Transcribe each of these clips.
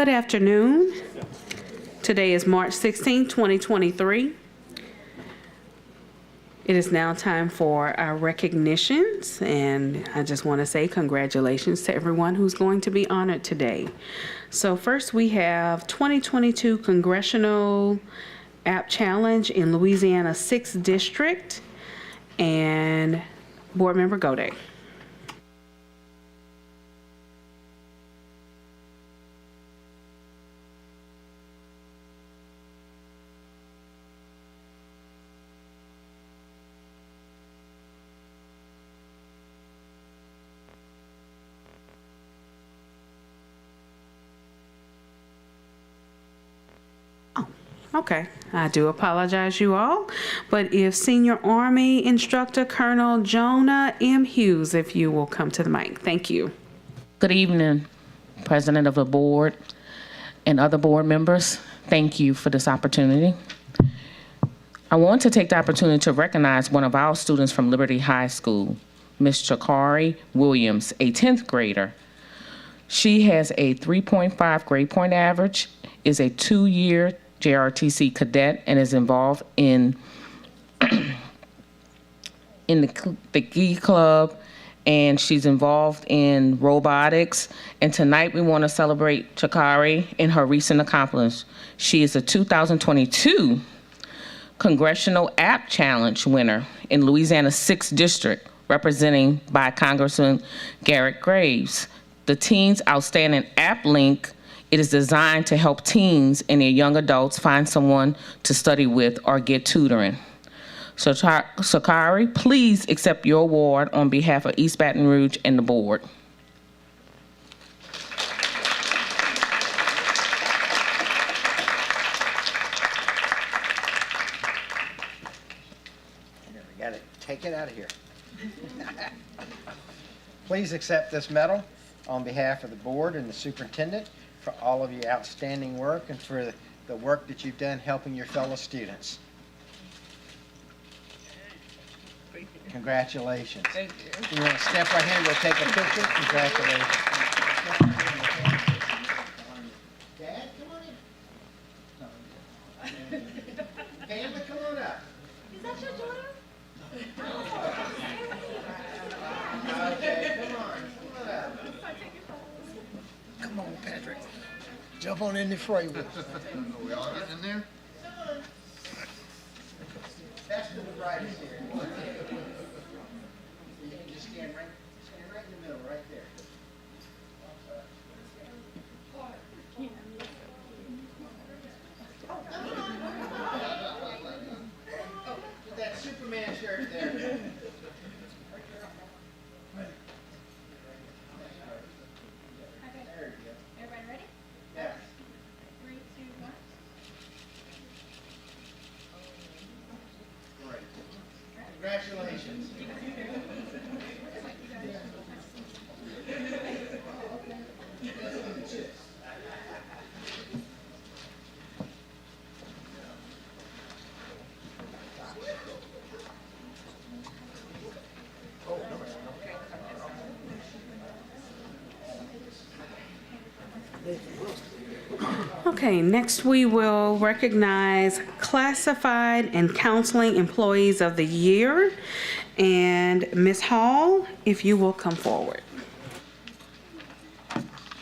Good afternoon. Today is March 16, 2023. It is now time for our recognitions, and I just want to say congratulations to everyone who's going to be honored today. So first we have 2022 Congressional App Challenge in Louisiana 6th District and Board Member Godey. Okay, I do apologize, you all, but if Senior Army Instructor Colonel Jonah M. Hughes, if you will come to the mic. Thank you. Good evening, President of the Board and other board members. Thank you for this opportunity. I want to take the opportunity to recognize one of our students from Liberty High School, Ms. Chakari Williams, a 10th grader. She has a 3.5 grade point average, is a 2-year JRTC cadet, and is involved in the Key Club, and she's involved in robotics. And tonight we want to celebrate Chakari in her recent accomplishments. She is a 2022 Congressional App Challenge winner in Louisiana's 6th District, representing by Congressman Garrett Graves. The Teens Outstanding App Link, it is designed to help teens and their young adults find someone to study with or get tutoring. So Sakari, please accept your award on behalf of East Baton Rouge and the board. We got to take it out of here. Please accept this medal on behalf of the board and the superintendent for all of your outstanding work and for the work that you've done helping your fellow students. Congratulations. Thank you. You want to step right here and we'll take a picture? Congratulations. Dad, come on in. Family, come on up. Is that your daughter? Okay, come on. Come on up. Come on, Patrick. Jump on in the fray with us. Are we all getting in there? That's to the right here. You can just stand right in the middle, right there. Get that Superman shirt there. Everybody ready? Yeah. 3, 2, 1. Great. Congratulations. Okay, next we will recognize Classified and Counseling Employees of the Year. And Ms. Hall, if you will come forward.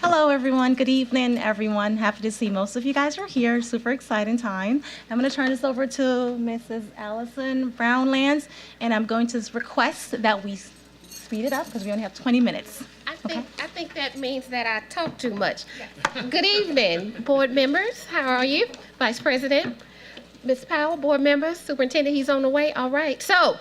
Hello, everyone. Good evening, everyone. Happy to see most of you guys are here. Super exciting time. I'm going to turn this over to Mrs. Allison Brownlands, and I'm going to request that we speed it up because we only have 20 minutes. I think that means that I talk too much. Good evening, board members. How are you? Vice President, Ms. Powell, board members, superintendent, he's on the way. All right. So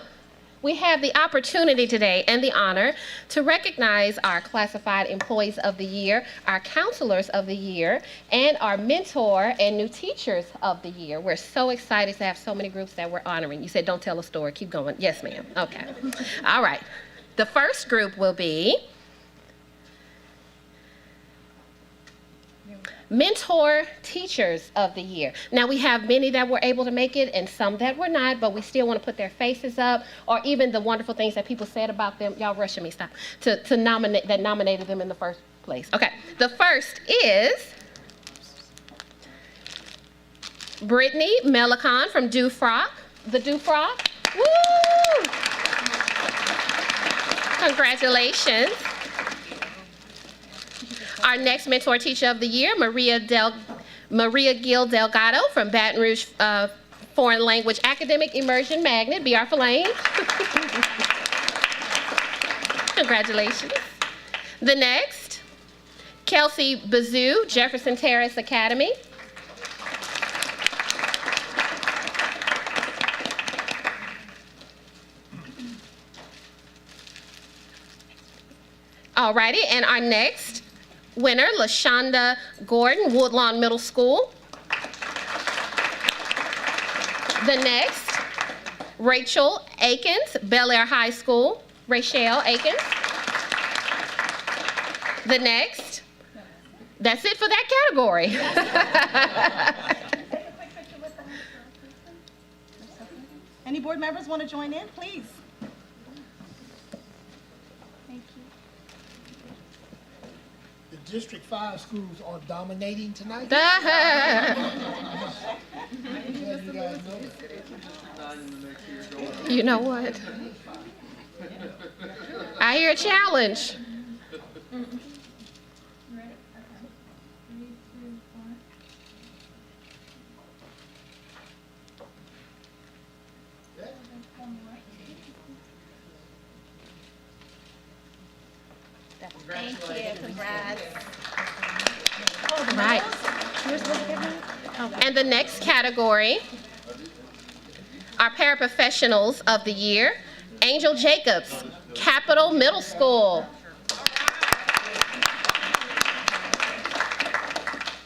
we have the opportunity today and the honor to recognize our classified employees of the year, our counselors of the year, and our mentor and new teachers of the year. We're so excited to have so many groups that we're honoring. You said don't tell a story. Keep going. Yes, ma'am. Okay. All right. The first group will be Mentor Teachers of the Year. Now, we have many that were able to make it and some that were not, but we still want to put their faces up, or even the wonderful things that people said about them. Y'all rushing me, stop. To nominate, that nominated them in the first place. Okay, the first is Brittany Melicon from Dufrock. The Dufrock. Woo! Congratulations. Our next mentor teacher of the year, Maria Gil Delgado from Baton Rouge Foreign Language Academic Immersion Magnet, BR for Lane. Congratulations. The next, Kelsey Bazoo, Jefferson Terrace Academy. Alrighty, and our next winner, LaShonda Gordon, Woodlawn Middle School. The next, Rachel Akins, Bel Air High School. Rachel Akins. The next, that's it for that category. Any board members want to join in, please? Thank you. The District 5 schools are dominating tonight. You guys know. You know what? I hear a challenge. Thank you. Congrats. Right. And the next category, our paraprofessionals of the year, Angel Jacobs, Capital Middle School.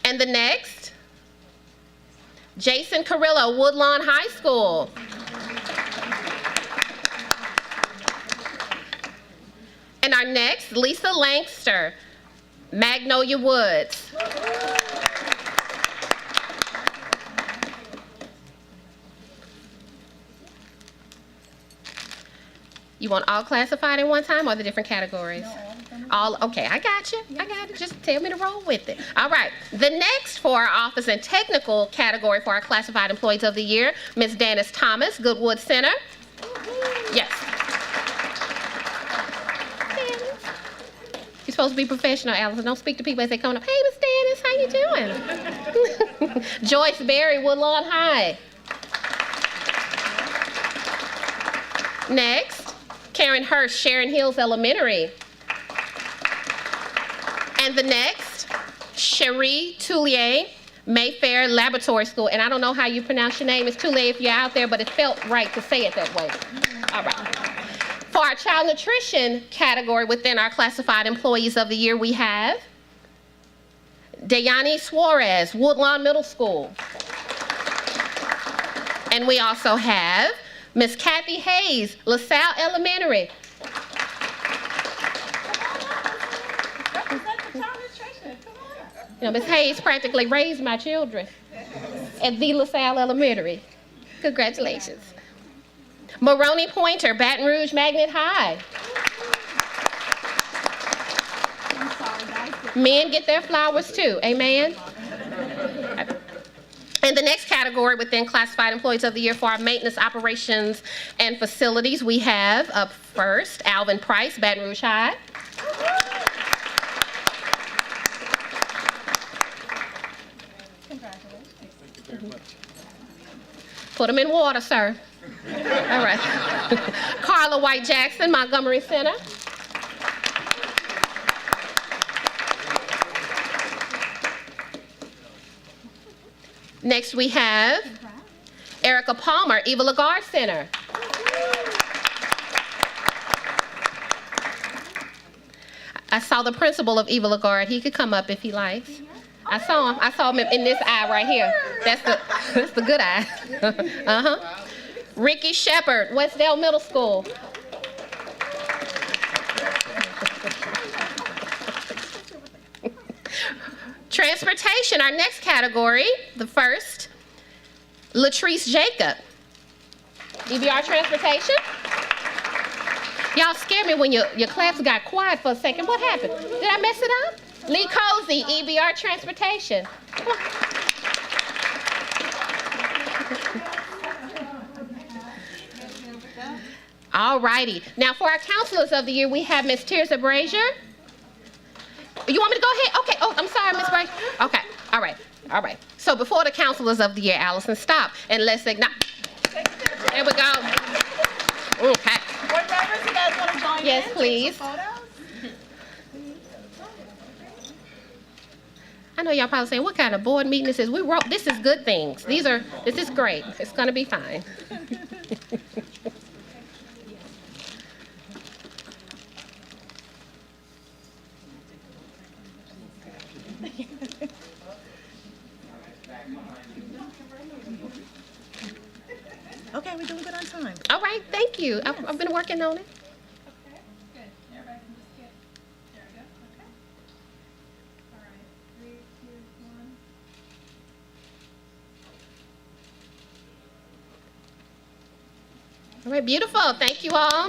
And the next, Jason Carrillo, Woodlawn High School. And our next, Lisa Langster, Magnolia Woods. You want all classified in one time or the different categories? All, okay, I got you. I got it. Just tell me to roll with it. All right. The next for our office and technical category for our classified employees of the year, Ms. Dennis Thomas, Goodwood Center. Yes. You're supposed to be professional, Allison. Don't speak to people as they come up. Hey, Miss Dennis, how you doing? Joyce Berry, Woodlawn High. Next, Karen Hurst, Sharon Hills Elementary. And the next, Cherie Toulier, Mayfair Laboratory School. And I don't know how you pronounce your name. It's Toulier if you're out there, but it felt right to say it that way. All right. For our child nutrition category within our classified employees of the year, we have Dayani Suarez, Woodlawn Middle School. And we also have Miss Kathy Hayes, LaSalle Elementary. You know, Miss Hayes practically raised my children at the LaSalle Elementary. Congratulations. Maroney Pointer, Baton Rouge Magnet High. Men get their flowers too, amen? And the next category within classified employees of the year for our maintenance operations and facilities, we have up first, Alvin Price, Baton Rouge High. Congratulations. Thank you very much. Put them in water, sir. All right. Carla White Jackson, Montgomery Center. Next we have Erica Palmer, Eva Lagarde Center. I saw the principal of Eva Lagarde. He could come up if he likes. I saw him in this eye right here. That's the good eye. Uh-huh. Ricky Shepard, Westdale Middle School. Transportation, our next category, the first, Latrice Jacob. EBR Transportation. Y'all scared me when your claps got quiet for a second. What happened? Did I mess it up? Lee Cozy, EBR Transportation. All righty. Now for our counselors of the year, we have Miss Tirza Brazier. You want me to go ahead? Okay. Oh, I'm sorry, Miss Brazier. Okay. All right. All right. So before the counselors of the year, Allison, stop and let's acknowledge. There we go. Okay. Board members, you guys want to join Yes, in? please. Take some photos? I know y'all probably saying, what kind of board meeting this is? This is good things. This is great. It's gonna be fine. Okay, we're doing good on time. All right, thank you. I've been working on it. Okay, good. Everybody can just get, there we go, okay. All right, 3, 2, 1. All right, beautiful. Thank you all.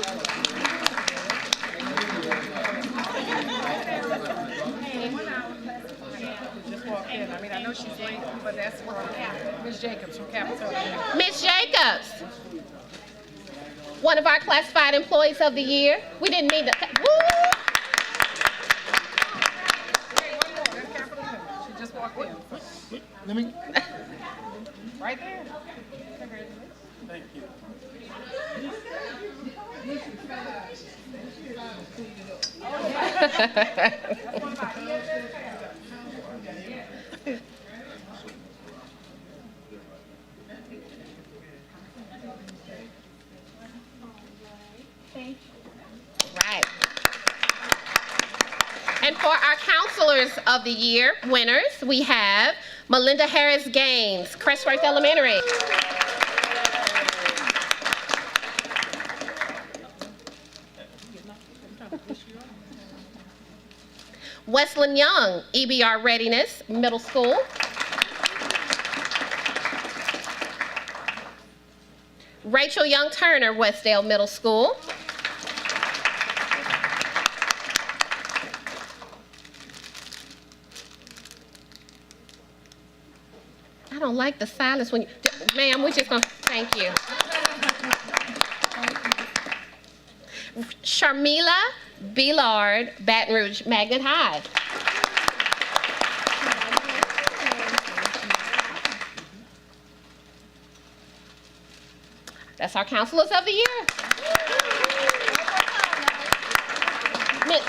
Just walked in. I mean, I know she's late, but that's from Ms. Jacobs from Capitol. Miss Jacobs, one of our classified employees of the year. We didn't mean to. Woo! Hey, one more. That's Capitol Hill. She just walked in. Let me, Right there. Right. And for our counselors of the year winners, we have Melinda Harris Gaines, Crestworth Elementary. Weslyn Young, EBR Readiness, Middle School. Rachel Young Turner, Westdale Middle School. I don't like the silence when you, ma'am, we're just gonna, thank you. Sharmila Billard, Baton Rouge Magnet High. That's our counselors of the year.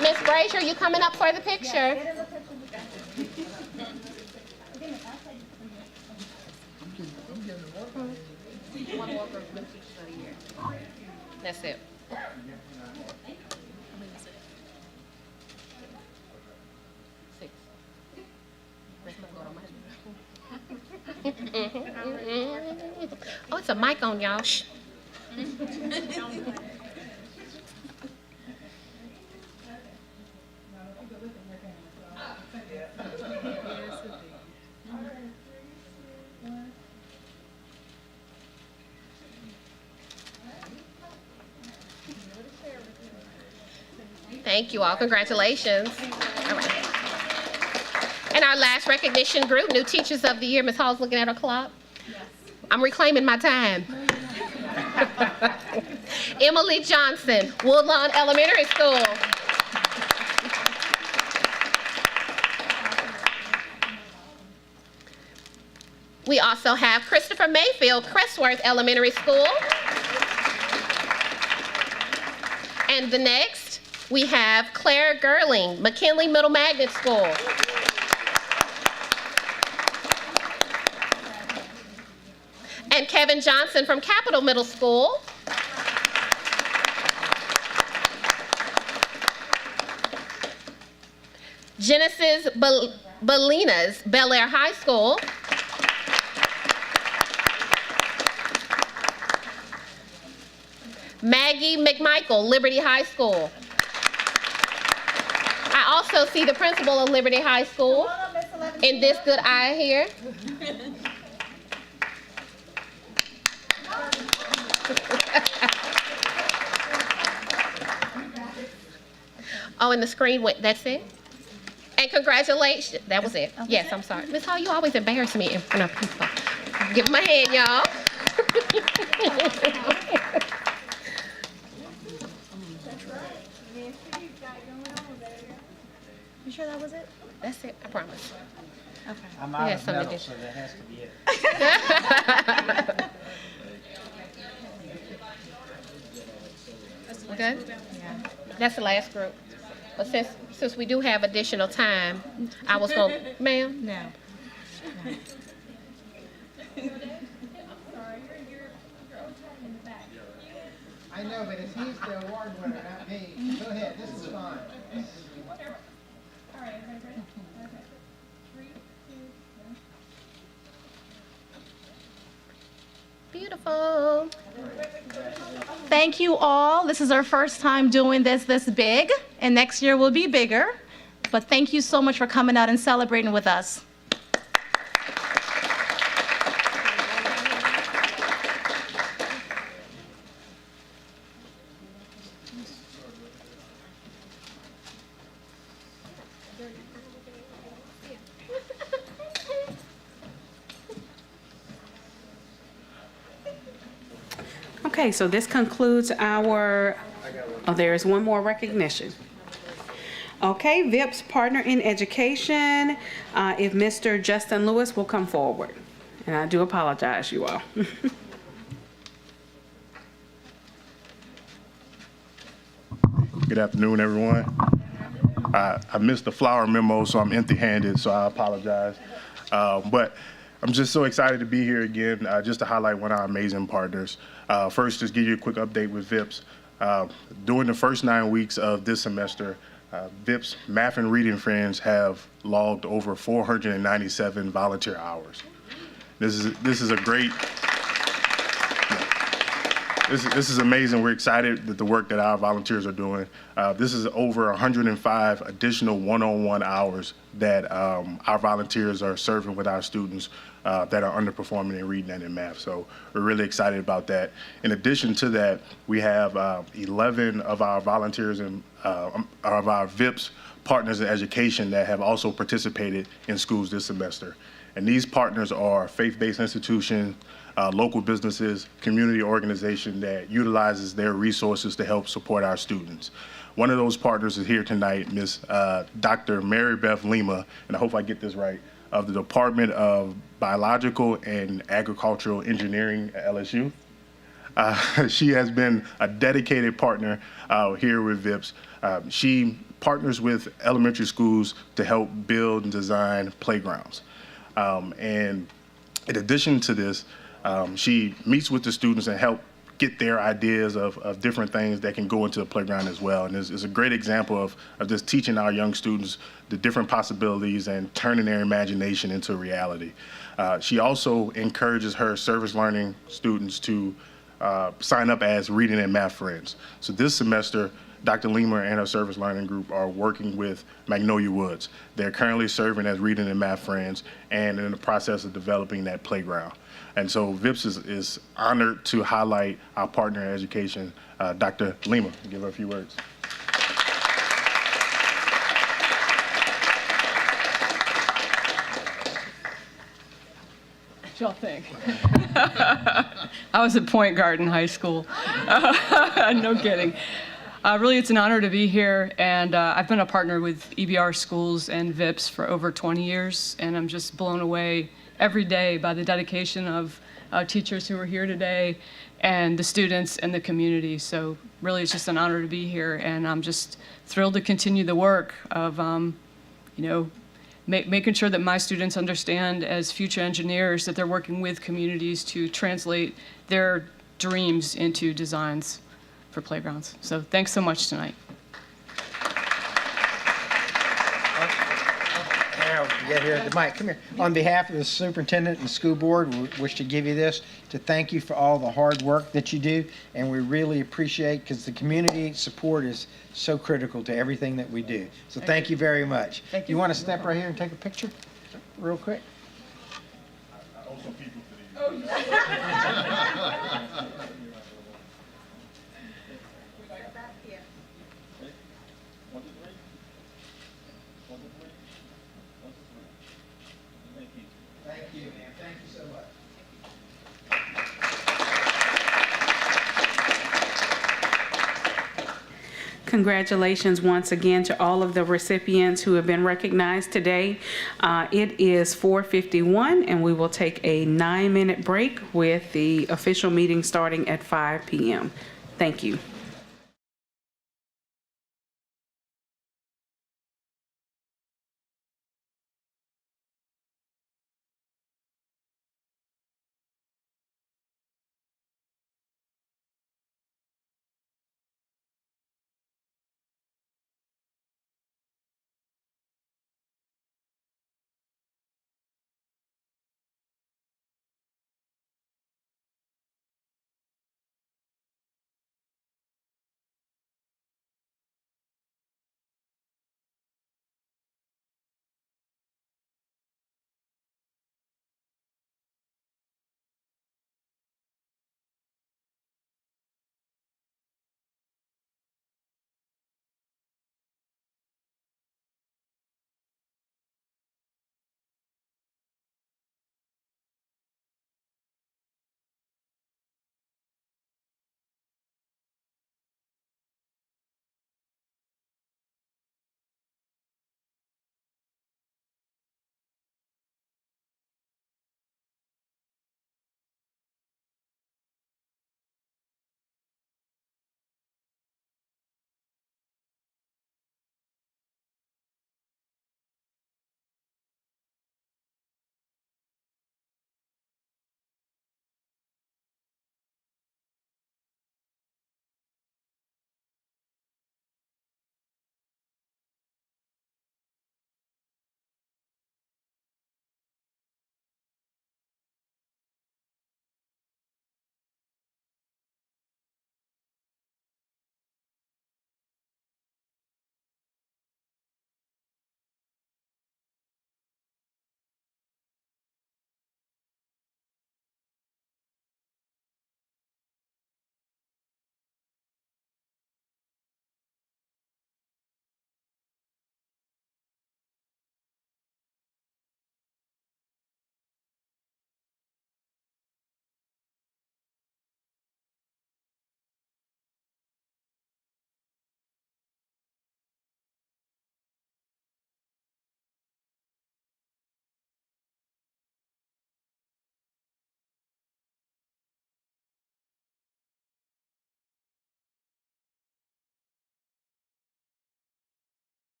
Miss Brazier, you coming up for the picture? That's it. Six. Oh, it's a mic on, y'all. Shh. Thank you all. Congratulations. All right. And our last recognition group, New Teachers of the Year. Ms. Hall's looking at her clock. I'm reclaiming my time. Emily Johnson, Woodlawn Elementary School. We also have Christopher Mayfield, Crestworth Elementary School. And the next, we have Claire Gerling, McKinley Middle Magnet School. And Kevin Johnson from Capitol Middle School. Genesis Balinas, Bel Air High School. Maggie McMichael, Liberty High School. I also see the principal of Liberty High School in this good eye here. Oh, and the screen went, that's it? And congratulations, that was it. Yes, I'm sorry. Ms. Hall, you always embarrass me in front of people. Give them a hand, y'all. You sure that was it? That's it, I promise. Okay. I'm out Yeah, of something metal, to- so that has to be it. Good? That's the last group. But since we do have additional time, I was going, ma'am? No. I know, but it's he's the award winner, not me. Go ahead, this is fine. All right, everybody ready? Okay. 3, 2, 1. Beautiful. Thank you all. This is our first time doing this big, and next year will be bigger. But thank you so much for coming out and celebrating with us. Okay, so this concludes our, oh, there is one more recognition. Okay, VIP's Partner in Education, if Mr. Justin Lewis will come forward. And I do apologize, you all. Good afternoon, everyone. I missed the flower memo, so I'm empty-handed, so I apologize. But I'm just so excited to be here again, just to highlight one of our amazing partners. First, just give you a quick update with VIPS. During the first 9 weeks of this semester, VIPS Math and Reading Friends have logged over 497 volunteer hours. This is a great. This is amazing. We're excited that the work that our volunteers are doing. This is over 105 additional one-on-one hours that our volunteers are serving with our students that are underperforming in reading and in math. So we're really excited about that. In addition to that, we have 11 of our volunteers and of our VIPS partners in education that have also participated in schools this semester. And these partners are faith-based institutions, local businesses, community organization that utilizes their resources to help support our students. One of those partners is here tonight, Ms. Dr. Mary Beth Lima, and I hope I get this right, of the Department of Biological and Agricultural Engineering at LSU. She has been a dedicated partner here with VIPS. She partners with elementary schools to help build and design playgrounds. And in addition to this, she meets with the students and help get their ideas of different things that can go into the playground as well. And it's a great example of just teaching our young students the different possibilities and turning their imagination into reality. She also encourages her service learning students to sign up as reading and math friends. So this semester, Dr. Lima and her service learning group are working with Magnolia Woods. They're currently serving as reading and math friends and in the process of developing that playground. And so VIPS is honored to highlight our partner in education, Dr. Lima. Give her a few words. What y'all think? I was at Point Garden High School. No kidding. Really, it's an honor to be here, and I've been a partner with EBR schools and VIPS for over 20 years, and I'm just blown away every day by the dedication of teachers who are here today and the students and the community. So really, it's just an honor to be here, and I'm just thrilled to continue the work of, making sure that my students understand as future engineers that they're working with communities to translate their dreams into designs for playgrounds. So thanks so much tonight. Now, get here, Mike, come here. On behalf of the superintendent and school board, we wish to give you this to thank you for all the hard work that you do, and we really appreciate, because the community support is so critical to everything that we do. So thank you very much. Thank you. You want to step right here and take a picture real quick? Thank you, man. Thank you so much. Congratulations once again to all of the recipients who have been recognized today. It is 4:51, and we will take a 9-minute break with the official meeting starting at 5 p.m. Thank you.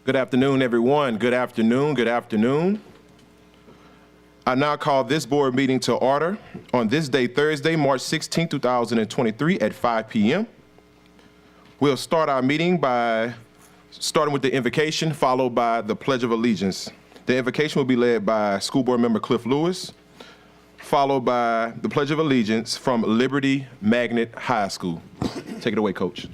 Good afternoon, everyone. Good afternoon. Good afternoon. I now call this board meeting to order on this day, Thursday, March 16, 2023 at 5 p.m. We'll start our meeting by starting with the invocation, followed by the Pledge of Allegiance. The invocation will be led by School Board Member Cliff Lewis, followed by the Pledge of Allegiance from Liberty Magnet High School. Take it away, Coach.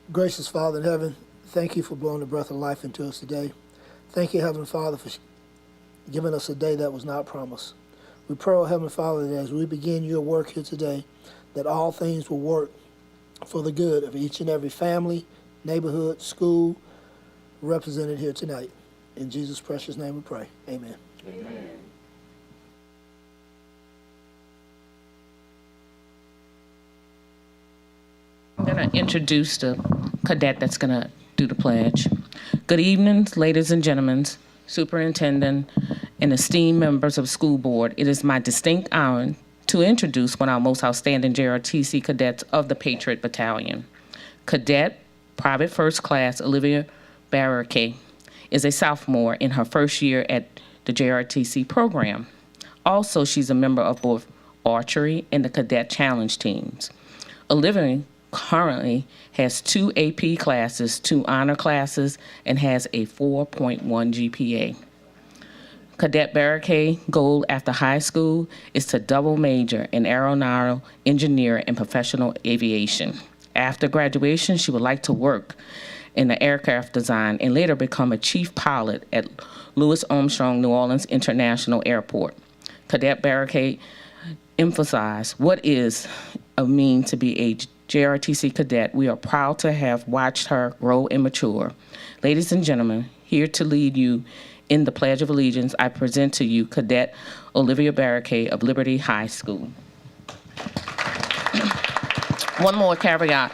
Gracious Father in heaven, thank you for blowing the breath of life into us today. Thank you, Heavenly Father, for giving us a day that was not promised. We pray, oh Heavenly Father, that as we begin your work here today, that all things will work for the good of each and every family, neighborhood, school represented here tonight. In Jesus' precious name we pray. Amen. Amen. I'm going to introduce the cadet that's going to do the pledge. Good evening, ladies and gentlemen, superintendent, and esteemed members of the school board. It is my distinct honor to introduce one of our most outstanding JRTC cadets of the Patriot Battalion. Cadet Private First Class Olivia Barricade is a sophomore in her first year at the JRTC program. Also, she's a member of both archery and the cadet challenge teams. Olivia currently has 2 AP classes, 2 honor classes, and has a 4.1 GPA. Cadet Barricade goal after high school is to double major in aeronautical engineering and professional aviation. After graduation, she would like to work in the aircraft design and later become a chief pilot at Louis Armstrong New Orleans International Airport. Cadet Barricade emphasized what is a mean to be a JRTC cadet. We are proud to have watched her grow and mature. Ladies and gentlemen, here to lead you in the Pledge of Allegiance, I present to you Cadet Olivia Barricade of Liberty High School. One more caveat.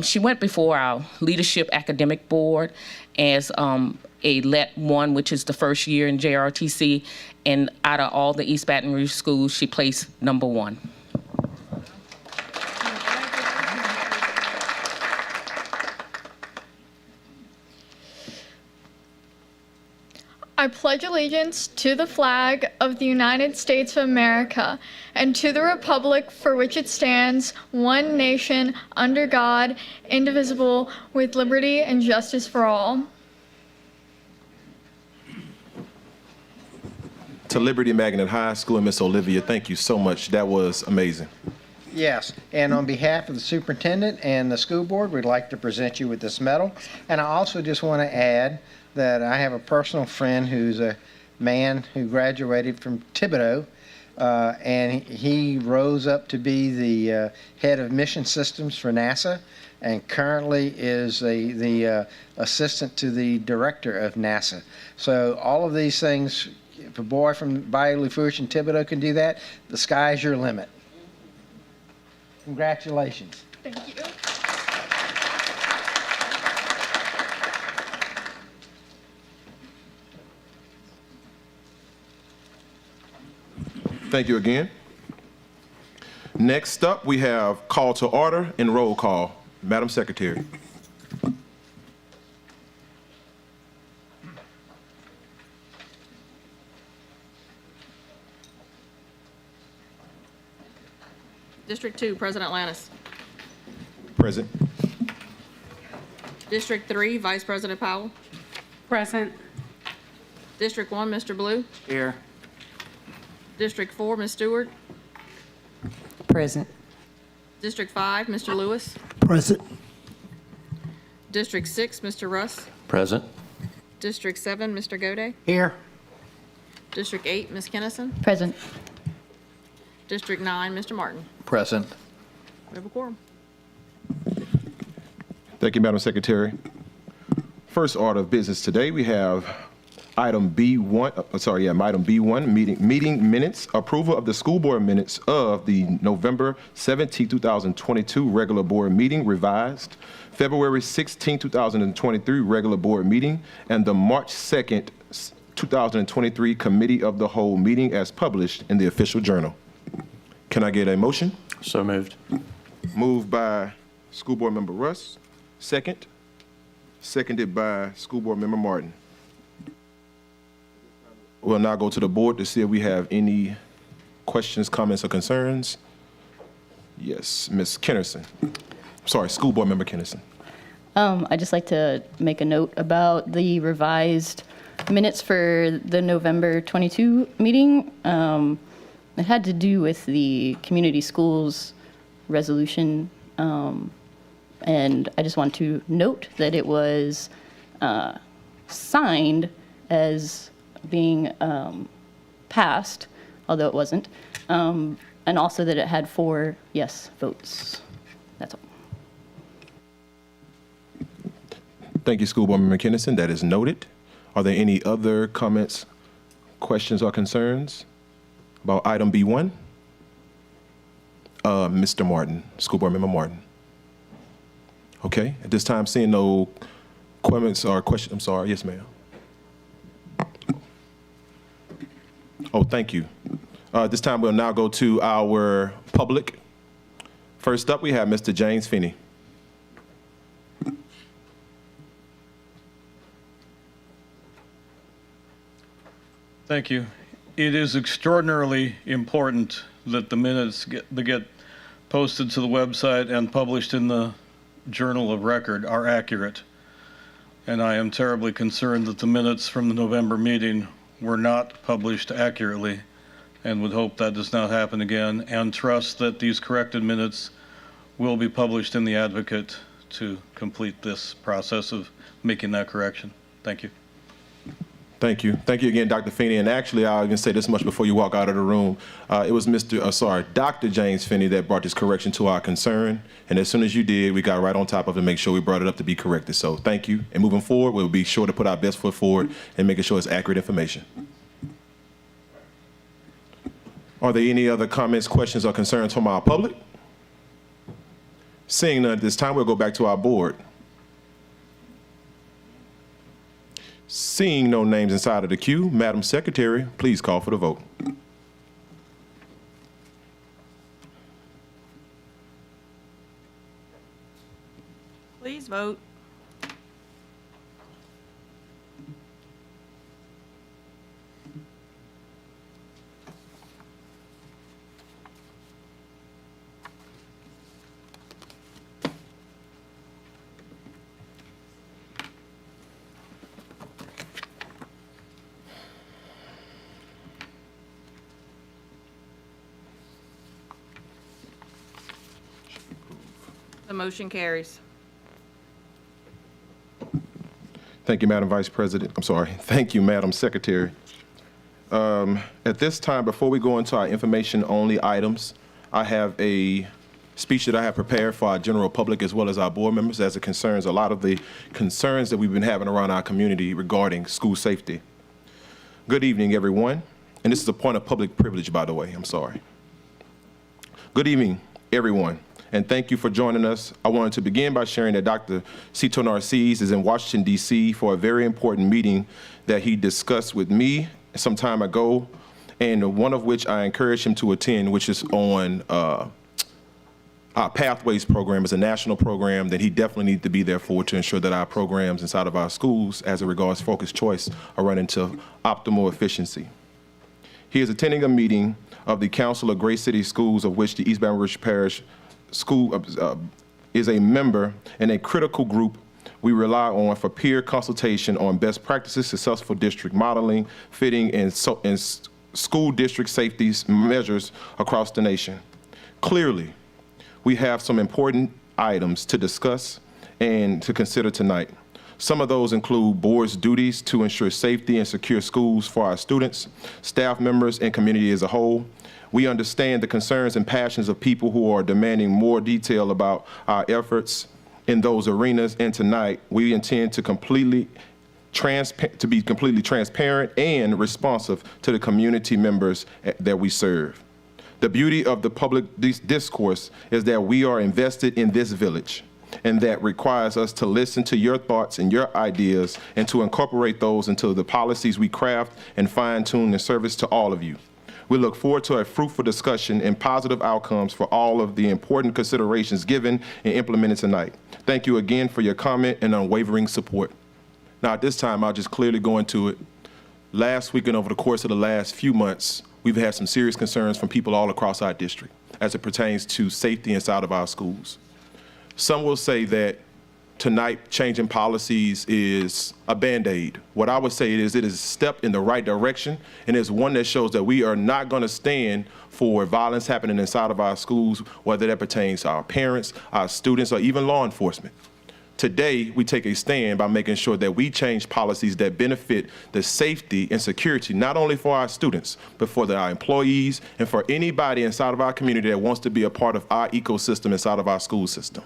She went before our Leadership Academic Board as a LET 1, which is the first year in JRTC, and out of all the East Baton Rouge schools, she placed number 1. I pledge allegiance to the flag of the United States of America and to the republic for which it stands, one nation, under God, indivisible, with liberty and justice for all. To Liberty Magnet High School and Miss Olivia, thank you so much. That was amazing. Yes, and on behalf of the superintendent and the school board, we'd like to present you with this medal. And I also just want to add that I have a personal friend who's a man who graduated from Thibodeau, and he rose up to be the head of mission systems for NASA, and currently is the assistant to the director of NASA. So all of these things, if a boy from Bayou Lafourche and Thibodeau can do that, the sky's your limit. Congratulations. Thank you. Thank you again. Next up, we have call to order and roll call. Madam Secretary. District 2, President Lannis. Present. District 3, Vice President Powell. Present. District 1, Mr. Blue. Here. District 4, Ms. Stewart. Present. District 5, Mr. Lewis. Present. District 6, Mr. Russ. Present. District 7, Mr. Gode. Here. District 8, Ms. Kennison. Present. District 9, Mr. Martin. Present. We have a quorum. Thank you, Madam Secretary. First order of business today, we have item B1, item B1, meeting minutes, approval of the school board minutes of the November 17, 2022 regular board meeting revised, February 16, 2023 regular board meeting, and the March 2nd, 2023 committee of the whole meeting as published in the official journal. Can I get a motion? So moved. Moved by School Board Member Russ. Second. Seconded by School Board Member Martin. We'll now go to the board to see if we have any questions, comments, or concerns. Yes, Ms. Kennison. Sorry, School Board Member Kennison. I'd just like to make a note about the revised minutes for the November 22 meeting. It had to do with the community schools resolution, and I just want to note that it was signed as being passed, although it wasn't, and also that it had 4 yes votes. That's all. Thank you, School Board Member Kennison. That is noted. Are there any other comments, questions, or concerns about item B1? Mr. Martin, School Board Member Martin. Okay, at this time, seeing no comments or questions, I'm sorry, yes, ma'am. Oh, thank you. This time, we'll now go to our public. First up, we have Mr. James Finney. Thank you. It is extraordinarily important that the minutes get posted to the website and published in the Journal of Record are accurate. And I am terribly concerned that the minutes from the November meeting were not published accurately, and would hope that does not happen again, and trust that these corrected minutes will be published in the Advocate to complete this process of making that correction. Thank you. Thank you. Thank you again, Dr. Finney. And actually, I'll even say this much before you walk out of the room. It was Dr. James Finney that brought this correction to our concern. And as soon as you did, we got right on top of it to make sure we brought it up to be corrected. So thank you. And moving forward, we'll be sure to put our best foot forward and making sure it's accurate information. Are there any other comments, questions, or concerns from our public? Seeing none at this time, we'll go back to our board. Seeing no names inside of the queue, Madam Secretary, please call for the vote. Please vote. The motion carries. Thank you, Madam Vice President. Thank you, Madam Secretary. At this time, before we go into our information-only items, I have a speech that I have prepared for our general public as well as our board members as it concerns a lot of the concerns that we've been having around our community regarding school safety. Good evening, everyone. And this is a point of public privilege, by the way. I'm sorry. Good evening, everyone. And thank you for joining us. I wanted to begin by sharing that Dr. Cito Narcisse is in Washington, D.C. for a very important meeting that he discussed with me some time ago, and one of which I encouraged him to attend, which is on our Pathways program. It's a national program that he definitely needs to be there for to ensure that our programs inside of our schools, as it regards focused choice, are running to optimal efficiency. He is attending a meeting of the Council of Great City Schools, of which the East Baton Rouge Parish School is a member and a critical group we rely on for peer consultation on best practices, successful district modeling, fitting in school district safety measures across the nation. Clearly, we have some important items to discuss and to consider tonight. Some of those include board's duties to ensure safety and secure schools for our students, staff members, and community as a whole. We understand the concerns and passions of people who are demanding more detail about our efforts in those arenas, and tonight we intend to be completely transparent and responsive to the community members that we serve. The beauty of the public discourse is that we are invested in this village, and that requires us to listen to your thoughts and your ideas and to incorporate those into the policies we craft and fine-tune in service to all of you. We look forward to a fruitful discussion and positive outcomes for all of the important considerations given and implemented tonight. Thank you again for your comment and unwavering support. Now, at this time, I'll just clearly go into it. Last week and over the course of the last few months, we've had some serious concerns from people all across our district as it pertains to safety inside of our schools. Some will say that tonight changing policies is a Band-Aid. What I would say is it is a step in the right direction, and it's one that shows that we are not going to stand for violence happening inside of our schools, whether that pertains to our parents, our students, or even law enforcement. Today, we take a stand by making sure that we change policies that benefit the safety and security, not only for our students, but for our employees and for anybody inside of our community that wants to be a part of our ecosystem inside of our school system.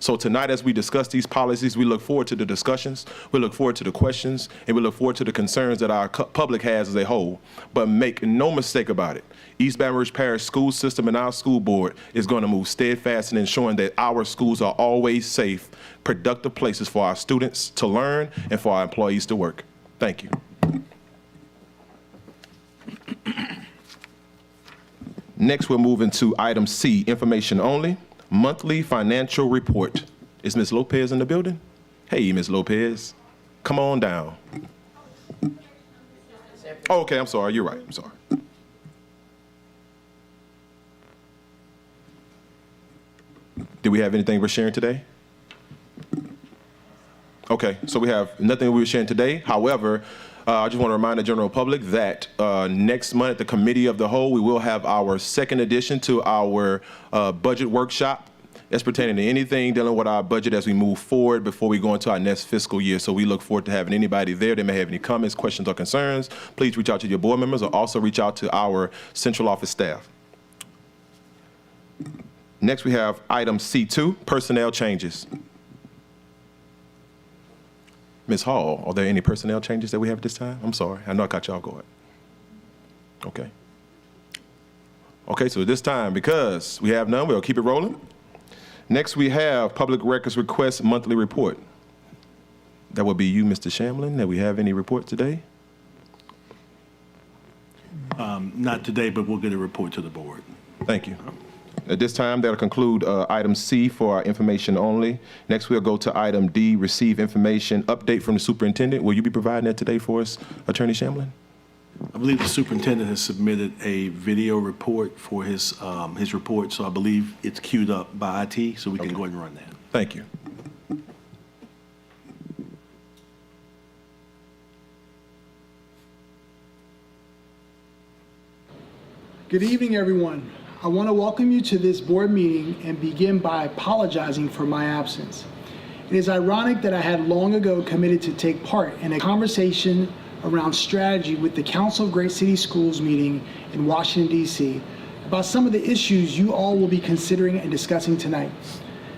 So tonight, as we discuss these policies, we look forward to the discussions, we look forward to the questions, and we look forward to the concerns that our public has as a whole. But make no mistake about it, East Baton Rouge Parish school system and our school board is going to move steadfast in ensuring that our schools are always safe, productive places for our students to learn and for our employees to work. Thank you. Next, we'll move into item C, information only. Monthly financial report. Is Ms. Lopez in the building? Hey, Ms. Lopez, come on down. Oh, okay, I'm sorry, you're right, I'm sorry. Do we have anything we're sharing today? Okay, so we have nothing we were sharing today. However, I just want to remind the general public that next month at the Committee of the Whole, we will have our second edition to our budget workshop that's pertaining to anything dealing with our budget as we move forward before we go into our next fiscal year. So we look forward to having anybody there that may have any comments, questions, or concerns. Please reach out to your board members or also reach out to our central office staff. Next, we have item C2, personnel changes. Ms. Hall, are there any personnel changes that we have at this time? I'm sorry, I know I got y'all going. Okay. Okay, so at this time, because we have none, we'll keep it rolling. Next, we have Public Records Request Monthly Report. That will be you, Mr. Shamlin. Do we have any report today? Not today, but we'll get a report to the board. Thank you. At this time, that'll conclude item C for our information only. Next, we'll go to item D, receive information update from the superintendent. Will you be providing that today for us, Attorney Shamlin? I believe the superintendent has submitted a video report for his report, so I believe it's queued up by IT, so we can go ahead and run that. Thank you. Good evening, everyone. I want to welcome you to this board meeting and begin by apologizing for my absence. It is ironic that I had long ago committed to take part in a conversation around strategy with the Council of Great City Schools meeting in Washington, D.C. about some of the issues you all will be considering and discussing tonight.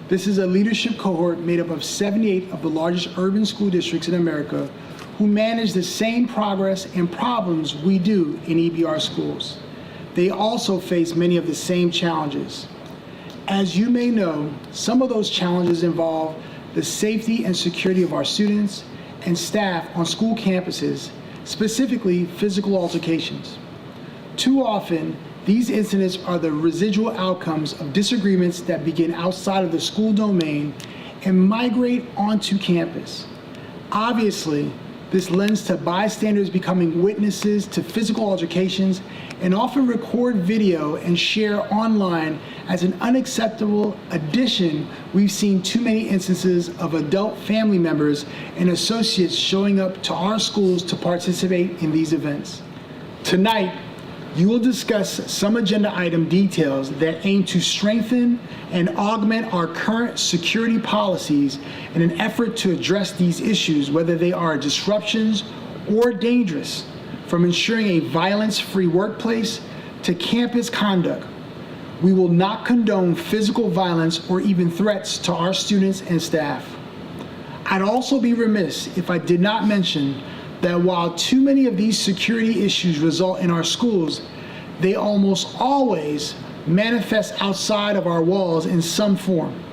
This is a leadership cohort made up of 78 of the largest urban school districts in America who manage the same progress and problems we do in EBR schools. They also face many of the same challenges. As you may know, some of those challenges involve the safety and security of our students and staff on school campuses, specifically physical altercations. Too often, these incidents are the residual outcomes of disagreements that begin outside of the school domain and migrate onto campus. Obviously, this lends to bystanders becoming witnesses to physical altercations and often record video and share online as an unacceptable addition. We've seen too many instances of adult family members and associates showing up to our schools to participate in these events. Tonight, you will discuss some agenda item details that aim to strengthen and augment our current security policies in an effort to address these issues, whether they are disruptions or dangerous, from ensuring a violence-free workplace to campus conduct. We will not condone physical violence or even threats to our students and staff. I'd also be remiss if I did not mention that while too many of these security issues result in our schools, they almost always manifest outside of our walls in some form.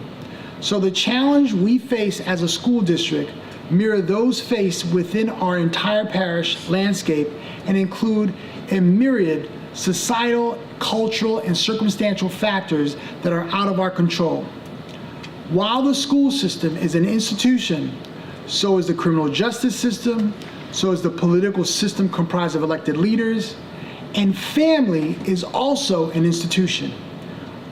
So the challenge we face as a school district mirror those faced within our entire parish landscape and include a myriad societal, cultural, and circumstantial factors that are out of our control. While the school system is an institution, so is the criminal justice system, so is the political system comprised of elected leaders, and family is also an institution.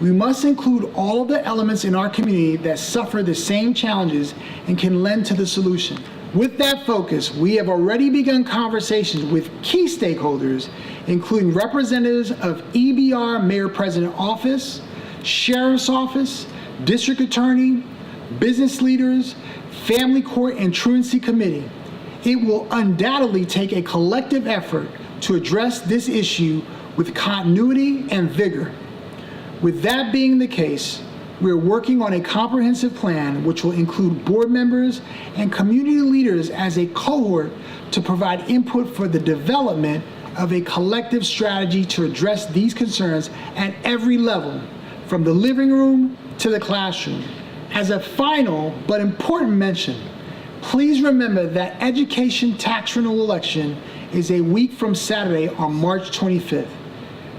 We must include all of the elements in our community that suffer the same challenges and can lend to the solution. With that focus, we have already begun conversations with key stakeholders, including representatives of EBR Mayor President Office, Sheriff's Office, District Attorney, business leaders, Family Court, and Truancy Committee. It will undoubtedly take a collective effort to address this issue with continuity and vigor. With that being the case, we are working on a comprehensive plan which will include board members and community leaders as a cohort to provide input for the development of a collective strategy to address these concerns at every level, from the living room to the classroom. As a final but important mention, please remember that education tax renewal election is a week from Saturday on March 25th.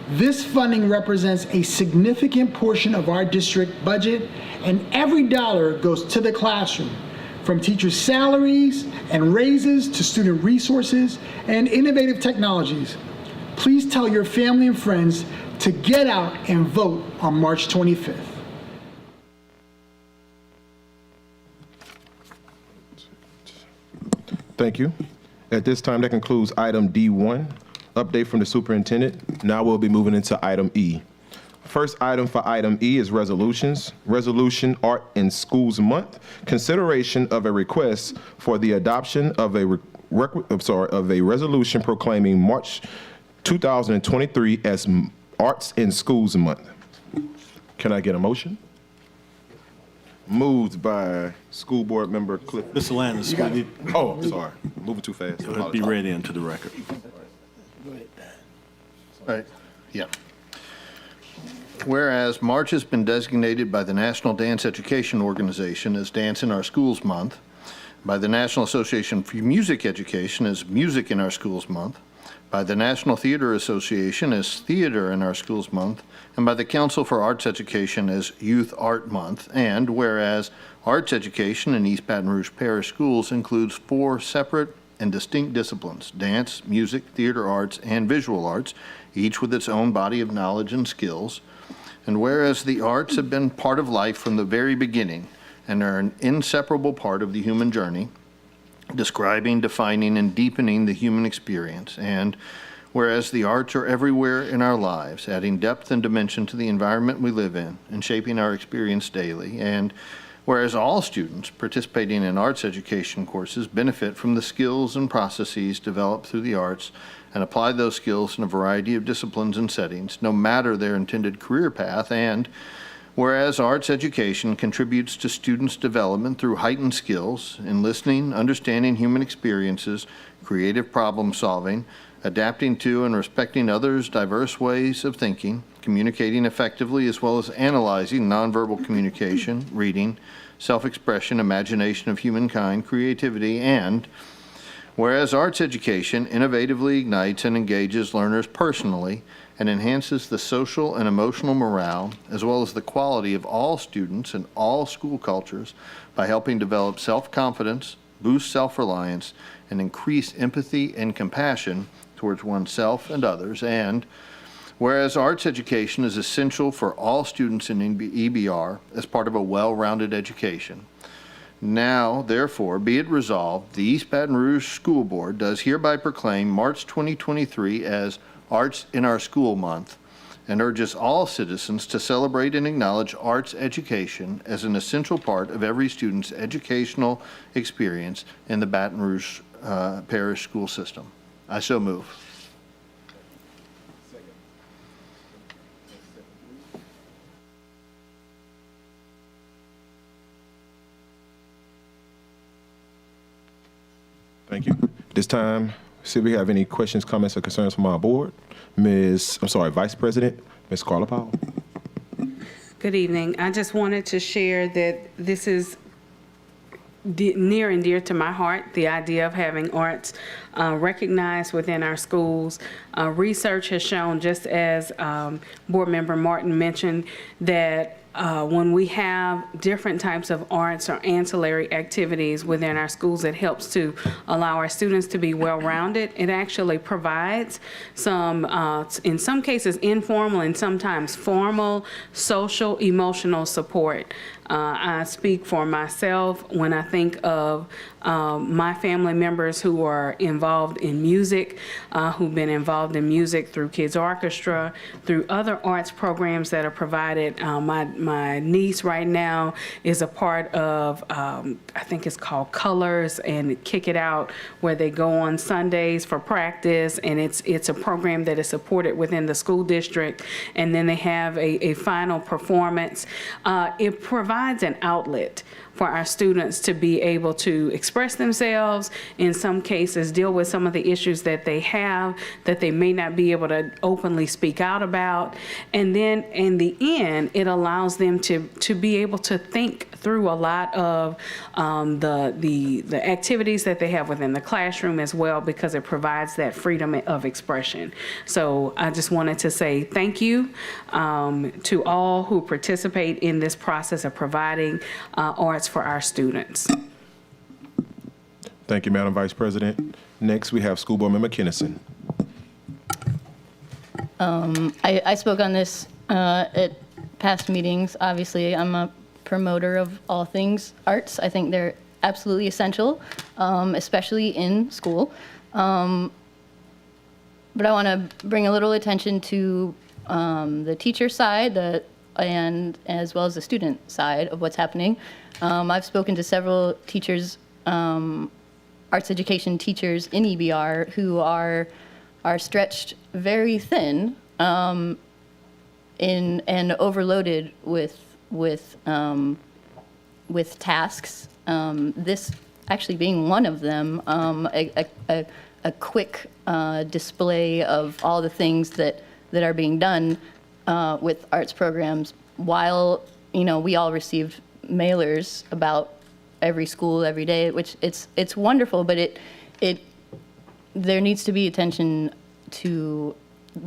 This funding represents a significant portion of our district budget, and every dollar goes to the classroom, from teachers' salaries and raises to student resources and innovative technologies. Please tell your family and friends to get out and vote on March 25th. Thank you. At this time, that concludes item D1, update from the superintendent. Now we'll be moving into item E. First item for item E is resolutions. Resolution Art in Schools Month. Consideration of a request for the adoption of a resolution proclaiming March 2023 as Arts in Schools Month. Can I get a motion? Moved by School Board Member Cliff. Mr. Landis, Oh, sorry. Moving too fast. it'll be read into the record. Right, yeah. Whereas March has been designated by the National Dance Education Organization as Dance in Our Schools Month, by the National Association for Music Education as Music in Our Schools Month, by the National Theater Association as Theater in Our Schools Month, and by the Council for Arts Education as Youth Art Month. And whereas arts education in East Baton Rouge Parish Schools includes 4 separate and distinct disciplines: dance, music, theater arts, and visual arts, each with its own body of knowledge and skills. And whereas the arts have been part of life from the very beginning and are an inseparable part of the human journey, describing, defining, and deepening the human experience. And whereas the arts are everywhere in our lives, adding depth and dimension to the environment we live in and shaping our experience daily. And whereas all students participating in arts education courses benefit from the skills and processes developed through the arts and apply those skills in a variety of disciplines and settings, no matter their intended career path. And whereas arts education contributes to students' development through heightened skills in listening, understanding human experiences, creative problem solving, adapting to and respecting others' diverse ways of thinking, communicating effectively, as well as analyzing nonverbal communication, reading, self-expression, imagination of humankind, creativity, and whereas arts education innovatively ignites and engages learners personally and enhances the social and emotional morale, as well as the quality of all students and all school cultures by helping develop self-confidence, boost self-reliance, and increase empathy and compassion towards oneself and others. And whereas arts education is essential for all students in EBR as part of a well-rounded education, now, therefore, be it resolved, the East Baton Rouge School Board does hereby proclaim March 2023 as Arts in Our School Month, and urges all citizens to celebrate and acknowledge arts education as an essential part of every student's educational experience in the Baton Rouge Parish school system. I so move. Thank you. This time, see if we have any questions, comments, or concerns from our board. Vice President, Ms. Carla Powell. Good evening. I just wanted to share that this is near and dear to my heart, the idea of having arts recognized within our schools. Research has shown, just as Board Member Martin mentioned, that when we have different types of arts or ancillary activities within our schools, it helps to allow our students to be well-rounded. It actually provides some, in some cases, informal and sometimes formal social, emotional support. I speak for myself when I think of my family members who are involved in music, who've been involved in music through Kids Orchestra, through other arts programs that are provided. My niece right now is a part of, I think it's called Colors and Kick It Out, where they go on Sundays for practice, and it's a program that is supported within the school district, and then they have a final performance. It provides an outlet for our students to be able to express themselves, in some cases deal with some of the issues that they have that they may not be able to openly speak out about. And then in the end, it allows them to be able to think through a lot of the activities that they have within the classroom as well, because it provides that freedom of expression. So I just wanted to say thank you to all who participate in this process of providing arts for our students. Thank you, Madam Vice President. Next, we have School Board Member Kennison. I spoke on this at past meetings. Obviously, I'm a promoter of all things arts. I think they're absolutely essential, especially in school. But I want to bring a little attention to the teacher side, and as well as the student side of what's happening. I've spoken to several teachers, arts education teachers in EBR, who are stretched very thin and overloaded with tasks. This actually being one of them, a quick display of all the things that are being done with arts programs, while we all received mailers about every school every day, which it's wonderful, but there needs to be attention to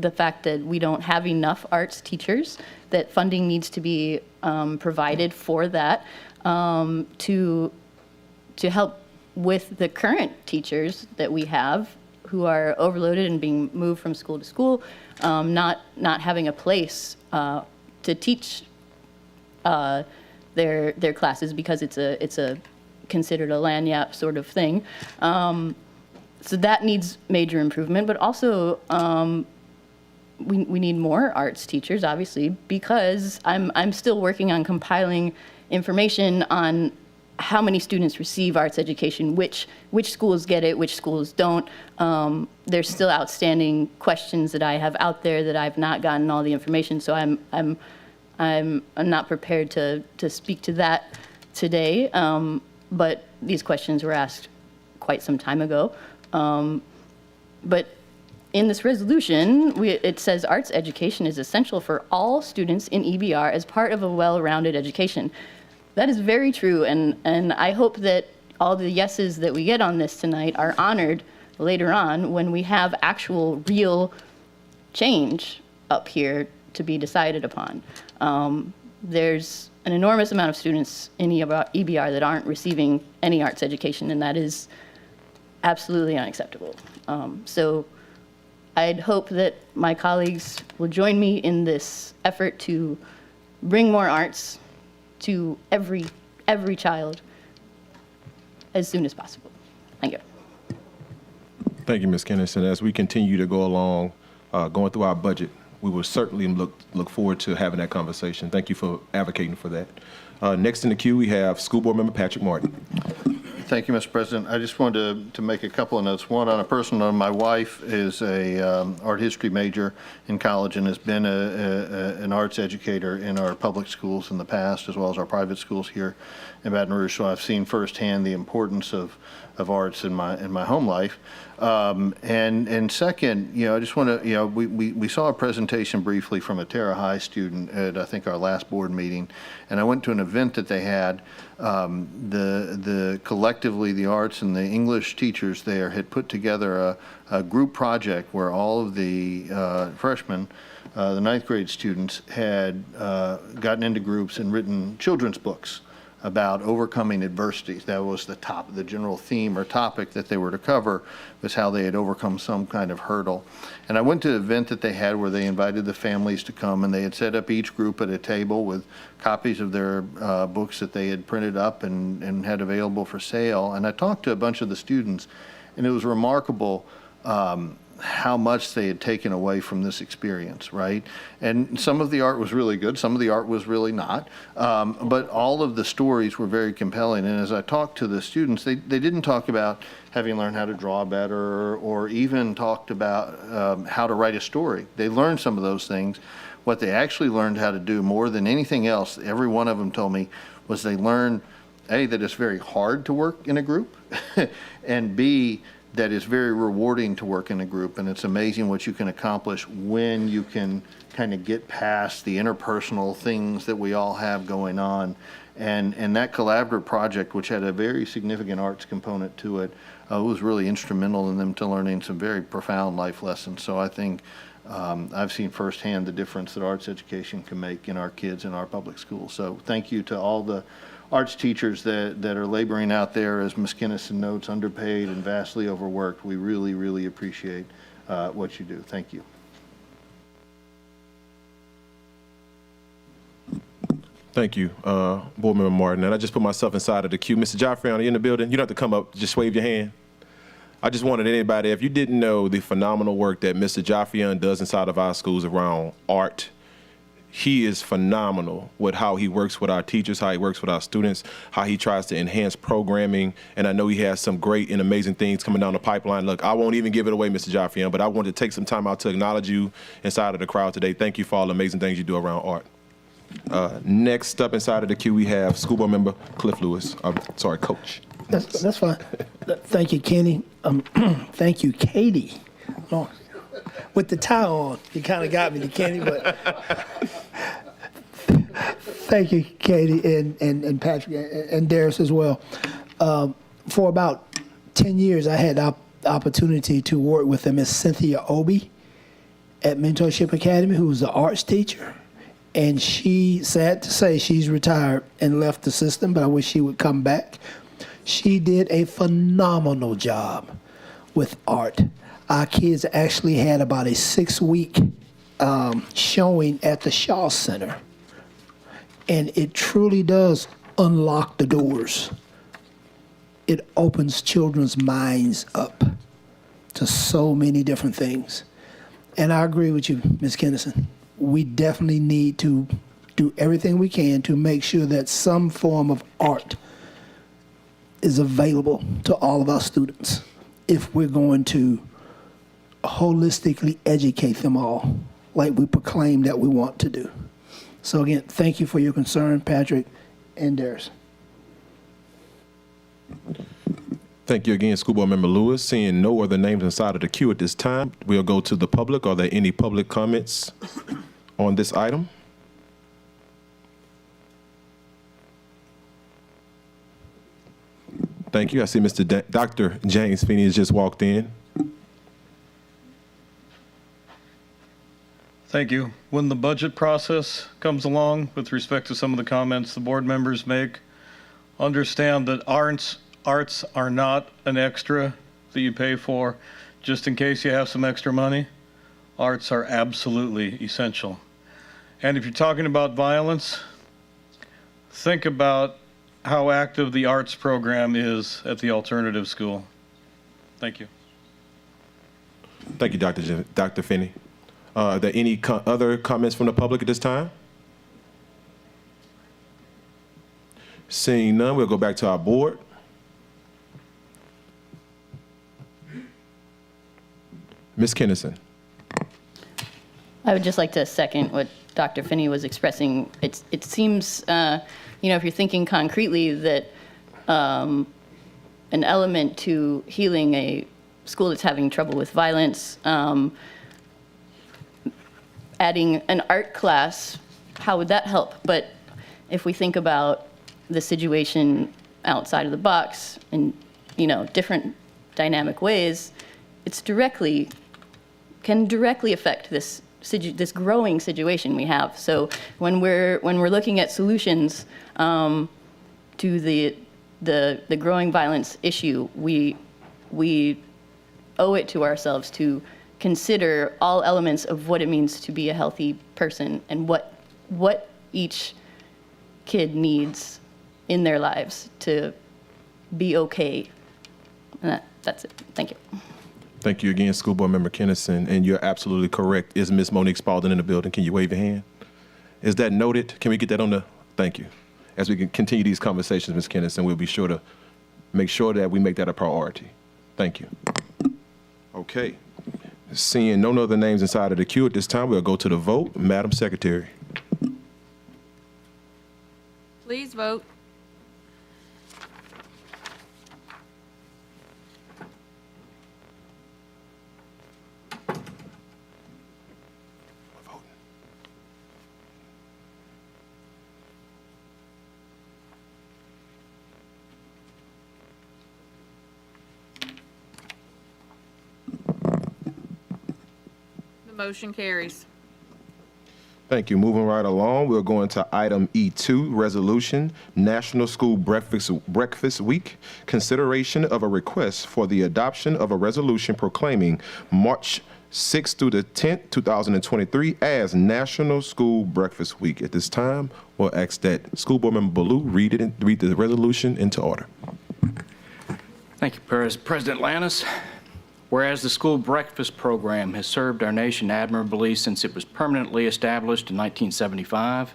the fact that we don't have enough arts teachers, that funding needs to be provided for that, to help with the current teachers that we have who are overloaded and being moved from school to school, not having a place to teach their classes, because it's a considered a lagniappe sort of thing. So that needs major improvement, but also we need more arts teachers, obviously, because I'm still working on compiling information on how many students receive arts education, which schools get it, which schools don't. There's still outstanding questions that I have out there that I've not gotten all the information, so I'm not prepared to speak to that today. But these questions were asked quite some time ago. But in this resolution, it says arts education is essential for all students in EBR as part of a well-rounded education. That is very true, and I hope that all the yeses that we get on this tonight are honored later on when we have actual real change up here to be decided upon. There's an enormous amount of students in EBR that aren't receiving any arts education, and that is absolutely unacceptable. So I'd hope that my colleagues will join me in this effort to bring more arts to every child as soon as possible. Thank you. Thank you, Ms. Kennison. As we continue to go along going through our budget, we will certainly look forward to having that conversation. Thank you for advocating for that. Next in the queue, we have School Board Member Patrick Martin. Thank you, Mr. President. I just wanted to make a couple of notes. One, on a personal note, my wife is a art history major in college and has been an arts educator in our public schools in the past, as well as our private schools here in Baton Rouge. So I've seen firsthand the importance of arts in my home life. And second, I just want to, we saw a presentation briefly from a Terra High student at, I think, our last board meeting, and I went to an event that they had. Collectively, the arts and the English teachers there had put together a group project where all of the freshmen, the ninth grade students, had gotten into groups and written children's books about overcoming adversities. That was the general theme or topic that they were to cover, was how they had overcome some kind of hurdle. And I went to an event that they had where they invited the families to come, and they had set up each group at a table with copies of their books that they had printed up and had available for sale. And I talked to a bunch of the students, and it was remarkable how much they had taken away from this experience, right? And some of the art was really good, some of the art was really not, but all of the stories were very compelling. And as I talked to the students, they didn't talk about having learned how to draw better or even talked about how to write a story. They learned some of those things. What they actually learned how to do more than anything else, every one of them told me, was they learned, A, that it's very hard to work in a group, and B, that is very rewarding to work in a group, and it's amazing what you can accomplish when you can kind of get past the interpersonal things that we all have going on. And that collaborative project, which had a very significant arts component to it, was really instrumental in them to learning some very profound life lessons. So I think I've seen firsthand the difference that arts education can make in our kids in our public schools. So thank you to all the arts teachers that are laboring out there, as Ms. Kinnison notes, underpaid and vastly overworked. We really, really appreciate what you do. Thank you. Thank you, Board Member Martin. And I just put myself inside of the queue. Mr. Joffrey, are you in the building? You don't have to come up, just wave your hand. I just wanted anybody, if you didn't know the phenomenal work that Mr. Joffrey does inside of our schools around art, he is phenomenal with how he works with our teachers, how he works with our students, how he tries to enhance programming. And I know he has some great and amazing things coming down the pipeline. Look, I won't even give it away, Mr. Joffrey, but I wanted to take some time out to acknowledge you inside of the crowd today. Thank you for all the amazing things you do around art. Next up inside of the queue, we have School Board Member Cliff Lewis. Coach. That's fine. Thank you, Kenny. Thank you, Katie. Oh, with the tie on, you kind of got me, Kenny, but thank you, Katie and Patrick and Darius as well. For about 10 years, I had the opportunity to work with Miss Cynthia Obi at Mentorship Academy, who was an arts teacher. And she, sad to say, she's retired and left the system, but I wish she would come back. She did a phenomenal job with art. Our kids actually had about a 6-week showing at the Shaw Center. And it truly does unlock the doors. It opens children's minds up to so many different things. And I agree with you, Ms. Kennison. We definitely need to do everything we can to make sure that some form of art is available to all of our students if we're going to holistically educate them all like we proclaim that we want to do. So again, thank you for your concern, Patrick and Darius. Thank you again, School Board Member Lewis. Seeing no other names inside of the queue at this time, we'll go to the public. Are there any public comments on this item? Thank you. I see Dr. James Feeney has just walked in. Thank you. When the budget process comes along, with respect to some of the comments the board members make, understand that arts are not an extra that you pay for just in case you have some extra money. Arts are absolutely essential. And if you're talking about violence, think about how active the arts program is at the alternative school. Thank you. Thank you, Dr. Finney. Are there any other comments from the public at this time? Seeing none, we'll go back to our board. Ms. Kennison. I would just like to second what Dr. Finney was expressing. It seems, if you're thinking concretely that an element to healing a school that's having trouble with violence, adding an art class, how would that help? But if we think about the situation outside of the box in, different dynamic ways, can directly affect this growing situation we have. So when we're looking at solutions to the growing violence issue, we owe it to ourselves to consider all elements of what it means to be a healthy person and what each kid needs in their lives to be okay. And that's it. Thank you. Thank you again, School Board Member Kennison, and you're absolutely correct. Is Ms. Monique Spalding in the building? Can you wave your hand? Is that noted? Can we get that on the, thank you. As we can continue these conversations, Ms. Kennison, we'll be sure to make sure that we make that a priority. Thank you. Okay. Seeing no other names inside of the queue at this time, we'll go to the vote. Madam Secretary. Please vote. The motion carries. Thank you. Moving right along, we're going to item E2, Resolution, National School Breakfast Week. Consideration of a request for the adoption of a resolution proclaiming March 6th through the 10th, 2023 as National School Breakfast Week. At this time, we'll ask that School Board Member Ballou read the resolution into order. Thank you, President Lannis. Whereas the school breakfast program has served our nation admirably since it was permanently established in 1975,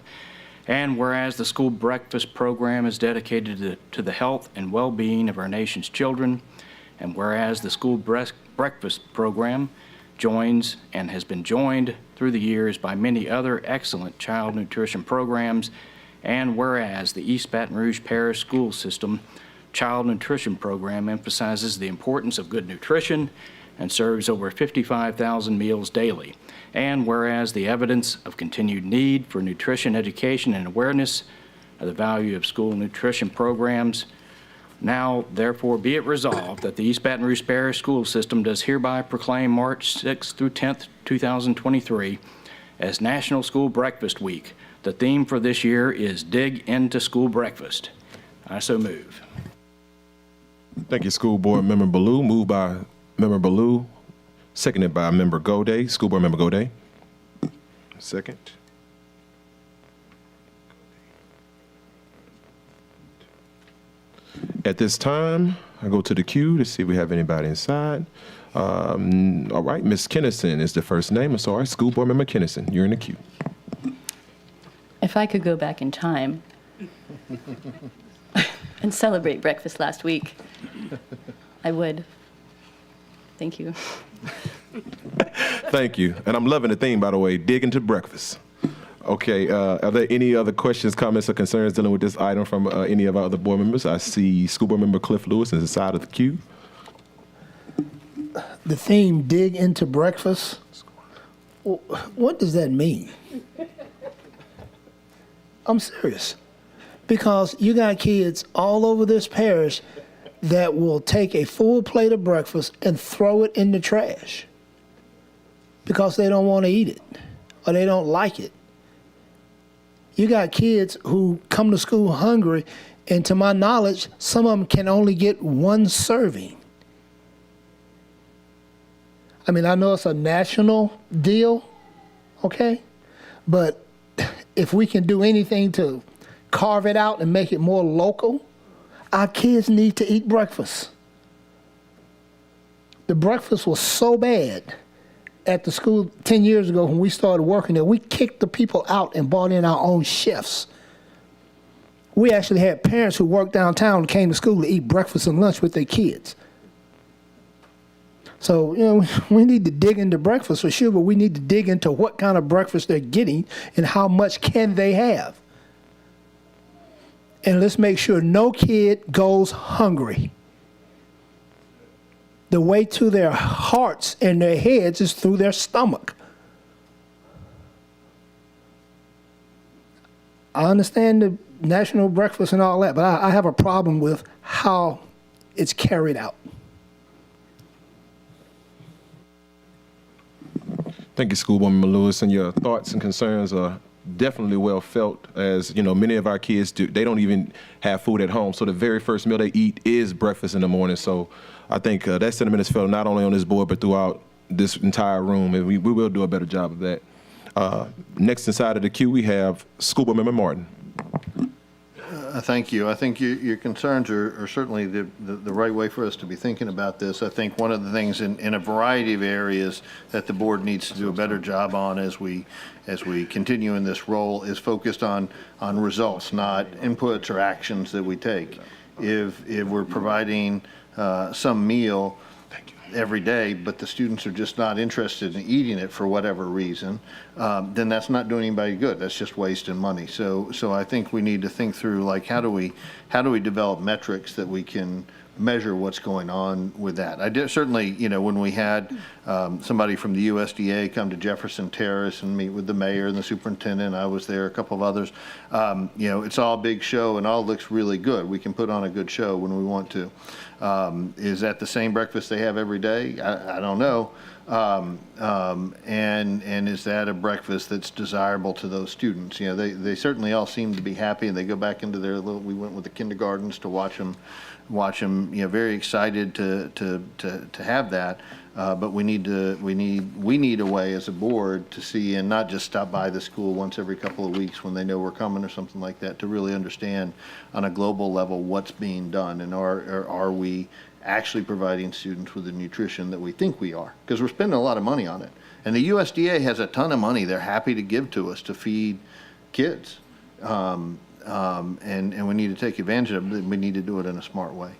and whereas the school breakfast program is dedicated to the health and well-being of our nation's children, and whereas the school breakfast program joins and has been joined through the years by many other excellent child nutrition programs, and whereas the East Baton Rouge Parish School System Child Nutrition Program emphasizes the importance of good nutrition and serves over 55,000 meals daily. And whereas the evidence of continued need for nutrition education and awareness of the value of school nutrition programs, now therefore be it resolved that the East Baton Rouge Parish School System does hereby proclaim March 6th through 10th, 2023 as National School Breakfast Week. The theme for this year is Dig into School Breakfast. I so move. Thank you, School Board Member Ballou. Moved by Member Ballou, seconded by Member Goday. School Board Member Goday. Second. At this time, I go to the queue to see if we have anybody inside. All right, Ms. Kennison is the first name. I'm sorry, School Board Member Kennison, you're in the queue. If I could go back in time and celebrate breakfast last week, I would. Thank you. Thank you. And I'm loving the theme, by the way, dig into breakfast. Okay, are there any other questions, comments, or concerns dealing with this item from any of our other board members? I see School Board Member Cliff Lewis is the side of the queue. The theme, dig into breakfast, what does that mean? I'm serious. Because you got kids all over this parish that will take a full plate of breakfast and throw it in the trash because they don't want to eat it or they don't like it. You got kids who come to school hungry, and to my knowledge, some of them can only get one serving. I mean, I know it's a national deal, okay? But if we can do anything to carve it out and make it more local, our kids need to eat breakfast. The breakfast was so bad at the school 10 years ago when we started working there, we kicked the people out and brought in our own chefs. We actually had parents who worked downtown and came to school to eat breakfast and lunch with their kids. So, we need to dig into breakfast for sure, but we need to dig into what kind of breakfast they're getting and how much can they have. And let's make sure no kid goes hungry. The way to their hearts and their heads is through their stomach. I understand the national breakfast and all that, but I have a problem with how it's carried out. Thank you, Schoolwoman Lewis, and your thoughts and concerns are definitely well felt. As many of our kids they don't even have food at home, so the very first meal they eat is breakfast in the morning. So I think that sentiment is felt not only on this board but throughout this entire room, and we will do a better job of that. Next inside of the queue, we have School Board Member Martin. Thank you. I think your concerns are certainly the right way for us to be thinking about this. I think one of the things in a variety of areas that the board needs to do a better job on as we continue in this role is focused on results, not inputs or actions that we take. If we're providing some meal every day, but the students are just not interested in eating it for whatever reason, then that's not doing anybody good. That's just wasting money. So I think we need to think through, like, how do we develop metrics that we can measure what's going on with that. I did certainly, when we had somebody from the USDA come to Jefferson Terrace and meet with the mayor and the superintendent, I was there, a couple of others. It's all a big show and all looks really good. We can put on a good show when we want to. Is that the same breakfast they have every day? I don't know. And is that a breakfast that's desirable to those students? They certainly all seem to be happy, and they go back into their little. We went with the kindergartens to watch them. Very excited to have that. But we need a way as a board to see, and not just stop by the school once every couple of weeks when they know we're coming or something like that, to really understand on a global level what's being done, and are we actually providing students with the nutrition that we think we are, because we're spending a lot of money on it. And the USDA has a ton of money they're happy to give to us to feed kids. And we need to take advantage of it. We need to do it in a smart way.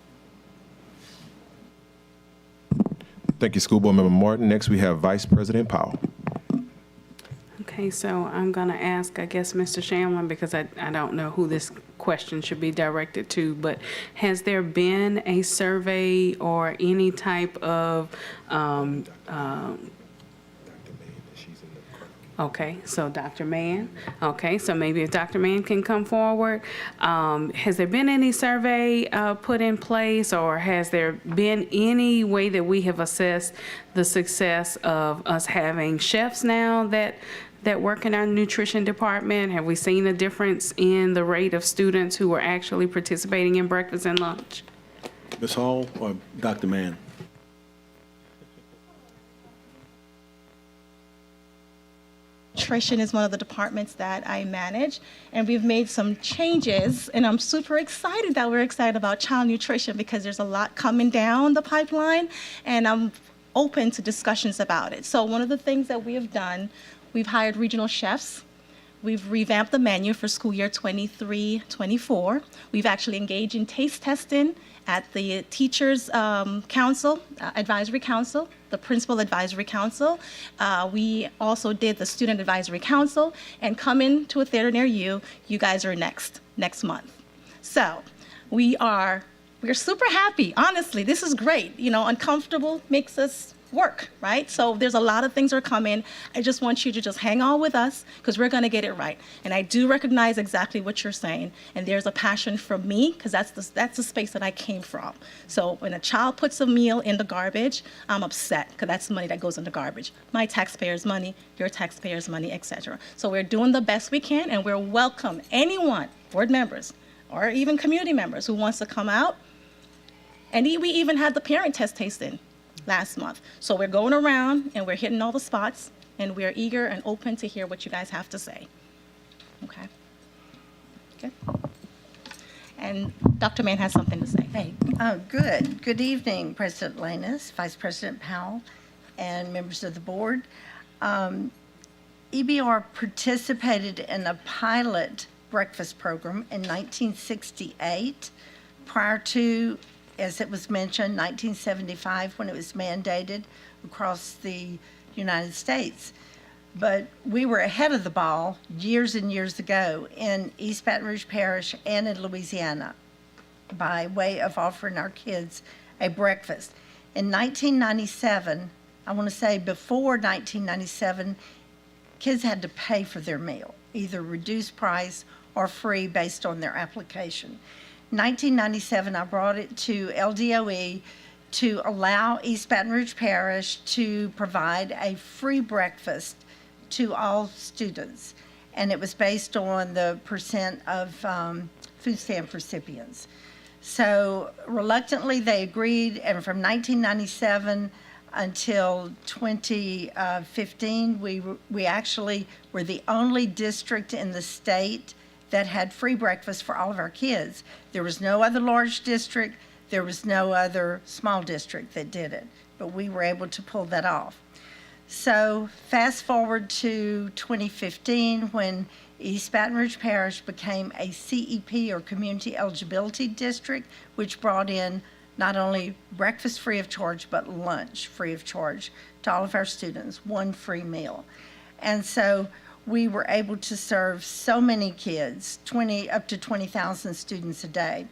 Thank you, School Board Member Martin. Next, we have Vice President Powell. Okay, so I'm going to ask, I guess, Mr. Shamlin, because I don't know who this question should be directed to, but has there been a survey or any type of okay, so Dr. Mann. Okay, so maybe if Dr. Mann can come forward. Has there been any survey put in place, or has there been any way that we have assessed the success of us having chefs now that work in our nutrition department? Have we seen a difference in the rate of students who are actually participating in breakfast and lunch? Ms. Hall or Dr. Mann? Nutrition is one of the departments that I manage, and we've made some changes, and I'm super excited that we're excited about child nutrition because there's a lot coming down the pipeline, and I'm open to discussions about it. So one of the things that we have done, we've hired regional chefs. We've revamped the menu for school year 23-24. We've actually engaged in taste testing at the Teachers Council, Advisory Council, the Principal Advisory Council. We also did the Student Advisory Council, and coming to a theater near you, you guys are next month. So we're super happy, honestly. This is great. Uncomfortable makes us work, right? So there's a lot of things are coming. I just want you to just hang on with us because we're going to get it right. And I do recognize exactly what you're saying. And there's a passion from me because that's the space that I came from. So when a child puts a meal in the garbage, I'm upset because that's the money that goes in the garbage. My taxpayers' money, your taxpayers' money, etc. So we're doing the best we can, and we're welcome anyone, board members, or even community members who wants to come out. And we even had the parent test tasting last month. So we're going around and we're hitting all the spots, and we're eager and open to hear what you guys have to say. Okay. Good. And Dr. Mann has something to say. Hey, good. Good evening, President Lanus, Vice President Powell, and members of the board. EBR participated in a pilot breakfast program in 1968, prior to, as it was mentioned, 1975, when it was mandated across the United States. But we were ahead of the ball years and years ago in East Baton Rouge Parish and in Louisiana by way of offering our kids a breakfast. In 1997, I want to say before 1997, kids had to pay for their meal, either reduced price or free based on their application. 1997, I brought it to LDOE to allow East Baton Rouge Parish to provide a free breakfast to all students. And it was based on the percent of food stamp recipients. So reluctantly, they agreed, and from 1997 until 2015, we actually were the only district in the state that had free breakfast for all of our kids. There was no other large district, there was no other small district that did it, but we were able to pull that off. So fast forward to 2015, when East Baton Rouge Parish became a CEP, or Community Eligibility District, which brought in not only breakfast free of charge, but lunch free of charge to all of our students, one free meal. And so we were able to serve so many kids, up to 20,000 students a day.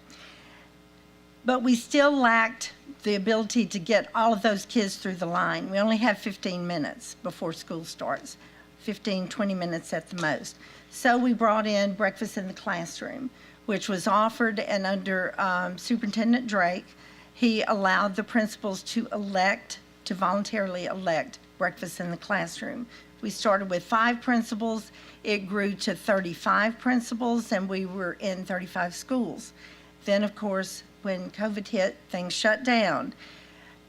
But we still lacked the ability to get all of those kids through the line. We only have 15 minutes before school starts, 15, 20 minutes at the most. So we brought in breakfast in the classroom, which was offered, and under Superintendent Drake, he allowed the principals to voluntarily elect breakfast in the classroom. We started with 5 principals, it grew to 35 principals, and we were in 35 schools. Then, of course, when COVID hit, things shut down.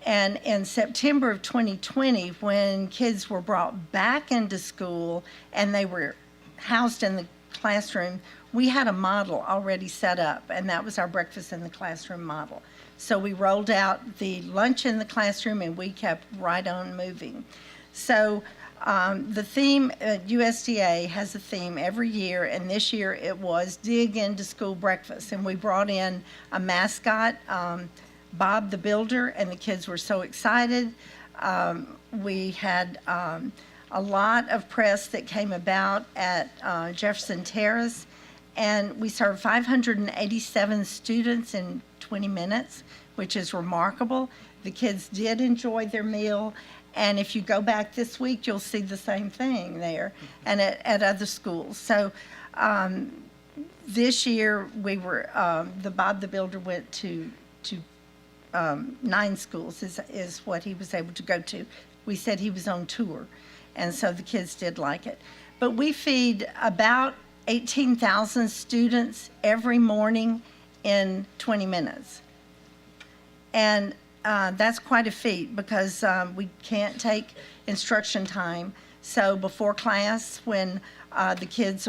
And in September of 2020, when kids were brought back into school and they were housed in the classroom, we had a model already set up, and that was our breakfast in the classroom model. So we rolled out the lunch in the classroom, and we kept right on moving. So the theme, USDA has a theme every year, and this year it was Dig Into School Breakfast. And we brought in a mascot, Bob the Builder, and the kids were so excited. We had a lot of press that came about at Jefferson Terrace, and we served 587 students in 20 minutes, which is remarkable. The kids did enjoy their meal. And if you go back this week, you'll see the same thing there and at other schools. So this year, we were, the Bob the Builder went to 9 schools is what he was able to go to. We said he was on tour, and so the kids did like it. But we feed about 18,000 students every morning in 20 minutes. And that's quite a feat, because we can't take instruction time. So before class, when the kids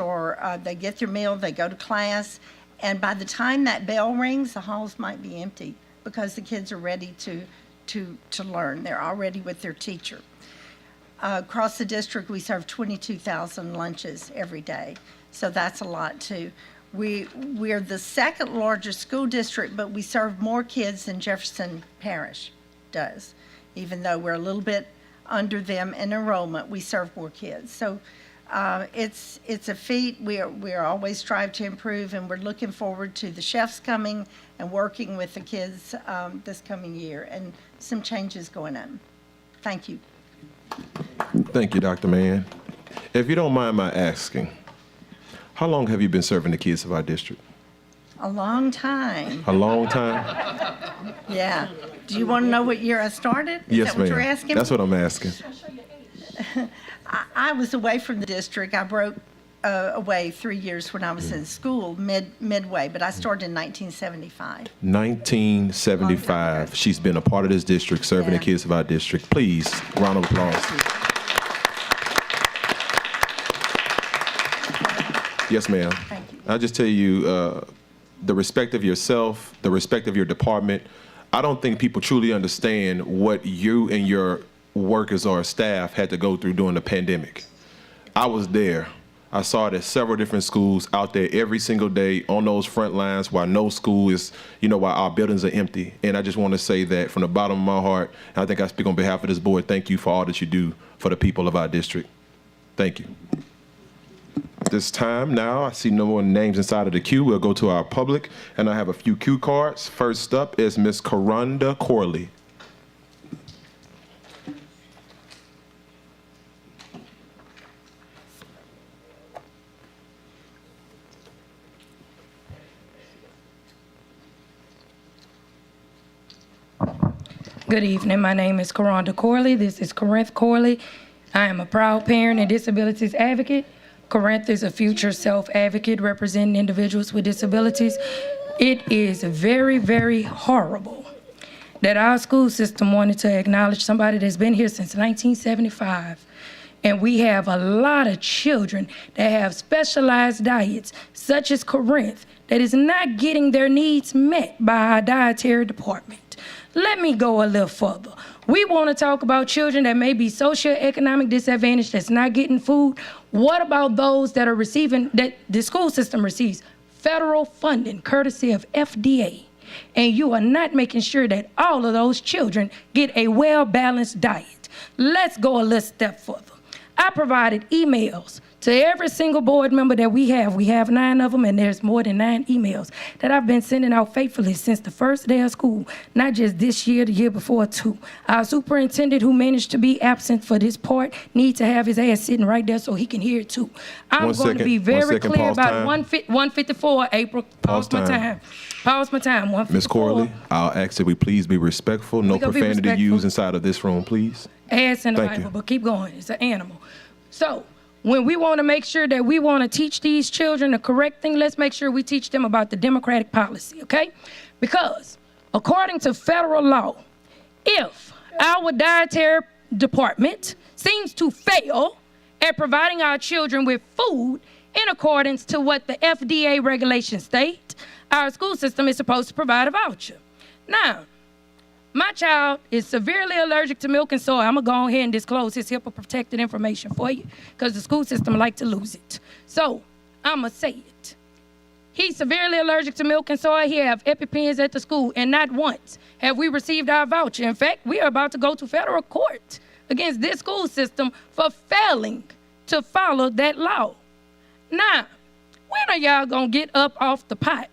they get their meal, they go to class, and by the time that bell rings, the halls might be empty because the kids are ready to learn. They're already with their teacher. Across the district, we serve 22,000 lunches every day, so that's a lot too. We're the second largest school district, but we serve more kids than Jefferson Parish does. Even though we're a little bit under them in enrollment, we serve more kids. So it's a feat. We're always strive to improve, and we're looking forward to the chefs coming and working with the kids this coming year, and some changes going on. Thank you. Thank you, Dr. Mann. If you don't mind my asking, how long have you been serving the kids of our district? A long time. A long time? Yeah. Do you want to know what year I started? Is Yes, that what ma'am. you're asking? That's what I'm asking. I was away from the district. I broke away 3 years when I was in school, midway, but I started in 1975. 1975. She's been a part of this district, serving the kids of our district. Please, round of applause. Yes, ma'am. Thank you. I'll just tell you, the respect of yourself, the respect of your department. I don't think people truly understand what you and your workers or staff had to go through during the pandemic. I was there. I saw it at several different schools out there every single day on those front lines while no school is, while our buildings are empty. And I just want to say that from the bottom of my heart, and I think I speak on behalf of this board, thank you for all that you do for the people of our district. Thank you. This time now, I see no more names inside of the queue. We'll go to our public, and I have a few cue cards. First up is Ms. Karonda Corley. Good evening. My name is Karonda Corley. This is Corinth Corley. I am a proud parent and disabilities advocate. Corinth is a future self-advocate representing individuals with disabilities. It is very, very horrible that our school system wanted to acknowledge somebody that's been here since 1975. And we have a lot of children that have specialized diets, such as Corinth, that is not getting their needs met by our dietary department. Let me go a little further. We want to talk about children that may be socioeconomic disadvantaged, that's not getting food. What about those that are receiving, that the school system receives federal funding courtesy of FDA? And you are not making sure that all of those children get a well-balanced diet. Let's go a little step further. I provided emails to every single board member that we have. We have 9 of them, and there's more than 9 emails that I've been sending out faithfully since the first day of school, not just this year, the year before too. Our superintendent, who managed to be absent for this part, needs to have his ass sitting right there so he can hear it too. I'm going to be very clear about 154, April. Pause my time. Pause my time. 154. Ms. Corley, I'll ask that we please be respectful. No profanity used inside of this room, please. Ass in the Bible, but keep going. It's an animal. So, when we want to make sure that we want to teach these children the correct thing, let's make sure we teach them about the democratic policy, okay? Because according to federal law, if our dietary department seems to fail at providing our children with food in accordance to what the FDA regulations state, our school system is supposed to provide a voucher. Now, my child is severely allergic to milk and soy. I'm going to go ahead and disclose his HIPAA-protected information for you because the school system like to lose it. So I'm going to say it. He's severely allergic to milk and soy. He have EpiPens at the school, and not once have we received our voucher. In fact, we are about to go to federal court against this school system for failing to follow that law. Now, when are y'all going to get up off the pot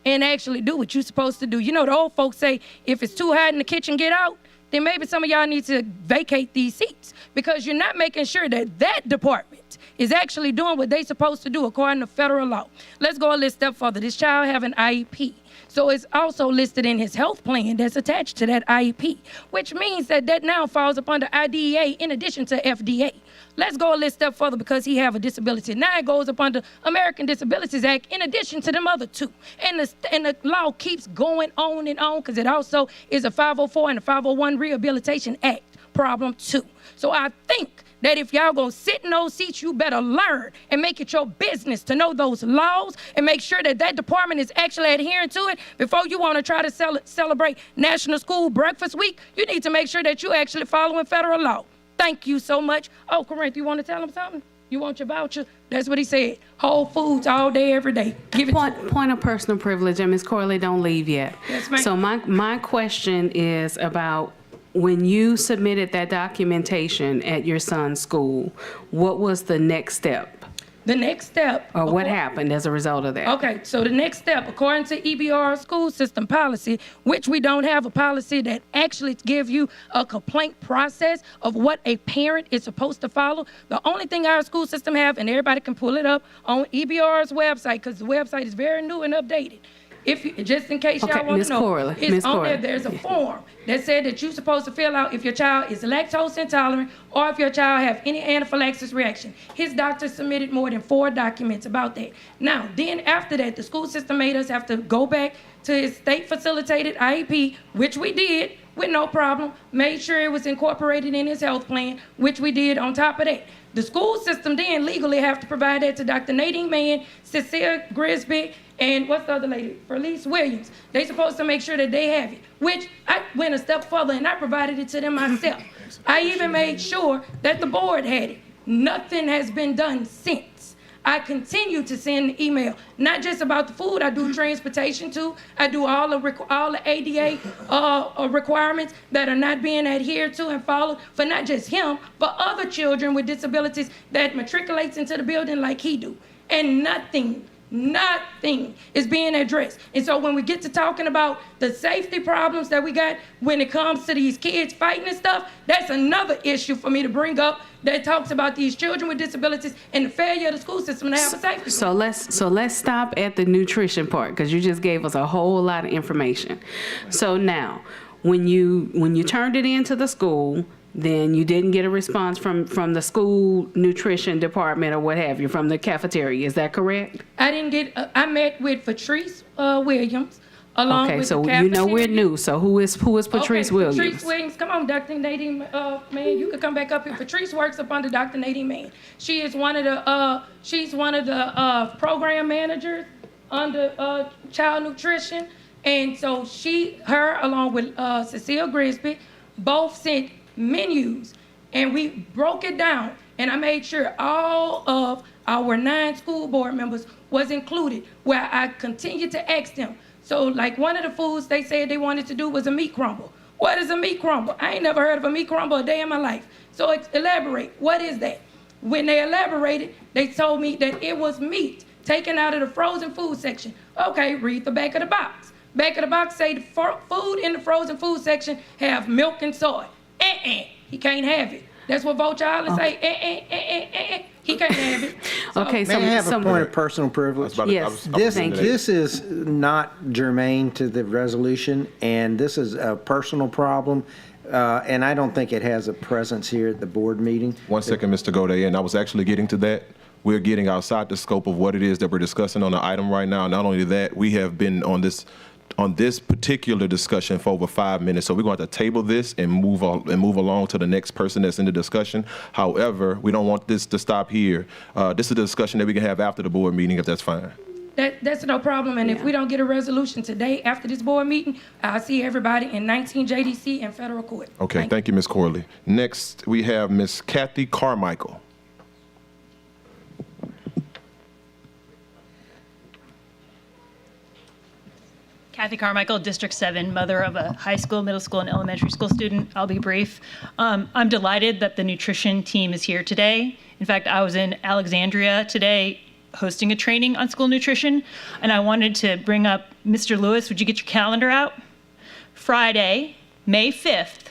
and actually do what you're supposed to do? You know, the old folks say, if it's too hot in the kitchen, get out. Then maybe some of y'all need to vacate these seats because you're not making sure that that department is actually doing what they're supposed to do according to federal law. Let's go a little step further. This child have an IEP. So it's also listed in his health plan that's attached to that IEP, which means that that now falls upon the IDEA in addition to FDA. Let's go a little step further because he have a disability. Now it goes upon the American Disabilities Act in addition to them other two. And the law keeps going on and on because it also is a 504 and a 501 Rehabilitation Act problem too. So I think that if y'all gonna sit in those seats, you better learn and make it your business to know those laws and make sure that that department is actually adhering to it before you wanna try to celebrate National School Breakfast Week. You need to make sure that you actually following federal law. Thank you so much. Oh, Corinth, you wanna tell him something? You want your voucher? That's what he said. Whole Foods all day, every day. Give it point of personal privilege, and Ms. Corley, don't leave yet. Yes, ma'am. So my question is about when you submitted that documentation at your son's school, what was the next step? The next step. Or what happened as a result of that? Okay, so the next step, according to EBR school system policy, which we don't have a policy that actually gives you a complaint process of what a parent is supposed to follow. The only thing our school system have, and everybody can pull it up on EBR's website, because the website is very new and updated. Just in case y'all want to know, it's on there. There's a form that said that you're supposed to fill out if your child is lactose intolerant or if your child have any anaphylaxis reaction. His doctor submitted more than 4 documents about that. Now, then after that, the school system made us have to go back to his state facilitated IEP, which we did with no problem, made sure it was incorporated in his health plan, which we did on top of that. The school system then legally have to provide that to Dr. Nadine Mann, Cecilia Grisby, and what's the other lady? Felice Williams. They supposed to make sure that they have it, which I went a step further and I provided it to them myself. I even made sure that the board had it. Nothing has been done since. I continue to send email, not just about the food. I do transportation too. I do all the ADA requirements that are not being adhered to and followed for not just him, but other children with disabilities that matriculates into the building like he do. And nothing is being addressed. And so when we get to talking about the safety problems that we got when it comes to these kids fighting and stuff, that's another issue for me to bring up that talks about these children with disabilities and the failure of the school system to have a safety. So let's stop at the nutrition part, because you just gave us a whole lot of information. So now, when you turned it into the school, then you didn't get a response from the school nutrition department or what have you, from the cafeteria. Is that correct? I didn't get. I met with Patrice Williams along Okay, with so the you know we're cafeteria. new. So who is Patrice Williams? Patrice Williams, come on, Dr. Nadine Mann, you could come back up here. Patrice works up under Dr. Nadine Mann. She is one of the program managers under child nutrition, and so her along with Cecile Grisby both sent menus, and we broke it down, and I made sure all of our 9 school board members was included, where I continued to ask them. So like one of the foods they said they wanted to do was a meat crumble. What is a meat crumble? I ain't never heard of a meat crumble a day in my life. So elaborate, what is that? When they elaborated, they told me that it was meat taken out of the frozen food section. Okay, read the back of the box. Back of the box say the food in the frozen food section have milk and soy. He can't have it. That's what Vote Child say. He can't have it. So, Okay, May I have a point of personal privilege? Yes. This is not germane to the resolution, and this is a personal problem, and I don't think it has a presence here at the board meeting. 1 second, Mr. Gaudet, and I was actually getting to that. We're getting outside the scope of what it is that we're discussing on the item right now. Not only that, we have been on this particular discussion for over 5 minutes. So we're going to have to table this and move along to the next person that's in the discussion. However, we don't want this to stop here. This is a discussion that we can have after the board meeting, if that's fine. That's no problem. And if we don't get a resolution today after this board meeting, I'll see everybody in 19 JDC and federal court. Okay, thank you, Ms. Corley. Next, we have Ms. Kathy Carmichael. Kathy Carmichael, District 7, mother of a high school, middle school, and elementary school student. I'll be brief. I'm delighted that the nutrition team is here today. In fact, I was in Alexandria today hosting a training on school nutrition, and I wanted to bring up, Mr. Lewis, would you get your calendar out? Friday, May 5th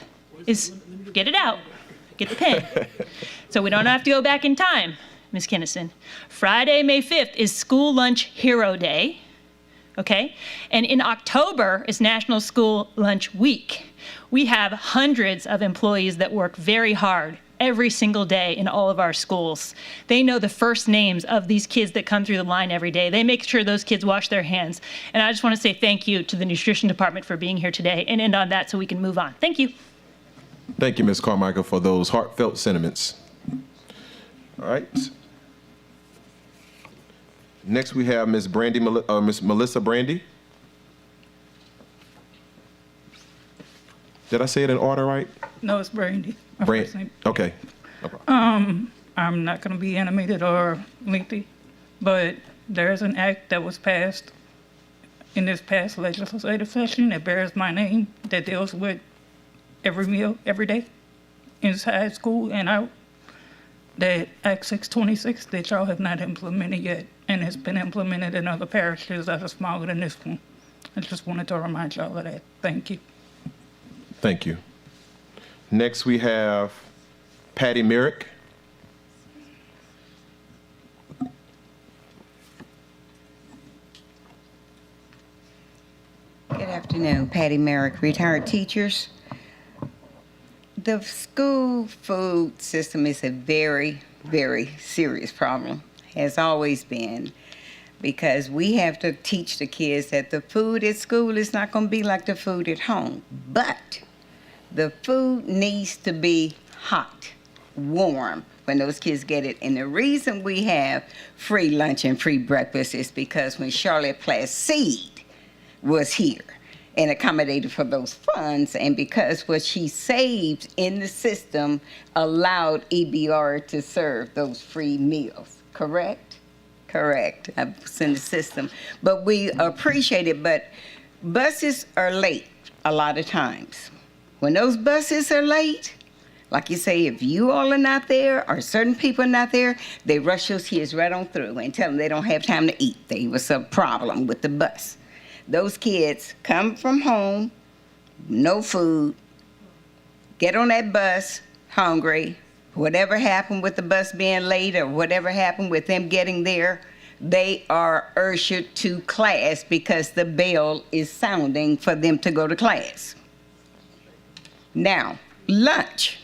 is, get it out, get the pen. So we don't have to go back in time, Ms. Kinnison. Friday, May 5th is School Lunch Hero Day. Okay? And in October is National School Lunch Week. We have hundreds of employees that work very hard every single day in all of our schools. They know the first names of these kids that come through the line every day. They make sure those kids wash their hands. And I just want to say thank you to the nutrition department for being here today and end on that so we can move on. Thank you. Thank you, Ms. Carmichael, for those heartfelt sentiments. All right. Next, we have Ms. Ms. Melissa Brandy. Did I say it in order right? No, it's Brandy. Okay. No problem. I'm not going to be animated or lengthy, but there's an act that was passed in this past legislative session that bears my name that deals with every meal, every day, inside school and out. That Act 626 that y'all have not implemented yet, and has been implemented in other parishes that are smaller than this one. I just wanted to remind y'all of that. Thank you. Thank you. Next, we have Patty Merrick. Good afternoon, Patty Merrick, retired teachers. The school food system is a very, very serious problem, has always been, because we have to teach the kids that the food at school is not going to be like the food at home. But the food needs to be hot, warm, when those kids get it. And the reason we have free lunch and free breakfast is because when Charlotte Placide was here and accommodated for those funds, and because what she saved in the system allowed EBR to serve those free meals. Correct? Correct. I was in the system. But we appreciate it, but buses are late a lot of times. When those buses are late, like you say, if you all are not there or certain people are not there, they rush those kids right on through and tell them they don't have time to eat. There was a problem with the bus. Those kids come from home, no food, get on that bus hungry. Whatever happened with the bus being late or whatever happened with them getting there, they are ushered to class because the bell is sounding for them to go to class. Now, lunch.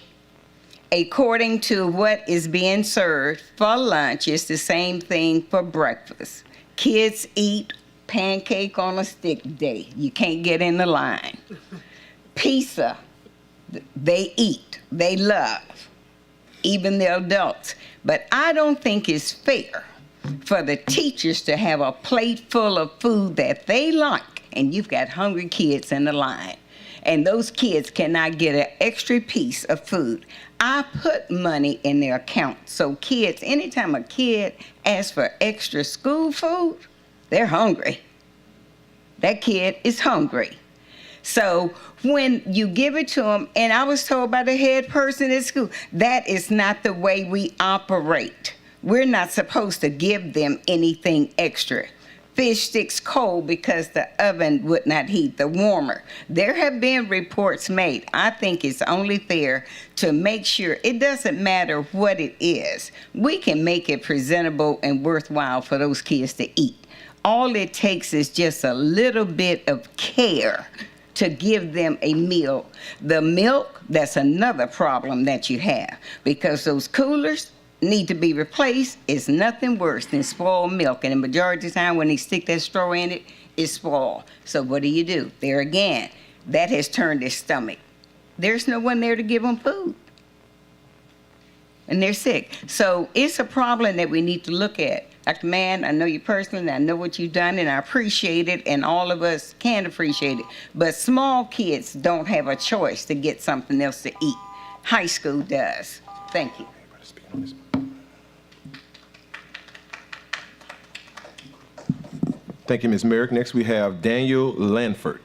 According to what is being served for lunch, it's the same thing for breakfast. Kids eat pancake on a stick day. You can't get in the line. Pizza, they eat, they love, even the adults. But I don't think it's fair for the teachers to have a plate full of food that they like, and you've got hungry kids in the line. And those kids cannot get an extra piece of food. I put money in their account. So kids, anytime a kid asks for extra school food, they're hungry. That kid is hungry. So when you give it to them, and I was told by the head person at school, that is not the way we operate. We're not supposed to give them anything extra. Fish sticks cold because the oven would not heat the warmer. There have been reports made. I think it's only fair to make sure it doesn't matter what it is. We can make it presentable and worthwhile for those kids to eat. All it takes is just a little bit of care to give them a meal. The milk, that's another problem that you have because those coolers need to be replaced. It's nothing worse than spoiled milk. And the majority of the time when they stick that straw in it, it's spoiled. So what do? There again, that has turned their stomach. There's no one there to give them food. And they're sick. So it's a problem that we need to look at. Dr. Mann, I know you personally, and I know what you've done, and I appreciate it, and all of us can appreciate it. But small kids don't have a choice to get something else to eat. High school does. Thank you. Thank you, Ms. Merrick. Next, we have Daniel Lanford.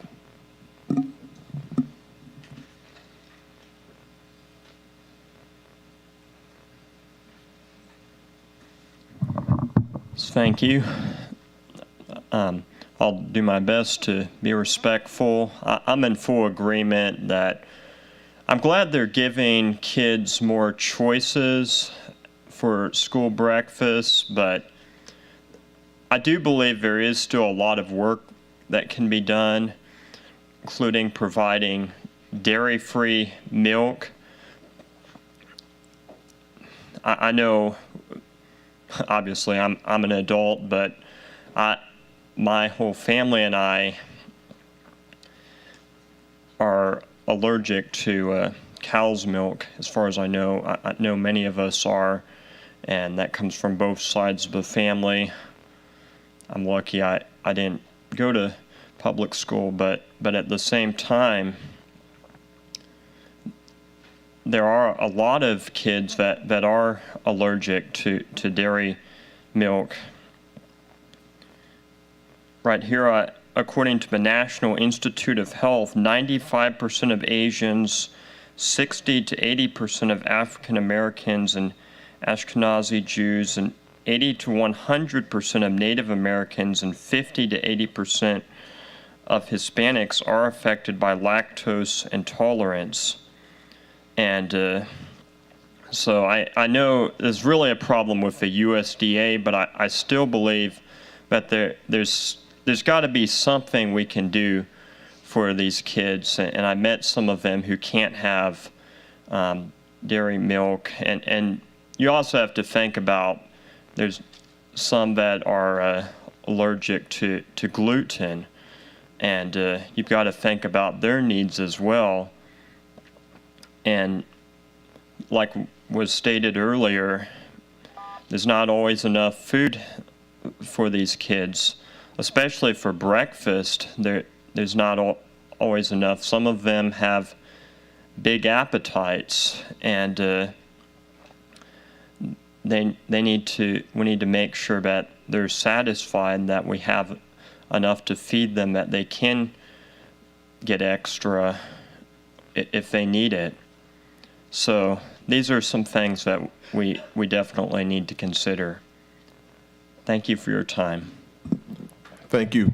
Thank you. I'll do my best to be respectful. I'm in full agreement that I'm glad they're giving kids more choices for school breakfast, but I do believe there is still a lot of work that can be done, including providing dairy-free milk. I know, obviously, I'm an adult, but my whole family and I are allergic to cow's milk, as far as I know. I know many of us are, and that comes from both sides of the family. I'm lucky I didn't go to public school, but at the same time, there are a lot of kids that are allergic to dairy milk. Right here, according to the National Institute of Health, 95% of Asians, 60 to 80% of African Americans and Ashkenazi Jews, and 80 to 100% of Native Americans and 50 to 80% of Hispanics are affected by lactose intolerance. And so I know there's really a problem with the USDA, but I still believe that there's got to be something we can do for these kids. And I met some of them who can't have dairy milk. And you also have to think about there's some that are allergic to gluten. And you've got to think about their needs as well. And like was stated earlier, there's not always enough food for these kids, especially for breakfast. There's not always enough. Some of them have big appetites, and we need to make sure that they're satisfied, that we have enough to feed them, that they can get extra if they need it. So these are some things that we definitely need to consider. Thank you for your time. Thank you.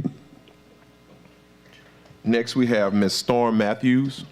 Next, we have Ms. Storm Matthews.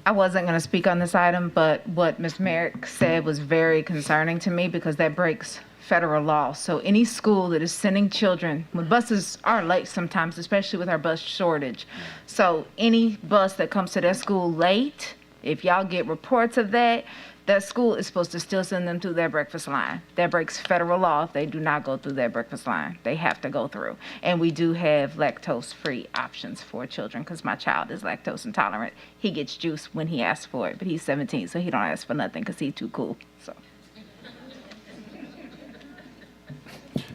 I wasn't going to speak on this item, but what Ms. Merrick said was very concerning to me because that breaks federal law. So any school that is sending children, when buses are late sometimes, especially with our bus shortage. So any bus that comes to that school late, if y'all get reports of that, that school is supposed to still send them through their breakfast line. That breaks federal law if they do not go through their breakfast line. They have to go through. And we do have lactose-free options for children because my child is lactose intolerant. He gets juice when he asks for it, but he's 17, so he don't ask for nothing because he's too cool. So.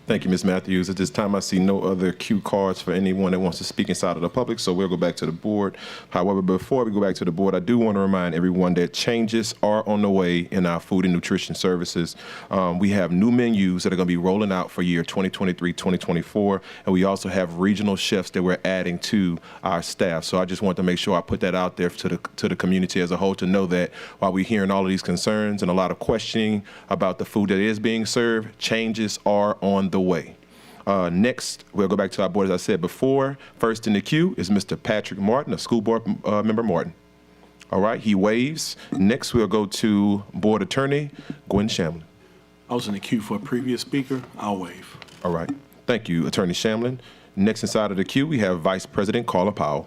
Thank you, Ms. Matthews. At this time, I see no other cue cards for anyone that wants to speak inside of the public, so we'll go back to the board. However, before we go back to the board, I do want to remind everyone that changes are on the way in our food and nutrition services. We have new menus that are going to be rolling out for year 2023-2024, and we also have regional chefs that we're adding to our staff. So I just want to make sure I put that out there to the community as a whole to know that while we're hearing all of these concerns and a lot of questioning about the food that is being served, changes are on the way. Next, we'll go back to our board, as I said before. First in the queue is Mr. Patrick Martin, a school board member Martin. All right, he waves. Next, we'll go to Board Attorney Gwen Shamlin. I was in the queue for a previous speaker. I'll waive. All right. Thank you, Attorney Shamlin. Next inside of the queue, we have Vice President Carla Powell.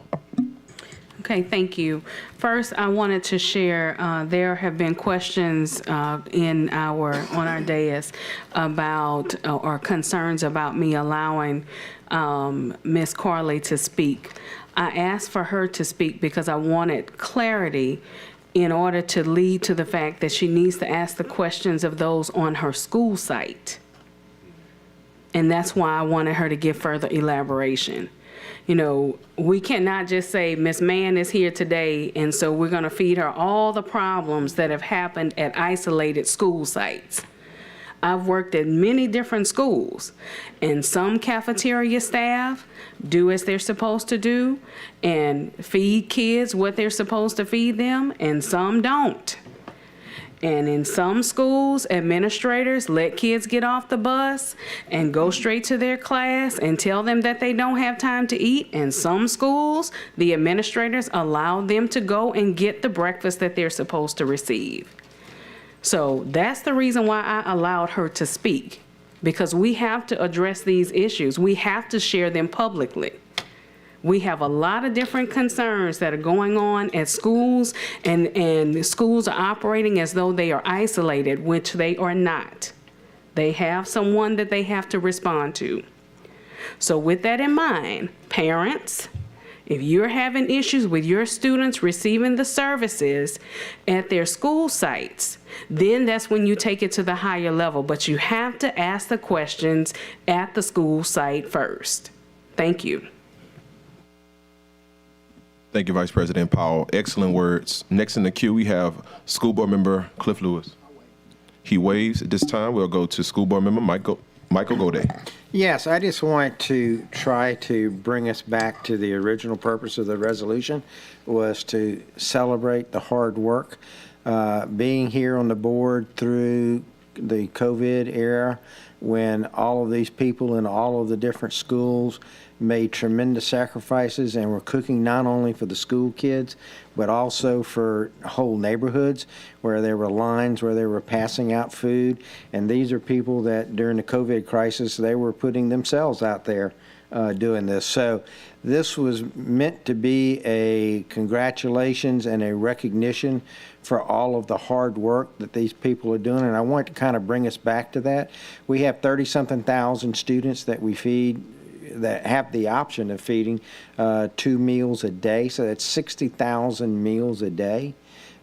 Okay, thank you. First, I wanted to share, there have been questions on our dais about, or concerns about me allowing Ms. Carly to speak. I asked for her to speak because I wanted clarity in order to lead to the fact that she needs to ask the questions of those on her school site. And that's why I wanted her to give further elaboration. You know, we cannot just say Miss Mann is here today, and so we're going to feed her all the problems that have happened at isolated school sites. I've worked at many different schools, and some cafeteria staff do as they're supposed to do and feed kids what they're supposed to feed them, and some don't. And in some schools, administrators let kids get off the bus and go straight to their class and tell them that they don't have time to eat. In some schools, the administrators allow them to go and get the breakfast that they're supposed to receive. So that's the reason why I allowed her to speak, because we have to address these issues. We have to share them publicly. We have a lot of different concerns that are going on at schools, and schools are operating as though they are isolated, which they are not. They have someone that they have to respond to. So with that in mind, parents, if you're having issues with your students receiving the services at their school sites, then that's when you take it to the higher level. But you have to ask the questions at the school site first. Thank you. Thank you, Vice President Powell. Excellent words. Next in the queue, we have School Board Member Cliff Lewis. He waves. At this time, we'll go to School Board Member Michael Goday. Yes, I just want to try to bring us back to the original purpose of the resolution, was to celebrate the hard work. Being here on the board through the COVID era, when all of these people in all of the different schools made tremendous sacrifices and were cooking not only for the school kids, but also for whole neighborhoods where there were lines where they were passing out food. And these are people that during the COVID crisis, they were putting themselves out there doing this. So this was meant to be a congratulations and a recognition for all of the hard work that these people are doing. And I want to kind of bring us back to that. We have 30-something thousand students that we feed that have the option of feeding 2 meals a day. So that's 60,000 meals a day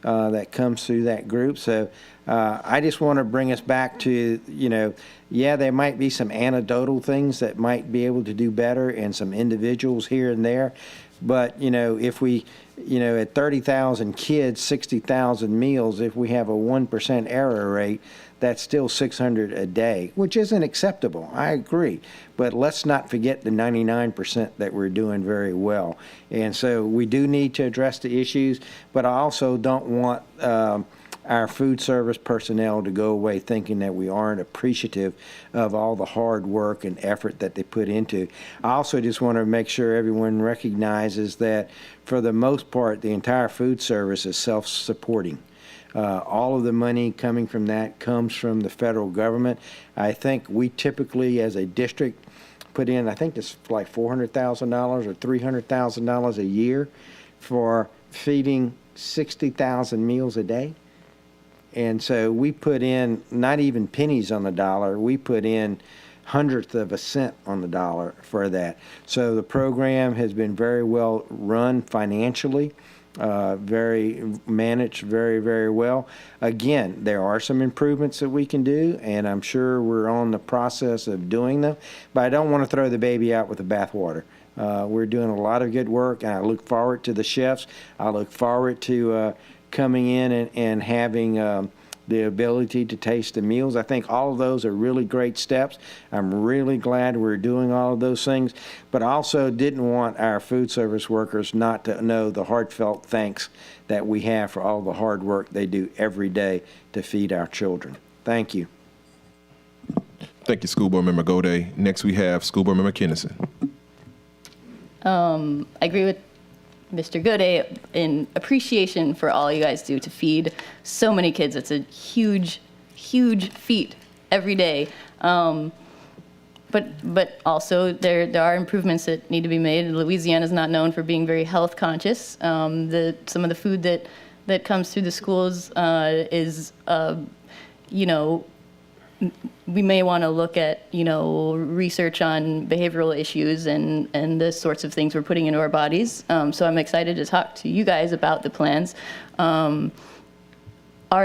that comes through that group. So I just want to bring us back to, yeah, there might be some anecdotal things that might be able to do better and some individuals here and there. But, if we, at 30,000 kids, 60,000 meals, if we have a 1% error rate, that's still 600 a day, which isn't acceptable. I agree. But let's not forget the 99% that we're doing very well. And so we do need to address the issues, but I also don't want our food service personnel to go away thinking that we aren't appreciative of all the hard work and effort that they put into. I also just want to make sure everyone recognizes that for the most part, the entire food service is self-supporting. All of the money coming from that comes from the federal government. I think we typically, as a district, put in, I think it's like $400,000 or $300,000 a year for feeding 60,000 meals a day. And so we put in not even pennies on the dollar, we put in hundredth of a cent on the dollar for that. So the program has been very well run financially, very managed very, very well. Again, there are some improvements that we can do, and I'm sure we're on the process of doing them, but I don't want to throw the baby out with the bathwater. We're doing a lot of good work, and I look forward to the chefs. I look forward to coming in and having the ability to taste the meals. I think all of those are really great steps. I'm really glad we're doing all of those things, but I also didn't want our food service workers not to know the heartfelt thanks that we have for all the hard work they do every day to feed our children. Thank you. Thank you, School Board Member Gode. Next, we have School Board Member Kennison. I agree with Mr. Gode in appreciation for all you guys do to feed so many kids. It's a huge, huge feat every day. But also there are improvements that need to be made. Louisiana is not known for being very health conscious. Some of the food that comes through the schools is, we may want to look at, research on behavioral issues and the sorts of things we're putting into our bodies. So I'm excited to talk to you guys about the plans. Are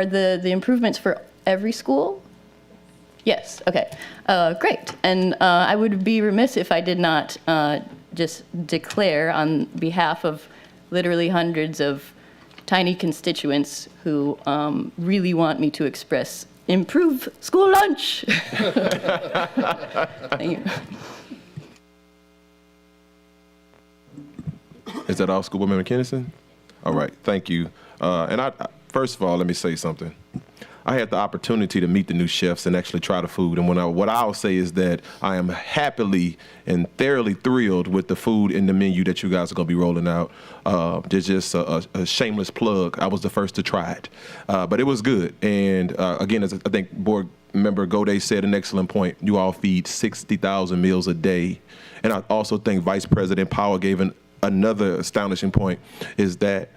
the improvements for every school? Yes, okay, great. And I would be remiss if I did not just declare on behalf of literally hundreds of tiny constituents who really want me to express improve school lunch. Thank you. Is that all, School Board Member Kennison? All right, thank you. And first of all, let me say something. I had the opportunity to meet the new chefs and actually try the food. And what I'll say is that I am happily and thoroughly thrilled with the food in the menu that you guys are going to be rolling out. There's just a shameless plug. I was the first to try it, but it was good. And again, as I think Board Member Gode said an excellent point, you all feed 60,000 meals a day. And I also think Vice President Powell gave another astonishing point, is that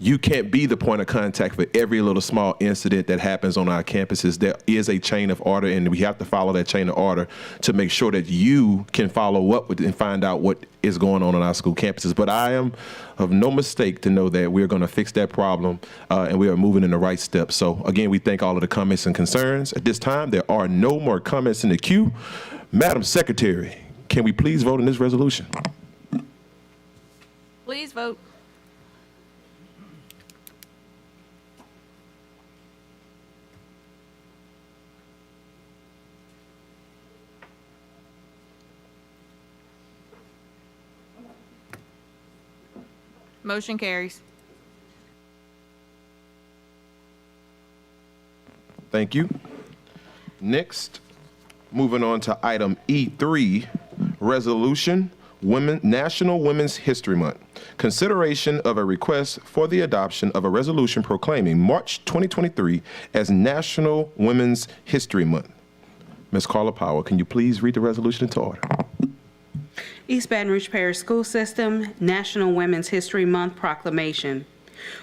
you can't be the point of contact for every little small incident that happens on our campuses. There is a chain of order, and we have to follow that chain of order to make sure that you can follow up with and find out what is going on our school campuses. But I am of no mistake to know that we're going to fix that problem, and we are moving in the right steps. So again, we thank all of the comments and concerns. At this time, there are no more comments in the queue. Madam Secretary, can we please vote on this resolution? Please vote. Motion carries. Thank you. Next, moving on to item E3, resolution, National Women's History Month. Consideration of a request for the adoption of a resolution proclaiming March 2023 as National Women's History Month. Ms. Carla Powell, can you please read the resolution into order? East Baton Rouge Parish School System National Women's History Month Proclamation.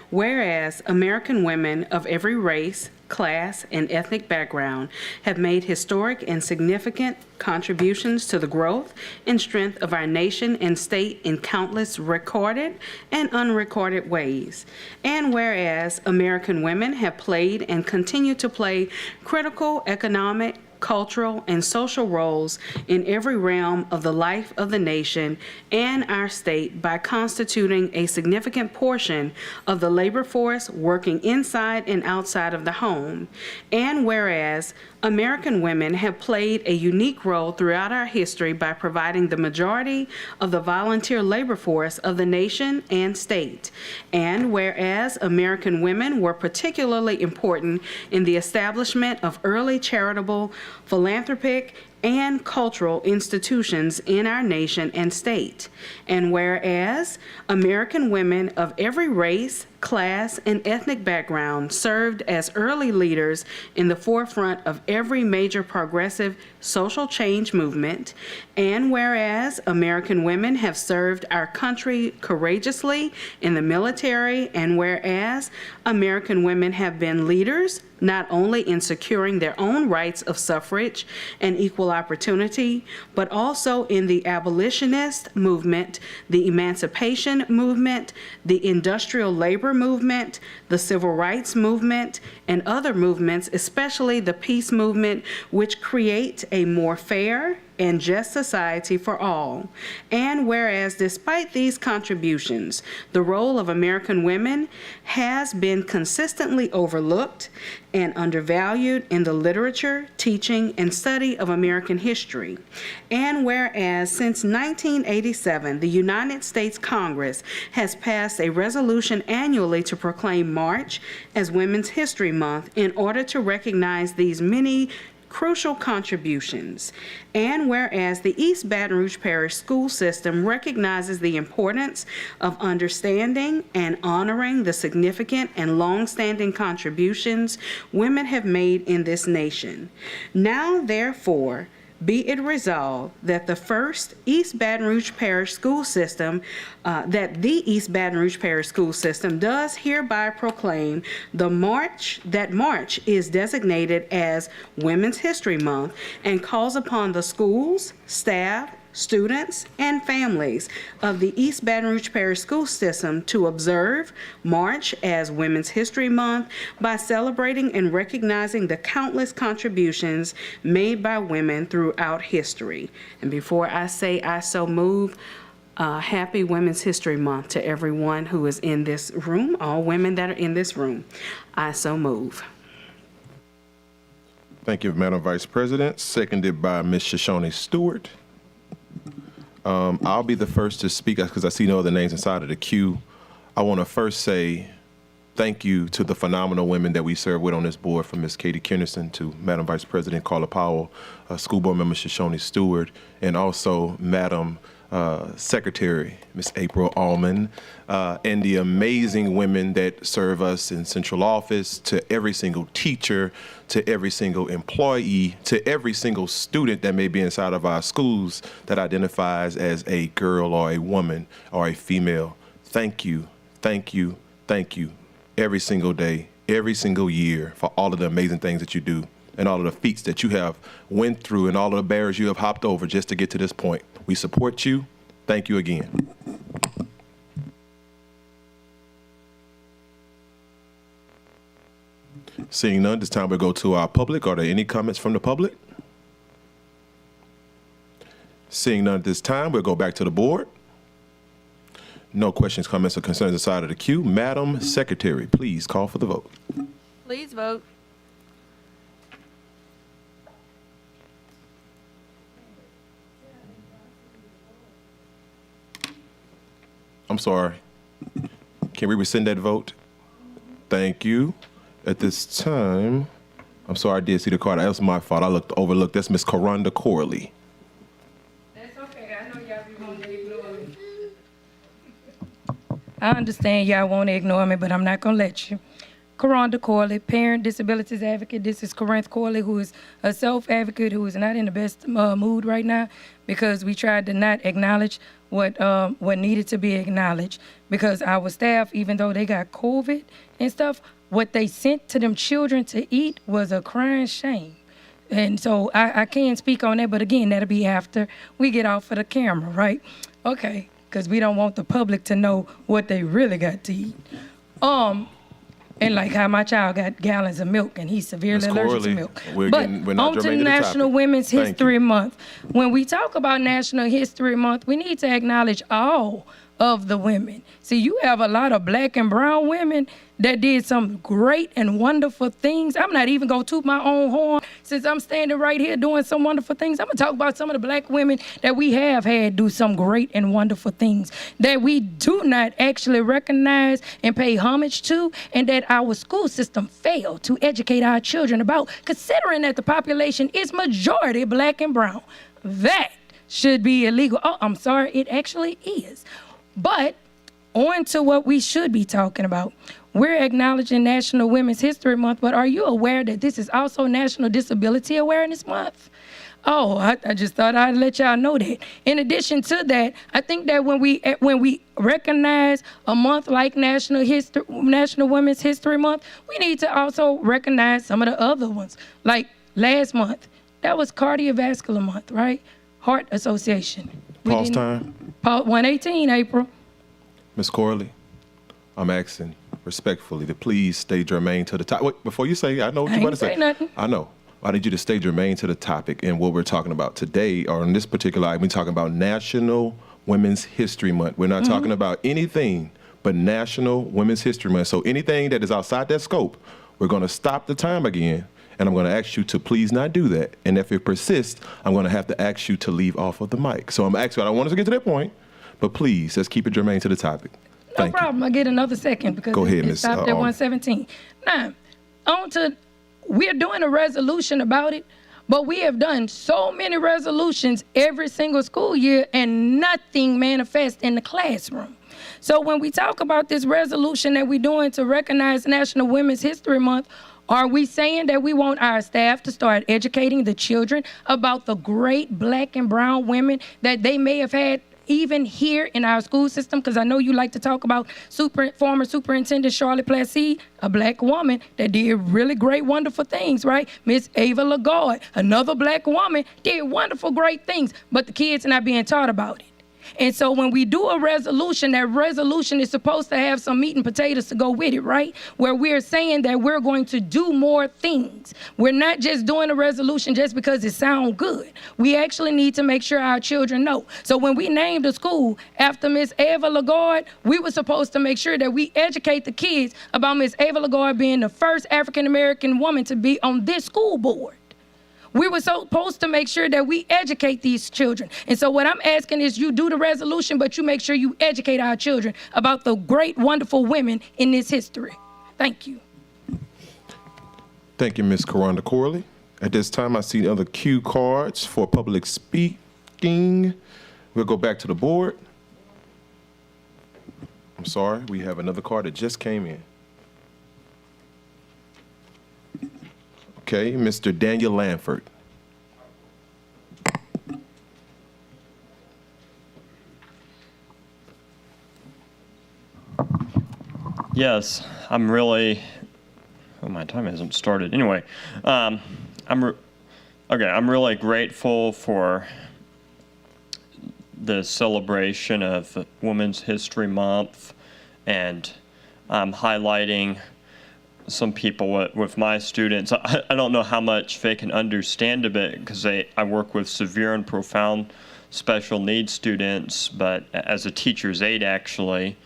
Whereas American women of every race, class, and ethnic background have made historic and significant contributions to the growth and strength of our nation and state in countless recorded and unrecorded ways. And whereas American women have played and continue to play critical economic, cultural, and social roles in every realm of the life of the nation and our state by constituting a significant portion of the labor force working inside and outside of the home. And whereas American women have played a unique role throughout our history by providing the majority of the volunteer labor force of the nation and state. And whereas American women were particularly important in the establishment of early charitable, philanthropic, and cultural institutions in our nation and state. And whereas American women of every race, class, and ethnic background served as early leaders in the forefront of every major progressive social change movement, and whereas American women have served our country courageously in the military, and whereas American women have been leaders not only in securing their own rights of suffrage and equal opportunity, but also in the abolitionist movement, the emancipation movement, the industrial labor movement, the civil rights movement, and other movements, especially the peace movement, which create a more fair and just society for all. And whereas despite these contributions, the role of American women has been consistently overlooked and undervalued in the literature, teaching, and study of American history. And whereas since 1987, the United States Congress has passed a resolution annually to proclaim March as Women's History Month in order to recognize these many crucial contributions. And whereas the East Baton Rouge Parish School System recognizes the importance of understanding and honoring the significant and long-standing contributions women have made in this nation. Now, therefore, be it resolved that the first East Baton Rouge Parish School System, that the East Baton Rouge Parish School System does hereby proclaim that March is designated as Women's History Month and calls upon the schools, staff, students, and families of the East Baton Rouge Parish School System to observe March as Women's History Month by celebrating and recognizing the countless contributions made by women throughout history. And before I say I so move, happy Women's History Month to everyone who is in this room, all women that are in this room. I so move. Thank you, Madam Vice President. Seconded by Ms. Shoshone Stewart. I'll be the first to speak because I see no other names inside of the queue. I want to first say thank you to the phenomenal women that we serve with on this board, from Ms. Katie Kennerson to Madam Vice President Carla Powell, School Board Member Shoshone Stewart, and also Madam Secretary, Ms. April Allman, and the amazing women that serve us in central office, to every single teacher, to every single employee, to every single student that may be inside of our schools that identifies as a girl or a woman or a female. Thank you, thank you, thank you every single day, every single year for all of the amazing things that you do and all of the feats that you have went through and all of the barriers you have hopped over just to get to this point. We support you. Thank you again. Seeing none, this time we'll go to our public. Are there any comments from the public? Seeing none at this time, we'll go back to the board. No questions, comments, or concerns aside of the queue. Madam Secretary, please call for the vote. Please vote. I'm sorry. Can we rescind that vote? Thank you. At this time, I'm sorry, I did see the card. That was my fault. I overlooked. That's Ms. Karonda Corley. That's okay. I know y'all be wanting to ignore me. I understand y'all want to ignore me, but I'm not going to let you. Karonda Corley, parent disabilities advocate. This is Corinth Corley, who is a self-advocate who is not in the best mood right now because we tried to not acknowledge what needed to be acknowledged, because our staff, even though they got COVID and stuff, what they sent to them children to eat was a crying shame. And so I can't speak on that, but again, that'll be after we get off of the camera, right? Okay, because we don't want the public to know what they really got to eat. And like how my child got gallons of milk and he's severely allergic to milk. We're But not on to germane to the National topic. Women's Thank History Month. When we talk about National History Month, we need to acknowledge all of the women. See, you have a lot of black and brown women that did some great and wonderful things. I'm not even going to toot my own horn since I'm standing right here doing some wonderful things. I'm going to talk about some of the black women that we have had do some great and wonderful things that we do not actually recognize and pay homage to, and that our school system failed to educate our children about, considering that the population is majority black and brown. That should be illegal. Oh, I'm sorry, it actually is. But on to what we should be talking about. We're acknowledging National Women's History Month, but are you aware that this is also National Disability Awareness Month? Oh, I just thought I'd let y'all know that. In addition to that, I think that when we recognize a month like National Women's History Month, we need to also recognize some of the other ones. Like last month, that was Cardiovascular Month, right? Heart Association. Pause time. 118, April. Ms. Corley, I'm asking respectfully to please stay germane to the topic. Wait, before you say, I know what you're about to say. Nothing. I know. I need you to stay germane to the topic and what we're talking about today, or in this particular item, we're talking about National Women's History Month. We're not talking about anything but National Women's History Month. So anything that is outside that scope, we're going to stop the time again, and I'm going to ask you to please not do that. And if it persists, I'm going to have to ask you to leave off of the mic. So I'm asking, I don't want us to get to that point, but please, let's keep it germane to the topic. No problem. I get another second because Go ahead, it Ms. stopped at 117. Now, we're doing a resolution about it, but we have done so many resolutions every single school year and nothing manifests in the classroom. So when we talk about this resolution that we're doing to recognize National Women's History Month, are we saying that we want our staff to start educating the children about the great black and brown women that they may have had even here in our school system? Because I know you like to talk about former Superintendent Charlotte Placide, a black woman that did really great, wonderful things, right? Miss Ava Lagarde, another black woman, did wonderful, great things, but the kids are not being taught about it. And so when we do a resolution, that resolution is supposed to have some meat and potatoes to go with it, right? Where we're saying that we're going to do more things. We're not just doing a resolution just because it sounds good. We actually need to make sure our children know. So when we named a school after Miss Ava Lagarde, we were supposed to make sure that we educate the kids about Miss Ava Lagarde being the first African-American woman to be on this school board. We were supposed to make sure that we educate these children. And so what I'm asking is you do the resolution, but you make sure you educate our children about the great, wonderful women in this history. Thank you. Thank you, Ms. Karonda Corley. At this time, I see other cue cards for public speaking. We'll go back to the board. I'm sorry, we have another card that just came in. Okay, Mr. Daniel Lanford. Yes, I'm really. Oh, my time hasn't started. Anyway, I'm really grateful for the celebration of Women's History Month, and I'm highlighting some people with my students. I don't know how much they can understand of it because I work with severe and profound special needs students, but as a teacher's aide actually.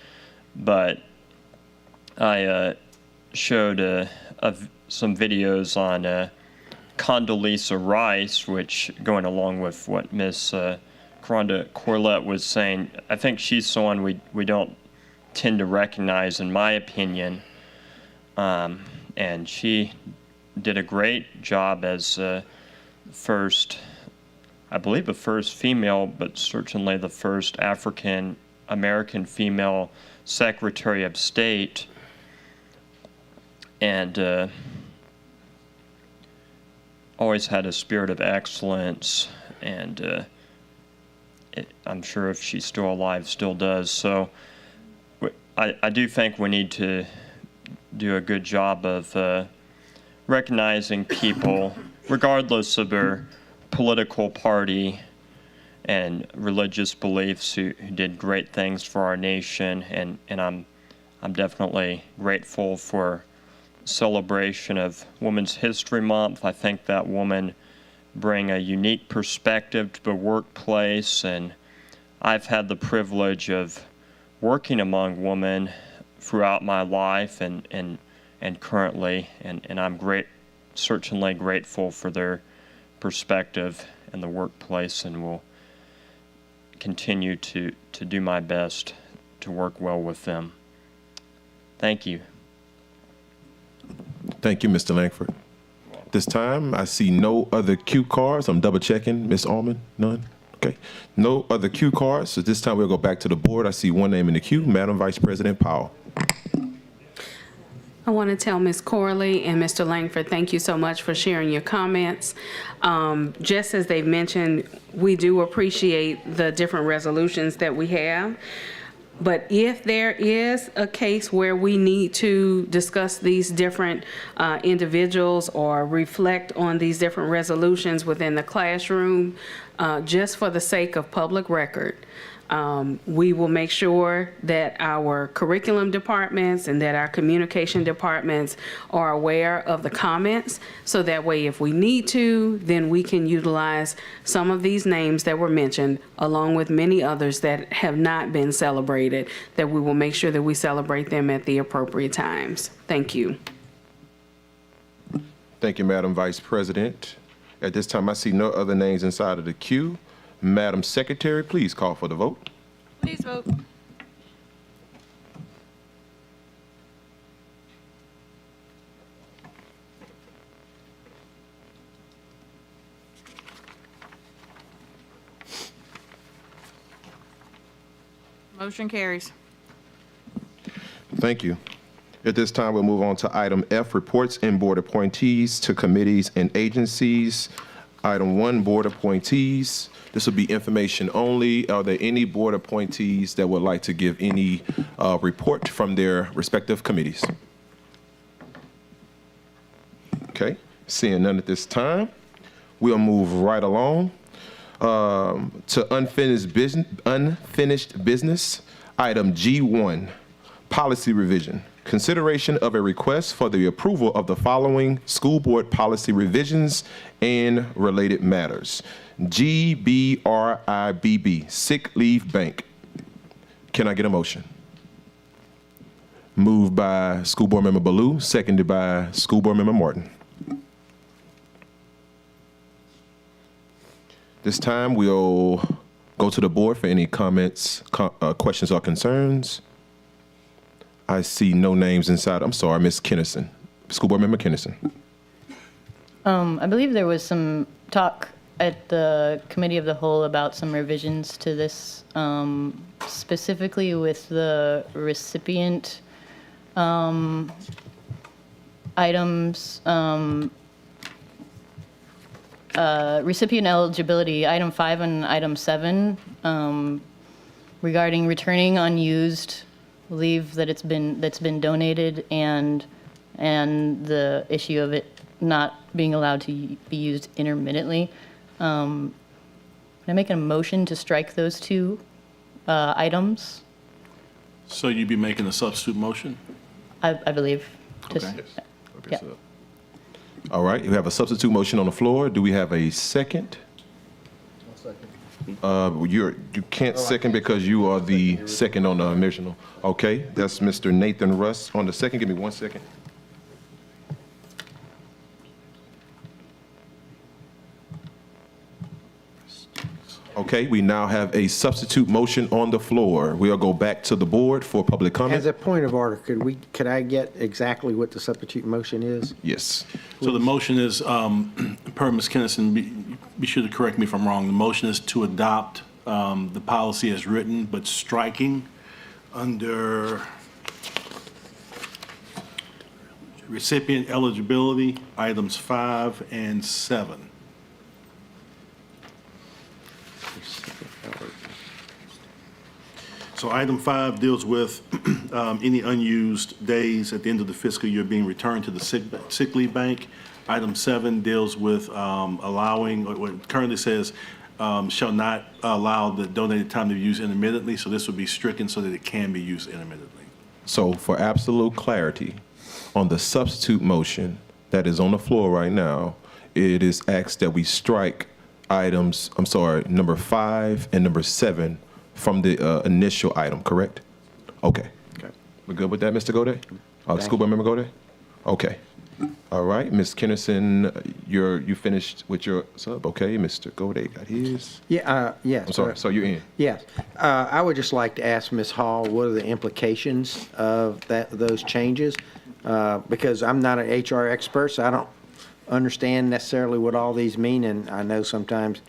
But I showed some videos on Condoleezza Rice, which going along with what Miss Karonda Corlett was saying, I think she's someone we don't tend to recognize, in my opinion. And she did a great job as first, I believe the first female, but certainly the first African American female Secretary of State. And always had a spirit of excellence, and I'm sure if she's still alive, still does. So I do think we need to do a good job of recognizing people, regardless of their political party and religious beliefs, who did great things for our nation. And I'm definitely grateful for celebration of Women's History Month. I think that women bring a unique perspective to the workplace, and I've had the privilege of working among women throughout my life and currently, and I'm certainly grateful for their perspective in the workplace, and will continue to do my best to work well with them. Thank you. Thank you, Mr. Langford. This time, I see no other cue cards. I'm double checking. Ms. Allman, none? Okay. No other cue cards. So this time we'll go back to the board. I see one name in the queue, Madam Vice President Powell. I want to tell Ms. Corley and Mr. Langford, thank you so much for sharing your comments. Just as they've mentioned, we do appreciate the different resolutions that we have. But if there is a case where we need to discuss these different individuals or reflect on these different resolutions within the classroom, just for the sake of public record, we will make sure that our curriculum departments and that our communication departments are aware of the comments, so that way if we need to, then we can utilize some of these names that were mentioned, along with many others that have not been celebrated, that we will make sure that we celebrate them at the appropriate times. Thank you. Thank you, Madam Vice President. At this time, I see no other names inside of the queue. Madam Secretary, please call for the vote. Please vote. Motion carries. Thank you. At this time, we'll move on to item F, reports and board appointees to committees and agencies. Item 1, board appointees. This will be information only. Are there any board appointees that would like to give any report from their respective committees? Okay, seeing none at this time, we'll move right along to unfinished business. Item G1, policy revision. Consideration of a request for the approval of the following school board policy revisions and related matters. GBRIBB, sick leave bank. Can I get a motion? Moved by School Board Member Ballou, seconded by School Board Member Martin. This time we'll go to the board for any comments, questions, or concerns. I see no names inside. I'm sorry, Ms. Kennison. School Board Member Kennison. I believe there was some talk at the Committee of the Whole about some revisions to this, specifically with the recipient items, recipient eligibility, item 5 and item 7, regarding returning unused leave that's been donated, and the issue of it not being allowed to be used intermittently. Can I make a motion to strike those two items? So you'd be making a substitute motion? I believe. Okay. Yeah. All right, you have a substitute motion on the floor. Do we have a second? You can't second because you are the second on the original. Okay, that's Mr. Nathan Russ on the second. Give me 1 second. Okay, we now have a substitute motion on the floor. We'll go back to the board for public comment. As a point of order, could I get exactly what the substitute motion is? Yes. So the motion is, per Ms. Kennison, be sure to correct me if I'm wrong, the motion is to adopt the policy as written, but striking under recipient eligibility, items 5 and 7. So item 5 deals with any unused days at the end of the fiscal year being returned to the sick leave bank. Item 7 deals with allowing, or what it currently says, shall not allow the donated time to be used intermittently, so this would be stricken so that it can be used intermittently. So for absolute clarity, on the substitute motion that is on the floor right now, it is asked that we strike items, number 5 and number 7 from the initial item, correct? Okay. We're good with that, Mr. Gode? School Board Member Gode? Okay. All right, Ms. Kennerson, you finished with your sub, okay? Mr. Gode got his. Yeah, yes. I'm sorry, so you're in. Yes. I would just like to ask Ms. Hall, what are the implications of those changes? Because I'm not an HR expert, so I don't understand necessarily what all these mean, and I know sometimes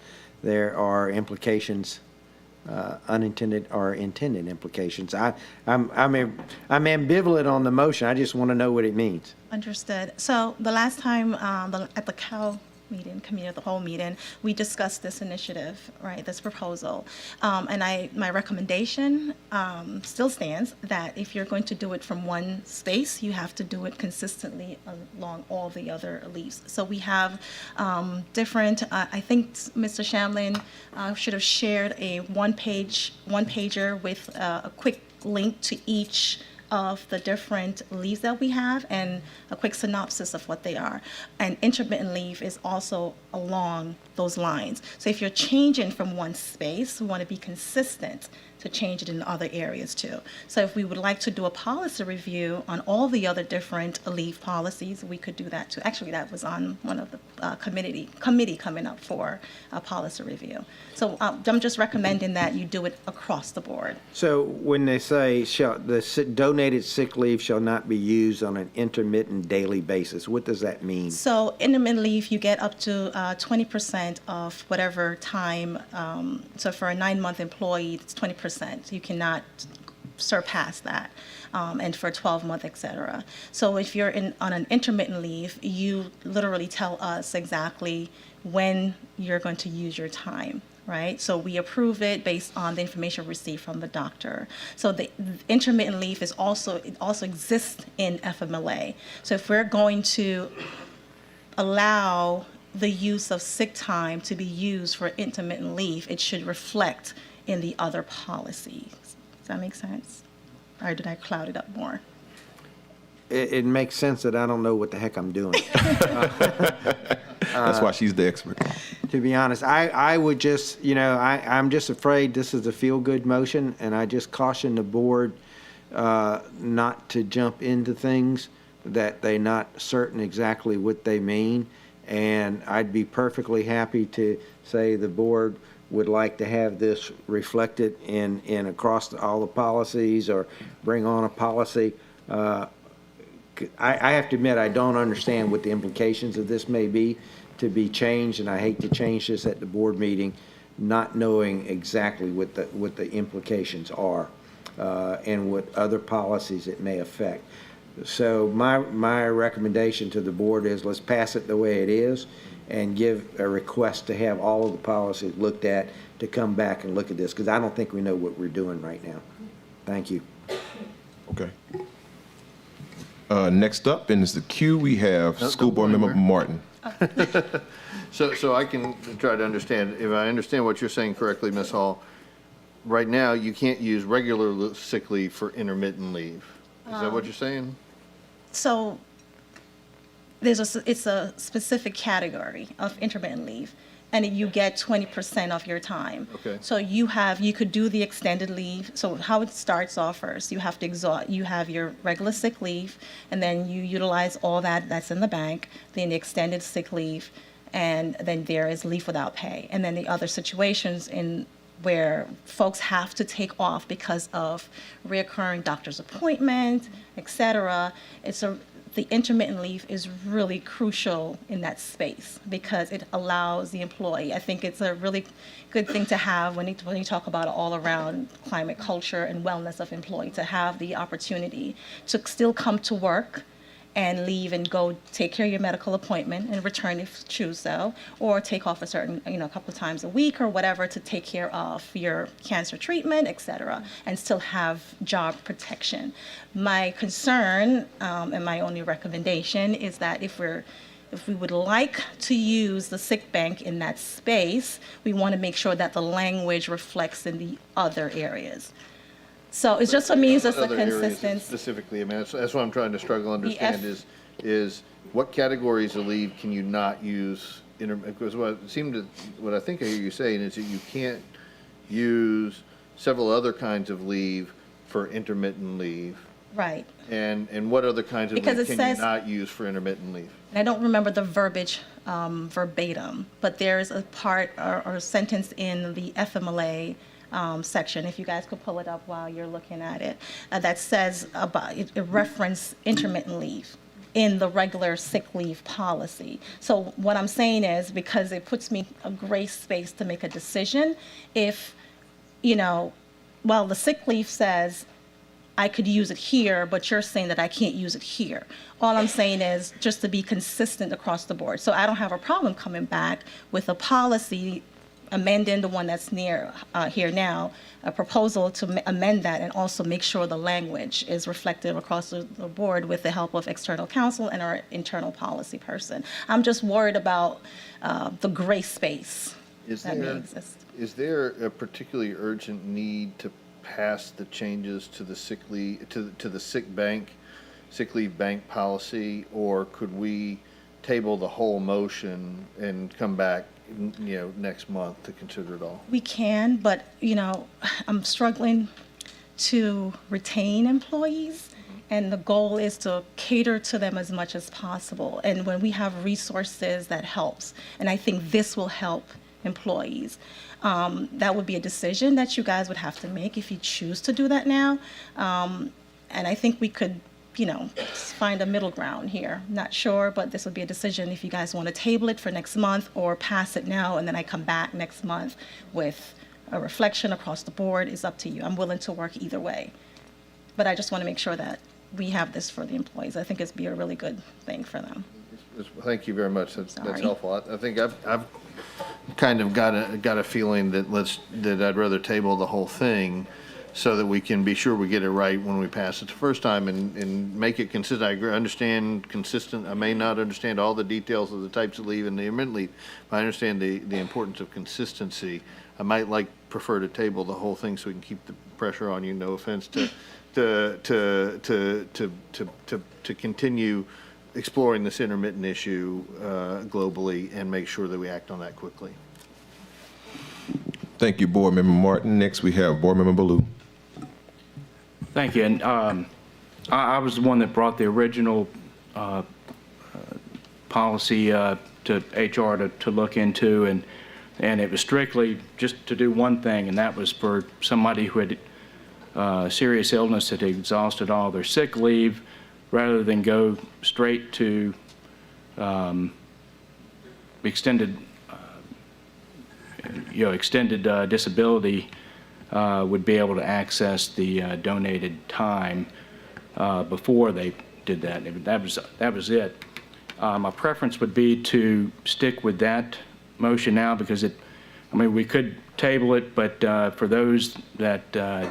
there are implications, unintended or intended implications. I'm ambivalent on the motion. I just want to know what it means. Understood. So the last time at the COW meeting, committee of the whole meeting, we discussed this initiative, right, this proposal. And my recommendation still stands that if you're going to do it from one space, you have to do it consistently along all the other leaves. So we have different, I think Mr. Shamlin should have shared a one-pager with a quick link to each of the different leaves that we have and a quick synopsis of what they are. And intermittent leave is also along those lines. So if you're changing from one space, we want to be consistent to change it in other areas too. So if we would like to do a policy review on all the other different leave policies, we could do that too. Actually, that was on one of the committee coming up for a policy review. So I'm just recommending that you do it across the board. So when they say the donated sick leave shall not be used on an intermittent daily basis, what does that mean? So intermittent leave, you get up to 20% of whatever time. So for a 9-month employee, it's 20%. You cannot surpass that. And for 12-month, et cetera. So if you're on an intermittent leave, you literally tell us exactly when you're going to use your time. Right? So we approve it based on the information received from the doctor. So the intermittent leave it also exists in FMLA. So if we're going to allow the use of sick time to be used for intermittent leave, it should reflect in the other policies. Does that make sense? Or did I cloud it up more? It makes sense that I don't know what the heck I'm doing. That's why she's the expert. To be honest, I would just, I'm just afraid this is a feel-good motion, and I just caution the board not to jump into things that they're not certain exactly what they mean. And I'd be perfectly happy to say the board would like to have this reflected in across all the policies or bring on a policy. I have to admit, I don't understand what the implications of this may be to be changed, and I hate to change this at the board meeting, not knowing exactly what the implications are and what other policies it may affect. So my recommendation to the board is let's pass it the way it is and give a request to have all of the policies looked at to come back and look at this, because I don't think we know what we're doing right now. Thank you. Okay. Next up is the queue. We have School Board Member Martin. So I can try to understand. If I understand what you're saying correctly, Ms. Hall, right now you can't use regular sick leave for intermittent leave. Is that what you're saying? So it's a specific category of intermittent leave, and you get 20% of your time. Okay. So you could do the extended leave. So how it starts off first, you have your regular sick leave, and then you utilize all that's in the bank, then the extended sick leave, and then there is leave without pay. And then the other situations where folks have to take off because of reoccurring doctor's appointment, et cetera. The intermittent leave is really crucial in that space because it allows the employee. I think it's a really good thing to have when you talk about all around climate, culture, and wellness of employee, to have the opportunity to still come to work and leave and go take care of your medical appointment and return if you choose so, or take off a certain, a couple of times a week or whatever to take care of your cancer treatment, et cetera, and still have job protection. My concern and my only recommendation is that if we would like to use the sick bank in that space, we want to make sure that the language reflects in the other areas. So it's just, for me, it's just a Other areas consistency. Specifically, I mean, that's what I'm trying to struggle to understand is what categories of leave can you not use? Because what I think I hear you saying is that you can't use several other kinds of leave for intermittent leave. Right. And what other kinds of Because leave it can you says- not use for intermittent leave? And I don't remember the verbiage verbatim, but there's a part or sentence in the FMLA section, if you guys could pull it up while you're looking at it, that says about it reference intermittent leave in the regular sick leave policy. So what I'm saying is, because it puts me a grace space to make a decision, if, while the sick leave says I could use it here, but you're saying that I can't use it here. All I'm saying is just to be consistent across the board. So I don't have a problem coming back with a policy, amending the one that's here now, a proposal to amend that and also make sure the language is reflective across the board with the help of external counsel and our internal policy person. I'm just worried about the gray space that may exist. Is there a particularly urgent need to pass the changes to the sick leave, to the sick leave bank policy, or could we table the whole motion and come back, next month to consider it all? We can, but, I'm struggling to retain employees, and the goal is to cater to them as much as possible. And when we have resources, that helps. And I think this will help employees. That would be a decision that you guys would have to make if you choose to do that now. And I think we could, find a middle ground here. Not sure, but this would be a decision if you guys want to table it for next month or pass it now, and then I come back next month with a reflection across the board. Is up to you. I'm willing to work either way. But I just want to make sure that we have this for the employees. I think it'd be a really good thing for them. Thank you very much. That's Sorry. helpful. I think I've kind of got a feeling that I'd rather table the whole thing so that we can be sure we get it right when we pass it the first time and make it consistent. I agree, understand consistent. I may not understand all the details of the types of leave and the intermittent leave, but I understand the importance of consistency. I might prefer to table the whole thing so we can keep the pressure on you. No offense to continue exploring this intermittent issue globally and make sure that we act on that quickly. Thank you, Board Member Martin. Next, we have Board Member Baloo. Thank you. And I was the one that brought the original policy to HR to look into, and it was strictly just to do one thing, and that was for somebody who had serious illness that had exhausted all their sick leave, rather than go straight to extended disability, would be able to access the donated time before they did that. That was it. My preference would be to stick with that motion now, because we could table it, but for those that could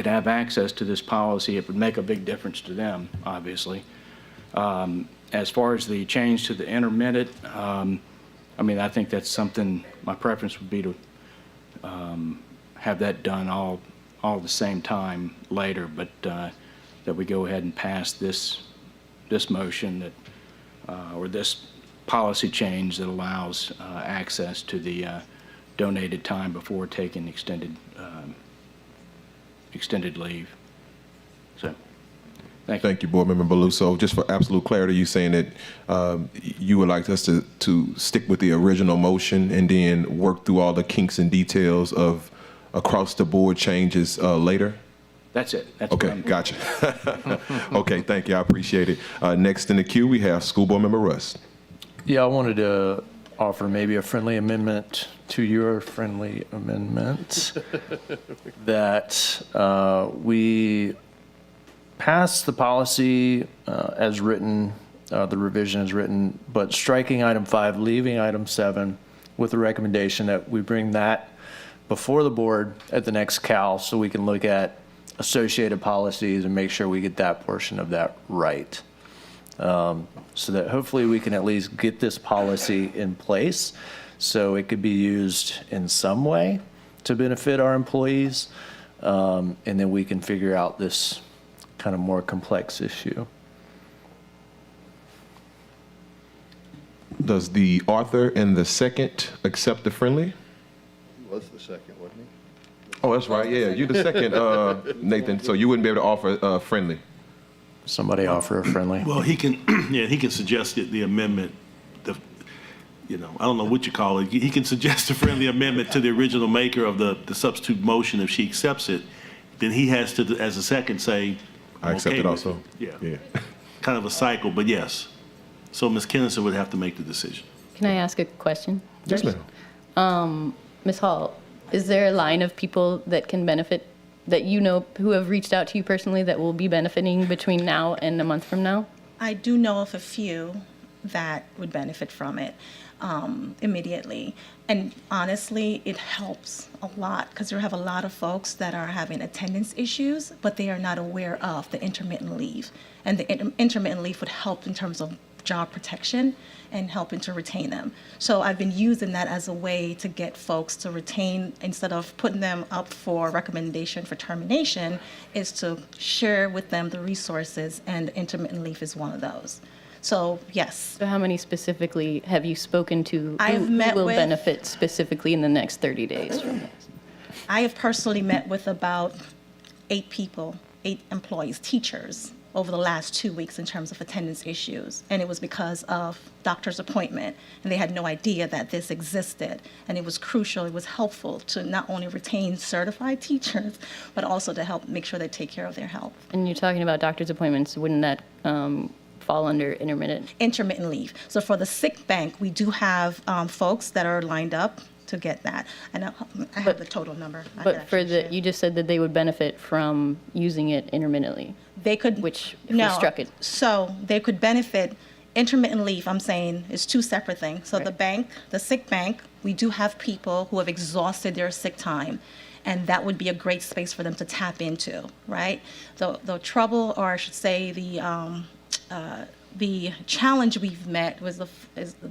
have access to this policy, it would make a big difference to them, obviously. As far as the change to the intermittent, I think that's something, my preference would be to have that done all at the same time later, but that we go ahead and pass this motion or this policy change that allows access to the donated time before taking extended leave. So, Thank you, Board Member Baloo. So just for absolute clarity, you saying that you would like us to stick with the original motion and then work through all the kinks and details of across the board changes later? That's it. That's okay, gotcha. Okay, thank you. I appreciate it. Next in the queue, we have School Board Member Russ. Yeah, I wanted to offer maybe a friendly amendment to your friendly amendment that we pass the policy as written, the revision as written, but striking item 5, leaving item 7, with the recommendation that we bring that before the board at the next CAL so we can look at associated policies and make sure we get that portion of that right. So that hopefully we can at least get this policy in place so it could be used in some way to benefit our employees, and then we can figure out this kind of more complex issue. Does the author and the second accept the friendly? He was the second, wasn't he? Oh, that's right. Yeah, you the second, Nathan. So you wouldn't be able to offer a friendly. Somebody offer a friendly. Well, he can, yeah, he can suggest the amendment, I don't know what you call it. He can suggest a friendly amendment to the original maker of the substitute motion. If she accepts it, then he has to, as a second, say, I accept okay it with also. Yeah. Kind of a cycle, but yes. So Ms. Kennison would have to make the decision. Can I ask a question? Yes, ma'am. Ms. Hall, is there a line of people that can benefit, that you know, who have reached out to you personally that will be benefiting between now and a month from now? I do know of a few that would benefit from it immediately. And honestly, it helps a lot because you have a lot of folks that are having attendance issues, but they are not aware of the intermittent leave. And the intermittent leave would help in terms of job protection and helping to retain them. So I've been using that as a way to get folks to retain, instead of putting them up for recommendation for termination, is to share with them the resources, and intermittent leave is one of those. So yes. So how many specifically have you spoken to I've who met will with- benefit specifically in the next 30 days from this? I have personally met with about 8 people, 8 employees, teachers, over the last 2 weeks in terms of attendance issues. And it was because of doctor's appointment, and they had no idea that this existed. And it was crucial, it was helpful to not only retain certified teachers, but also to help make sure they take care of their health. And you're talking about doctor's appointments, wouldn't that fall under intermittent? Intermittent leave. So for the sick bank, we do have folks that are lined up to get that. And I have the total number. I But can for actually the, you just said that they would benefit from using it intermittently. They could, which if we struck it. So they could benefit. Intermittent leave, I'm saying, is 2 separate things. So Right. the bank, the sick bank, we do have people who have exhausted their sick time, and that would be a great space for them to tap into, right? The trouble, or I should say, the challenge we've met is the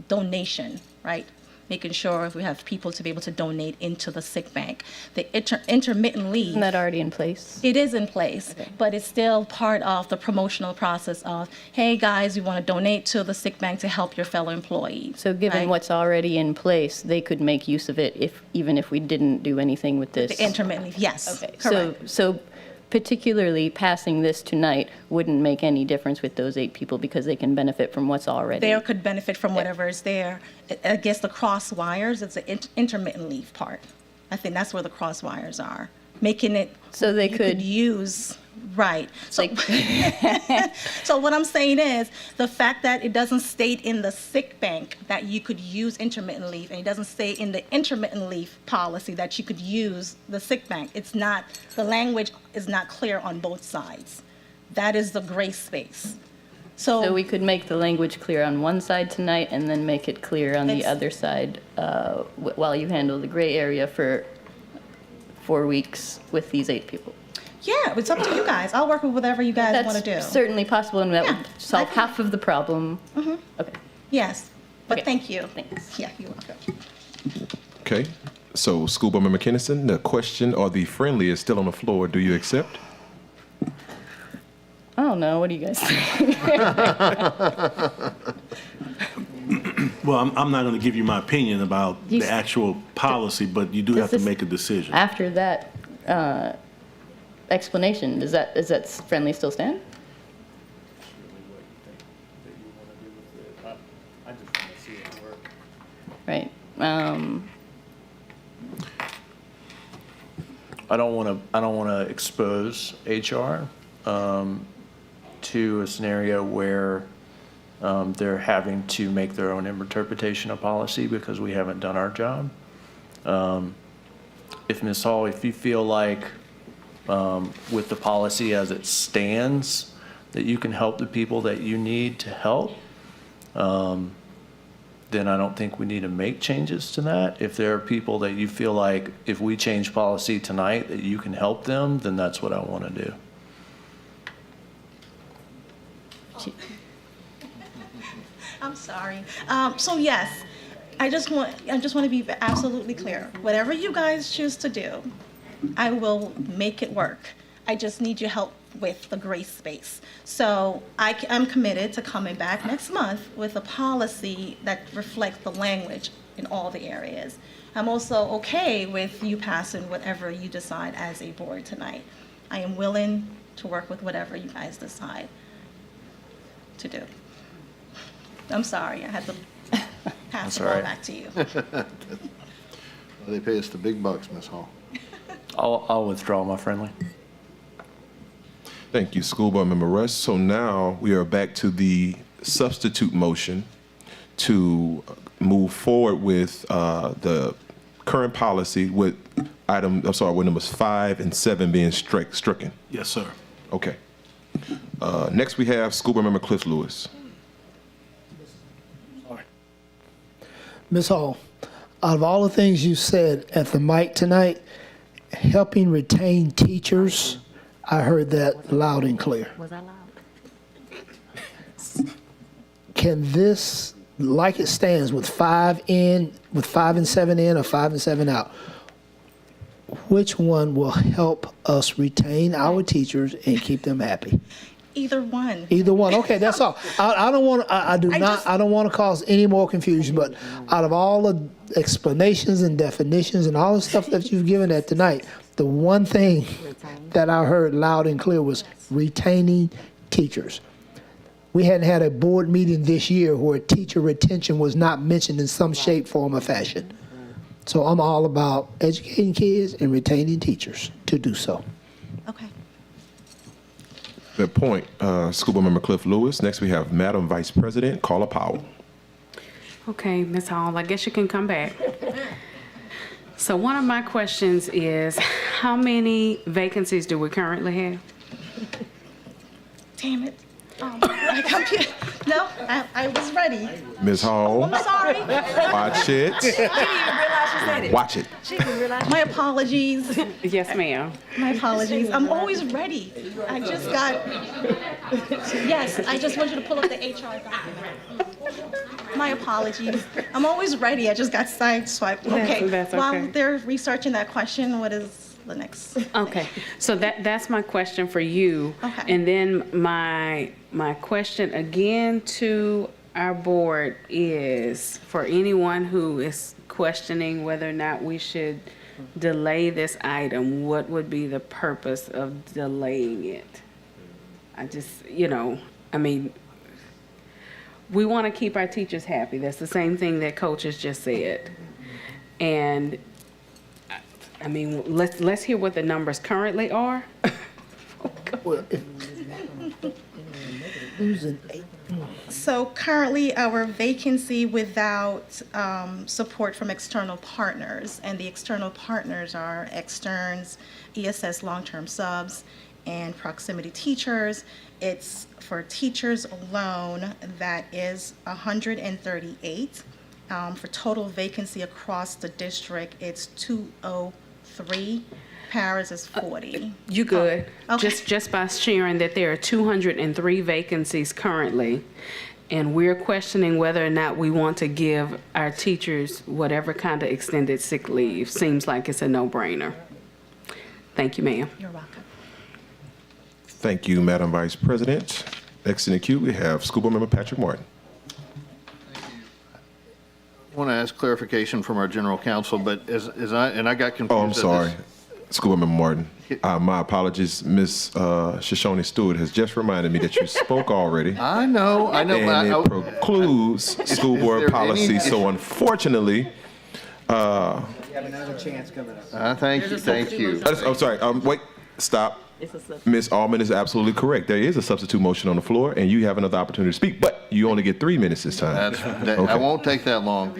donation, right? Making sure if we have people to be able to donate into the sick bank. The intermittent leave. Isn't that already in place? It is in place, but it's still part of the promotional process of, hey, guys, we want to donate to the sick bank to help your fellow employees. So given right? what's already in place, they could make use of it even if we didn't do anything with this? The intermittent leave, yes. Okay, Correct. so particularly passing this tonight wouldn't make any difference with those 8 people because they can benefit from what's already. They could benefit from whatever is there. I guess the cross wires is the intermittent leave part. I think that's where the cross wires are, making it so they you could use. Right. So, so what I'm saying is the fact that it doesn't state in the sick bank that you could use intermittent leave, and it doesn't say in the intermittent leave policy that you could use the sick bank. It's not, the language is not clear on both sides. That is the gray space. So we could make the language clear on one side tonight and then make it clear on the other side while you handle the gray area for 4 weeks with these 8 people. Yeah, it's up to you guys. I'll work with whatever you guys want to do. That's certainly possible, and that would solve half of the problem. Mm-hmm. Okay. Yes, but Okay. thank you. Thanks. Yeah, you're welcome. Okay. So School Board Member Kennison, the question or the friendly is still on the floor. Do you accept? I don't know. What do you guys think? Well, I'm not going to give you my opinion about the actual policy, but you do have to make a decision. After that explanation, does that friendly still stand? Right. I don't want to expose HR to a scenario where they're having to make their own interpretation of policy because we haven't done our job. If Ms. Hall, if you feel like with the policy as it stands, that you can help the people that you need to help, then I don't think we need to make changes to that. If there are people that you feel like if we change policy tonight that you can help them, then that's what I want to do. I'm sorry. So yes, I just want to be absolutely clear. Whatever you guys choose to do, I will make it work. I just need your help with the grace space. So I'm committed to coming back next month with a policy that reflects the language in all the areas. I'm also okay with you passing whatever you decide as a board tonight. I am willing to work with whatever you guys decide to do. I'm sorry, I had to pass the ball back to you. They pay us the big bucks, Ms. Hall. I'll withdraw, my friendly. Thank you, School Board Member Rush. So now we are back to the substitute motion to move forward with the current policy with with numbers 5 and 7 being stricken. Yes, sir. Okay. Next we have School Board Member Cliff Lewis. Ms. Hall, out of all the things you said at the mic tonight, helping retain teachers, I heard that loud and clear. Was I loud? Can this, like it stands, with 5 and 7 in or 5 and 7 out, which one will help us retain our teachers and keep them happy? Either one. Either one. Okay, that's all. I don't want. I don't want to cause any more confusion. But out of all the explanations and definitions and all the stuff that you've given at tonight, the one thing that I heard loud and clear was retaining teachers. We hadn't had a board meeting this year where teacher retention was not mentioned in some shape, form, or fashion. So I'm all about educating kids and retaining teachers to do so. Okay. That point, School Board Member Cliff Lewis. Next we have Madam Vice President Carla Powell. Okay, Ms. Hall, I guess you can come back. So one of my questions is, how many vacancies do we currently have? Damn it. My computer. No, I was ready. Ms. Hall. I'm sorry. Watch it. She didn't even realize she said it. Watch it. She didn't realize. My apologies. Yes, ma'am. My apologies. I'm always ready. I just got. Yes, I just want you to pull up the HR document. My apologies. I'm always ready. I just got sideswiped. Okay. That's While okay. they're researching that question, what is the next? Okay, so that's my question for you. Okay. And then my question again to our board is, for anyone who is questioning whether or not we should delay this item, what would be the purpose of delaying it? I just, I mean, we want to keep our teachers happy. That's the same thing that coaches just said. And I mean, let's hear what the numbers currently are. Well, So currently, our vacancy without support from external partners, and the external partners are externs, ESS long-term subs, and proximity teachers. It's for teachers alone, that is 138. For total vacancy across the district, it's 203. Paras is 40. You good. Oh, okay. Just by sharing that there are 203 vacancies currently, and we're questioning whether or not we want to give our teachers whatever kind of extended sick leave. Seems like it's a no-brainer. Thank you, ma'am. You're welcome. Thank you, Madam Vice President. Next in the queue, we have School Board Member Patrick Martin. I want to ask clarification from our general counsel, but as I got confused. Oh, I'm sorry. School Board Member Martin. My apologies. Ms. Shoshone Stewart has just reminded me that you spoke already. I know. And it precludes school board policy. So unfortunately, You have another chance coming up. thank you. I'm sorry. Wait, stop. Ms. Allman is absolutely correct. There is a substitute motion on the floor, and you have another opportunity to speak, but you only get 3 minutes this time. I won't take that long.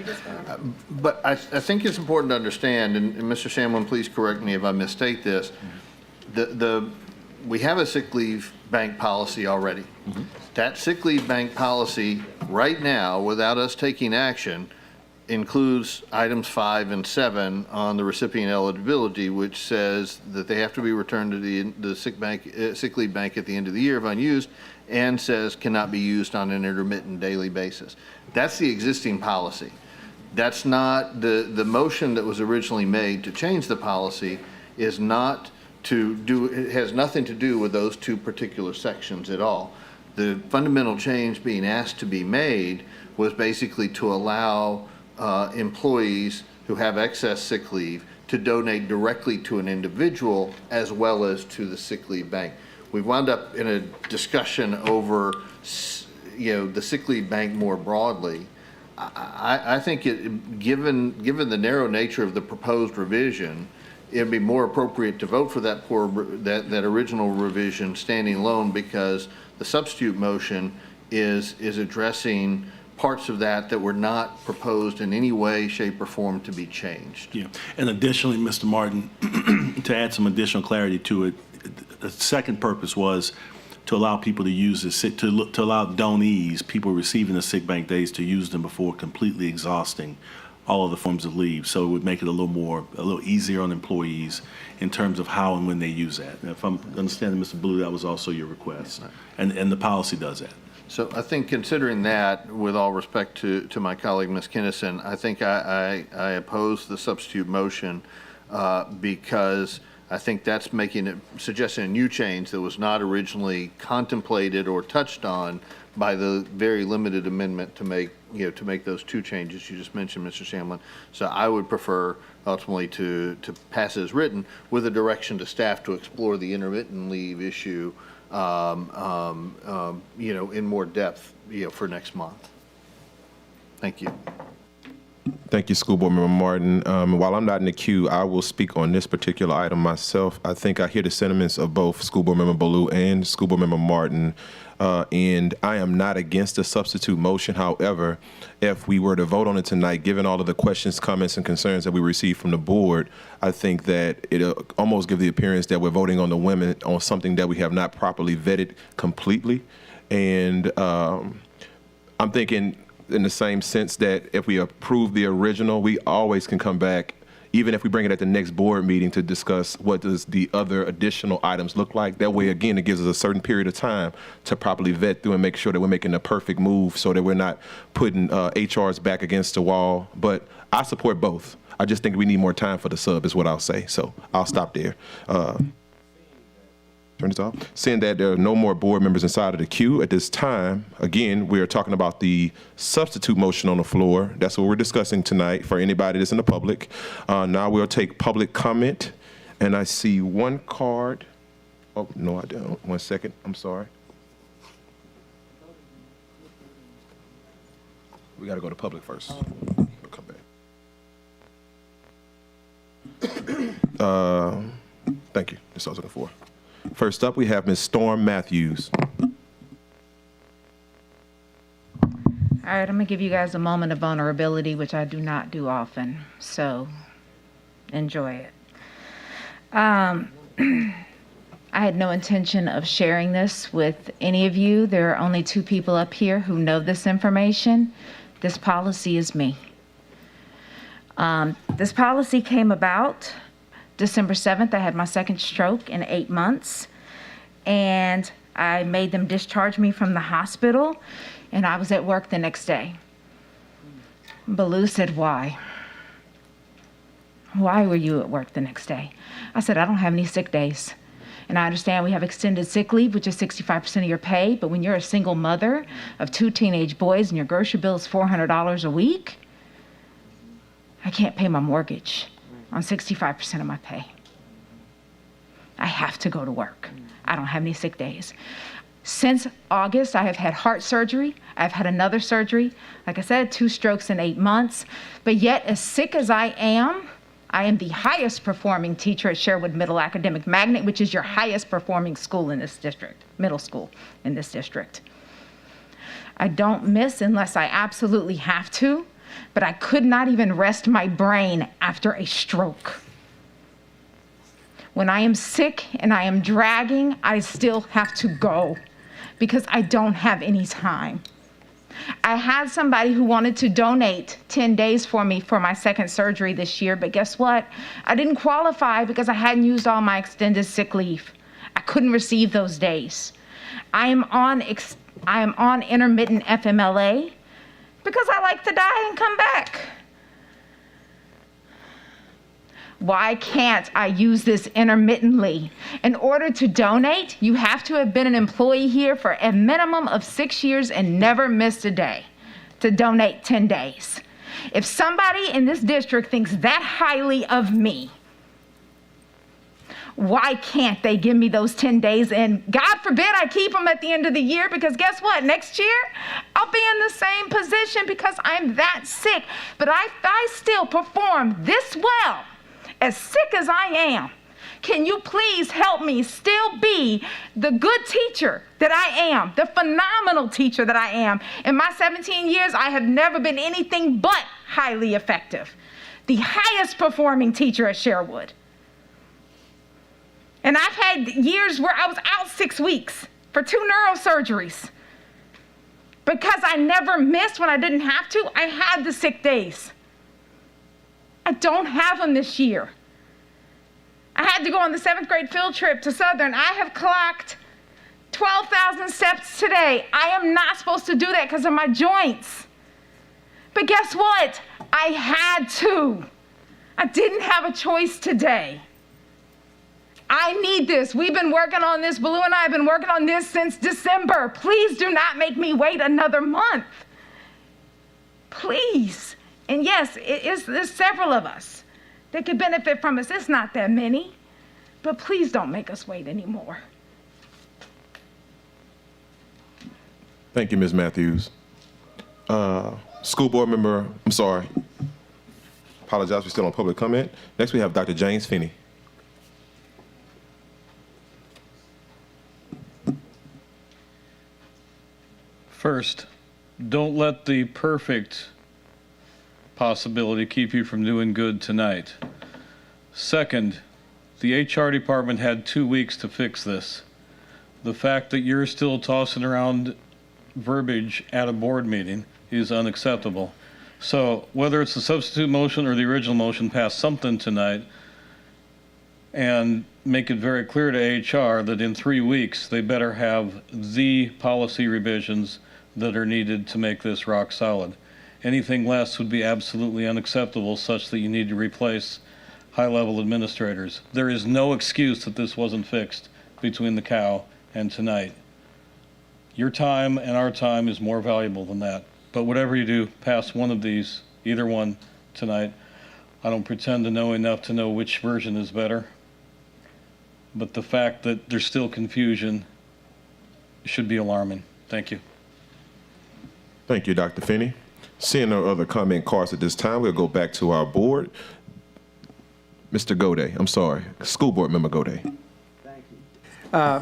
But I think it's important to understand, and Mr. Shamlin, please correct me if I misstate this, we have a sick leave bank policy already. That sick leave bank policy right now, without us taking action, includes items 5 and 7 on the recipient eligibility, which says that they have to be returned to the sick leave bank at the end of the year if unused, and says cannot be used on an intermittent daily basis. That's the existing policy. That's not the motion that was originally made to change the policy is not to do, it has nothing to do with those two particular sections at all. The fundamental change being asked to be made was basically to allow employees who have excess sick leave to donate directly to an individual as well as to the sick leave bank. We've wound up in a discussion over, the sick leave bank more broadly. I think given the narrow nature of the proposed revision, it'd be more appropriate to vote for that original revision standing alone, because the substitute motion is addressing parts of that were not proposed in any way, shape, or form to be changed. Yeah, and additionally, Mr. Martin, to add some additional clarity to it, the second purpose was to allow people to use to allow donees, people receiving the sick bank days, to use them before completely exhausting all of the forms of leave. So it would make it a little easier on employees in terms of how and when they use that. And if I'm understanding, Mr. Blue, that was also your request, and the policy does that. So I think, considering that, with all respect to my colleague, Ms. Kinnison, I think I oppose the substitute motion because I think that's suggesting a new change that was not originally contemplated or touched on by the very limited amendment to make those two changes you just mentioned, Mr. Shamlin. So I would prefer ultimately to pass as written, with a direction to staff to explore the intermittent leave issue in more depth, for next month. Thank you. Thank you, School Board Member Martin. While I'm not in the queue, I will speak on this particular item myself. I think I hear the sentiments of both School Board Member Ballou and School Board Member Martin, and I am not against the substitute motion. However, if we were to vote on it tonight, given all of the questions, comments, and concerns that we received from the board, I think that it'll almost give the appearance that we're voting on the women on something that we have not properly vetted completely. And I'm thinking, in the same sense, that if we approve the original, we always can come back, even if we bring it at the next board meeting, to discuss what does the other additional items look like. That way, again, it gives us a certain period of time to properly vet through and make sure that we're making the perfect move so that we're not putting HRs back against the wall. But I support both. I just think we need more time for the sub is what I'll say. So I'll stop there. Turn this off. Seeing that there are no more board members inside of the queue at this time, again, we are talking about the substitute motion on the floor. That's what we're discussing tonight for anybody that's in the public. Now we'll take public comment, and I see one card. Oh, no, I don't. 1 second. I'm sorry. We got to go to public first. We'll come back. Thank you. That's what I was looking for. First up, we have Ms. Storm Matthews. All right, I'm gonna give you guys a moment of vulnerability, which I do not do often, so enjoy it. I had no intention of sharing this with any of you. There are only 2 people up here who know this information. This policy is me. This policy came about December 7th. I had my second stroke in 8 months, and I made them discharge me from the hospital, and I was at work the next day. Ballou said, "Why? Why were you at work the next day?" I said, "I don't have any sick days. And I understand we have extended sick leave, which is 65% of your pay, but when you're a single mother of 2 teenage boys and your grocery bill is $400 a week, I can't pay my mortgage on 65% of my pay. I have to go to work. I don't have any sick days." Since August, I have had heart surgery. I've had another surgery. Like I said, 2 strokes in 8 months. But yet, as sick as I am the highest performing teacher at Sherwood Middle Academic Magnet, which is your highest performing school in this district, middle school in this district. I don't miss unless I absolutely have to, but I could not even rest my brain after a stroke. When I am sick and I am dragging, I still have to go because I don't have any time. I had somebody who wanted to donate 10 days for me for my second surgery this year, but guess what? I didn't qualify because I hadn't used all my extended sick leave. I couldn't receive those days. I am on intermittent FMLA because I like to die and come back. Why can't I use this intermittently? In order to donate, you have to have been an employee here for a minimum of 6 years and never missed a day to donate 10 days. If somebody in this district thinks that highly of me, why can't they give me those 10 days? And God forbid I keep them at the end of the year, because guess what? Next year, I'll be in the same position because I'm that sick. But I still perform this well, as sick as I am. Can you please help me still be the good teacher that I am, the phenomenal teacher that I am? In my 17 years, I have never been anything but highly effective. The highest performing teacher at Sherwood. And I've had years where I was out 6 weeks for 2 neurosurgeries. Because I never missed when I didn't have to, I had the sick days. I don't have them this year. I had to go on the 7th grade field trip to Southern. I have clocked 12,000 steps today. I am not supposed to do that because of my joints. But guess what? I had to. I didn't have a choice today. I need this. We've been working on this. Baloo and I have been working on this since December. Please do not make me wait another month. Please. And yes, there's several of us that could benefit from this. It's not that many. But please don't make us wait anymore. Thank you, Ms. Matthews. School board member, I'm sorry. Apologize, we're still on public comment. Next, we have Dr. James Finney. First, don't let the perfect possibility keep you from doing good tonight. Second, the HR department had 2 weeks to fix this. The fact that you're still tossing around verbiage at a board meeting is unacceptable. So whether it's the substitute motion or the original motion, pass something tonight and make it very clear to HR that in 3 weeks, they better have the policy revisions that are needed to make this rock solid. Anything less would be absolutely unacceptable, such that you need to replace high-level administrators. There is no excuse that this wasn't fixed between the cow and tonight. Your time and our time is more valuable than that. But whatever you do, pass one of these, either one, tonight. I don't pretend to know enough to know which version is better. But the fact that there's still confusion should be alarming. Thank you. Thank you, Dr. Finney. Seeing no other comment cards at this time, we'll go back to our board. Mr. Goday, I'm sorry, School Board Member Goday.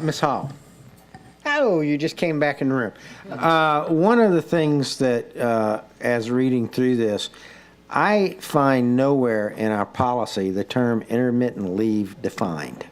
Ms. Hall. Oh, you just came back in the room. One of the things that, as reading through this, I find nowhere in our policy the term intermittent leave defined.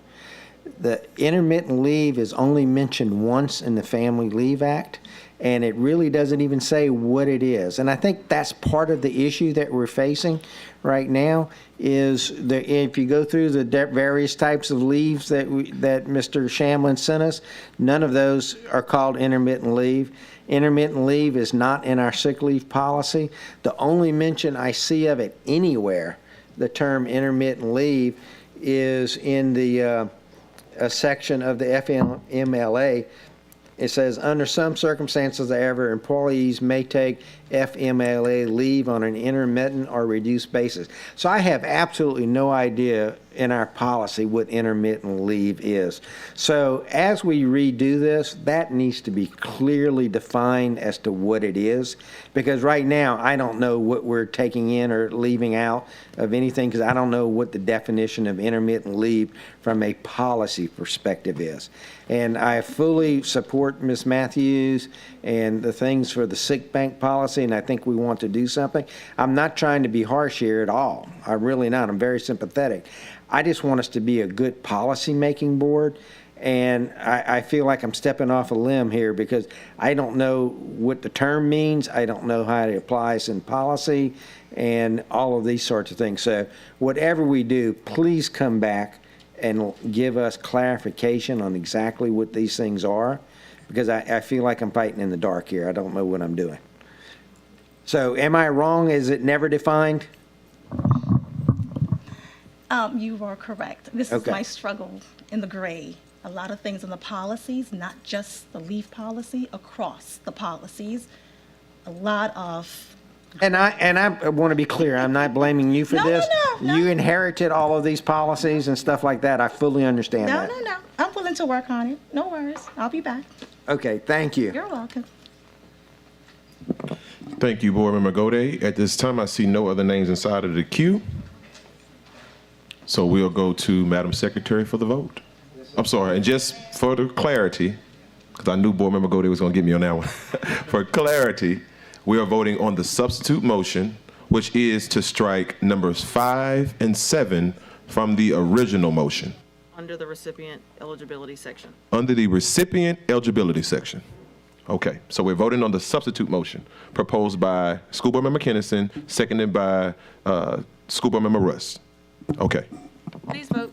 The intermittent leave is only mentioned once in the Family Leave Act, and it really doesn't even say what it is. And I think that's part of the issue that we're facing right now is that if you go through the various types of leaves that Mr. Shamlin sent us, none of those are called intermittent leave. Intermittent leave is not in our sick leave policy. The only mention I see of it anywhere, the term intermittent leave, is in the a section of the FMLA. It says, under some circumstances, however, employees may take FMLA leave on an intermittent or reduced basis. So I have absolutely no idea in our policy what intermittent leave is. So as we redo this, that needs to be clearly defined as to what it is, because right now I don't know what we're taking in or leaving out of anything, because I don't know what the definition of intermittent leave from a policy perspective is. And I fully support Ms. Matthews and the things for the sick bank policy, and I think we want to do something. I'm not trying to be harsh here at all. I'm really not. I'm very sympathetic. I just want us to be a good policy-making board. And I feel like I'm stepping off a limb here because I don't know what the term means. I don't know how it applies in policy and all of these sorts of things. So whatever we do, please come back and give us clarification on exactly what these things are, because I feel like I'm fighting in the dark here. I don't know what I'm doing. So am I wrong? Is it never defined? You are correct. This is my struggle in the gray. A lot of things in the policies, not just the leave policy, across the policies. A lot of. And I want to be clear, I'm not blaming you for this. No. You inherited all of these policies and stuff like that. I fully understand that. No. I'm willing to work on it. No worries. I'll be back. Okay, thank you. You're welcome. Thank you, Board Member Gode. At this time, I see no other names inside of the queue. So we'll go to Madam Secretary for the vote. I'm sorry, and just for the clarity, because I knew Board Member Gode was going to get me on that one. For clarity, we are voting on the substitute motion, which is to strike numbers 5 and 7 from the original motion. Under the recipient eligibility section. Under the recipient eligibility section. Okay, so we're voting on the substitute motion proposed by School Board Member Kennison, seconded by School Board Member Russ. Okay. Please vote.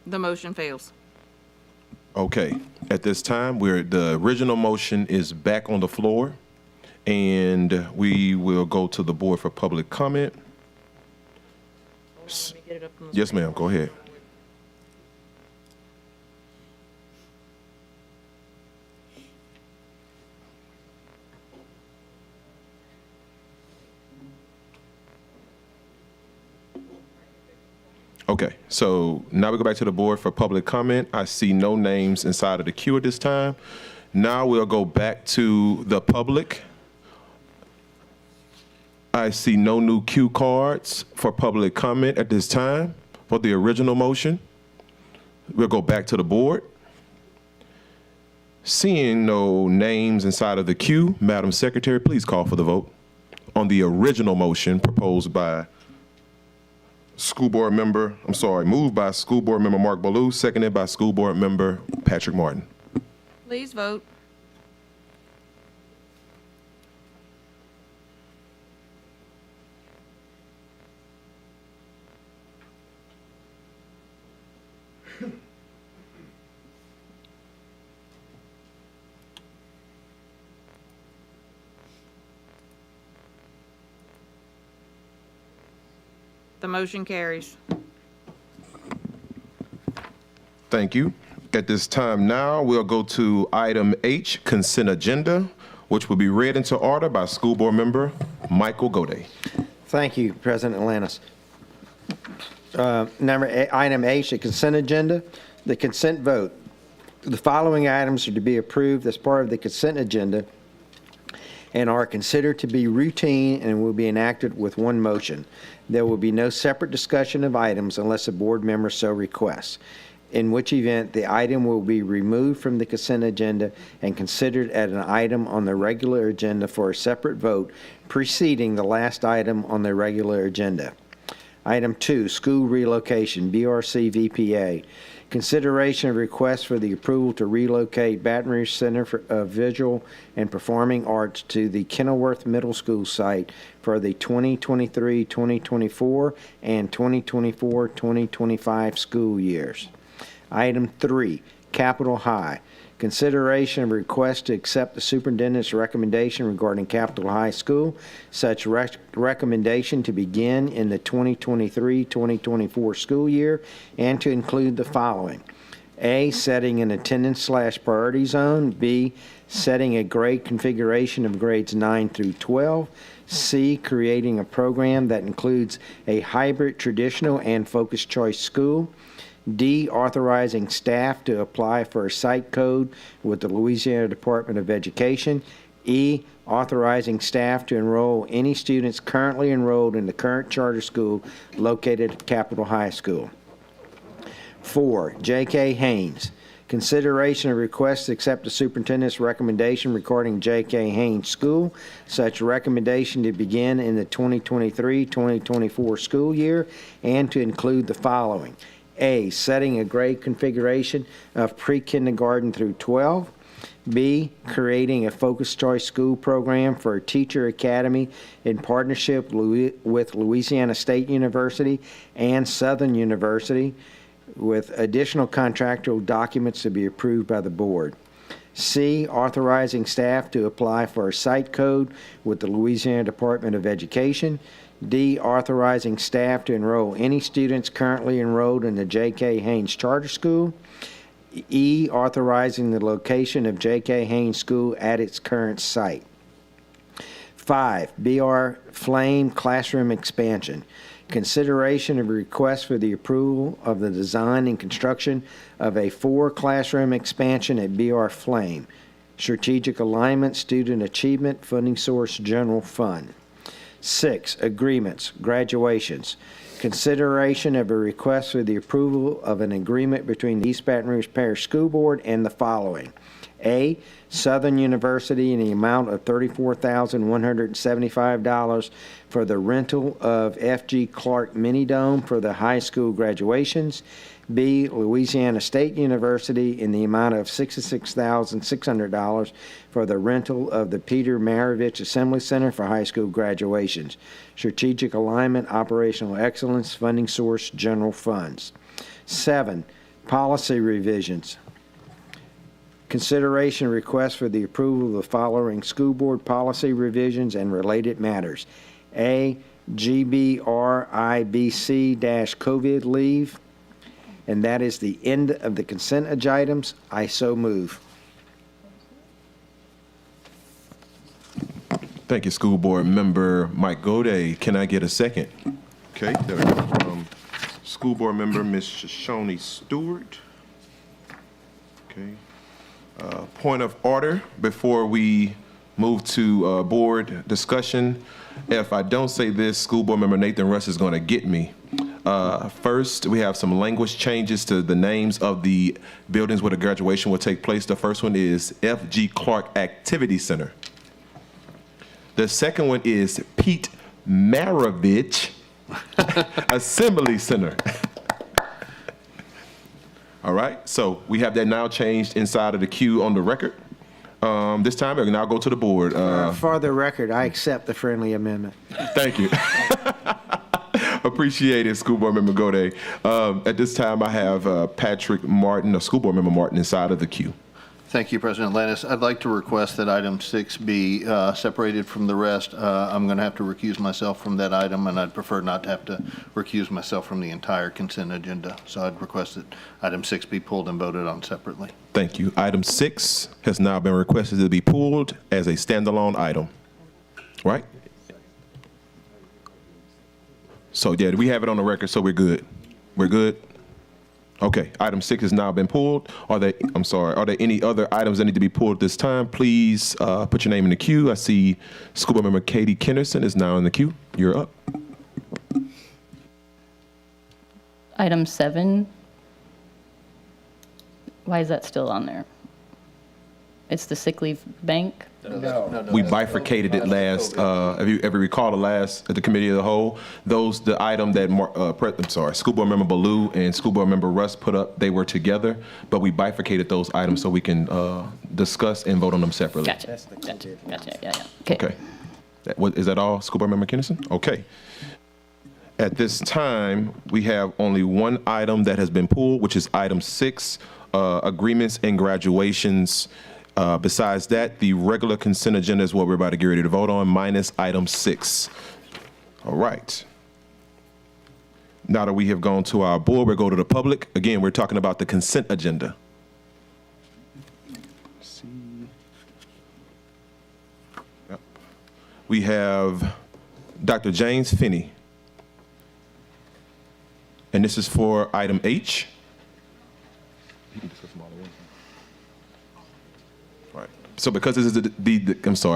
The motion fails. Okay, at this time, the original motion is back on the floor, and we will go to the board for public comment. Yes, ma'am, go ahead. Okay, so now we go back to the board for public comment. I see no names inside of the queue at this time. Now we'll go back to the public. I see no new cue cards for public comment at this time for the original motion. We'll go back to the board. Seeing no names inside of the queue, Madam Secretary, please call for the vote on the original motion proposed by moved by School Board Member Mark Ballou, seconded by School Board Member Patrick Martin. Please vote. The motion carries. Thank you. At this time now, we'll go to item H, consent agenda, which will be read into order by School Board Member Michael Gode. Thank you, President Lannis. Item H, the consent agenda. The consent vote. The following items are to be approved as part of the consent agenda and are considered to be routine and will be enacted with one motion. There will be no separate discussion of items unless a board member so requests, in which event the item will be removed from the consent agenda and considered as an item on the regular agenda for a separate vote preceding the last item on the regular agenda. Item 2, school relocation, BRC VPA. Consideration of request for the approval to relocate Baton Rouge Center of Visual and Performing Arts to the Kenilworth Middle School site for the 2023-2024 and 2024-2025 school years. Item 3, Capitol High. Consideration of request to accept the superintendent's recommendation regarding Capitol High School. Such recommendation to begin in the 2023-2024 school year and to include the following. A, setting an attendance/priority zone. B, setting a grade configuration of grades 9 through 12. C, creating a program that includes a hybrid traditional and focused choice school. D, authorizing staff to apply for a site code with the Louisiana Department of Education. E, authorizing staff to enroll any students currently enrolled in the current charter school located at Capitol High School. 4, J.K. Haynes. Consideration of request to accept the superintendent's recommendation regarding J.K. Haynes School. Such recommendation to begin in the 2023-2024 school year and to include the following. A, setting a grade configuration of pre-kindergarten through 12. B, creating a focused choice school program for a teacher academy in partnership with Louisiana State University and Southern University, with additional contractual documents to be approved by the board. C, authorizing staff to apply for a site code with the Louisiana Department of Education. D, authorizing staff to enroll any students currently enrolled in the J.K. Haynes Charter School. E, authorizing the location of J.K. Haynes School at its current site. 5, BR Flame Classroom Expansion. Consideration of a request for the approval of the design and construction of a 4-classroom expansion at BR Flame. Strategic alignment, student achievement, funding source, general fund. 6, agreements, graduations. Consideration of a request for the approval of an agreement between the East Baton Rouge Parish School Board and the following. A, Southern University in the amount of $34,175 for the rental of F.G. Clark Mini Dome for the high school graduations. B, Louisiana State University in the amount of $66,600 for the rental of the Peter Maravich Assembly Center for high school graduations. Strategic alignment, operational excellence, funding source, general funds. 7, policy revisions. Consideration request for the approval of the following school board policy revisions and related matters. A, GBRIBC-COVID leave, and that is the end of the consent items. I so move. Thank you, School Board Member Mike Gode. Can I get a second? Okay, that will come from School Board Member Ms. Shoshone Stewart. Okay. Point of order before we move to board discussion. If I don't say this, School Board Member Nathan Russ is going to get me. First, we have some language changes to the names of the buildings where the graduation will take place. The first one is F.G. Clark Activity Center. The second one is Pete Maravich Assembly Center. All right, so we have that now changed inside of the queue on the record. This time, we can now go to the board. For the record, I accept the friendly amendment. Thank you. Appreciate it, School Board Member Gode. At this time, I have Patrick Martin, or School Board Member Martin, inside of the queue. Thank you, President Lannis. I'd like to request that item 6 be separated from the rest. I'm going to have to recuse myself from that item, and I'd prefer not to have to recuse myself from the entire consent agenda. So I'd request that item 6 be pulled and voted on separately. Thank you. Item 6 has now been requested to be pulled as a standalone item. Right? So, yeah, we have it on the record, so we're good. We're good? Okay, item 6 has now been pulled. Are there any other items that need to be pulled this time? Please put your name in the queue. I see School Board Member Katie Kennerson is now in the queue. You're up. Item 7. Why is that still on there? It's the sick leave bank? No. We bifurcated it last, if you ever recall at the committee of the whole, the item that, School Board Member Ballou and School Board Member Russ put up, they were together, but we bifurcated those items so we can discuss and vote on them separately. Gotcha, yeah. Okay. Is that all, School Board Member Kennerson? Okay. At this time, we have only one item that has been pulled, which is item 6, agreements and graduations. Besides that, the regular consent agenda is what we're about to get ready to vote on, minus item 6. All right. Now that we have gone to our board, we'll go to the public. Again, we're talking about the consent agenda. Yep. We have Dr. James Finney. And this is for item H. You can discuss them all at once. Right. So because this is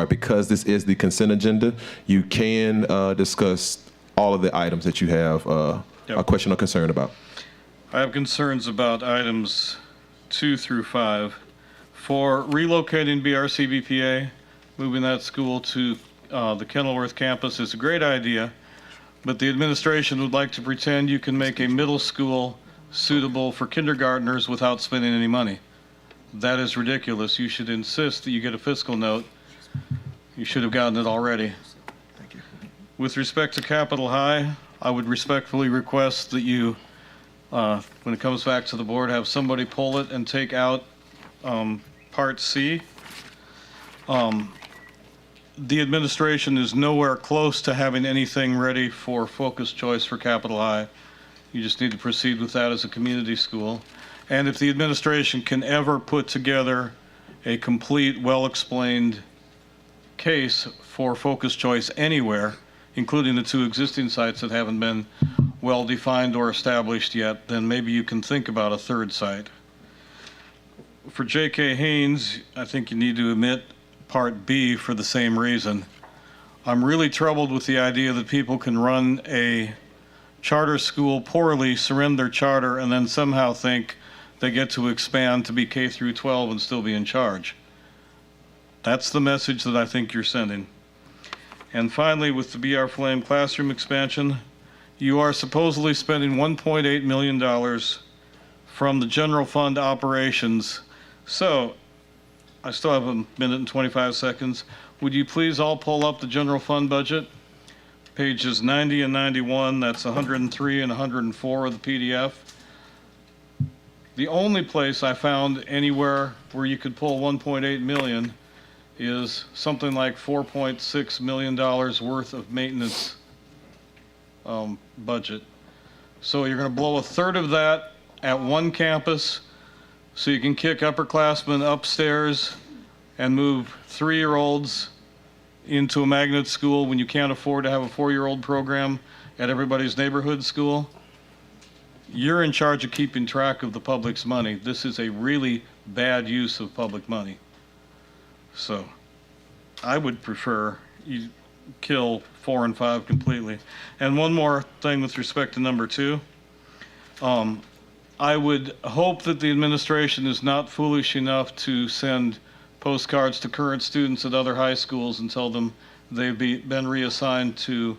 because this is the consent agenda, you can discuss all of the items that you have a question or concern about. I have concerns about items 2 through 5. For relocating BRCBPA, moving that school to the Kenilworth campus is a great idea, but the administration would like to pretend you can make a middle school suitable for kindergartners without spending any money. That is ridiculous. You should insist that you get a fiscal note. You should have gotten it already. Thank you. With respect to Capitol High, I would respectfully request that you, when it comes back to the board, have somebody pull it and take out Part C. The administration is nowhere close to having anything ready for focused choice for Capitol High. You just need to proceed with that as a community school. And if the administration can ever put together a complete, well-explained case for focused choice anywhere, including the 2 existing sites that haven't been well-defined or established yet, then maybe you can think about a 3rd site. For J.K. Haynes, I think you need to omit Part B for the same reason. I'm really troubled with the idea that people can run a charter school poorly, surrender their charter, and then somehow think they get to expand to be K through 12 and still be in charge. That's the message that I think you're sending. And finally, with the BR Flame classroom expansion, you are supposedly spending $1.8 million from the general fund operations. So, I still have a minute and 25 seconds. Would you please all pull up the general fund budget? Pages 90 and 91, that's 103 and 104 of the PDF. The only place I found anywhere where you could pull 1.8 million is something like $4.6 million worth of maintenance budget. So you're going to blow 1/3 of that at one campus so you can kick upperclassmen upstairs and move 3-year-olds into a magnet school when you can't afford to have a 4-year-old program at everybody's neighborhood school. You're in charge of keeping track of the public's money. This is a really bad use of public money. So I would prefer you kill 4 and 5 completely. And one more thing with respect to number 2. I would hope that the administration is not foolish enough to send postcards to current students at other high schools and tell them they've been reassigned to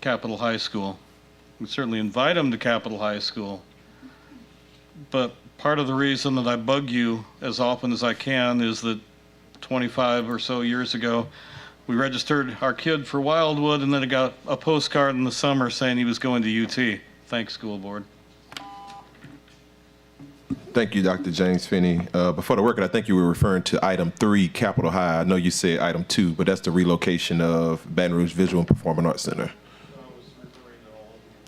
Capitol High School. We certainly invite them to Capitol High School. But part of the reason that I bug you as often as I can is that 25 or so years ago, we registered our kid for Wildwood, and then it got a postcard in the summer saying he was going to UT. Thanks, school board. Thank you, Dr. James Finney. Before the record, I think you were referring to item 3, Capitol High. I know you said item 2, but that's the relocation of Baton Rouge Visual and Performing Arts Center.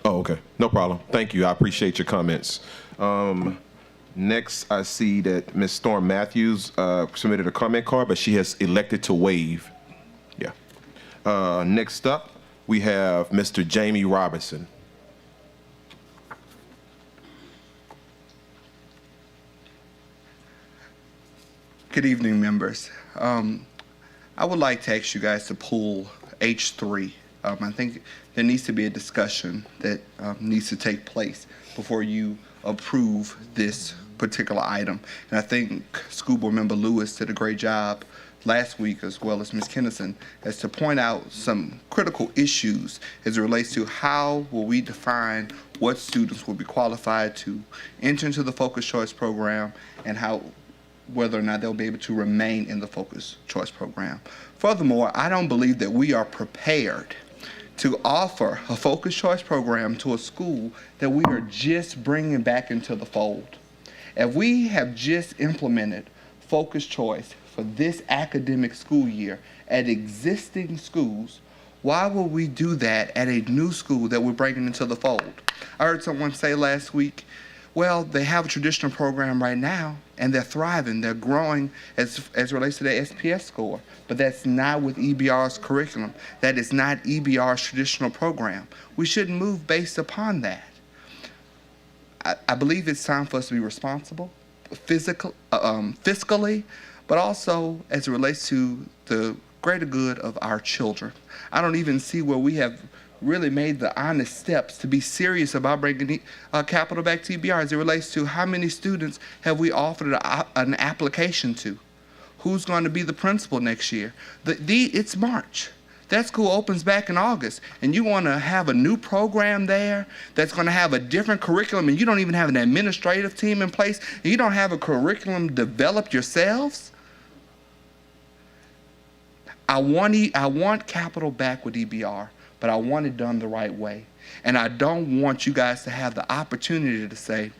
Oh, okay. No problem. Thank you. I appreciate your comments. Next, I see that Ms. Storm Matthews submitted a comment card, but she has elected to waive. Yeah. Next up, we have Mr. Jamie Robinson. Good evening, members. I would like to ask you guys to pull H3. I think there needs to be a discussion that needs to take place before you approve this particular item. And I think School Board Member Lewis did a great job last week, as well as Ms. Kennison, as to point out some critical issues as it relates to how will we define what students will be qualified to enter into the Focused Choice program and whether or not they'll be able to remain in the Focused Choice program. Furthermore, I don't believe that we are prepared to offer a Focused Choice program to a school that we are just bringing back into the fold. If we have just implemented Focused Choice for this academic school year at existing schools, why would we do that at a new school that we're bringing into the fold? I heard someone say last week, well, they have a traditional program right now, and they're thriving, they're growing as it relates to their SPS score, but that's not with EBR's curriculum. That is not EBR's traditional program. We shouldn't move based upon that. I believe it's time for us to be responsible, fiscally, but also as it relates to the greater good of our children. I don't even see where we have really made the honest steps to be serious about bringing capital back to EBR as it relates to how many students have we offered an application to. Who's going to be the principal next year? It's March. That school opens back in August, and you want to have a new program there that's going to have a different curriculum, and you don't even have an administrative team in place, and you don't have a curriculum developed yourselves? I want capital back with EBR, but I want it done the right way. And I don't want you guys to have the opportunity to say,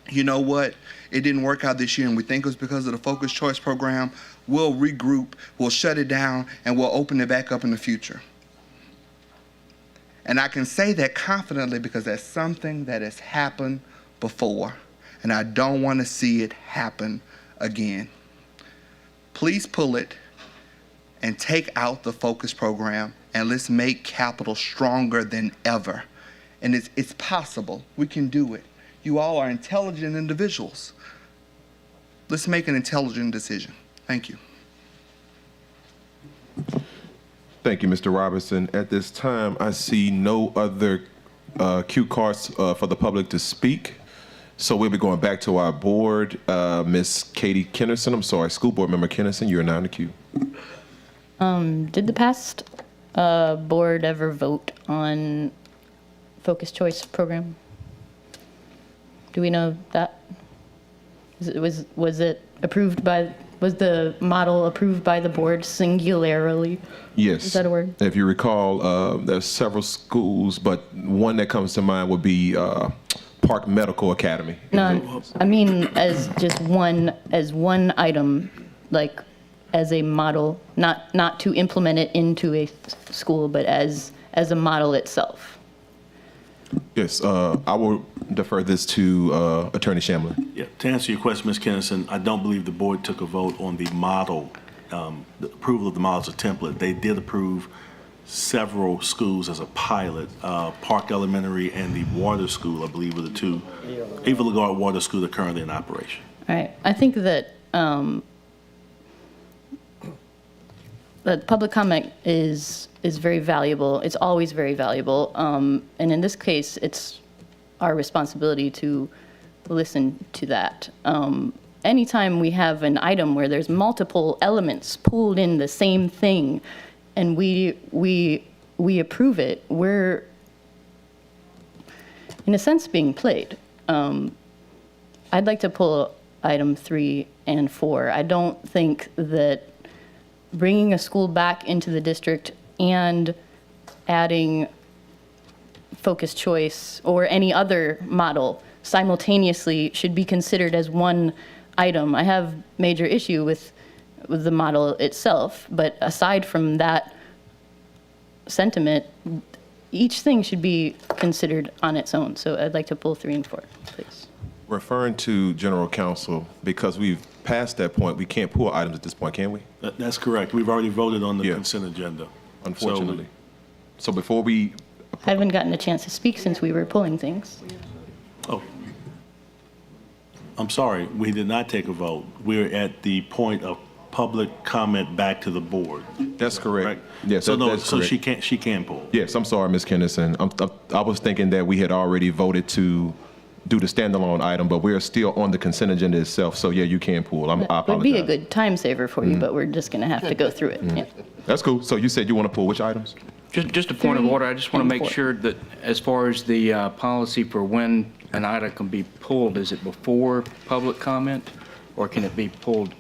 you know what, it didn't work out this year and we think it was because of the Focused Choice program. We'll regroup, we'll shut it down, and we'll open it back up in the future. And I can say that confidently because that's something that has happened before, and I don't want to see it happen again. Please pull it and take out the Focus program, and let's make capital stronger than ever. And it's possible. We can do it. You all are intelligent individuals. Let's make an intelligent decision. Thank you. Thank you, Mr. Robertson. At this time, I see no other cue cards for the public to speak. So we'll be going back to our board. Ms. Katie Kennerson, I'm sorry, School Board Member Kennerson, you are now in the queue. Did the past board ever vote on Focused Choice program? Do we know that? Was it approved by, was the model approved by the board singularly? Yes. Is that a word? If you recall, there's several schools, but one that comes to mind would be Park Medical Academy. No, I mean as just one item, like as a model, not to implement it into a school, but as a model itself. Yes, I will defer this to Attorney Shamlin. Yeah, to answer your question, Ms. Kennison, I don't believe the board took a vote on the model, the approval of the model as a template. They did approve several schools as a pilot. Park Elementary and the Water School, I believe, were the two. Ava Lagarde Water School are currently in operation. All right, I think that that public comment is very valuable. It's always very valuable. And in this case, it's our responsibility to listen to that. Anytime we have an item where there's multiple elements pulled in the same thing and we approve it, we're, in a sense, being played. I'd like to pull item 3 and 4. I don't think that bringing a school back into the district and adding Focused Choice or any other model simultaneously should be considered as one item. I have major issue with the model itself, but aside from that sentiment, each thing should be considered on its own. So I'd like to pull 3 and 4, please. Referring to General Counsel, because we've passed that point, we can't pull items at this point, can we? That's correct. We've already voted on the consent agenda. Unfortunately. So before we... I haven't gotten a chance to speak since we were pulling things. Oh. I'm sorry, we did not take a vote. We're at the point of public comment back to the board. That's correct. Yes, So no, that's so correct. she can pull. Yes, I'm sorry, Ms. Kennison. I was thinking that we had already voted to do the standalone item, but we're still on the consent agenda itself. So yeah, you can pull. I It apologize. would be a good time saver for you, but we're just going to have to go through it. Yeah. That's cool. So you said you want to pull which items? Just a point of 3 order, I just want to and make 4. sure that as far as the policy for when an item can be pulled, is it before public comment? Or can it be pulled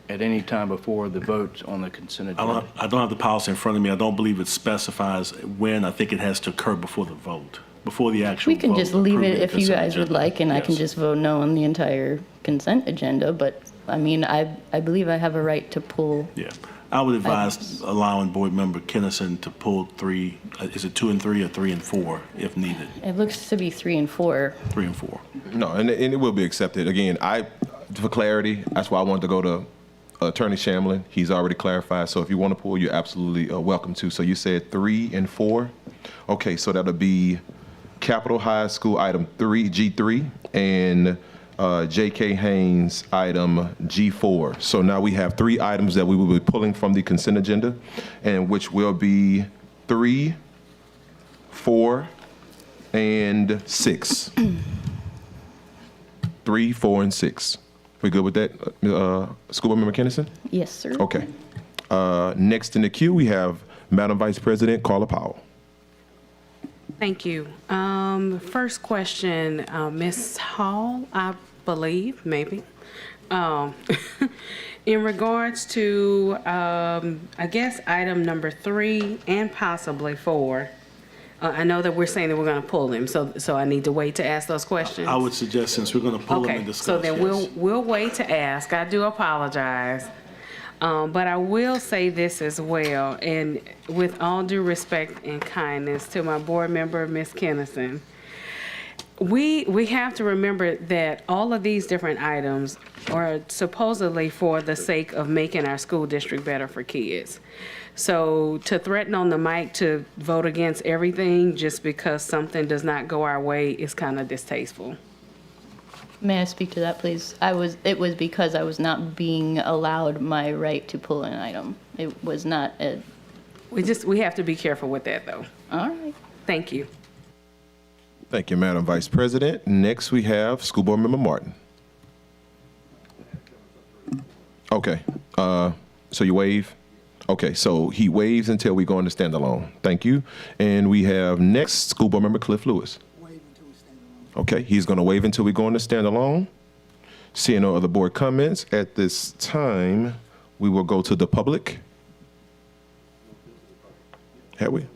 at any time before the vote on the consent agenda? I don't have the policy in front of me. I don't believe it specifies when. I think it has to occur before the vote, before the actual We can vote just leave approving it the if you consent guys would agenda. like, and I can Yes. just vote no on the entire consent agenda, but I mean, I believe I have a right to pull. Yeah. I would advise allowing Board Member Kennison to pull 3, is it 2 and 3 or 3 and 4 if needed? It looks to be 3 and 4. 3 and 4. No, and it will be accepted. Again, for clarity, that's why I wanted to go to Attorney Shamlin. He's already clarified. So if you want to pull, you're absolutely welcome to. So you said 3 and 4. Okay, so that'll be Capitol High School item 3, G3, and J.K. Haynes, item G4. So now we have 3 items that we will be pulling from the consent agenda, and which will be 3, 4, and 6. 3, 4, and 6. We good with that, School Board Member Kennison? Yes, sir. Okay. Next in the queue, we have Madam Vice President Carla Powell. Thank you. First question, Ms. Hall, I believe, maybe. In regards to, I guess, item number 3 and possibly 4, I know that we're saying that we're going to pull them, so I need to wait to ask those questions. I would suggest, since we're going to pull them and Okay, discuss. so then yes. we'll wait to ask. I do apologize. But I will say this as well, and with all due respect and kindness to my board member, Ms. Kennison, we have to remember that all of these different items are supposedly for the sake of making our school district better for kids. So to threaten on the mic to vote against everything just because something does not go our way is kind of distasteful. May I speak to that, please? It was because I was not being allowed my right to pull an item. It was not a... We have to be careful with that, though. All right. Thank you. Thank you, Madam Vice President. Next, we have School Board Member Martin. Okay, so you waive? Okay, so he waives until we go into standalone. Thank you. And we have next, School Board Member Cliff Lewis. Okay, he's going to waive until we go into standalone. Seeing no other board comments, at this time, we will go to the public. Have we?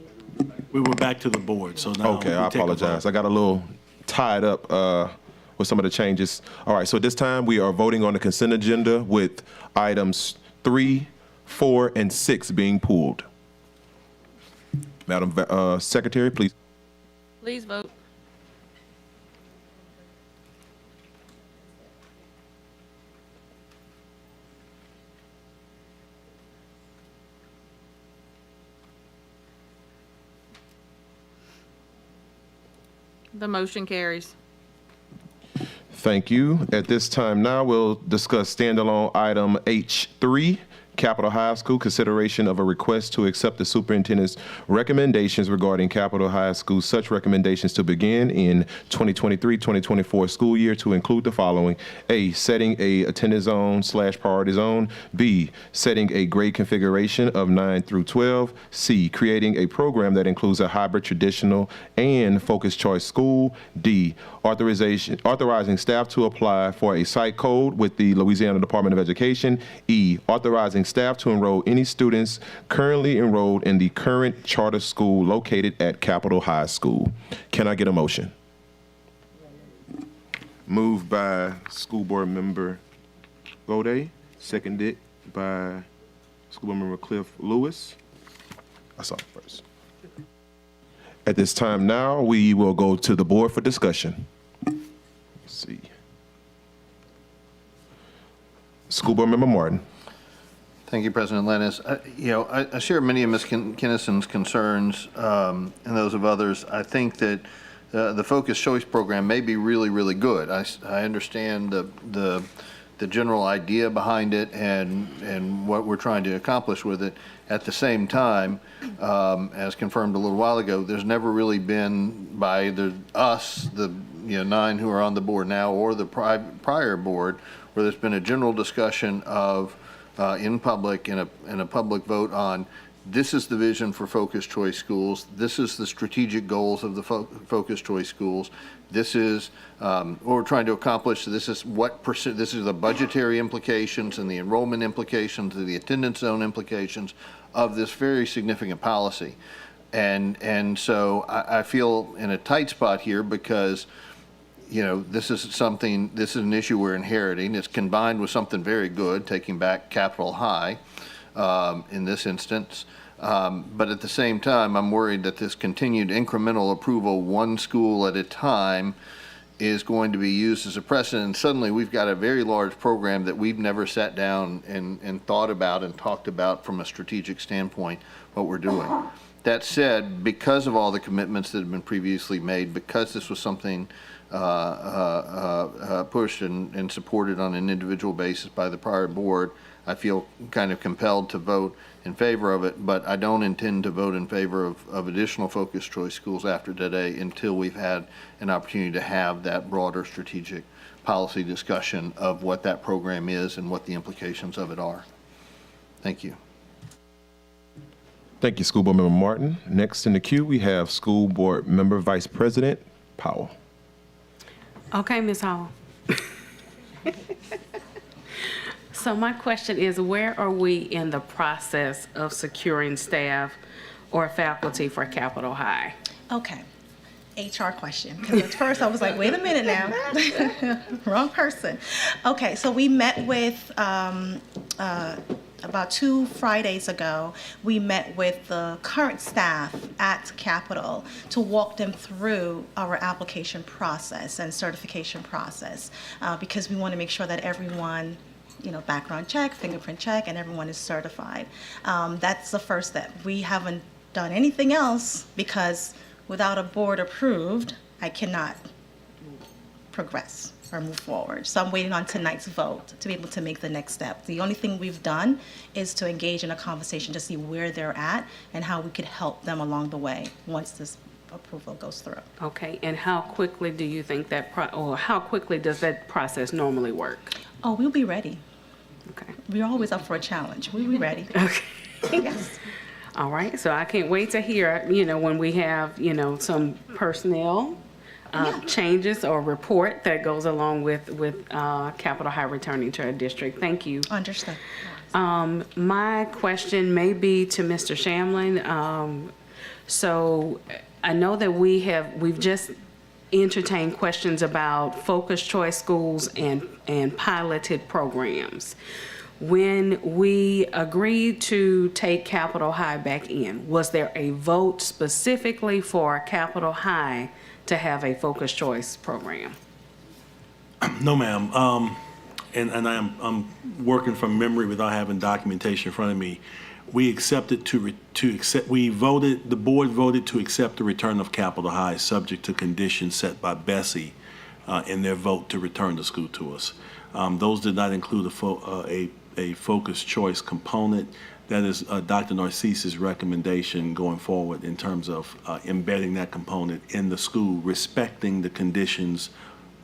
We were back to the board, so now. Okay, we I take a vote. apologize. I got a little tied up with some of the changes. All right, so this time we are voting on the consent agenda with items 3, 4, and 6 being pulled. Madam Secretary, please. Please vote. The motion carries. Thank you. At this time now, we'll discuss standalone item H3, Capitol High School, consideration of a request to accept the superintendent's recommendations regarding Capitol High School, such recommendations to begin in 2023-2024 school year to include the following: A, setting a attendance zone / priority zone; B, setting a grade configuration of 9 through 12; C, creating a program that includes a hybrid traditional and focused choice school; D, authorizing staff to apply for a site code with the Louisiana Department of Education; E, authorizing staff to enroll any students currently enrolled in the current charter school located at Capitol High School. Can I get a motion? Moved by School Board Member Gode, seconded by School Board Member Cliff Lewis. I saw it first. At this time now, we will go to the board for discussion. Let's see. School Board Member Martin. Thank you, President Lennis. I share many of Ms. Kinnison's concerns and those of others. I think that the focused choice program may be really, really good. I understand the general idea behind it and what we're trying to accomplish with it. At the same time, as confirmed a little while ago, there's never really been by us, the 9 who are on the board now, or the prior board, where there's been a general discussion of in public, in a public vote on, this is the vision for focused choice schools, this is the strategic goals of the focused choice schools, this is what we're trying to accomplish, this is this is the budgetary implications and the enrollment implications, the attendance zone implications of this very significant policy. And so I feel in a tight spot here because this is an issue we're inheriting. It's combined with something very good, taking back Capitol High in this instance. But at the same time, I'm worried that this continued incremental approval, one school at a time, is going to be used as a precedent. And suddenly we've got a very large program that we've never sat down and thought about and talked about from a strategic standpoint what we're doing. That said, because of all the commitments that have been previously made, because this was something pushed and supported on an individual basis by the prior board, I feel kind of compelled to vote in favor of it, but I don't intend to vote in favor of additional focused choice schools after today until we've had an opportunity to have that broader strategic policy discussion of what that program is and what the implications of it are. Thank you. Thank you, School Board Member Martin. Next in the queue, we have School Board Member Vice President Powell. Okay, Ms. Hall. So my question is, where are we in the process of securing staff or faculty for Capitol High? Okay. HR question. Because at first I was like, wait a minute now. Wrong person. Okay, so we met with, about 2 Fridays ago, we met with the current staff at Capitol to walk them through our application process and certification process, because we want to make sure that everyone, background check, fingerprint check, and everyone is certified. That's the first step. We haven't done anything else because without a board approved, I cannot progress or move forward. So I'm waiting on tonight's vote to be able to make the next step. The only thing we've done is to engage in a conversation to see where they're at and how we could help them along the way once this approval goes through. Okay, and how quickly do you think that, or how quickly does that process normally work? Oh, we'll be ready. Okay. We're always up for a challenge. We'll be ready. Okay. Yes. All right, so I can't wait to hear, when we have, some personnel changes or report that goes along with Capitol High returning to our district. Thank you. Understood. My question may be to Mr. Shamlin. So I know that we've just entertained questions about focused choice schools and piloted programs. When we agreed to take Capitol High back in, was there a vote specifically for Capitol High to have a focused choice program? No, ma'am. And I'm working from memory without having documentation in front of me. We accepted the board voted to accept the return of Capitol High subject to conditions set by Bessie in their vote to return the school to us. Those did not include a focused choice component. That is Dr. Narcise's recommendation going forward in terms of embedding that component in the school, respecting the conditions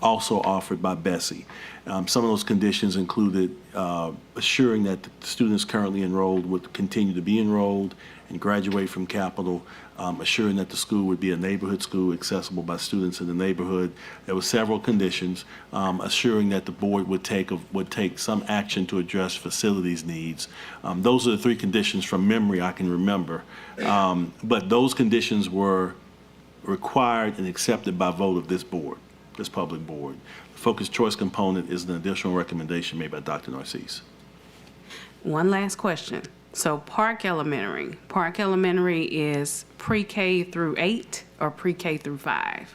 also offered by Bessie. Some of those conditions included assuring that the students currently enrolled would continue to be enrolled and graduate from Capitol, assuring that the school would be a neighborhood school accessible by students in the neighborhood. There were several conditions, assuring that the board would take some action to address facilities needs. Those are the 3 conditions from memory I can remember. But those conditions were required and accepted by vote of this board, this public board. The focused choice component is an additional recommendation made by Dr. Narcise. One last question. So Park Elementary is pre-K through 8 or pre-K through 5?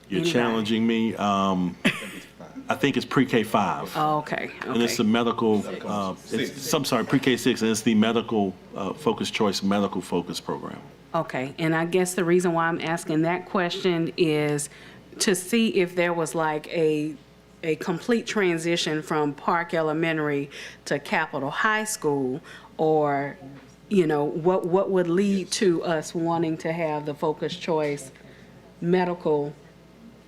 You're challenging me. I think it's pre-K 5. Oh, okay. And it's the medical, pre-K 6, and it's the medical, focused choice medical focus program. Okay, and I guess the reason why I'm asking that question is to see if there was like a complete transition from Park Elementary to Capitol High School, or, what would lead to us wanting to have the focused choice medical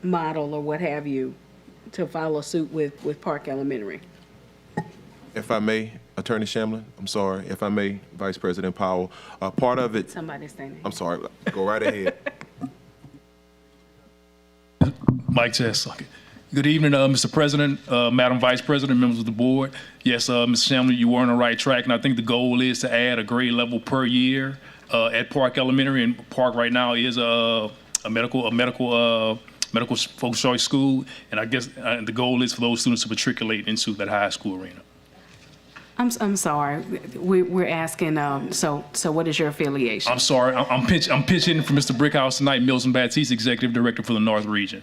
model or what have you to follow suit with Park Elementary. If I may, Attorney Shamlin, I'm sorry, if I may, Vice President Powell, part of it. Somebody's standing. I'm sorry, go right ahead. Mike Chess. Okay. Good evening, Mr. President, Madam Vice President, members of the board. Yes, Mr. Shamlin, you were on the right track, and I think the goal is to add a grade level per year at Park Elementary, and Park right now is a medical focused choice school, and I guess the goal is for those students to matriculate into that high school arena. I'm sorry. We're asking. So what is your affiliation? I'm sorry. I'm pitching for Mr. Brickhouse tonight. Milton Baptiste, Executive Director for the North Region.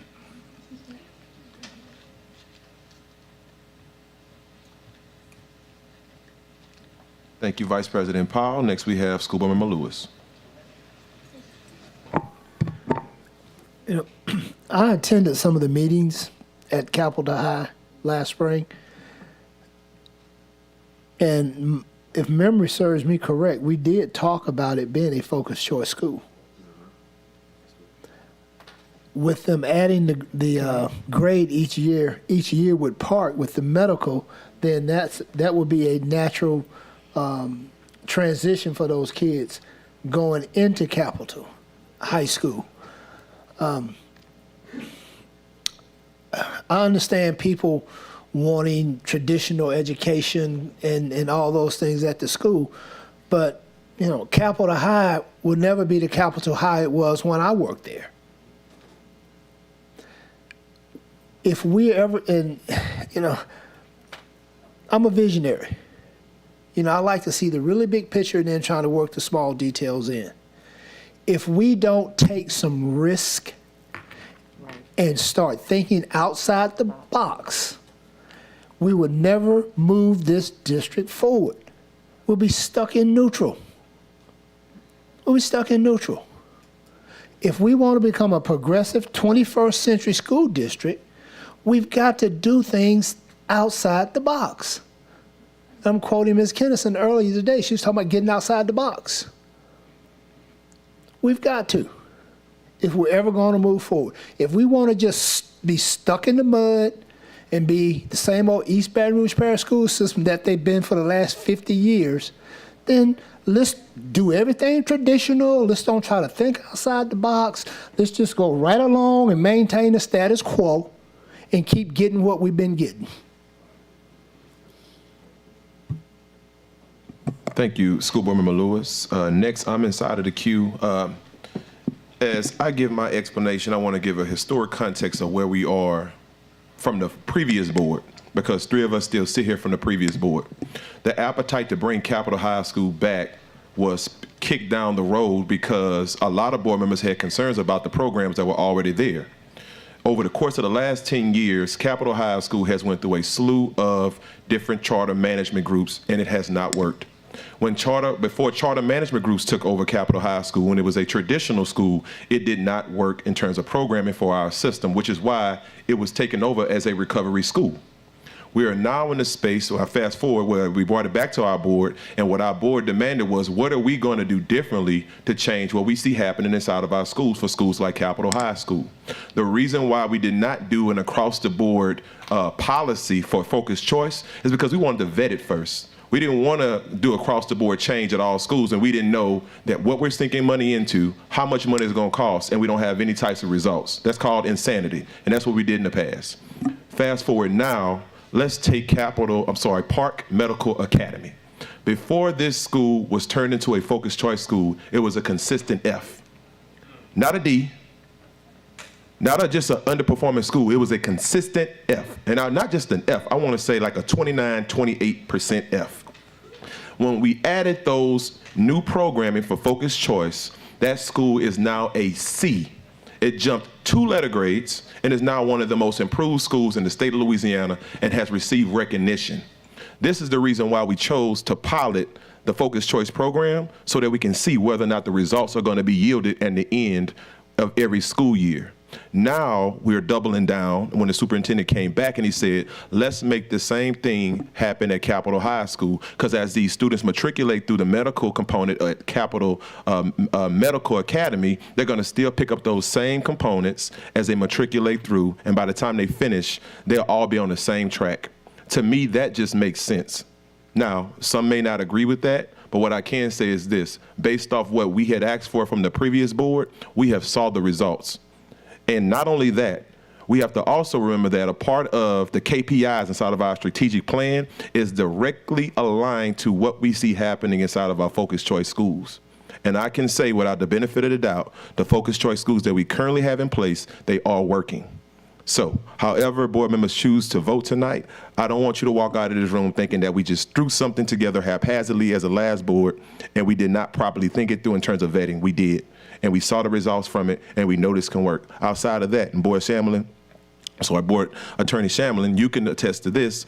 Thank you, Vice President Powell. Next, we have School Board Member Lewis. You know, I attended some of the meetings at Capitol High last spring, and if memory serves me correct, we did talk about it being a focused choice school. With them adding the grade each year would part with the medical, then that would be a natural transition for those kids going into Capitol High School. I understand people wanting traditional education and all those things at the school, but you know, Capitol High will never be the Capitol High it was when I worked there. If we ever, and you know, I'm a visionary. You know, I like to see the really big picture and then trying to work the small details in. If we don't take some risk and start thinking outside the box, we would never move this district forward. We'll be stuck in neutral. We'll be stuck in neutral. If we want to become a progressive 21st century school district, we've got to do things outside the box. I'm quoting Ms. Kennison earlier today. She was talking about getting outside the box. We've got to, if we're ever going to move forward. If we want to just be stuck in the mud and be the same old East Baton Rouge Parish school system that they've been for the last 50 years, then let's do everything traditional. Let's don't try to think outside the box. Let's just go right along and maintain the status quo and keep getting what we've been getting. Thank you, School Board Member Lewis. Next, I'm inside of the queue. As I give my explanation, I want to give a historic context of where we are from the previous board, because 3 of us still sit here from the previous board. The appetite to bring Capitol High School back was kicked down the road because a lot of board members had concerns about the programs that were already there. Over the course of the last 10 years, Capitol High School has went through a slew of different charter management groups, and it has not worked. Before charter management groups took over Capitol High School, when it was a traditional school, it did not work in terms of programming for our system, which is why it was taken over as a recovery school. We are now in a space, so I fast forward, where we brought it back to our board, and what our board demanded was, what are we going to do differently to change what we see happening inside of our schools for schools like Capitol High School? The reason why we did not do an across-the-board policy for focused choice is because we wanted to vet it first. We didn't want to do across-the-board change at all schools, and we didn't know that what we're sinking money into, how much money it's going to cost, and we don't have any types of results. That's called insanity, and that's what we did in the past. Fast forward now, let's take Park Medical Academy. Before this school was turned into a focused choice school, it was a consistent F. Not a D, not just an underperforming school, it was a consistent F. And now, not just an F, I want to say like a 29, 28% F. When we added those new programming for focused choice, that school is now a C. It jumped 2 letter grades and is now one of the most improved schools in the state of Louisiana and has received recognition. This is the reason why we chose to pilot the focused choice program, so that we can see whether or not the results are going to be yielded at the end of every school year. Now we're doubling down. When the superintendent came back and he said, let's make the same thing happen at Capitol High School, because as these students matriculate through the medical component at Capitol Medical Academy, they're going to still pick up those same components as they matriculate through, and by the time they finish, they'll all be on the same track. To me, that just makes sense. Now, some may not agree with that, but what I can say is this: based off what we had asked for from the previous board, we have saw the results. And not only that, we have to also remember that a part of the KPIs inside of our strategic plan is directly aligned to what we see happening inside of our focused choice schools. And I can say, without the benefit of the doubt, the focused choice schools that we currently have in place, they are working. So, however board members choose to vote tonight, I don't want you to walk out of this room thinking that we just threw something together haphazardly as a last board and we did not properly think it through in terms of vetting. We did. And we saw the results from it, and we know this can work. Outside of that, and Board Attorney Shamlin, you can attest to this,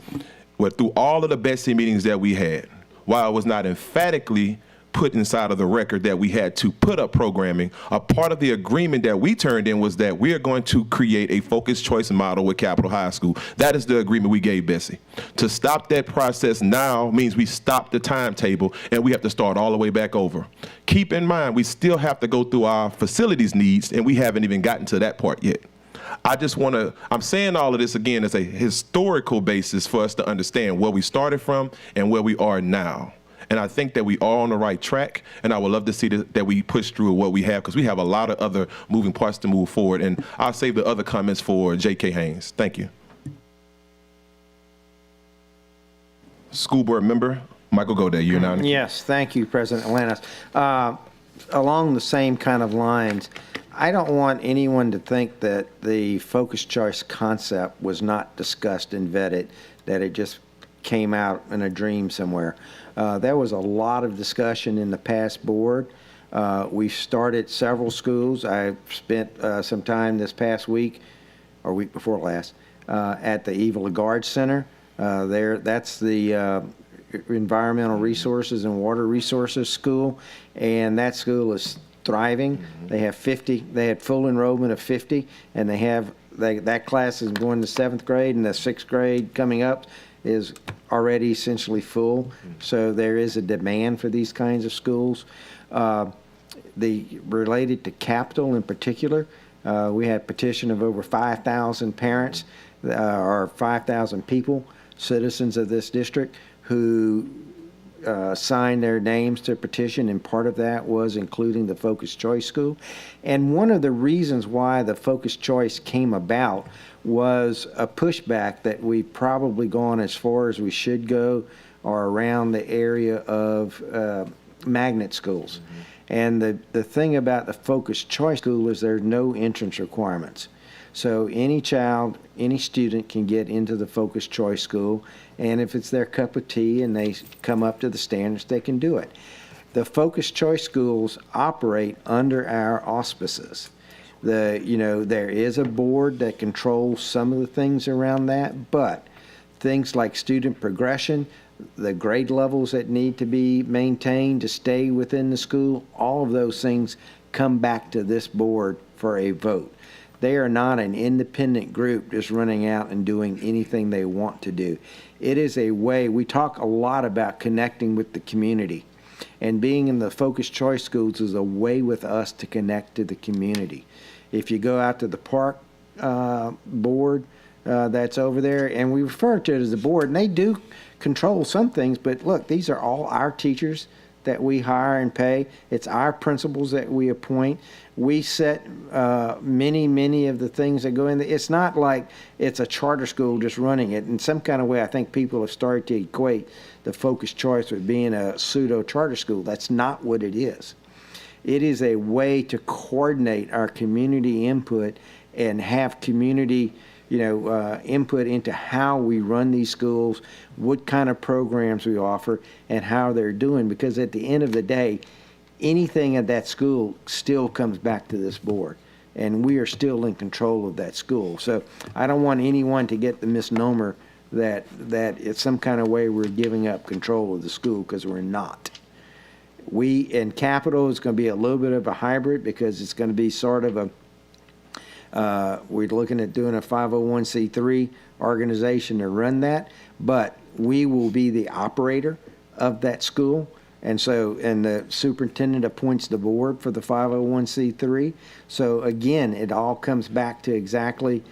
through all of the BESI meetings that we had, while it was not emphatically put inside of the record that we had to put up programming, a part of the agreement that we turned in was that we are going to create a focused choice model with Capitol High School. That is the agreement we gave Bessie. To stop that process now means we stop the timetable and we have to start all the way back over. Keep in mind, we still have to go through our facilities needs, and we haven't even gotten to that part yet. I'm saying all of this again as a historical basis for us to understand where we started from and where we are now. And I think that we are on the right track, and I would love to see that we push through what we have, because we have a lot of other moving parts to move forward. And I'll save the other comments for J.K. Haynes. Thank you. School board member, Michael Godet, you're now. Yes, thank you, President Lannis. Along the same kind of lines, I don't want anyone to think that the focused choice concept was not discussed and vetted, that it just came out in a dream somewhere. There was a lot of discussion in the past board. We've started several schools. I spent some time this past week, or week before last, at the Eva Lagarde Center. That's the Environmental Resources and Water Resources School, and that school is thriving. They have 50. They had full enrollment of 50, and that class is going to 7th grade, and the 6th grade coming up is already essentially full. So there is a demand for these kinds of schools. Related to Capitol in particular, we had a petition of over 5,000 parents or 5,000 people, citizens of this district, who signed their names to a petition, and part of that was including the focused choice school. And one of the reasons why the focused choice came about was a pushback that we've probably gone as far as we should go, or around the area of magnet schools. And the thing about the focused choice school is there's no entrance requirements. So any child, any student can get into the focused choice school, and if it's their cup of tea and they come up to the standards, they can do it. The focused choice schools operate under our auspices. There is a board that controls some of the things around that, but things like student progression, the grade levels that need to be maintained to stay within the school, all of those things come back to this board for a vote. They are not an independent group just running out and doing anything they want to do. It is a way, we talk a lot about connecting with the community, and being in the focused choice schools is a way with us to connect to the community. If you go out to the park board that's over there, and we refer to it as the board, and they do control some things, but look, these are all our teachers that we hire and pay. It's our principals that we appoint. We set many of the things that go in there. It's not like it's a charter school just running it. In some kind of way, I think people have started to equate the focused choice with being a pseudo charter school. That's not what it is. It is a way to coordinate our community input and have community input into how we run these schools, what kind of programs we offer, and how they're doing. Because at the end of the day, anything at that school still comes back to this board, and we are still in control of that school. So I don't want anyone to get the misnomer that it's some kind of way we're giving up control of the school, because we're not. We in Capitol is going to be a little bit of a hybrid, because it's going to be sort of a we're looking at doing a 501c3 organization to run that, but we will be the operator of that school. And the superintendent appoints the board for the 501c3. So again, it all comes back to exactly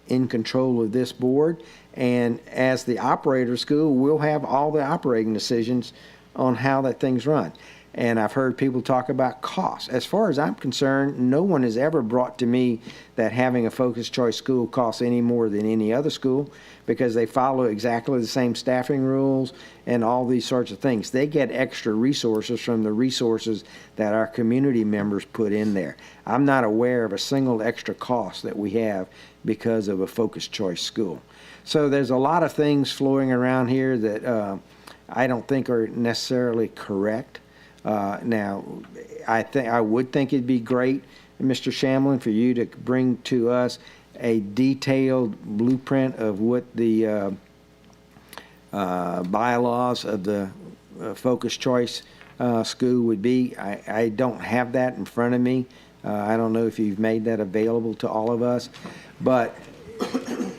in control of this board. And as the operator of school, we'll have all the operating decisions on how that thing's run. And I've heard people talk about costs. As far as I'm concerned, no one has ever brought to me that having a focused choice school costs any more than any other school, because they follow exactly the same staffing rules and all these sorts of things. They get extra resources from the resources that our community members put in there. I'm not aware of a single extra cost that we have because of a focused choice school. So there's a lot of things flowing around here that I don't think are necessarily correct. Now, I would think it'd be great, Mr. Shamlin, for you to bring to us a detailed blueprint of what the bylaws of the focused choice school would be. I don't have that in front of me. I don't know if you've made that available to all of us, but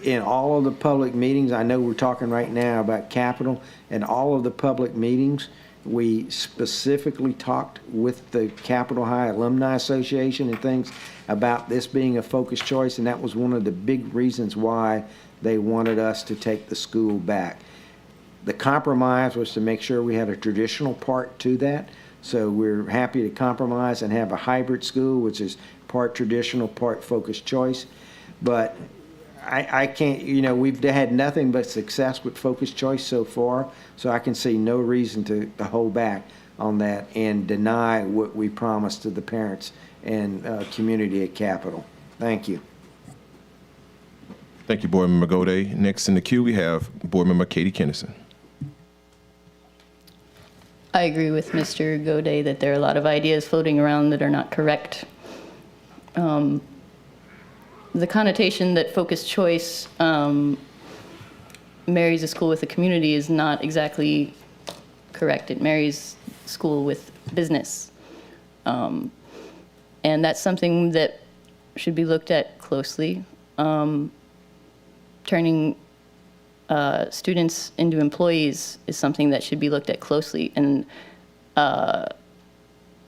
in all of the public meetings, I know we're talking right now about capital, in all of the public meetings, we specifically talked with the Capitol High Alumni Association and things about this being a focused choice, and that was one of the big reasons why they wanted us to take the school back. The compromise was to make sure we had a traditional part to that, so we're happy to compromise and have a hybrid school, which is part traditional, part focused choice. But I can't, we've had nothing but success with focused choice so far, so I can see no reason to hold back on that and deny what we promised to the parents and community at Capitol. Thank you. Thank you, Board Member Gode. Next in the queue, we have Board Member Katie Kennison. I agree with Mr. Gode that there are a lot of ideas floating around that are not correct. The connotation that focused choice marries a school with a community is not exactly correct. It marries school with business. And that's something that should be looked at closely. Turning students into employees is something that should be looked at closely. And,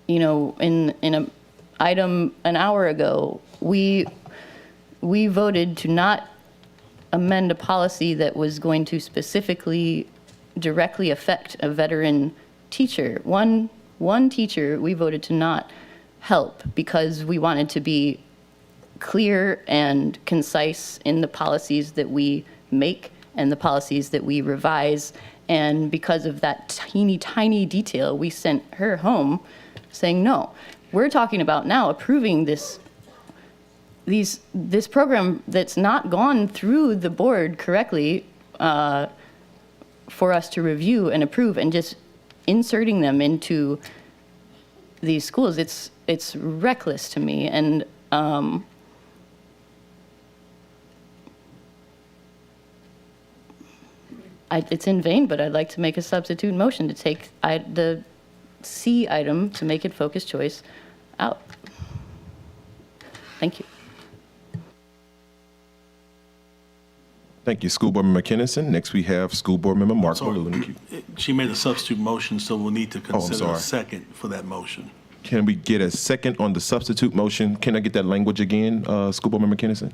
in an item an hour ago, we voted to not amend a policy that was going to specifically directly affect a veteran teacher. One teacher we voted to not help because we wanted to be clear and concise in the policies that we make and the policies that we revise. And because of that teeny tiny detail, we sent her home saying, no, we're talking about now approving this program that's not gone through the board correctly for us to review and approve, and just inserting them into these schools. It's reckless to me. And it's in vain, but I'd like to make a substitute motion to take the C item to make it focused choice out. Thank you. Thank you, School Board Member Kennison. Next, we have School Board Member Mark Ballou in the queue. She made a substitute motion, so we'll need to consider sorry. a second for that motion. Can we get a second on the substitute motion? Can I get that language again, School Board Member Kennison?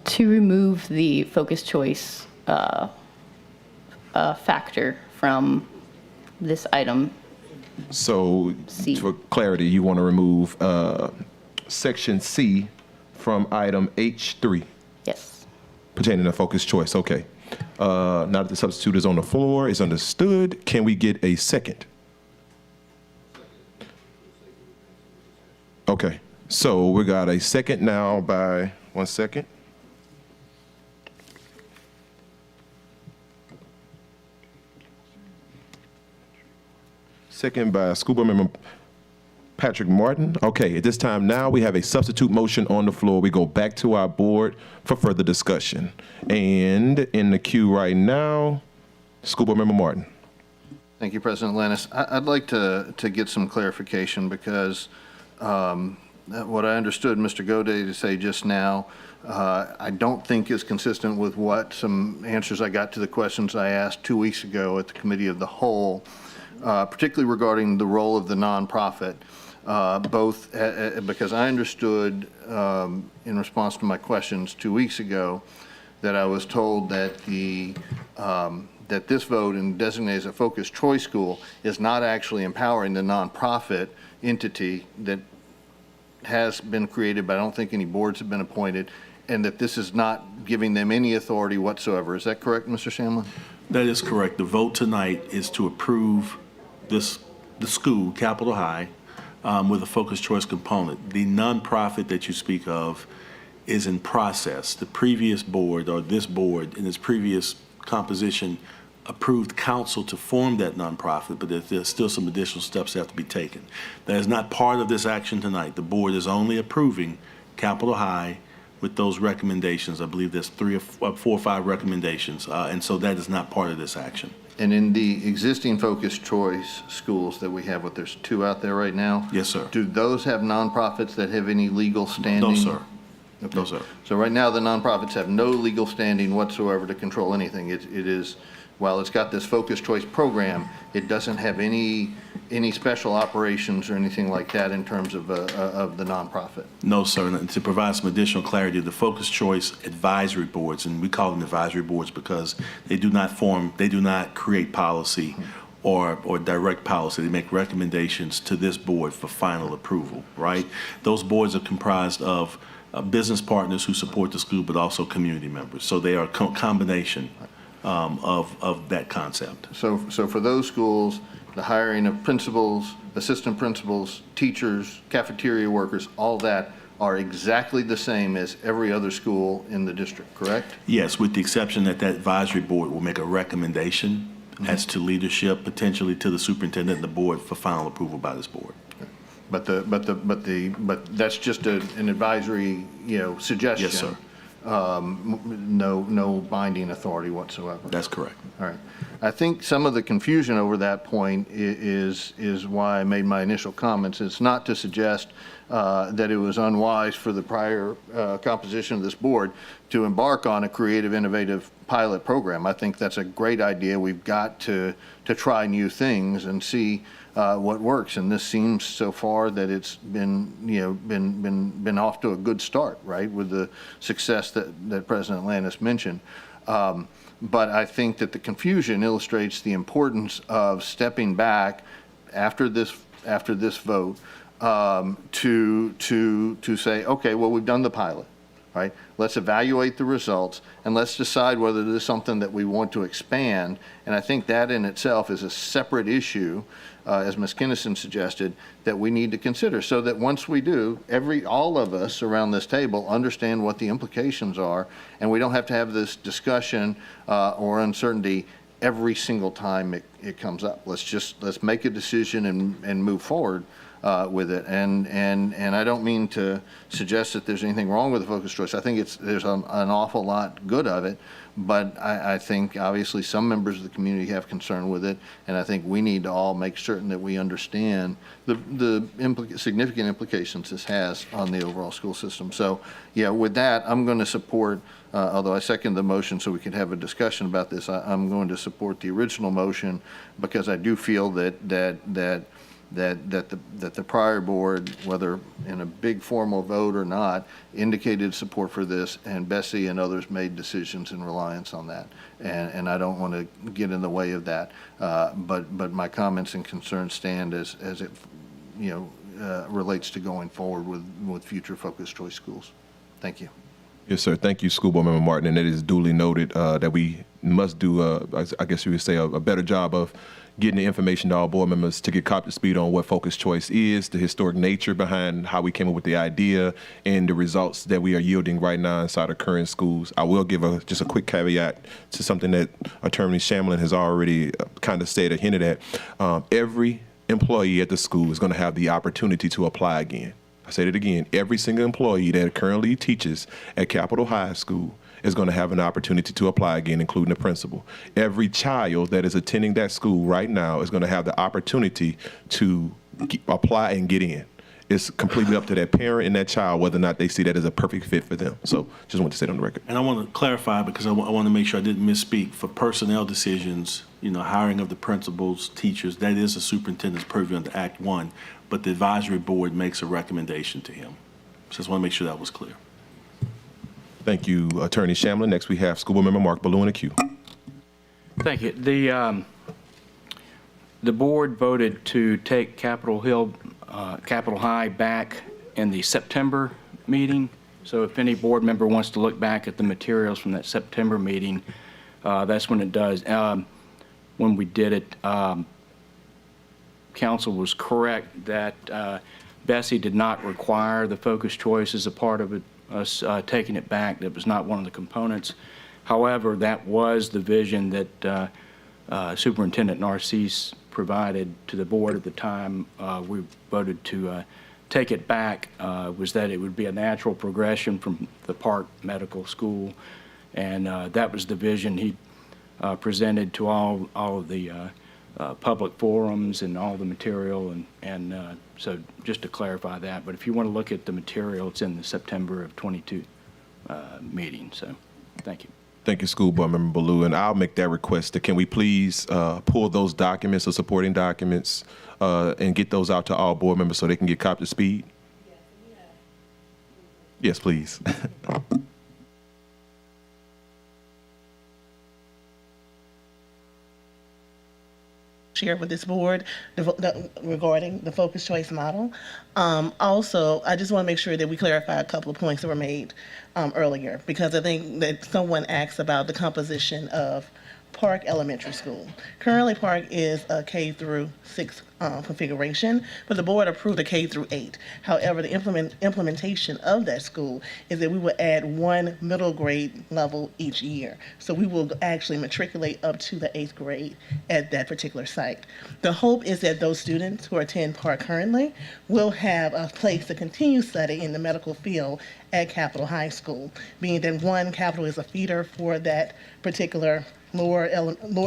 To remove the focused choice factor from this item. So, C. for clarity, you want to remove section C from item H3 Yes. pertaining to focused choice. Okay. Now that the substitute is on the floor, is understood, can we get a second? Okay. So we got a second now by, 1 second. Second by School Board Member Patrick Martin. Okay, at this time now, we have a substitute motion on the floor. We go back to our board for further discussion. And in the queue right now, School Board Member Martin. Thank you, President Lannis. I'd like to get some clarification because what I understood Mr. Gode to say just now, I don't think is consistent with what some answers I got to the questions I asked 2 weeks ago at the Committee of the Whole, particularly regarding the role of the nonprofit, both because I understood in response to my questions 2 weeks ago that I was told that that this vote and designated as a focused choice school is not actually empowering the nonprofit entity that has been created, but I don't think any boards have been appointed, and that this is not giving them any authority whatsoever. Is that correct, Mr. Shamlin? That is correct. The vote tonight is to approve the school, Capitol High, with a focused choice component. The nonprofit that you speak of is in process. The previous board, or this board, in its previous composition, approved council to form that nonprofit, but there's still some additional steps that have to be taken. That is not part of this action tonight. The board is only approving Capitol High with those recommendations. I believe there's 4 or 5 recommendations, and so that is not part of this action. And in the existing focused choice schools that we have, what, there's 2 out there right now? Yes, sir. Do those have nonprofits that have any legal standing? No, sir. Okay. No, sir. So right now, the nonprofits have no legal standing whatsoever to control anything. It is, while it's got this focused choice program, it doesn't have any special operations or anything like that in terms of the nonprofit. No, sir. And to provide some additional clarity, the focused choice advisory boards, and we call them advisory boards because they do not create policy or direct policy. They make recommendations to this board for final approval, right? Those boards are comprised of business partners who support the school, but also community members. So they are a combination of that concept. So for those schools, the hiring of principals, assistant principals, teachers, cafeteria workers, all that are exactly the same as every other school in the district, correct? Yes, with the exception that advisory board will make a recommendation as to leadership, potentially to the superintendent and the board for final approval by this board. But that's just an advisory, suggestion. Yes, sir. No binding authority whatsoever. That's correct. All right. I think some of the confusion over that point is why I made my initial comments. It's not to suggest that it was unwise for the prior composition of this board to embark on a creative, innovative pilot program. I think that's a great idea. We've got to try new things and see what works. And this seems so far that it's been off to a good start, right, with the success that President Landis mentioned. But I think that the confusion illustrates the importance of stepping back after this vote to say, okay, well, we've done the pilot, right? Let's evaluate the results and let's decide whether this is something that we want to expand. And I think that in itself is a separate issue, as Ms. Kinnison suggested, that we need to consider, so that once we do, all of us around this table understand what the implications are, and we don't have to have this discussion or uncertainty every single time it comes up. Let's make a decision and move forward with it. And I don't mean to suggest that there's anything wrong with the focused choice. I think there's an awful lot good of it, but I think obviously some members of the community have concern with it, and I think we need to all make certain that we understand the significant implications this has on the overall school system. So yeah, with that, I'm going to support, although I second the motion so we can have a discussion about this, I'm going to support the original motion because I do feel that the prior board, whether in a big formal vote or not, indicated support for this, and Bessie and others made decisions in reliance on that. And I don't want to get in the way of that. But my comments and concerns stand as it relates to going forward with future focused choice schools. Thank you. Yes, sir. Thank you, School Board Member Martin. And it is duly noted that we must do, I guess you would say, a better job of getting the information to all board members to get caught up to speed on what focused choice is, the historic nature behind how we came up with the idea, and the results that we are yielding right now inside our current schools. I will give just a quick caveat to something that Attorney Shamlin has already kind of said or hinted at. Every employee at the school is going to have the opportunity to apply again. I said it again. Every single employee that currently teaches at Capitol High School is going to have an opportunity to apply again, including the principal. Every child that is attending that school right now is going to have the opportunity to apply and get in. It's completely up to that parent and that child whether or not they see that as a perfect fit for them. So just want to say it on the record. And I want to clarify because I want to make sure I didn't misspeak. For personnel decisions, hiring of the principals, teachers, that is the superintendent's purview under Act 1, but the advisory board makes a recommendation to him. So I just want to make sure that was clear. Thank you, Attorney Shamlin. Next, we have School Board Member Mark Ballou in the queue. Thank you. The board voted to take Capitol High back in the September meeting. So if any board member wants to look back at the materials from that September meeting, that's when it does. When we did it, council was correct that Bessie did not require the focused choice as a part of it. Us taking it back. That was not one of the components. However, that was the vision that Superintendent Narcisse provided to the board at the time we voted to take it back, was that it would be a natural progression from the Park Medical School, and that was the vision. He presented to all of the public forums and all the material, and so just to clarify that. But if you want to look at the material, it's in the September of 22 meeting. So, thank you. Thank you, School Board Member Ballou, and I'll make that request. Can we please pull those documents, the supporting documents, and get those out to all board members so they can get caught to speed? Yes, please. Share with this board regarding the focused choice model. Also, I just want to make sure that we clarify a couple of points that were made earlier, because I think that someone asked about the composition of Park Elementary School. Currently, Park is a K through 6 configuration, but the board approved a K through 8. However, the implementation of that school is that we will add 1 middle grade level each year. So we will actually matriculate up to the 8th grade at that particular site. The hope is that those students who attend Park currently will have a place to continue study in the medical field at Capitol High School, being that one, Capitol is a feeder for that particular lower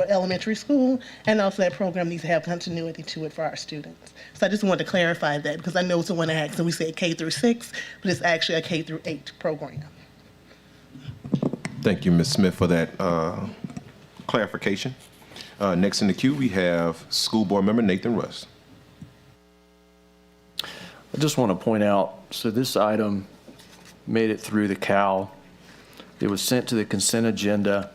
elementary school, and also that program needs to have continuity to it for our students. So I just wanted to clarify that, because I know someone asked and we say K through 6, but it's actually a K through 8 program. Thank you, Ms. Smith, for that clarification. Next in the queue, we have School Board Member Nathan Russ. I just want to point out, so this item made it through the CAL. It was sent to the consent agenda.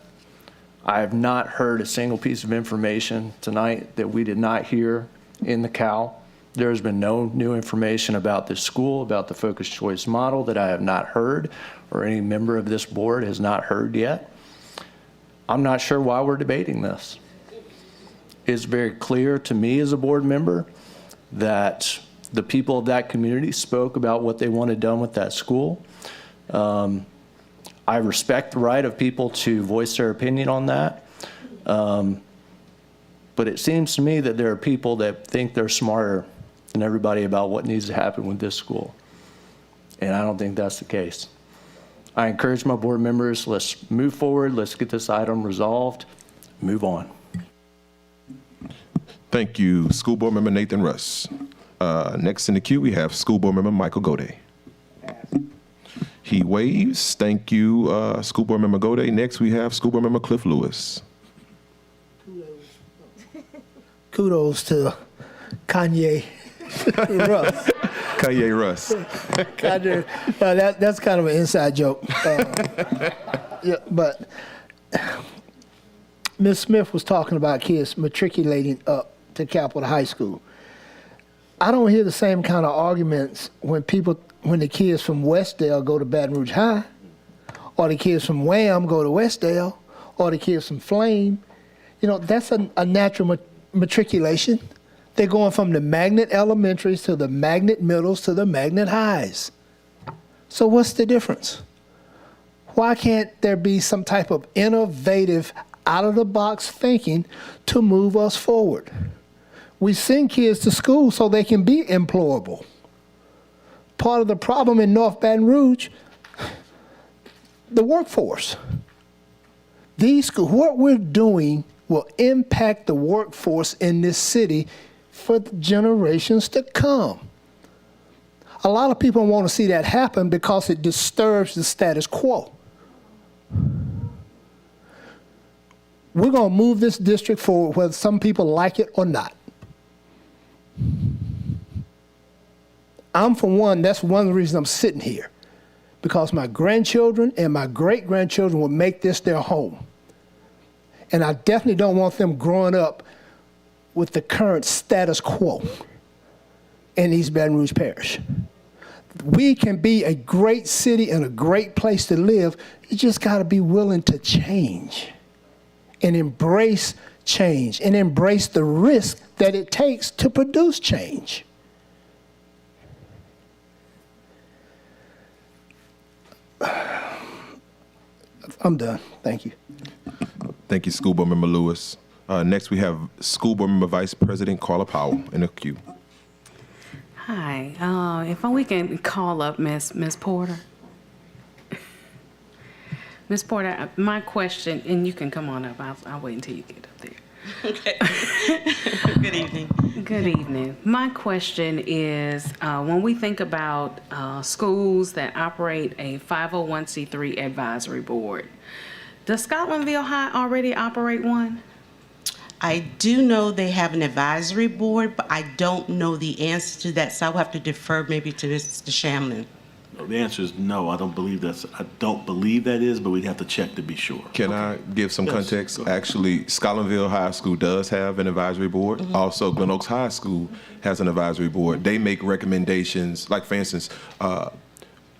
I have not heard a single piece of information tonight that we did not hear in the CAL. There has been no new information about this school, about the focused choice model that I have not heard, or any member of this board has not heard yet. I'm not sure why we're debating this. It's very clear to me as a board member that the people of that community spoke about what they wanted done with that school. I respect the right of people to voice their opinion on that. But it seems to me that there are people that think they're smarter than everybody about what needs to happen with this school. And I don't think that's the case. I encourage my board members, let's move forward, let's get this item resolved, move on. Thank you, School Board Member Nathan Russ. Next in the queue, we have School Board Member Michael Gode. He waves. Thank you, School Board Member Gode. Next, we have School Board Member Cliff Lewis. Kudos to Kanye Russ. Kanye Russ. Kanye, that's kind of an inside joke. Yeah, but Ms. Smith was talking about kids matriculating up to Capitol High School. I don't hear the same kind of arguments when the kids from Westdale go to Baton Rouge High, or the kids from Wham go to Westdale, or the kids from Flame. You know, that's a natural matriculation. They're going from the magnet elementaries to the magnet middles to the magnet highs. So what's the difference? Why can't there be some type of innovative, out-of-the-box thinking to move us forward? We send kids to school so they can be employable. Part of the problem in North Baton Rouge, the workforce. These schools, what we're doing will impact the workforce in this city for generations to come. A lot of people want to see that happen because it disturbs the status quo. We're going to move this district forward whether some people like it or not. I'm, for one, that's one of the reasons I'm sitting here, because my grandchildren and my great-grandchildren will make this their home. And I definitely don't want them growing up with the current status quo in East Baton Rouge Parish. We can be a great city and a great place to live. You just got to be willing to change and embrace change and embrace the risk that it takes to produce change. I'm done. Thank you. Thank you, School Board Member Lewis. Next, we have School Board Member Vice President Carla Powell in the queue. Hi. If we can call up Miss Porter. Ms. Porter, my question, and you can come on up. I'll wait until you get up there. Okay. Good evening. Good evening. My question is, when we think about schools that operate a 501c3 advisory board, does Scotlandville High already operate one? I do know they have an advisory board, but I don't know the answer to that, so I'll have to defer maybe to Mr. Shamlin. The answer is no. I don't believe that is, but we'd have to check to be sure. Can I give some Yes, context? go ahead. Actually, Scotlandville High School does have an advisory board. Also, Glen Oaks High School has an advisory board. They make recommendations, like for instance,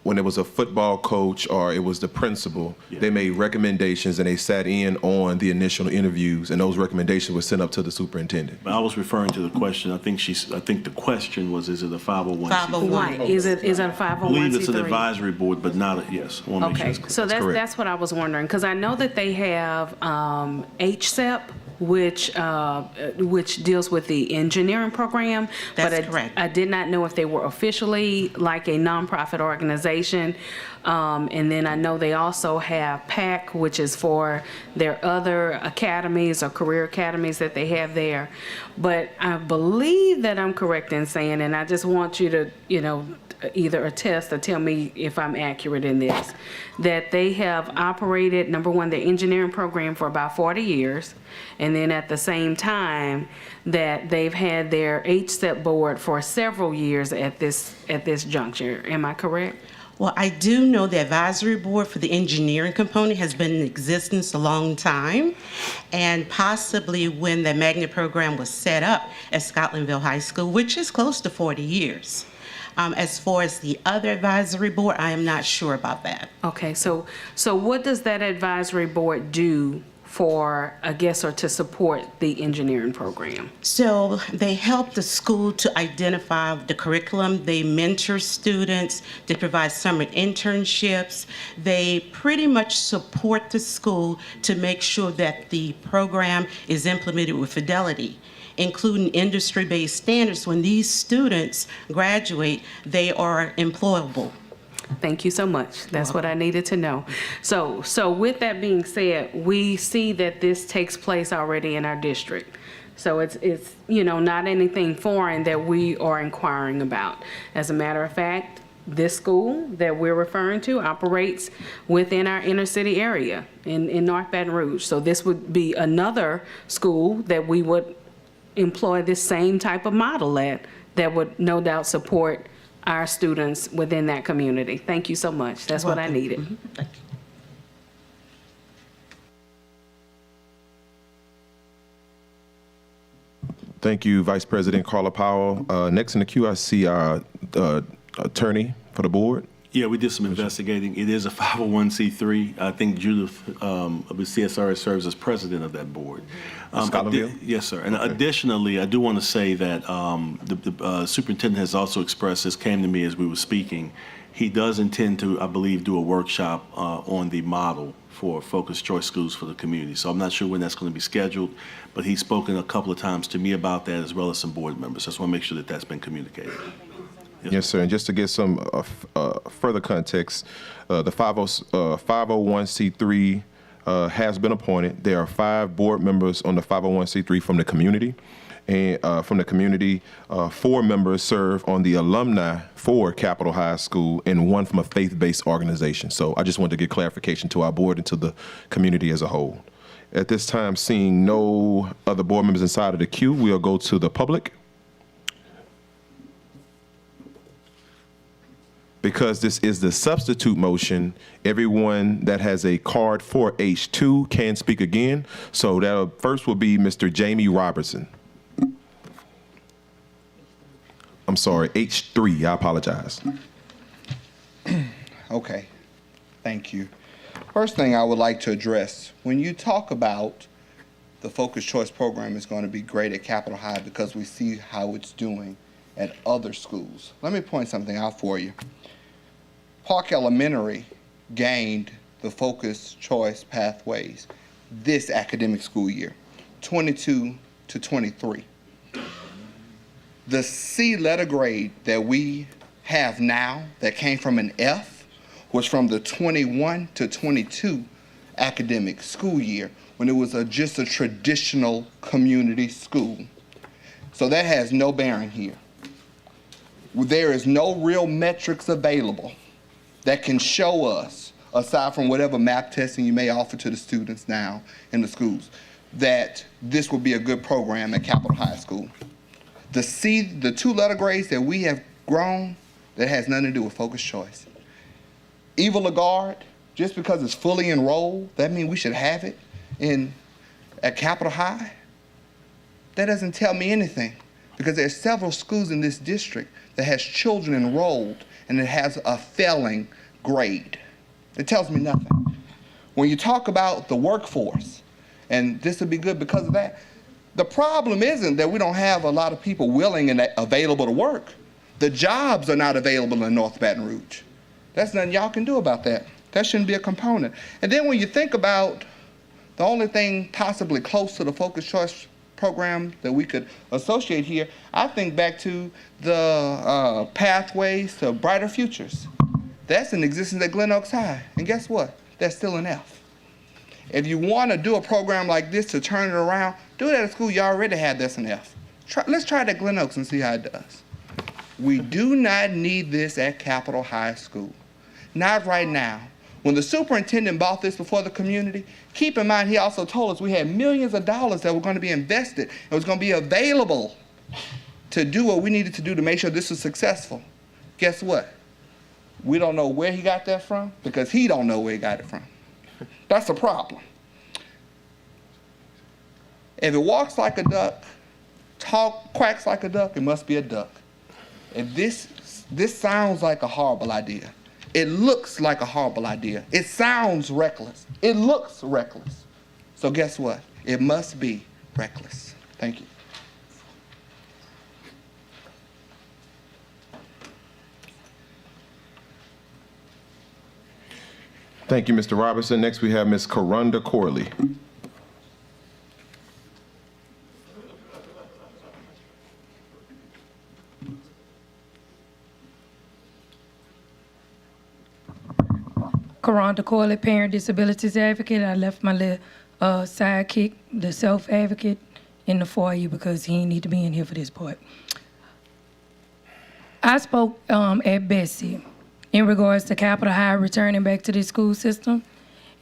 when it was a football coach or it was the principal, they made recommendations and they sat in on the initial interviews, and those recommendations were sent up to the superintendent. But I was referring to the question. I think the question was, is it a 501c3? Right. Is it a 501c3? I believe it's an advisory board, but not a, yes. I want to make sure Okay, it's correct. so that's what I was wondering, because I know that they have HSEP, which deals with the engineering program. That's but correct. I did not know if they were officially like a nonprofit organization. And then I know they also have PAC, which is for their other academies or career academies that they have there. But I believe that I'm correct in saying, and I just want you to, either attest or tell me if I'm accurate in this, that they have operated, number one, the engineering program for about 40 years, and then at the same time that they've had their HSEP board for several years at this juncture. Am I correct? Well, I do know the advisory board for the engineering component has been in existence a long time, and possibly when the magnet program was set up at Scotlandville High School, which is close to 40 years. As far as the other advisory board, I am not sure about that. Okay, so what does that advisory board do for, I guess, or to support the engineering program? So they help the school to identify the curriculum. They mentor students. They provide summer internships. They pretty much support the school to make sure that the program is implemented with fidelity, including industry-based standards. When these students graduate, they are employable. Thank you so much. That's what I needed to know. So with that being said, we see that this takes place already in our district. So it's not anything foreign that we are inquiring about. As a matter of fact, this school that we're referring to operates within our inner city area in North Baton Rouge. So this would be another school that we would employ this same type of model at, that would no doubt support our students within that community. Thank you so much. That's what I needed. Thank you. Thank you, Vice President Carla Powell. Next in the queue, I see our attorney for the board. Yeah, we did some investigating. It is a 501c3. I think Judith of the CSRA serves as president of that board. Scotlandville? Yes, sir. And additionally, I do want to say that the superintendent has also expressed, this came to me as we were speaking, he does intend to, I believe, do a workshop on the model for focused choice schools for the community. So I'm not sure when that's going to be scheduled, but he's spoken a couple of times to me about that, as well as some board members. So I just want to make sure that that's been communicated. Yes, sir. And just to get some further context, the 501c3 has been appointed. There are 5 board members on the 501c3 from the community. And from the community, 4 members serve on the alumni for Capitol High School and 1 from a faith-based organization. So I just wanted to get clarification to our board and to the community as a whole. At this time, seeing no other board members inside of the queue, we'll go to the public. Because this is the substitute motion, everyone that has a card for H2 can speak again. So that first will be Mr. Jamie Robertson. I'm sorry, H3, I apologize. Okay, thank you. First thing I would like to address, when you talk about the focused choice program is going to be great at Capitol High because we see how it's doing at other schools. Let me point something out for you. Park Elementary gained the focused choice pathways this academic school year, 22 to 23. The C letter grade that we have now that came from an F was from the 21 to 22 academic school year when it was just a traditional community school. So that has no bearing here. There is no real metrics available that can show us, aside from whatever map testing you may offer to the students now in the schools, that this would be a good program at Capitol High School. The 2-letter grades that we have grown, that has nothing to do with focused choice. Eva Lagarde, just because it's fully enrolled, that means we should have it at Capitol High? That doesn't tell me anything, because there's several schools in this district that has children enrolled and it has a failing grade. It tells me nothing. When you talk about the workforce, and this would be good because of that, the problem isn't that we don't have a lot of people willing and available to work. The jobs are not available in North Baton Rouge. There's nothing y'all can do about that. That shouldn't be a component. And then when you think about the only thing possibly close to the focused choice program that we could associate here, I think back to the Pathways to Brighter Futures. That's in existence at Glen Oaks High. And guess what? That's still an F. If you want to do a program like this to turn it around, do it at a school you already had that's an F. Let's try it at Glen Oaks and see how it does. We do not need this at Capitol High School. Not right now. When the superintendent bought this before the community, keep in mind he also told us we had millions of dollars that were going to be invested and was going to be available to do what we needed to do to make sure this was successful. Guess what? We don't know where he got that from because he don't know where he got it from. That's the problem. If it walks like a duck, quacks like a duck, it must be a duck. If this sounds like a horrible idea. It looks like a horrible idea. It sounds reckless. It looks reckless. So guess what? It must be reckless. Thank you. Thank you, Mr. Robinson. Next, we have Ms. Karunda Corley. Karanda Corley, parent disabilities advocate. I left my little sidekick, the self-advocate, in the foyer because he didn't need to be in here for this part. I spoke at Bessie in regards to Capitol High returning back to the school system.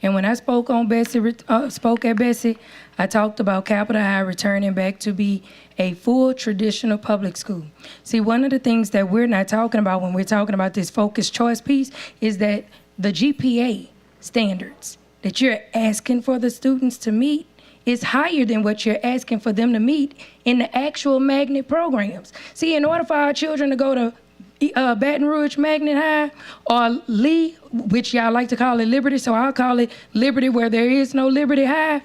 And when I spoke at Bessie, I talked about Capitol High returning back to be a full traditional public school. See, one of the things that we're not talking about when we're talking about this focused choice piece is that the GPA standards that you're asking for the students to meet is higher than what you're asking for them to meet in the actual magnet programs. See, in order for our children to go to Baton Rouge Magnet High or Lee, which y'all like to call it Liberty, so I'll call it Liberty where there is no Liberty High,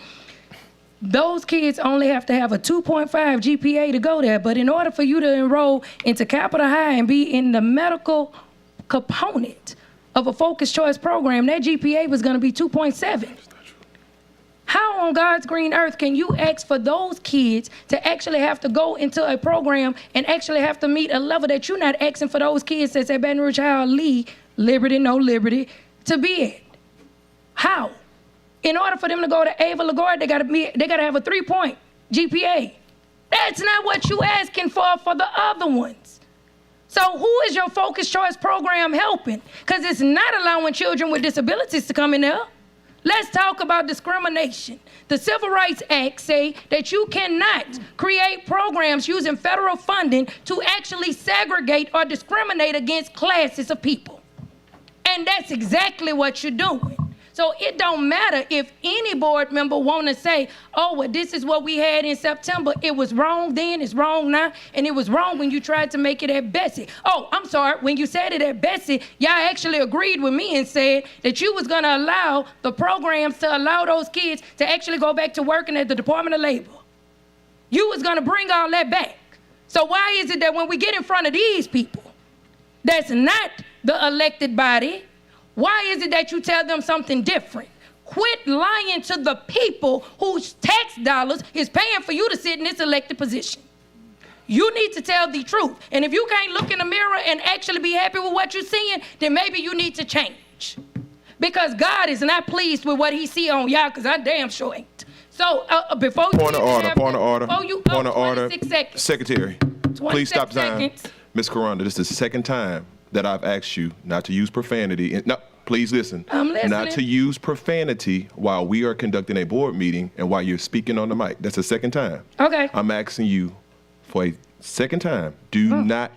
those kids only have to have a 2.5 GPA to go there. But in order for you to enroll into Capitol High and be in the medical component of a focused choice program, that GPA was going to be 2.7. How on God's green earth can you ask for those kids to actually have to go into a program and actually have to meet a level that you're not asking for those kids that's at Baton Rouge High or Lee, Liberty, no Liberty, to be at? How? In order for them to go to Ava LaGuardia, they gotta have a 3-point GPA. That's not what you asking for the other ones. So who is your focused choice program helping? Because it's not allowing children with disabilities to come in there. Let's talk about discrimination. The Civil Rights Act say that you cannot create programs using federal funding to actually segregate or discriminate against classes of people. And that's exactly what you're doing. So it don't matter if any board member want to say, oh, well, this is what we had in September. It was wrong then, it's wrong now, and it was wrong when you tried to make it at Bessie. Oh, I'm sorry, when you said it at Bessie, y'all actually agreed with me and said that you was going to allow the programs to allow those kids to actually go back to working at the Department of Labor. You was going to bring all that back. So why is it that when we get in front of these people, that's not the elected body, why is it that you tell them something different? Quit lying to the people whose tax dollars is paying for you to sit in this elected position. You need to tell the truth. And if you can't look in the mirror and actually be happy with what you're seeing, then maybe you need to change. because God is not pleased with what he see on y'all, because I damn sure ain't. So before you Point of order, have- point of order, before you, point of order. 26 seconds. Secretary, 26 please stop time. seconds. Ms. Karanda, this is the second time that I've asked you not to use profanity. No, please listen. I'm listening. Not to use profanity while we are conducting a board meeting and while you're speaking on the mic. That's the second time. Okay. I'm asking you for a second time, do not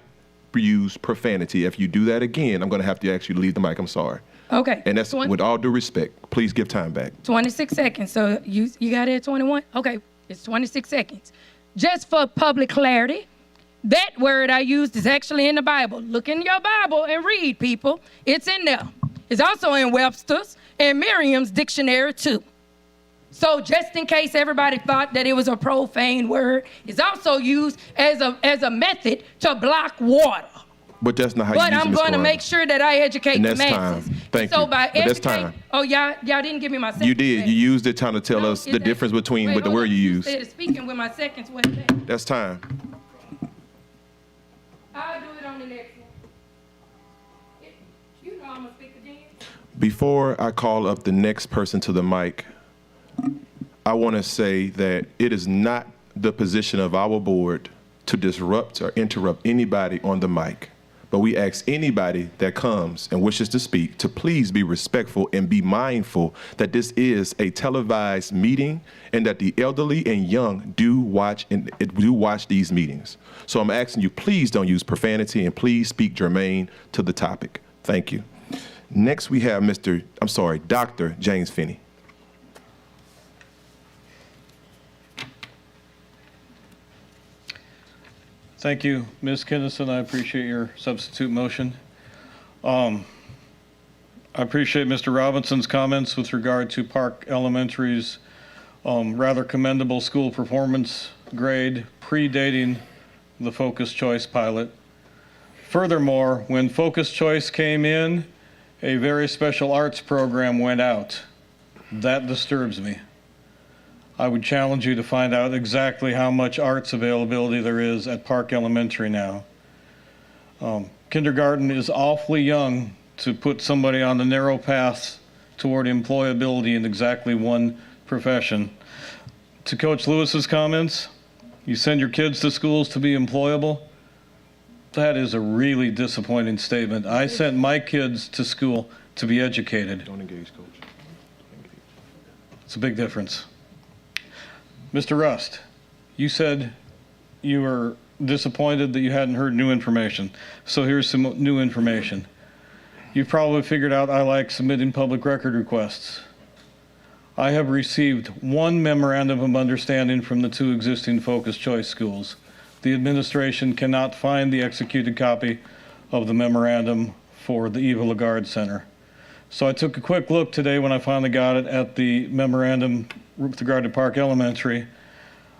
use profanity. If you do that again, I'm going to have to ask you to leave the mic. I'm sorry. Okay. And that's with all due respect. Please give time back. 26 seconds. So you got it at 21? Okay, it's 26 seconds. Just for public clarity, that word I used is actually in the Bible. Look in your Bible and read, people. It's in there. It's also in Webster's and Merriam's dictionary, too. So just in case everybody thought that it was a profane word, it's also used as a method to block water. But that's not how But you use it, I'm Ms. going to Karanda. make sure that I educate And the that's masses. time. Thank so you. by But that's educating, time. oh y'all didn't give me my seconds. You did. back. You used it trying to tell us is the that- difference between Wait, with the hold word on. you used. Instead of speaking with my seconds, wait a minute. That's time. I'll do it on the next one. You know I'm gonna speak again. Before I call up the next person to the mic, I want to say that it is not the position of our board to disrupt or interrupt anybody on the mic. But we ask anybody that comes and wishes to speak to please be respectful and be mindful that this is a televised meeting and that the elderly and young do watch these meetings. So I'm asking you, please don't use profanity and please speak germane to the topic. Thank you. Next, we have Dr. James Finney. Thank you, Ms. Kinnison. I appreciate your substitute motion. I appreciate Mr. Robinson's comments with regard to Park Elementary's rather commendable school performance grade predating the Focus Choice pilot. Furthermore, when Focus Choice came in, a very special arts program went out. That disturbs me. I would challenge you to find out exactly how much arts availability there is at Park Elementary now. Kindergarten is awfully young to put somebody on the narrow path toward employability in exactly one profession. To Coach Lewis's comments, you send your kids to schools to be employable. That is a really disappointing statement. I sent my kids to school to be educated. Don't engage, Coach. It's a big difference. Mr. Rust, you said you were disappointed that you hadn't heard new information. So here's some new information. You've probably figured out I like submitting public record requests. I have received one memorandum of understanding from the two existing Focus Choice schools. The administration cannot find the executed copy of the memorandum for the Eva Lagarde Center. So I took a quick look today when I finally got it at the memorandum with regard to Park Elementary,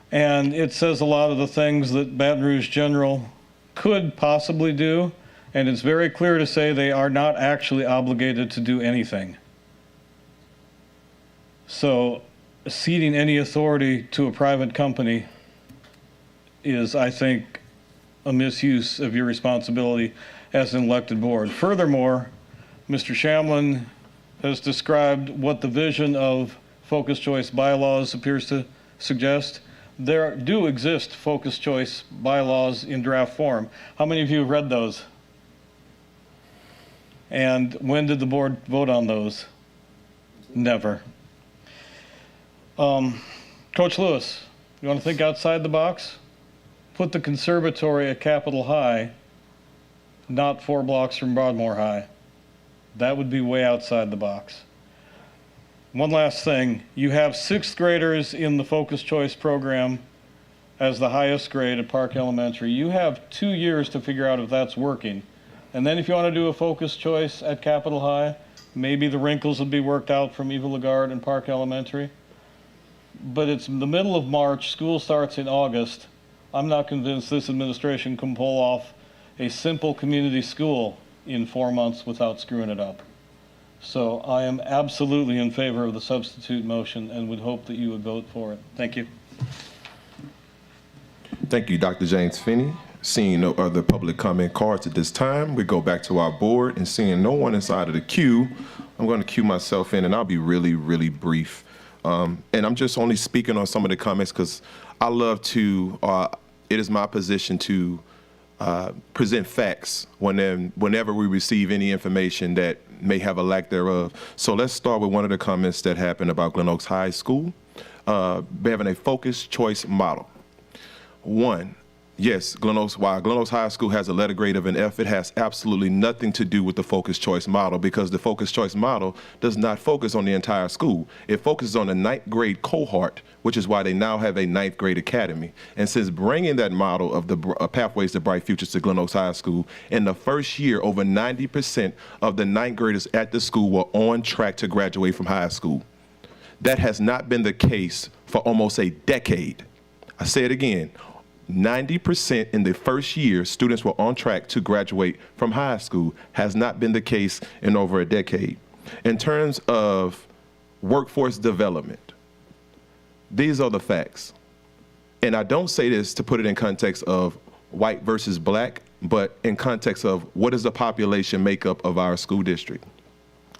and it says a lot of the things that Baton Rouge General could possibly do, and it's very clear to say they are not actually obligated to do anything. So ceding any authority to a private company is, I think, a misuse of your responsibility as an elected board. Furthermore, Mr. Shamlin has described what the vision of Focus Choice bylaws appears to suggest. There do exist Focus Choice bylaws in draft form. How many of you have read those? And when did the board vote on those? Never. Coach Lewis, you want to think outside the box? Put the conservatory at Capitol High, not 4 blocks from Broadmoor High. That would be way outside the box. One last thing, you have 6th graders in the Focus Choice program as the highest grade at Park Elementary. You have 2 years to figure out if that's working. And then if you want to do a Focus Choice at Capitol High, maybe the wrinkles will be worked out from Eva Lagarde and Park Elementary. But it's the middle of March, school starts in August. I'm not convinced this administration can pull off a simple community school in 4 months without screwing it up. So I am absolutely in favor of the substitute motion and would hope that you would vote for it. Thank you. Thank you, Dr. James Finney. Seeing no other public comment cards at this time, we go back to our board, and seeing no one inside of the queue, I'm going to cue myself in, and I'll be really, really brief. And I'm just only speaking on some of the comments because I love to, it is my position to present facts whenever we receive any information that may have a lack thereof. So let's start with one of the comments that happened about Glen Oaks High School having a focused choice model. One, yes, while Glen Oaks High School has a letter grade of an F, it has absolutely nothing to do with the focused choice model because the focused choice model does not focus on the entire school. It focuses on the 9th grade cohort, which is why they now have a 9th grade academy. And since bringing that model of the Pathways to Bright Futures to Glen Oaks High School, in the first year, over 90% of the 9th graders at the school were on track to graduate from high school. That has not been the case for almost a decade. I say it again. 90% in the first year, students were on track to graduate from high school. Has not been the case in over a decade. In terms of workforce development, these are the facts. And I don't say this to put it in context of white versus black, but in context of what is the population makeup of our school district.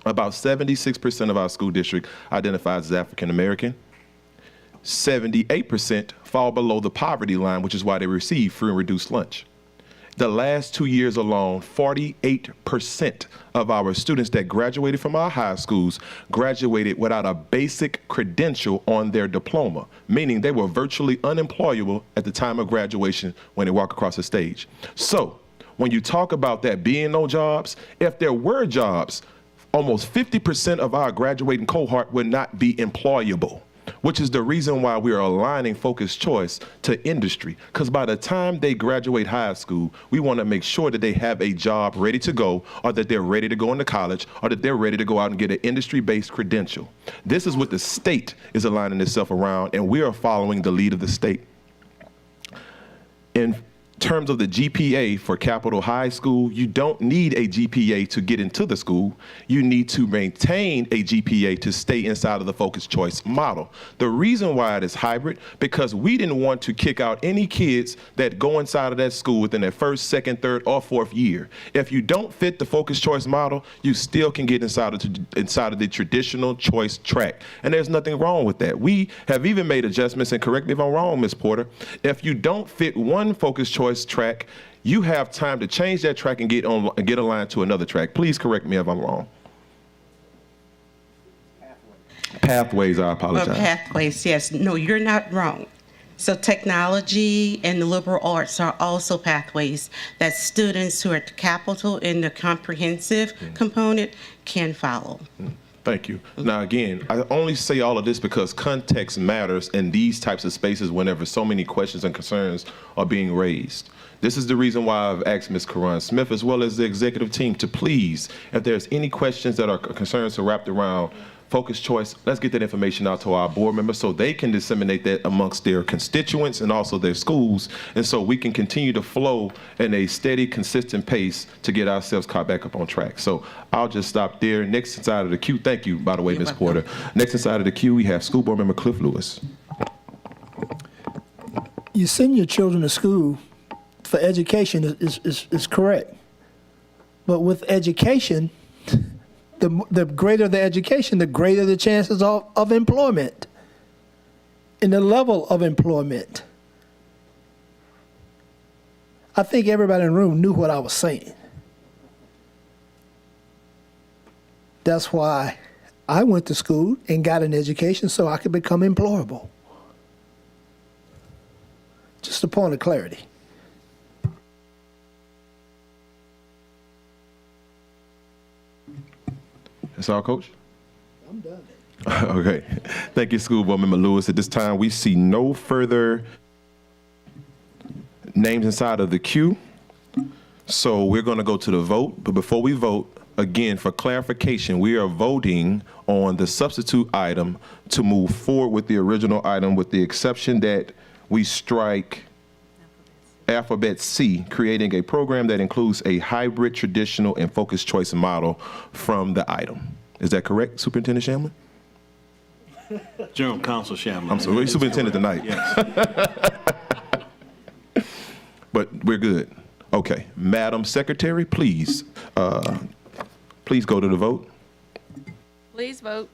About 76% of our school district identifies as African American. 78% fall below the poverty line, which is why they receive free and reduced lunch. The last 2 years alone, 48% of our students that graduated from our high schools graduated without a basic credential on their diploma, meaning they were virtually unemployable at the time of graduation when they walk across the stage. So when you talk about that being no jobs, if there were jobs, almost 50% of our graduating cohort would not be employable, which is the reason why we are aligning focused choice to industry. Because by the time they graduate high school, we want to make sure that they have a job ready to go, or that they're ready to go into college, or that they're ready to go out and get an industry-based credential. This is what the state is aligning itself around, and we are following the lead of the state. In terms of the GPA for Capitol High School, you don't need a GPA to get into the school. You need to maintain a GPA to stay inside of the focused choice model. The reason why it is hybrid, because we didn't want to kick out any kids that go inside of that school within their first, second, third, or fourth year. If you don't fit the focused choice model, you still can get inside of the traditional choice track. And there's nothing wrong with that. We have even made adjustments, and correct me if I'm wrong, Ms. Porter, if you don't fit one focused choice track, you have time to change that track and get aligned to another track. Please correct me if I'm wrong. Pathways, I apologize. Pathways, yes. No, you're not wrong. So technology and the liberal arts are also pathways that students who are at the Capitol in the comprehensive component can follow. Thank you. Now, again, I only say all of this because context matters in these types of spaces whenever so many questions and concerns are being raised. This is the reason why I've asked Ms. Karan Smith, as well as the executive team, to please, if there's any questions that are concerns wrapped around focused choice, let's get that information out to our board members so they can disseminate that amongst their constituents and also their schools, and so we can continue to flow in a steady, consistent pace to get ourselves caught back up on track. So I'll just stop there. Next inside of the queue, thank you, by the way, Ms. Porter. Next inside of the queue, we have School Board Member Cliff Lewis. You send your children to school for education is correct. But with education, the greater the education, the greater the chances of employment and the level of employment. I think everybody in the room knew what I was saying. That's why I went to school and got an education so I could become employable. Just a point of clarity. That's all, Coach? I'm done. Okay. Thank you, School Board Member Lewis. At this time, we see no further names inside of the queue. So we're going to go to the vote. But before we vote, again, for clarification, we are voting on the substitute item to move forward with the original item, with the exception that we strike Alphabet C, creating a program that includes a hybrid, traditional, and focused choice model from the item. Is that correct, Superintendent Shamlin? General Counsel Shamlin. I'm sorry, Superintendent tonight. Yes. But we're good. Okay, Madam Secretary, please go to the vote. Please vote.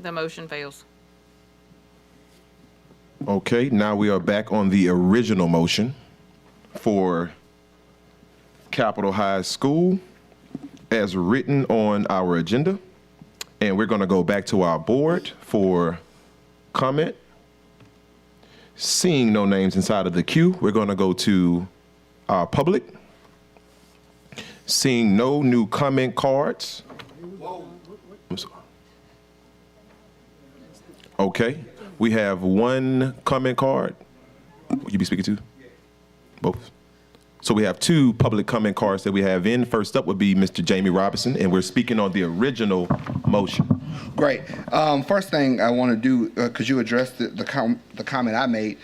The motion fails. Okay, now we are back on the original motion for Capitol High School as written on our agenda. And we're going to go back to our board for comment. Seeing no names inside of the queue, we're going to go to our public. Seeing no new comment cards. I'm sorry. Okay, we have one comment card. Will you be speaking to? Both. So we have two public comment cards that we have in. First up would be Mr. Jamie Robinson, and we're speaking on the original motion. Great. First thing I want to do, because you addressed the comment I made,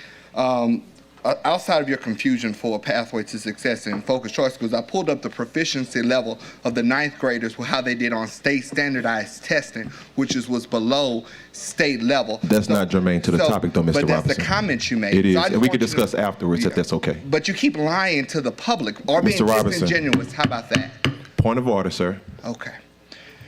outside of your confusion for Pathway to Success and Focus Choice Schools, I pulled up the proficiency level of the ninth graders, how they did on state standardized testing, which was below state level. That's not germane to the topic, though, Mr. But that's Robinson. the comment you made. It is, So I and just we want can you to- discuss afterwards if that's okay. But you keep lying to the public or being Mr. Robinson. disingenuous. How about that? Point of order, sir. Okay.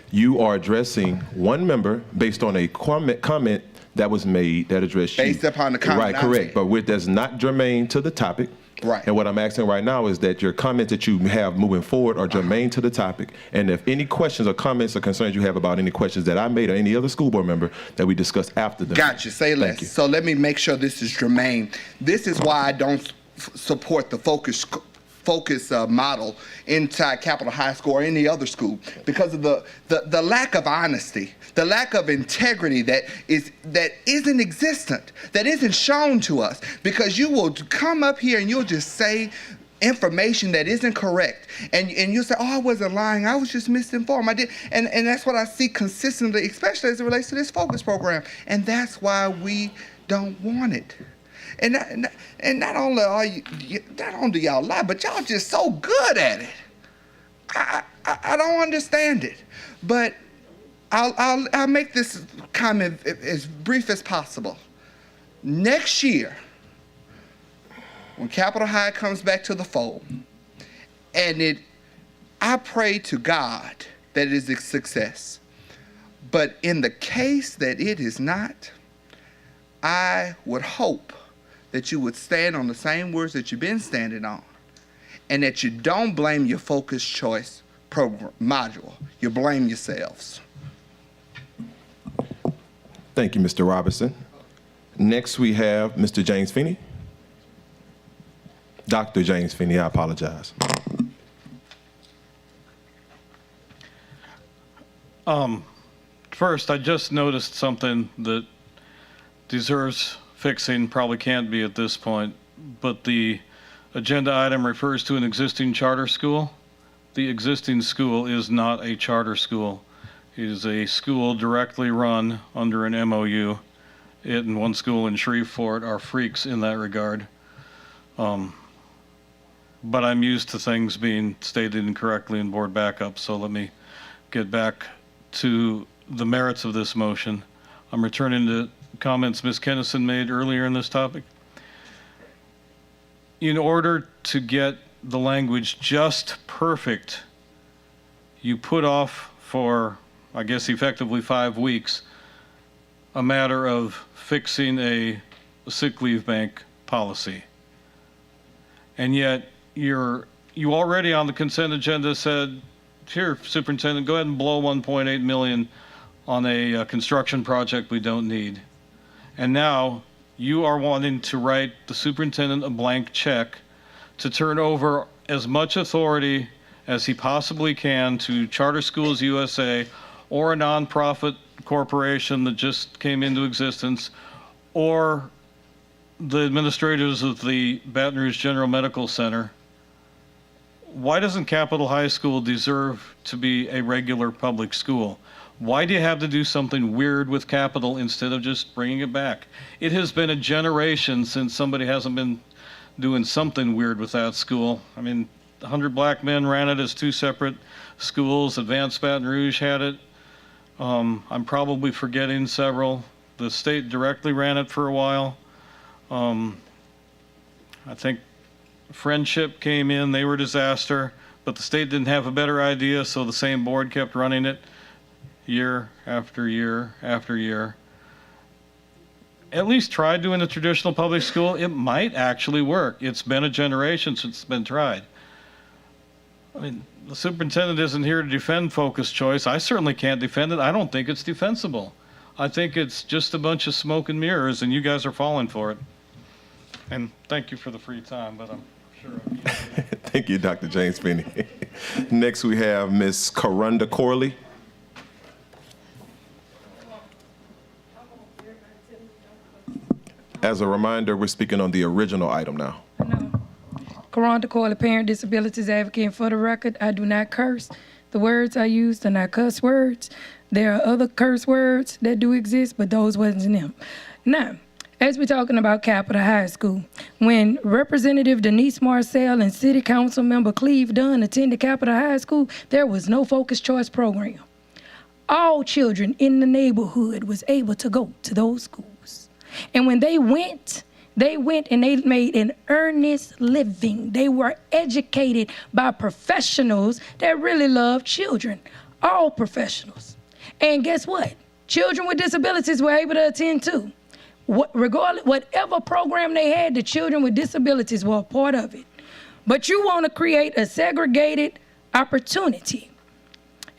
You are addressing one member based on a comment that was made that addressed you. Based upon the comment Right, I correct. made. But that's not germane to the topic. Right. And what I'm asking right now is that your comments that you have moving forward are germane to the topic. And if any questions or comments or concerns you have about any questions that I made or any other school board member, that we discuss after the Gotcha. Say Thank less. you. So let me make sure this is germane. This is why I don't support the focus model inside Capitol High School or any other school, because of the lack of honesty, the lack of integrity that isn't existent, that isn't shown to us. Because you will come up here and you'll just say information that isn't correct, and you'll say, "Oh, I wasn't lying. I was just misinformed. I did," and that's what I see consistently, especially as it relates to this focus program, and that's why we don't want it. And not only are not only do y'all lie, but y'all just so good at it. I don't understand it, but I'll make this comment as brief as possible. Next year, when Capitol High comes back to the fold, and I pray to God that it is a success. But in the case that it is not, I would hope that you would stand on the same words that you've been standing on, and that you don't blame your focus choice program module. You blame yourselves. Thank you, Mr. Robinson. Next, we have Mr. James Finney. Dr. James Finney, I apologize. First, I just noticed something that deserves fixing, probably can't be at this point, but the agenda item refers to an existing charter school. The existing school is not a charter school. It is a school directly run under an MOU. It and one school in Shreveport are freaks in that regard. But I'm used to things being stated incorrectly in board backup, so let me get back to the merits of this motion. I'm returning to comments Ms. Kennison made earlier in this topic. In order to get the language just perfect, you put off for, I guess, effectively 5 weeks, a matter of fixing a sick leave bank policy. And yet, you already on the consent agenda said, here, Superintendent, go ahead and blow 1.8 million on a construction project we don't need. And now you are wanting to write the superintendent a blank check to turn over as much authority as he possibly can to Charter Schools USA or a nonprofit corporation that just came into existence, or the administrators of the Baton Rouge General Medical Center why doesn't Capitol High School deserve to be a regular public school? Why do you have to do something weird with Capitol instead of just bringing it back? It has been a generation since somebody hasn't been doing something weird with that school. I mean, 100 Black Men ran it as two separate schools. Advanced Baton Rouge had it. I'm probably forgetting several. The state directly ran it for a while. I think Friendship came in, they were a disaster, but the state didn't have a better idea, so the same board kept running it year after year after year. At least try doing a traditional public school. It might actually work. It's been a generation since it's been tried. I mean, the superintendent isn't here to defend focused choice. I certainly can't defend it. I don't think it's defensible. I think it's just a bunch of smoke and mirrors, and you guys are falling for it. And thank you for the free time, but I'm sure Thank you, Dr. James Finney. Next, we have Ms. Karunda Corley. As a reminder, we're speaking on the original item now. Karanda Corley, parent disabilities advocate. For the record, I do not curse. The words I used are not cuss words. There are other curse words that do exist, but those wasn't them. Now, as we're talking about Capitol High School, when Representative Denise Marcel and City Council Member Cleve Dunn attended Capitol High School, there was no focused choice program. All children in the neighborhood was able to go to those schools. And when they went and they made an earnest living. They were educated by professionals that really loved children, all professionals. And guess what? Children with disabilities were able to attend too. Regardless, whatever program they had, the children with disabilities were a part of it. But you want to create a segregated opportunity.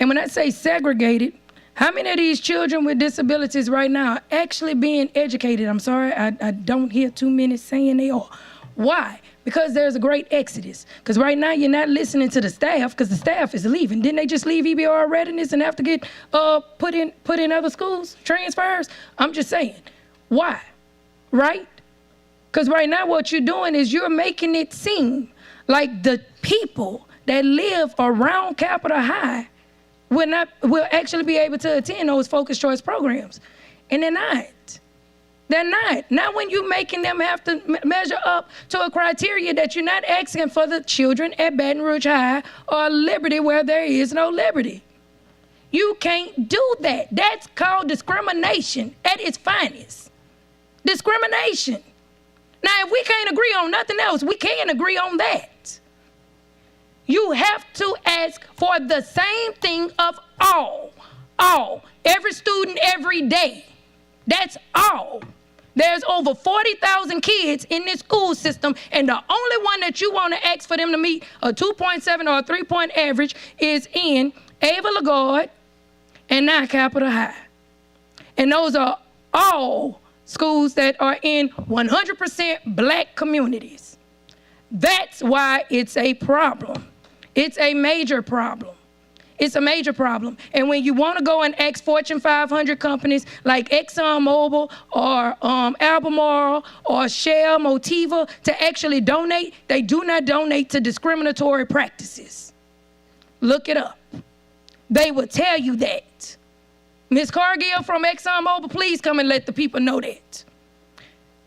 And when I say segregated, how many of these children with disabilities right now are actually being educated? I'm sorry, I don't hear too many saying they are. Why? Because there's a great exodus. Because right now you're not listening to the staff because the staff is leaving. Didn't they just leave EBR readiness and have to get put in other schools, transfers? I'm just saying. Why? Right? Because right now what you're doing is you're making it seem like the people that live around Capitol High will actually be able to attend those focused choice programs. And they're not. They're not. Not when you're making them have to measure up to a criteria that you're not asking for the children at Baton Rouge High or Liberty where there is no liberty. You can't do that. That's called discrimination at its finest. Discrimination. Now, if we can't agree on nothing else, we can agree on that. You have to ask for the same thing of all, every student, every day. That's all. There's over 40,000 kids in this school system, and the only one that you want to ask for them to meet a 2.7 or a 3-point average is in Ava LaGuard and now Capitol High. And those are all schools that are in 100% black communities. That's why it's a problem. It's a major problem. It's a major problem. And when you want to go and ask Fortune 500 companies like ExxonMobil or Albemarle or Shell, Motiva to actually donate, they do not donate to discriminatory practices. Look it up. They will tell you that. Ms. Cargill from ExxonMobil, please come and let the people know that.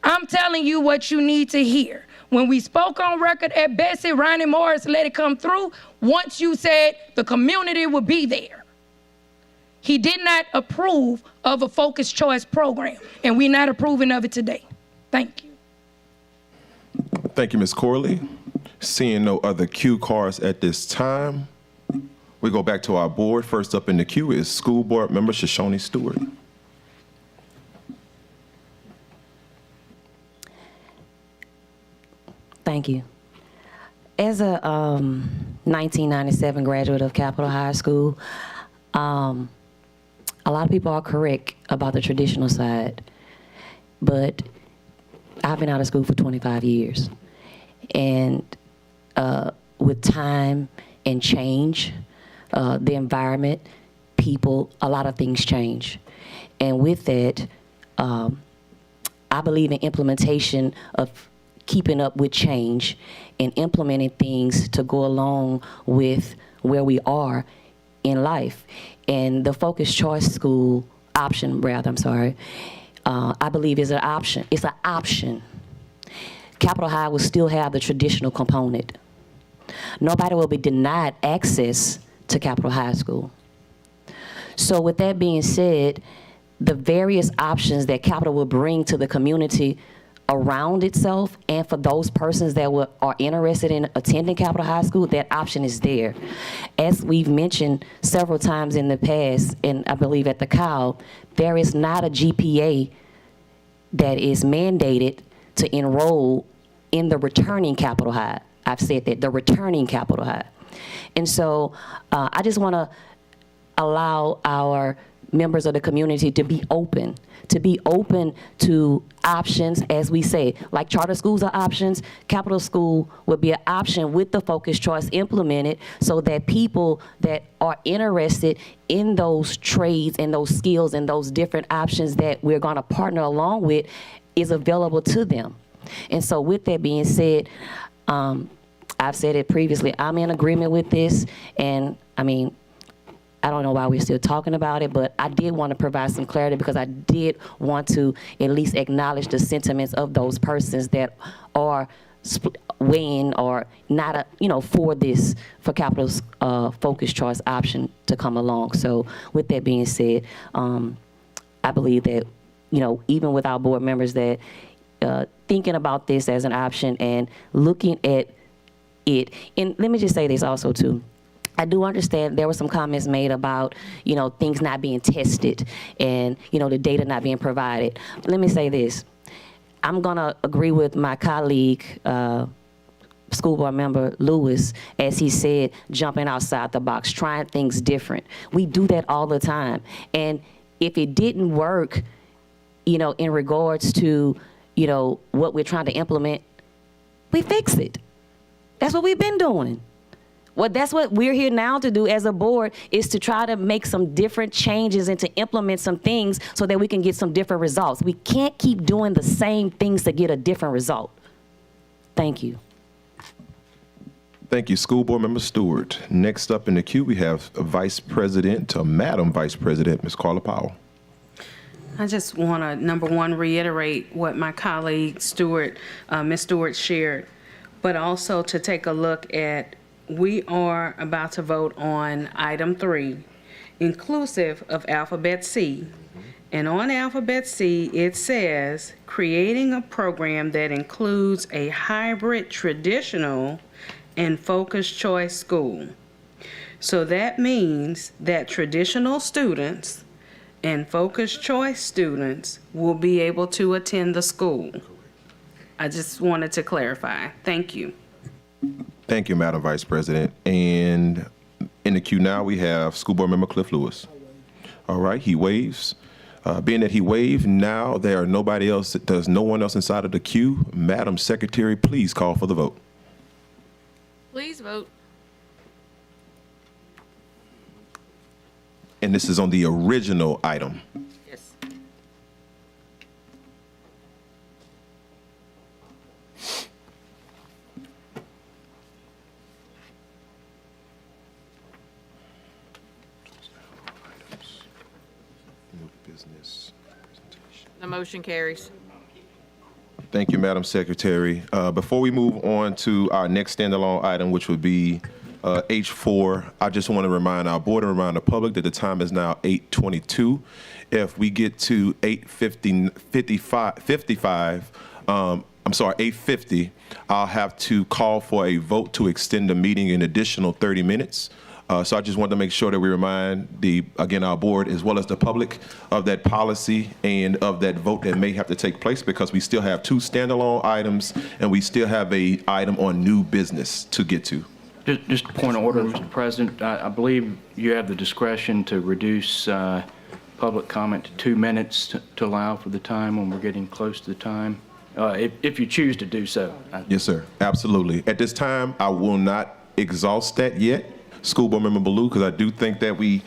I'm telling you what you need to hear. When we spoke on record at Bessie, Ronnie Morris let it come through once you said the community would be there. He did not approve of a focused choice program, and we're not approving of it today. Thank you. Thank you, Ms. Corley. Seeing no other cue cards at this time, we go back to our board. First up in the queue is School Board Member Shoshone Stewart. Thank you. As a 1997 graduate of Capitol High School, a lot of people are correct about the traditional side, but I've been out of school for 25 years. And with time and change, the environment, people, a lot of things change. And with that, I believe in implementation of keeping up with change and implementing things to go along with where we are in life. And the focused choice school option, I believe is an option. It's an option. Capitol High will still have the traditional component. Nobody will be denied access to Capitol High School. So with that being said, the various options that Capitol will bring to the community around itself, and for those persons that are interested in attending Capitol High School, that option is there. As we've mentioned several times in the past, and I believe at the COW, there is not a GPA that is mandated to enroll in the returning Capitol High. I've said that, the returning Capitol High. And so I just want to allow our members of the community to be open to options, as we say. Like charter schools are options, Capital School would be an option with the focused choice implemented so that people that are interested in those trades and those skills and those different options that we're going to partner along with is available to them. And so with that being said, I've said it previously, I'm in agreement with this, and I mean, I don't know why we're still talking about it, but I did want to provide some clarity because I did want to at least acknowledge the sentiments of those persons that are weighing or not, for Capital's focused choice option to come along. So with that being said, I believe that, even with our board members that thinking about this as an option and looking at it, and let me just say this also too. I do understand there were some comments made about, things not being tested and, the data not being provided. Let me say this. I'm going to agree with my colleague, school board member Lewis, as he said, jumping outside the box, trying things different. We do that all the time. And if it didn't work, in regards to, what we're trying to implement, we fix it. That's what we've been doing. Well, that's what we're here now to do as a board, is to try to make some different changes and to implement some things so that we can get some different results. We can't keep doing the same things to get a different result. Thank you. Thank you, School Board Member Stewart. Next up in the queue, we have Madam Vice President, Ms. Carla Powell. I just want to, number one, reiterate what my colleague Ms. Stewart shared, but also to take a look at, we are about to vote on item 3, inclusive of alphabet C. And on alphabet C, it says, creating a program that includes a hybrid traditional and focused choice school. So that means that traditional students and focused choice students will be able to attend the school. I just wanted to clarify. Thank you. Thank you, Madam Vice President. And in the queue now, we have School Board Member Cliff Lewis. All right, he waves. Being that he waved, now there's no one else inside of the queue. Madam Secretary, please call for the vote. Please vote. And this is on the original item. Yes. The motion carries. Thank you, Madam Secretary. Before we move on to our next standalone item, which would be H4, I just want to remind our board and remind the public that the time is now 8:22. If we get to 8:50, I'll have to call for a vote to extend the meeting an additional 30 minutes. So I just want to make sure that we remind our board as well as the public of that policy and of that vote that may have to take place, because we still have 2 standalone items and we still have a item on new business to get to. Just a point of order, Mr. President. I believe you have the discretion to reduce public comment to 2 minutes to allow for the time when we're getting close to the time, if you choose to do so. Yes, sir. Absolutely. At this time, I will not exhaust that yet, School Board Member Ballou, because I do think that we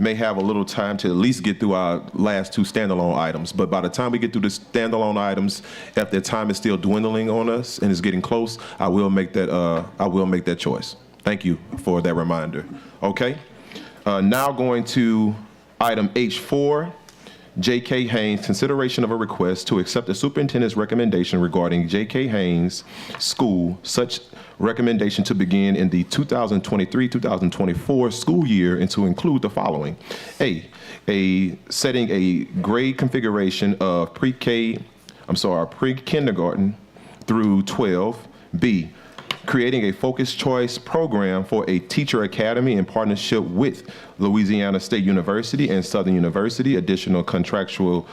may have a little time to at least get through our last two standalone items. But by the time we get through the standalone items, if the time is still dwindling on us and is getting close, I will make that choice. Thank you for that reminder. Okay. Now going to item H4. J.K. Haynes, consideration of a request to accept the superintendent's recommendation regarding J.K. Haynes School, such recommendation to begin in the 2023-2024 school year and to include the following. Setting a grade configuration of pre-kindergarten through 12. B, creating a focused choice program for a teacher academy in partnership with Louisiana State University and Southern University. Additional contractual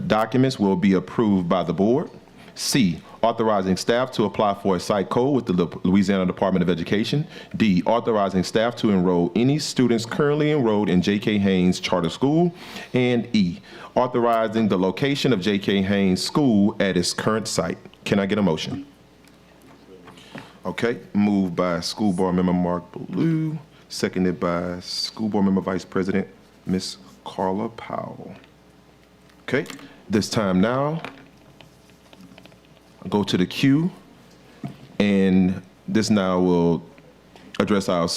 documents will be approved by the board. C, authorizing staff to apply for a site code with the Louisiana Department of Education. D, authorizing staff to enroll any students currently enrolled in J.K. Haynes Charter School. And E, authorizing the location of J.K. Haynes School at its current site. Can I get a motion? Okay, moved by School Board Member Mark Ballou, seconded by School Board Member Vice President Ms. Carla Powell. Okay, this time now, I'll go to the queue, and this now will address our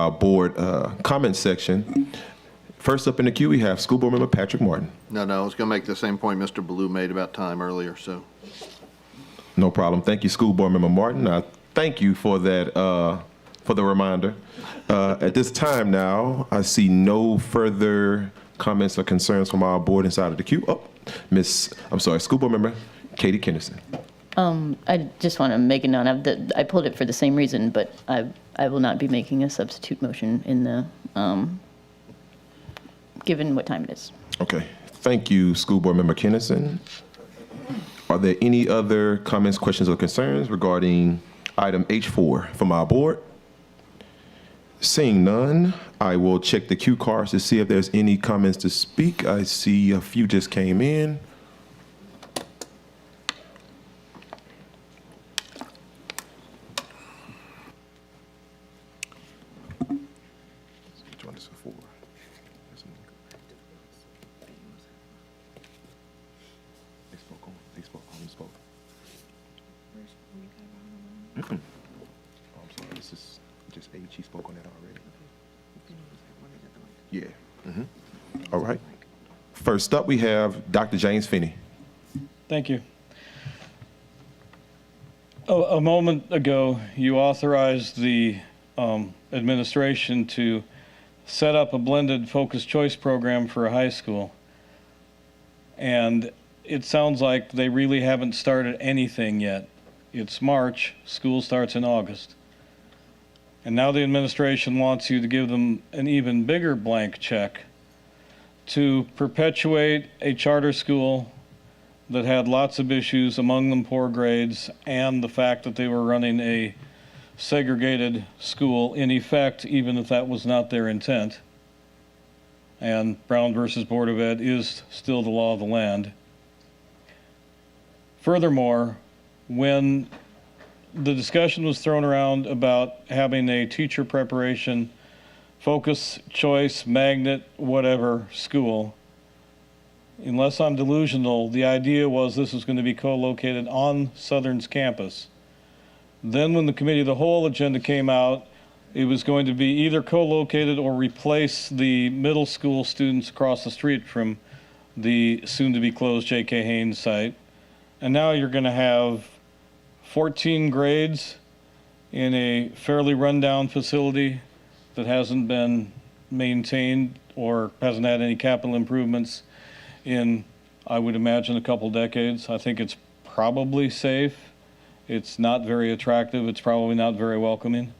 board comment section. First up in the queue, we have School Board Member Patrick Martin. No, I was going to make the same point Mr. Ballou made about time earlier, so. No problem. Thank you, School Board Member Martin. I thank you for that, for the reminder. At this time now, I see no further comments or concerns from our board inside of the queue. School Board Member Katie Kenderson. I just want to make a note. I pulled it for the same reason, but I will not be making a substitute motion in the, given what time it is. Okay. Thank you, School Board Member Kenderson. Are there any other comments, questions, or concerns regarding item H4 from our board? Seeing none, I will check the cue cards to see if there's any comments to speak. I see a few just came in. Which one is it for? They spoke. I'm sorry, this is just H. He spoke on that already. Yeah. All right. First up, we have Dr. James Finney. Thank you. A moment ago, you authorized the administration to set up a blended focused choice program for a high school. And it sounds like they really haven't started anything yet. It's March, school starts in August. And now the administration wants you to give them an even bigger blank check to perpetuate a charter school that had lots of issues, among them poor grades, and the fact that they were running a segregated school in effect, even if that was not their intent. And Brown versus Board of Ed is still the law of the land. Furthermore, when the discussion was thrown around about having a teacher preparation, focus, choice, magnet, whatever school, unless I'm delusional, the idea was this was going to be co-located on Southern's campus. Then when the committee of the whole agenda came out, it was going to be either co-located or replace the middle school students across the street from the soon-to-be-closed J.K. Haynes site. And now you're going to have 14 grades in a fairly rundown facility that hasn't been maintained or hasn't had any capital improvements in, I would imagine, a couple decades. I think it's probably safe. It's not very attractive. It's probably not very welcoming.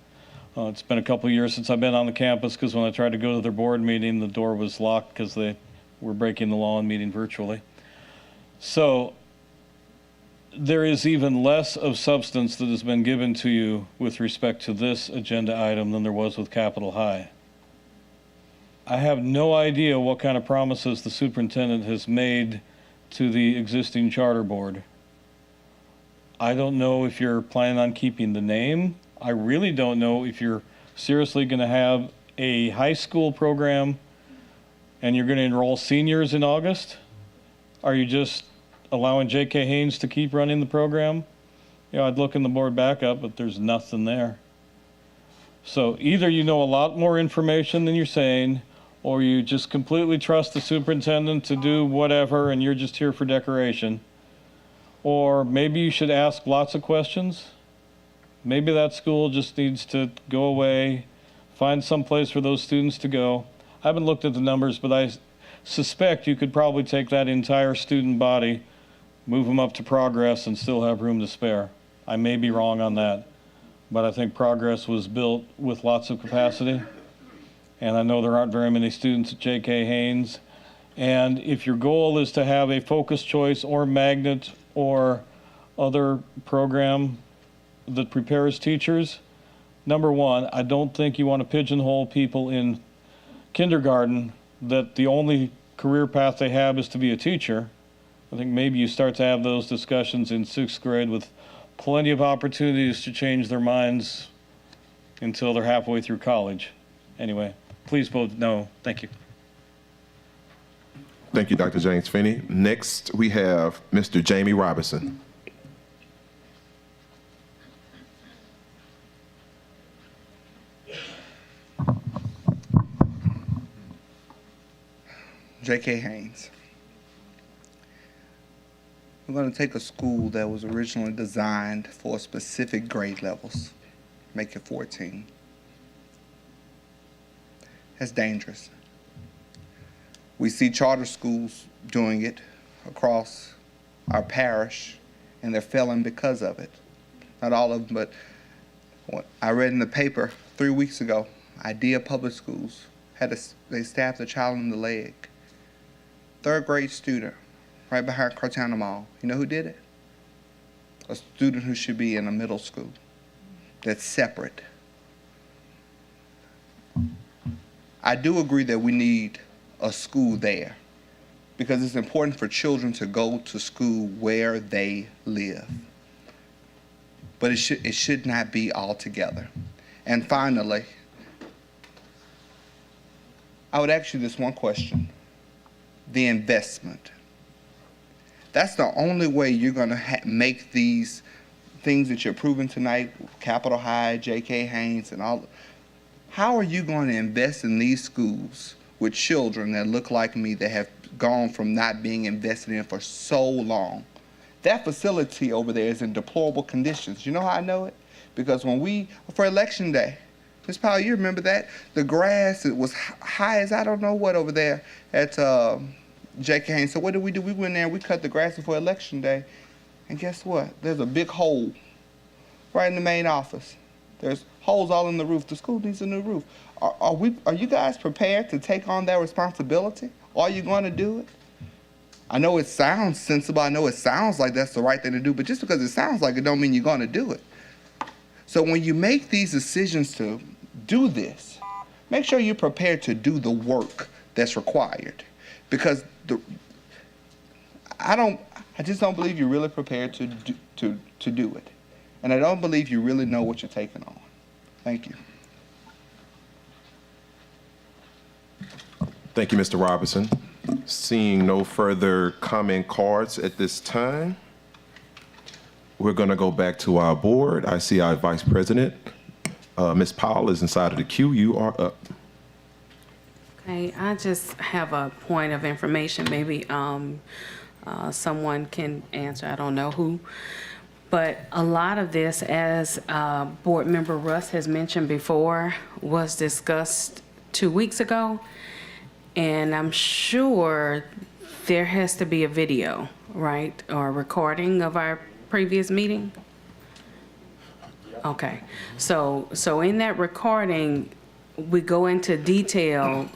It's been a couple of years since I've been on the campus because when I tried to go to their board meeting, the door was locked because they were breaking the law and meeting virtually. So there is even less of substance that has been given to you with respect to this agenda item than there was with Capitol High. I have no idea what kind of promises the superintendent has made to the existing charter board. I don't know if you're planning on keeping the name. I really don't know if you're seriously going to have a high school program and you're going to enroll seniors in August? Are you just allowing J.K. Haynes to keep running the program? You know, I'd look in the board backup, but there's nothing there. So either you know a lot more information than you're saying, or you just completely trust the superintendent to do whatever and you're just here for decoration. Or maybe you should ask lots of questions. Maybe that school just needs to go away, find some place for those students to go. I haven't looked at the numbers, but I suspect you could probably take that entire student body, move them up to Progress, and still have room to spare. I may be wrong on that, but I think Progress was built with lots of capacity. And I know there aren't very many students at J.K. Haynes. And if your goal is to have a focus choice or magnet or other program that prepares teachers, number one, I don't think you want to pigeonhole people in kindergarten that the only career path they have is to be a teacher. I think maybe you start to have those discussions in 6th grade with plenty of opportunities to change their minds until they're halfway through college. Anyway, please vote no. Thank you. Thank you, Dr. James Finney. Next, we have Mr. Jamie Robinson. J.K. Haynes. We're going to take a school that was originally designed for specific grade levels, make it 14. That's dangerous. We see charter schools doing it across our parish, and they're failing because of it. Not all of them, but what I read in the paper 3 weeks ago, Idea Public Schools they stabbed a child in the leg. 3rd grade student, right behind Cortana Mall. You know who did it? A student who should be in a middle school. That's separate. I do agree that we need a school there because it's important for children to go to school where they live. But it should not be all together. And finally, I would ask you this one question. The investment. That's the only way you're going to make these things that you're proving tonight, Capitol High, J.K. Haynes, and all. How are you going to invest in these schools with children that look like me that have gone from not being invested in for so long? That facility over there is in deplorable conditions. You know how I know it? Because for election day, Ms. Powell, you remember that? The grass, it was high as I don't know what over there at J.K. Haynes. So what did? We went there and we cut the grass before election day. And guess what? There's a big hole right in the main office. There's holes all in the roof. The school needs a new roof. Are you guys prepared to take on that responsibility? Are you going to do it? I know it sounds sensible. I know it sounds like that's the right thing to do. But just because it sounds like it don't mean you're going to do it. So when you make these decisions to do this, make sure you're prepared to do the work that's required. Because I just don't believe you're really prepared to do it. And I don't believe you really know what you're taking on. Thank you. Thank you, Mr. Robinson. Seeing no further comment cards at this time, we're going to go back to our board. I see our Vice President, Ms. Powell, is inside of the queue. You are up. Okay, I just have a point of information. Maybe someone can answer. I don't know who. But a lot of this, as Board Member Russ has mentioned before, was discussed 2 weeks ago. And I'm sure there has to be a video, right, or a recording of our previous meeting? Okay, so in that recording, we go into detail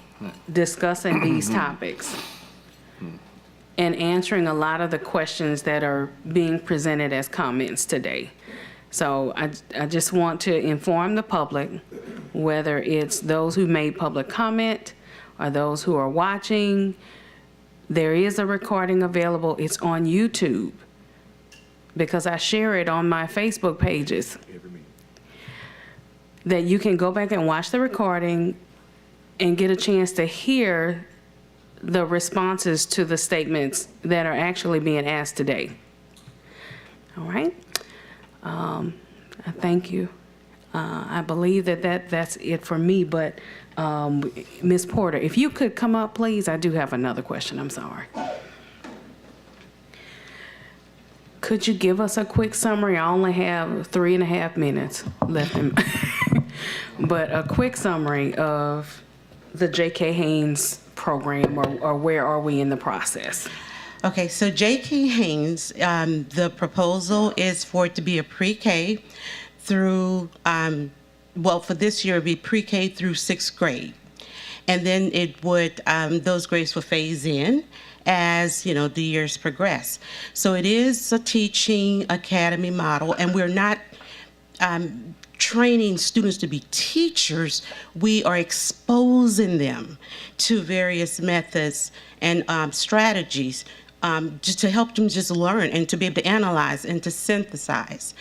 discussing these topics and answering a lot of the questions that are being presented as comments today. So I just want to inform the public, whether it's those who made public comment or those who are watching, there is a recording available. It's on YouTube because I share it on my Facebook pages. That you can go back and watch the recording and get a chance to hear the responses to the statements that are actually being asked today. All right? I thank you. I believe that's it for me, but Ms. Porter, if you could come up, please. I do have another question. I'm sorry. Could you give us a quick summary? I only have 3.5 minutes left, but a quick summary of the J.K. Haynes program, or where are we in the process? Okay, so J.K. Haynes, the proposal is for it to be a pre-K through, well, for this year, it'd be pre-K through 6th grade. And then it would, those grades will phase in as, you know, the years progress. So it is a teaching academy model, and we're not training students to be teachers. We are exposing them to various methods and strategies just to help them just learn and to be able to analyze and to synthesize.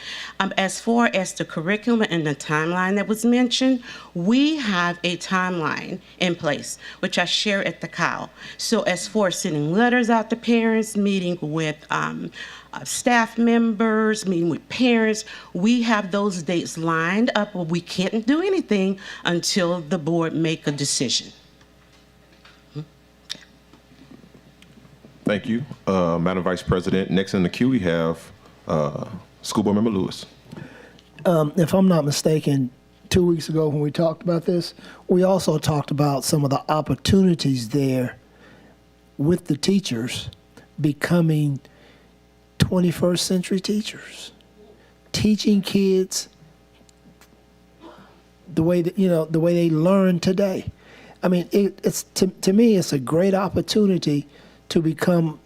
As far as the curriculum and the timeline that was mentioned, we have a timeline in place, which I share at the COW. So as far as sending letters out to parents, meeting with staff members, meeting with parents, we have those dates lined up, but we can't do anything until the board make a decision. Thank you. Madam Vice President, next in the queue, we have School Board Member Lewis. If I'm not mistaken, 2 weeks ago when we talked about this, we also talked about some of the opportunities there with the teachers becoming 21st century teachers, teaching kids the way that, you know, the way they learn today. I mean, it's to me, it's a great opportunity to become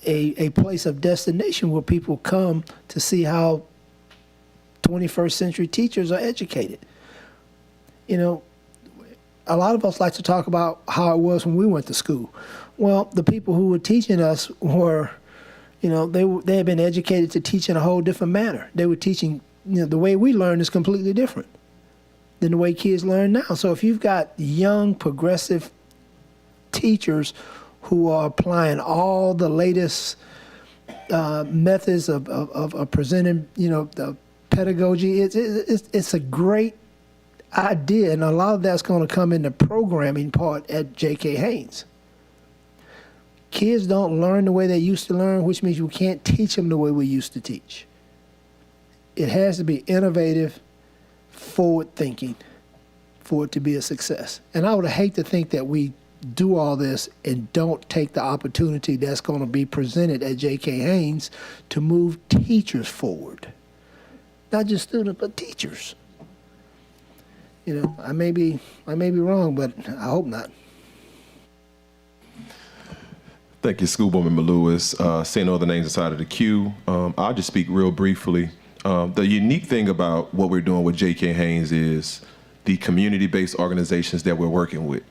a place of destination where people come to see how 21st century teachers are educated. You know, a lot of us like to talk about how it was when we went to school. Well, the people who were teaching us were, you know, they had been educated to teach in a whole different manner. They were teaching, you know, the way we learn is completely different than the way kids learn now. So if you've got young, progressive teachers who are applying all the latest methods of presenting, you know, the pedagogy, it's a great idea, and a lot of that's going to come in the programming part at J.K. Haynes. Kids don't learn the way they used to learn, which means you can't teach them the way we used to teach. It has to be innovative, forward-thinking for it to be a success. And I would hate to think that we do all this and don't take the opportunity that's going to be presented at J.K. Haynes to move teachers forward. Not just students, but teachers. You know, I may be wrong, but I hope not. Thank you, School Board Member Lewis. Seeing all the names inside of the queue, I'll just speak real briefly. The unique thing about what we're doing with J.K. Haynes is the community-based organizations that we're working with.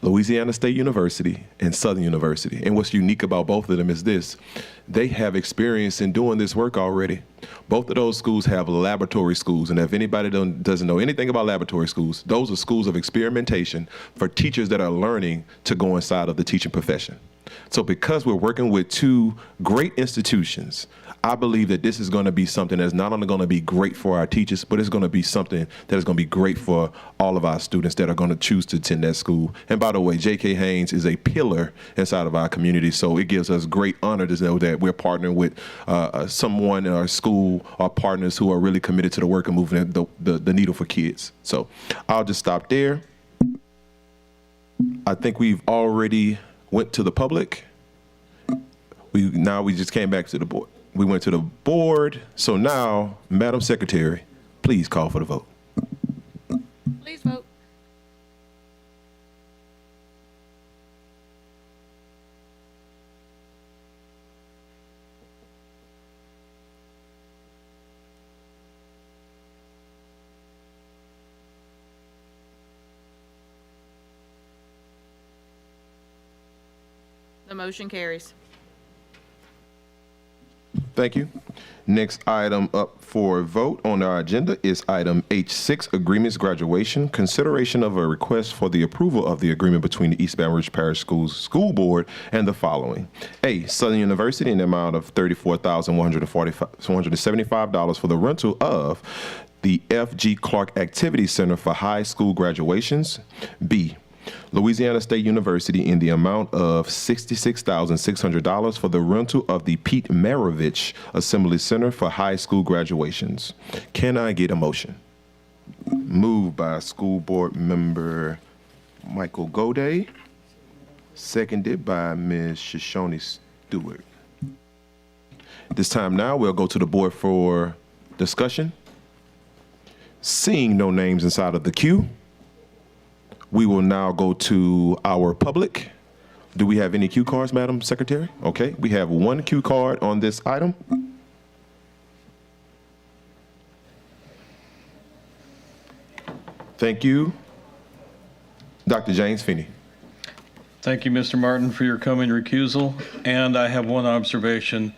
Louisiana State University and Southern University. And what's unique about both of them is this: they have experience in doing this work already. Both of those schools have laboratory schools, and if anybody doesn't know anything about laboratory schools, those are schools of experimentation for teachers that are learning to go inside of the teaching profession. So because we're working with two great institutions, I believe that this is going to be something that's not only going to be great for our teachers, but it's going to be something that is going to be great for all of our students that are going to choose to attend that school. And by the way, J.K. Haynes is a pillar inside of our community, so it gives us great honor to know that we're partnering with someone in our school, our partners who are really committed to the work and moving the needle for kids. So I'll just stop there. I think we've already went to the public. Now we just came back to the board. We went to the board. So now, Madam Secretary, please call for the vote. Please vote. The motion carries. Thank you. Next item up for vote on our agenda is item H6, Agreements Graduation. Consideration of a request for the approval of the agreement between the East Baton Rouge Parish Schools School Board and the following. A, Southern University in the amount of $34,175 for the rental of the F.G. Clark Activity Center for high school graduations. B, Louisiana State University in the amount of $66,600 for the rental of the Pete Maravich Assembly Center for high school graduations. Can I get a motion? Moved by School Board Member Michael Goday, seconded by Ms. Shoshone Stewart. This time now, we'll go to the board for discussion. Seeing no names inside of the queue, we will now go to our public. Do we have any cue cards, Madam Secretary? Okay, we have one cue card on this item. Thank you. Dr. James Finney. Thank you, Mr. Martin, for your coming recusal. And I have one observation.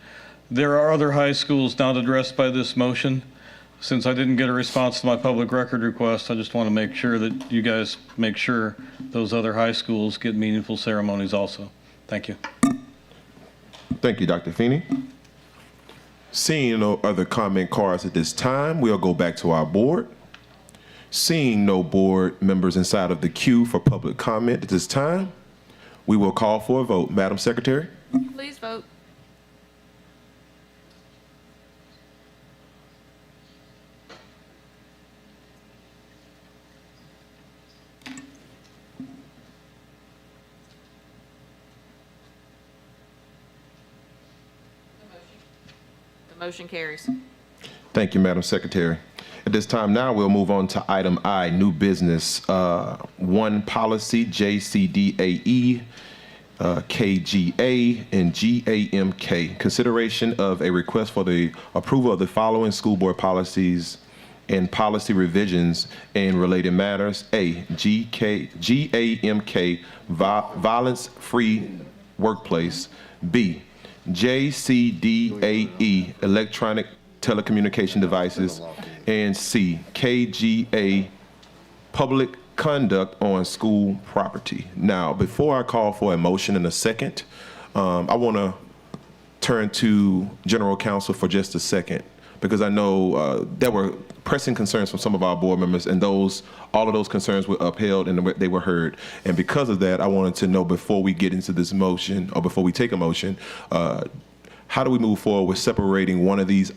There are other high schools not addressed by this motion. Since I didn't get a response to my public record request, I just want to make sure that you guys make sure those other high schools get meaningful ceremonies also. Thank you. Thank you, Dr. Feeney. Seeing no other comment cards at this time, we'll go back to our board. Seeing no board members inside of the queue for public comment at this time, we will call for a vote. Madam Secretary? Please vote. The motion carries. Thank you, Madam Secretary. At this time now, we'll move on to item I, new business. One policy, JCDAE, KGA, and GAMK. Consideration of a request for the approval of the following school board policies and policy revisions in related matters. A, GAMK, violence-free workplace. B, JCDAE, electronic telecommunication devices. And C, KGA, public conduct on school property. Now, before I call for a motion in a second, I want to turn to General Counsel for just a second, because I know there were pressing concerns from some of our board members, and all of those concerns were upheld and they were heard. And because of that, I wanted to know, before we get into this motion, or before we take a motion, how do we move forward with separating one of these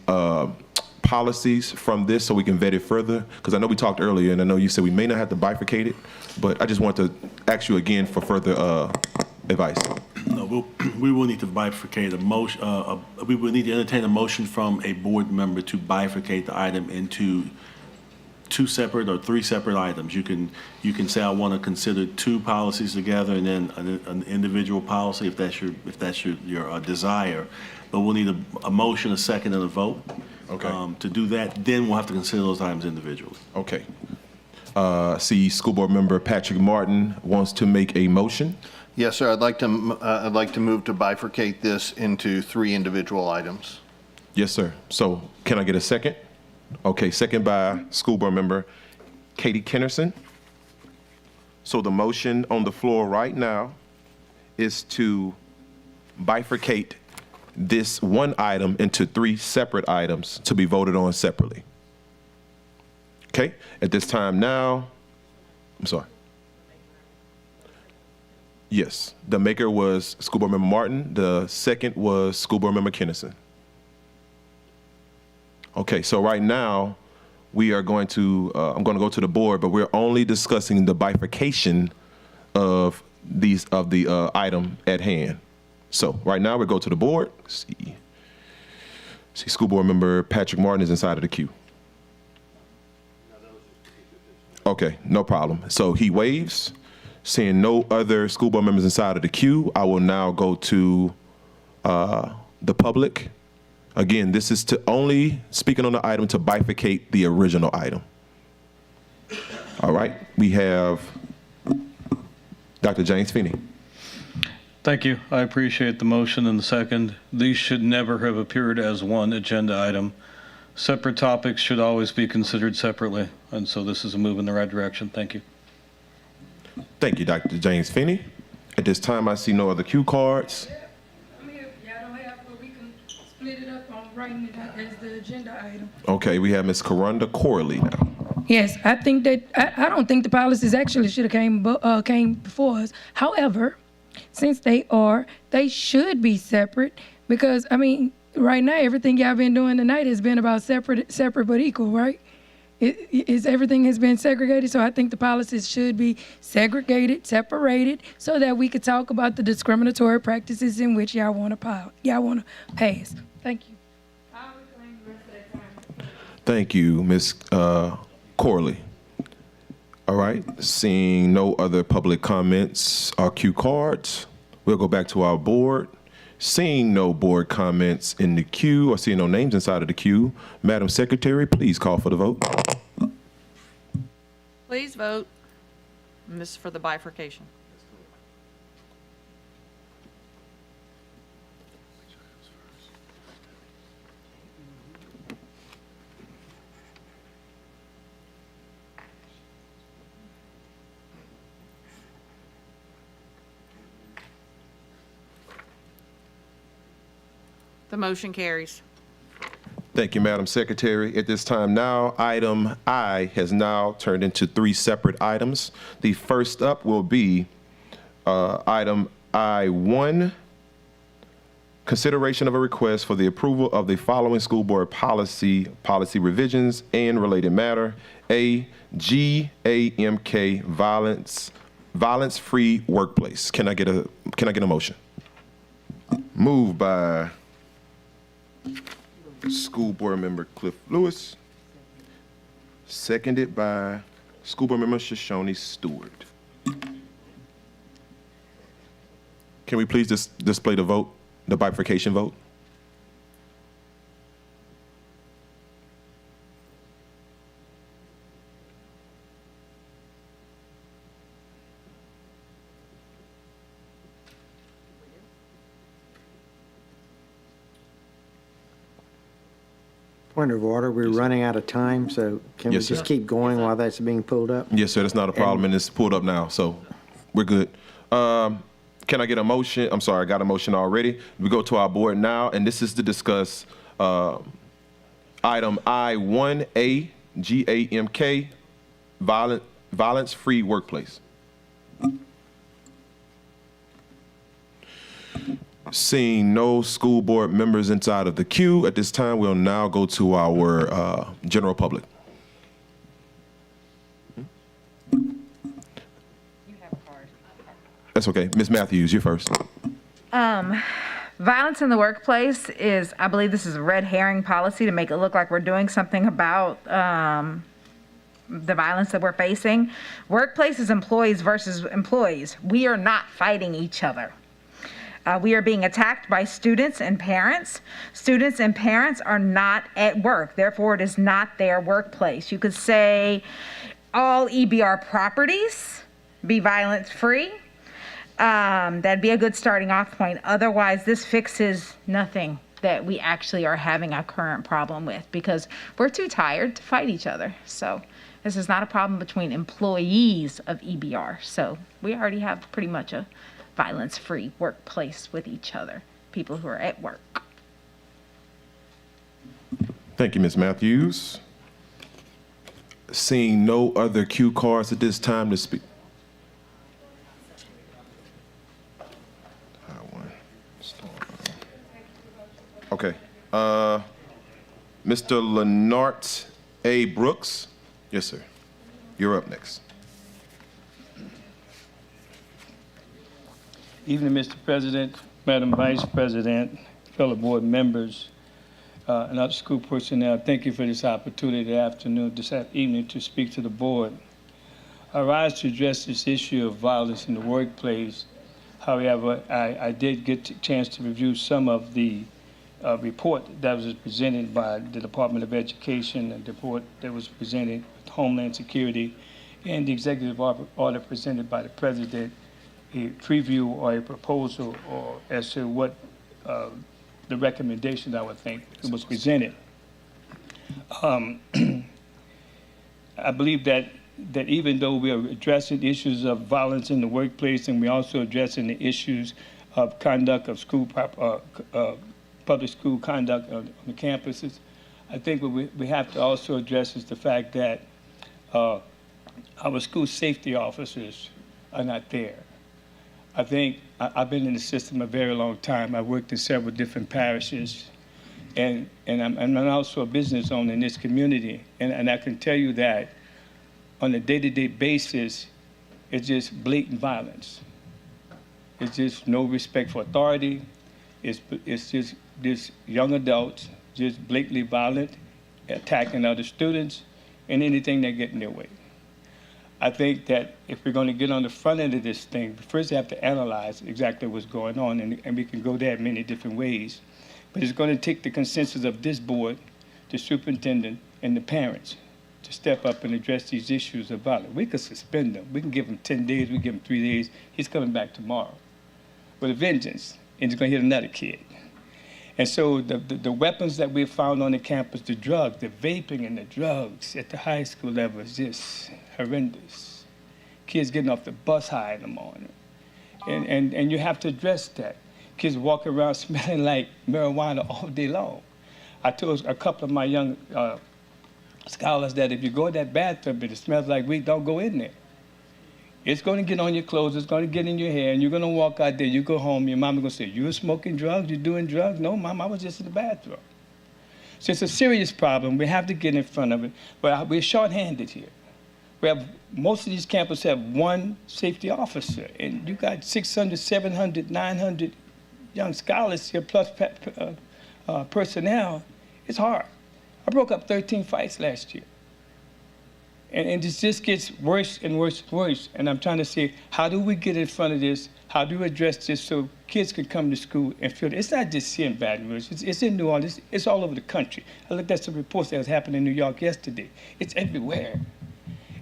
policies from this so we can vet it further? Because I know we talked earlier, and I know you said we may not have to bifurcate it, but I just want to ask you again for further advice. No, we will need to bifurcate a motion. We will need to entertain a motion from a board member to bifurcate the item into two separate or three separate items. You can say, I want to consider two policies together and then an individual policy if that's your desire. But we'll need a motion, a second, and a vote. Okay. To do that, then we'll have to consider those items individually. Okay. See, School Board Member Patrick Martin wants to make a motion. Yes, sir. I'd like to move to bifurcate this into three individual items. Yes, sir. So can I get a second? Okay, second by School Board Member Katie Kennerson. So the motion on the floor right now is to bifurcate this one item into three separate items to be voted on separately. Okay, at this time now, I'm sorry. Yes, the maker was School Board Member Martin. The second was School Board Member Kennerson. Okay, so right now we are going to, I'm going to go to the board, but we're only discussing the bifurcation of the item at hand. So right now we go to the board. See, School Board Member Patrick Martin is inside of the queue. Okay, no problem. So he waves. Seeing no other school board members inside of the queue, I will now go to the public. Again, this is to only speaking on the item to bifurcate the original item. All right, we have Dr. James Finney. Thank you. I appreciate the motion and the second. These should never have appeared as one agenda item. Separate topics should always be considered separately, and so this is a move in the right direction. Thank you. Thank you, Dr. James Finney. At this time, I see no other cue cards. Y'all don't have, but we can split it up on writing it out as the agenda item. Okay, we have Ms. Karunda Corley now. Yes, I think that, I don't think the policies actually should have came before us. However, since they should be separate because, I mean, right now, everything y'all been doing tonight has been about separate but equal, right? Everything has been segregated, so I think the policies should be segregated, separated, so that we could talk about the discriminatory practices in which y'all want to pass. Thank you. Thank you, Ms. Corley. All right, seeing no other public comments or cue cards, we'll go back to our board. Seeing no board comments in the queue or seeing no names inside of the queue, Madam Secretary, please call for the vote. Please vote. And this is for the bifurcation. The motion carries. Thank you, Madam Secretary. At this time now, item I has now turned into 3 separate items. The first up will be item I-1, consideration of a request for the approval of the following school board policy revisions and related matter. A, GAMK, violence-free workplace. Can I get a motion? Moved by School Board Member Cliff Lewis, seconded by School Board Member Shoshone Stewart. Can we please display the vote, the bifurcation vote? Point of order, we're running out of time, so can we Yes, sir. just keep going while that's being pulled up? Yes, sir, that's not a problem, and it's pulled up now, so we're good. Can I get a motion? I'm sorry, I got a motion already. We go to our board now, and this is to discuss item I-1A, GAMK, violence-free workplace. Seeing no school board members inside of the queue, at this time, we'll now go to our general public. That's okay. Ms. Matthews, you're first. Violence in the workplace is, I believe this is a red herring policy to make it look like we're doing something about the violence that we're facing. Workplace is employees versus employees. We are not fighting each other. We are being attacked by students and parents. Students and parents are not at work. Therefore, it is not their workplace. You could say all EBR properties be violence-free. That'd be a good starting off point. Otherwise, this fixes nothing that we actually are having a current problem with because we're too tired to fight each other. So this is not a problem between employees of EBR. So we already have pretty much a violence-free workplace with each other, people who are at work. Thank you, Ms. Matthews. Seeing no other cue cards at this time to speak. Okay. Mr. Lenart A. Brooks. Yes, sir. You're up next. Evening, Mr. President, Madam Vice President, fellow board members, and other school personnel. Thank you for this opportunity this evening to speak to the board. I rise to address this issue of violence in the workplace. However, I did get a chance to review some of the report that was presented by the Department of Education and the report that was presented with Homeland Security and the executive order presented by the President preview or a proposal or as to what the recommendation I would think was presented. I believe that even though we are addressing issues of violence in the workplace, and we're also addressing the issues of conduct of school public school conduct on the campuses, I think what we have to also address is the fact that our school safety officers are not there. I think I've been in the system a very long time. I've worked in several different parishes, and I'm also a business owner in this community, and I can tell you that on a day-to-day basis, it's just blatant violence. It's just no respect for authority. It's just young adults just blatantly violent, attacking other students, and anything that get in their way. I think that if we're going to get on the front end of this thing, first we have to analyze exactly what's going on, and we can go there many different ways. But it's going to take the consensus of this board, the superintendent, and the parents to step up and address these issues of violence. We could suspend them. We can give him 10 days. We give him 3 days. He's coming back tomorrow with a vengeance, and he's going to hit another kid. And so the weapons that we found on the campus, the drugs, the vaping and the drugs at the high school level is just horrendous. Kids getting off the bus high in the morning. And you have to address that. Kids walk around smelling like marijuana all day long. I told a couple of my young scholars that if you go in that bathroom and it smells like weed, don't go in there. It's going to get on your clothes, it's going to get in your hair, and you're going to walk out there, you go home, your mama going to say, you were smoking drugs, you're doing drugs? No, Mom, I was just in the bathroom. So it's a serious problem. We have to get in front of it, but we're short-handed here. Most of these campuses have one safety officer, and you got 600, 700, 900 young scholars here, plus personnel. It's hard. I broke up 13 fights last year. And it just gets worse and worse and worse. And I'm trying to say, how do we get in front of this? How do we address this so kids can come to school and feel it? It's not just here in Baton Rouge. It's in New Orleans. It's all over the country. I looked at some reports that was happening in New York yesterday. It's everywhere.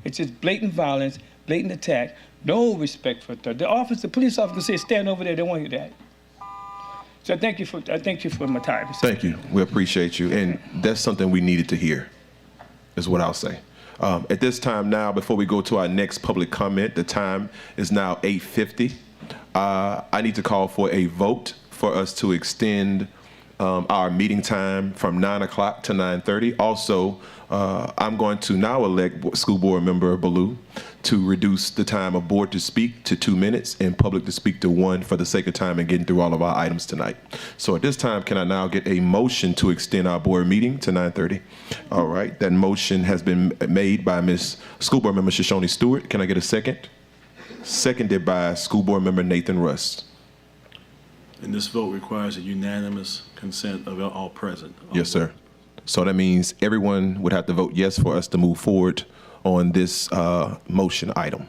It's just blatant violence, blatant attack, no respect for authority. The police officer say, stand over there. They want you that. So I thank you for my time. Thank you. We appreciate you. And that's something we needed to hear, is what I'll say. At this time now, before we go to our next public comment, the time is now 8:50. I need to call for a vote for us to extend our meeting time from 9 o'clock to 9:30. Also, I'm going to now elect School Board Member Ballou to reduce the time of board to speak to 2 minutes and public to speak to 1 for the sake of time and getting through all of our items tonight. So at this time, can I now get a motion to extend our board meeting to 9:30? All right, that motion has been made by Ms. School Board Member Shoshone Stewart. Can I get a second? Seconded by School Board Member Nathan Rust. And this vote requires a unanimous consent of all present. Yes, sir. So that means everyone would have to vote yes for us to move forward on this motion item.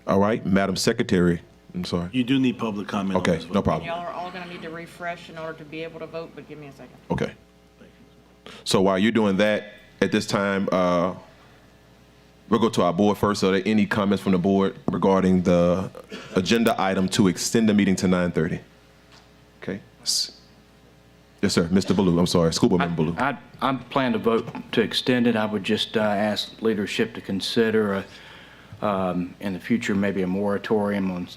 All right, Madam Secretary, I'm sorry. You do need public comment on Okay, this vote. no problem. Y'all are all going to need to refresh in order to be able to vote, but give me a second. Okay. So while you're doing that, at this time, we'll go to our board first. Are there any comments from the board regarding the agenda item to extend the meeting to 9:30? Okay. Yes, sir. Mr. Ballou, I'm sorry. School Board Member Ballou. I plan to vote to extend it. I would just ask leadership to consider in the future maybe a moratorium on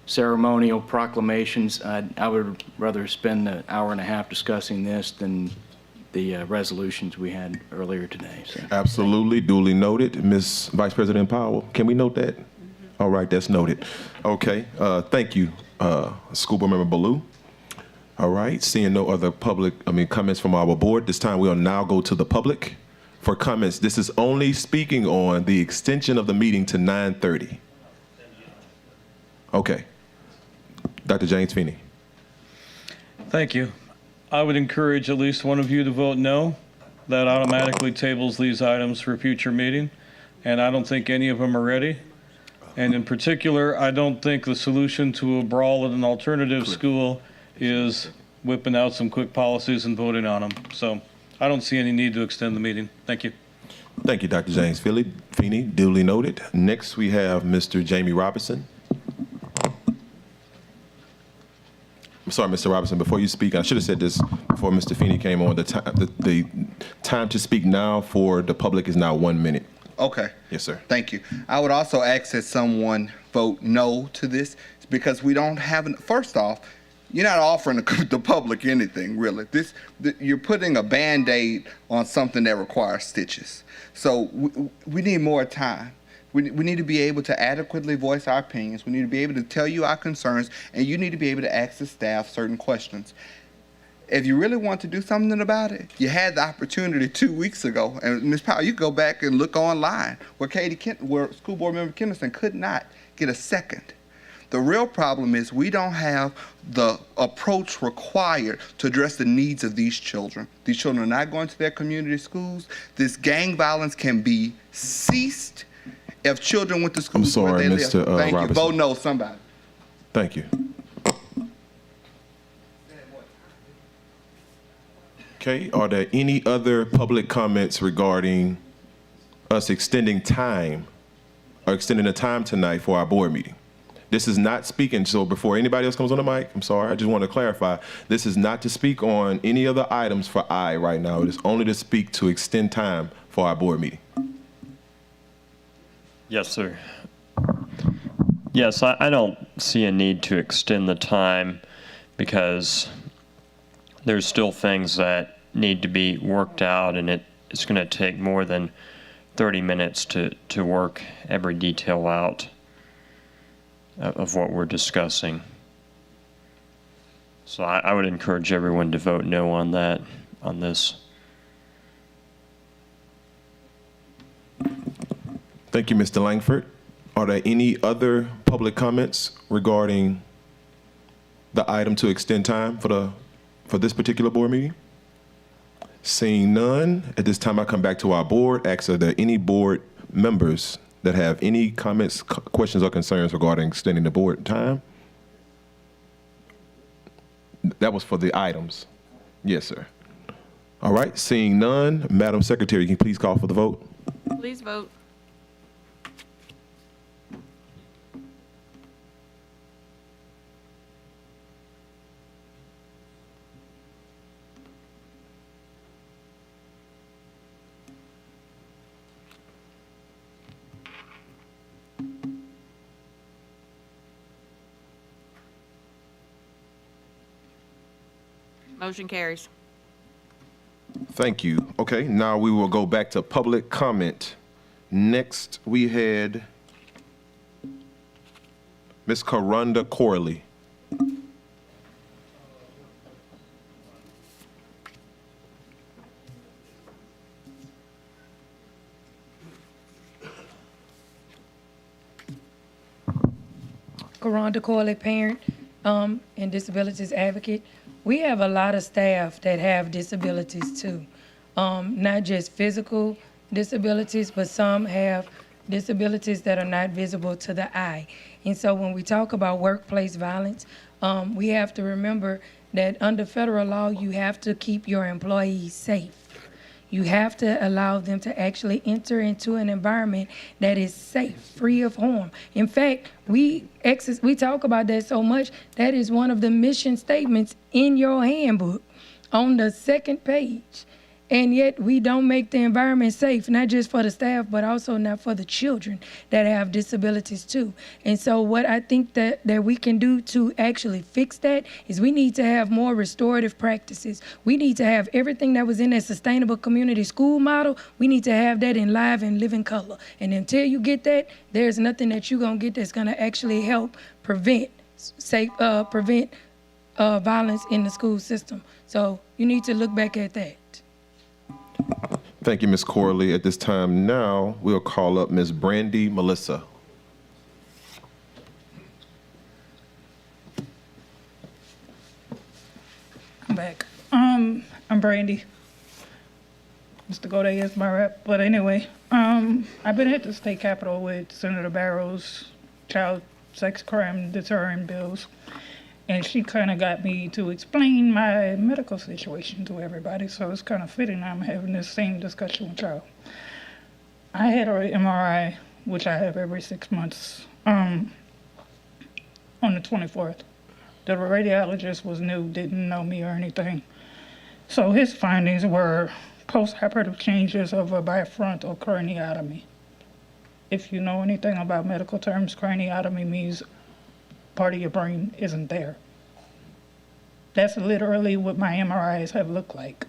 ceremonial proclamations. I would rather spend an hour and a half discussing this than the resolutions we had earlier today. So. Absolutely. Duly noted. Ms. Vice President Powell, can we note that? All right, that's noted. Okay. Thank you, School Board Member Ballou. All right, seeing no other comments from our board, this time we'll now go to the public for comments. This is only speaking on the extension of the meeting to 9:30. Okay. Dr. James Feeney. Thank you. I would encourage at least one of you to vote no. That automatically tables these items for a future meeting, and I don't think any of them are ready. And in particular, I don't think the solution to a brawl at an alternative school is whipping out some quick policies and voting on them. So I don't see any need to extend the meeting. Thank you. Thank you, Dr. James Feeney. Duly noted. Next, we have Mr. Jamie Robinson. sorry, Mr. Robinson, before you speak, I should have said this before Mr. Feeney came on. The time to speak now for the public is now 1 minute. Okay. Yes, sir. Thank you. I would also ask that someone vote no to this because we don't have, first off, you're not offering the public anything, really. You're putting a Band-Aid on something that requires stitches. So we need more time. We need to be able to adequately voice our opinions. We need to be able to tell you our concerns, and you need to be able to ask the staff certain questions. If you really want to do something about it, you had the opportunity 2 weeks ago. And Ms. Powell, you go back and look online where where School Board Member Kenderson could not get a second. The real problem is we don't have the approach required to address the needs of these children. These children are not going to their community schools. This gang violence can be ceased if children went to schools where they live. Mr. Thank Robinson. you. Vote no, somebody. Thank you. Okay, are there any other public comments regarding us extending time or extending the time tonight for our board meeting? This is not speaking, so before anybody else comes on the mic, I'm sorry, I just want to clarify, this is not to speak on any other items for I right now. It is only to speak to extend time for our board meeting. Yes, sir. Yes, I don't see a need to extend the time because there's still things that need to be worked out, and it's going to take more than 30 minutes to work every detail out of what we're discussing. So I would encourage everyone to vote no on this. Thank you, Mr. Langford. Are there any other public comments regarding the item to extend time for this particular board meeting? Seeing none, at this time I come back to our board. Ask, are there any board members that have any comments, questions, or concerns regarding extending the board time? That was for the items. Yes, sir. All right, seeing none, Madam Secretary, can you please call for the vote? Please vote. Motion carries. Thank you. Okay, now we will go back to public comment. Next, we had Ms. Karonda Corley. Karonda Corley, parent and disabilities advocate. We have a lot of staff that have disabilities too, not just physical disabilities, but some have disabilities that are not visible to the eye. And so when we talk about workplace violence, we have to remember that under federal law, you have to keep your employees safe. You have to allow them to actually enter into an environment that is safe, free of harm. In fact, we talk about that so much. That is one of the mission statements in your handbook on the second page. And yet we don't make the environment safe, not just for the staff, but also not for the children that have disabilities too. And so what I think that we can do to actually fix that is we need to have more restorative practices. We need to have everything that was in that sustainable community school model, we need to have that in live and living color. And until you get that, there's nothing that you're gonna get that's gonna actually help prevent violence in the school system. So you need to look back at that. Thank you, Ms. Corley. At this time now, we'll call up Ms. Brandy Melissa. I'm back. I'm Brandy. Mr. Gode is my rep, but anyway, I've been at the state capitol with Senator Barrows' child sex crime deterrent bills, and she kind of got me to explain my medical situation to everybody, so it's kind of fitting I'm having this same discussion with y'all. I had an MRI, which I have every 6 months, on the 24th The radiologist was new, didn't know me or anything. So his findings were postoperative changes of a bifrontal craniotomy. If you know anything about medical terms, craniotomy means part of your brain isn't there. That's literally what my MRIs have looked like.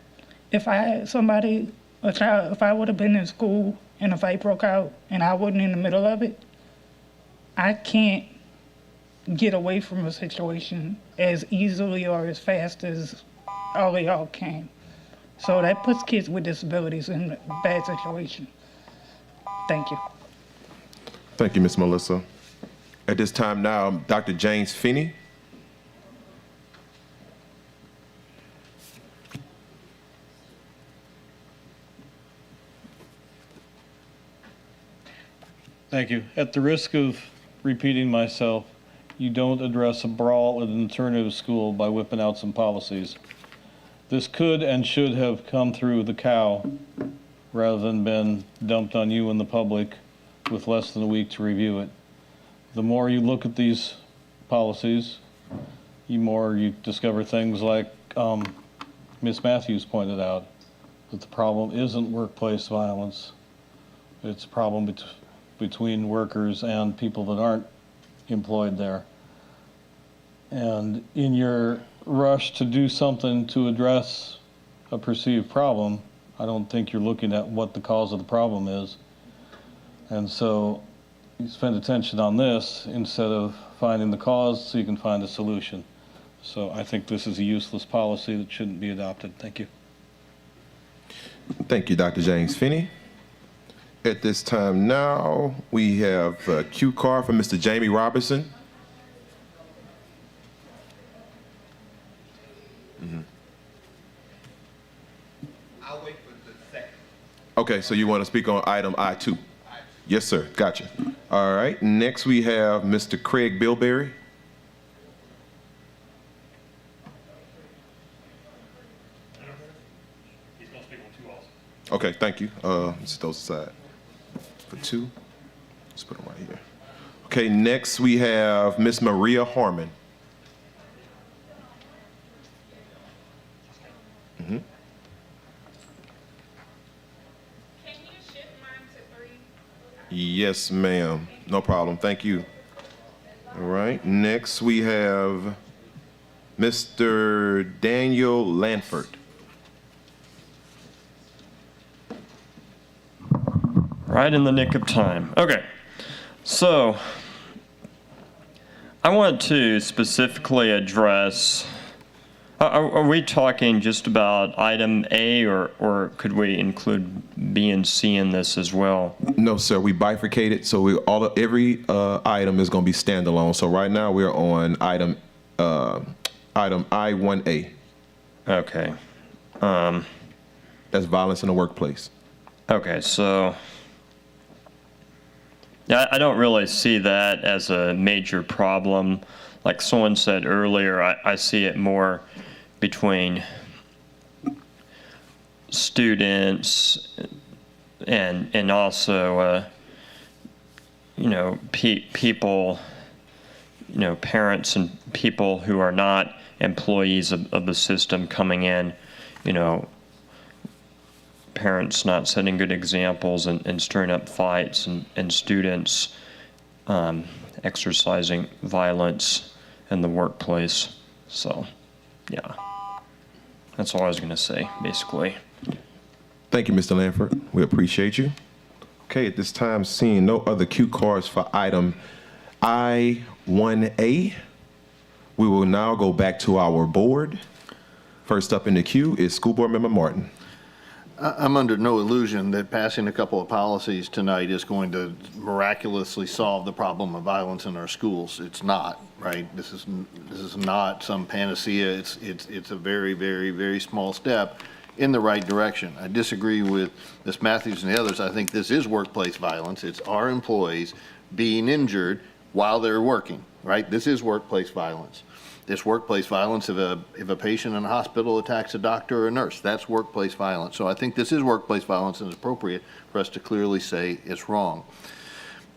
If I had somebody, a child, if I would have been in school and a fight broke out and I wasn't in the middle of it, I can't get away from a situation as easily or as fast as all of y'all can. So that puts kids with disabilities in a bad situation. Thank you. Thank you, Ms. Melissa. At this time now, Dr. James Finney. Thank you. At the risk of repeating myself, you don't address a brawl at an alternative school by whipping out some policies. This could and should have come through the cow rather than been dumped on you and the public with less than a week to review it. The more you look at these policies, the more you discover things like Ms. Matthews pointed out, that the problem isn't workplace violence. It's a problem between workers and people that aren't employed there. And in your rush to do something to address a perceived problem, I don't think you're looking at what the cause of the problem is. And so you spend attention on this instead of finding the cause so you can find a solution. So I think this is a useless policy that shouldn't be adopted. Thank you. Thank you, Dr. James Finney. At this time now, we have a cue card from Mr. Jamie Robinson. I'll wait for the second. Okay, so you want to speak on item I2? Yes, sir. Gotcha. All right. Next, we have Mr. Craig Bilberry. He's going to speak on 2 also. Okay, thank you. Let's set those aside for 2. Let's put them right here. Okay, next we have Miss Maria Harmon. Mm-hmm. Yes, ma'am. No problem. Thank you. All right. Next, we have Mr. Daniel Lanford. Right in the nick of time. Okay. So, I want to specifically address, are we talking just about item A, or could we include B and C in this as well? No, sir. We bifurcated, so every item is going to be standalone. So right now we're on item I1A. Okay. That's violence in the workplace. Okay, so I don't really see that as a major problem. Like someone said earlier, I see it more between students and also, people, parents and people who are not employees of the system coming in, parents not setting good examples and stirring up fights, and students exercising violence in the workplace. So, yeah, that's all I was going to say, basically. Thank you, Mr. Lanford. We appreciate you. Okay, at this time, seeing no other cue cards for item I1A, we will now go back to our board. First up in the queue is School Board Member Martin. I'm under no illusion that passing a couple of policies tonight is going to miraculously solve the problem of violence in our schools. It's not, right? This is not some panacea. It's a very, very, very small step in the right direction. I disagree with Ms. Matthews and the others. I think this is workplace violence. It's our employees being injured while they're working, right? This is workplace violence. This workplace violence, if a patient in a hospital attacks a doctor or a nurse, that's workplace violence. So I think this is workplace violence, and it's appropriate for us to clearly say it's wrong.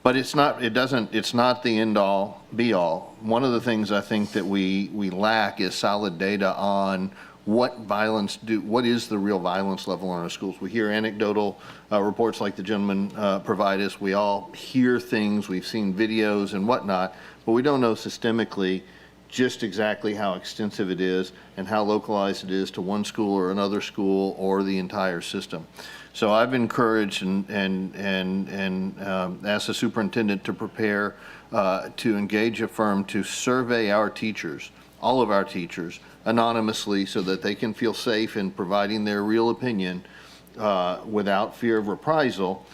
But it's not the end all be all. One of the things I think that we lack is solid data on what is the real violence level in our schools. We hear anecdotal reports like the gentleman provide us. We all hear things, we've seen videos and whatnot, but we don't know systemically just exactly how extensive it is and how localized it is to one school or another school or the entire system. So I've encouraged and asked the superintendent to prepare to engage a firm to survey our teachers, all of our teachers, anonymously so that they can feel safe in providing their real opinion without fear of reprisal,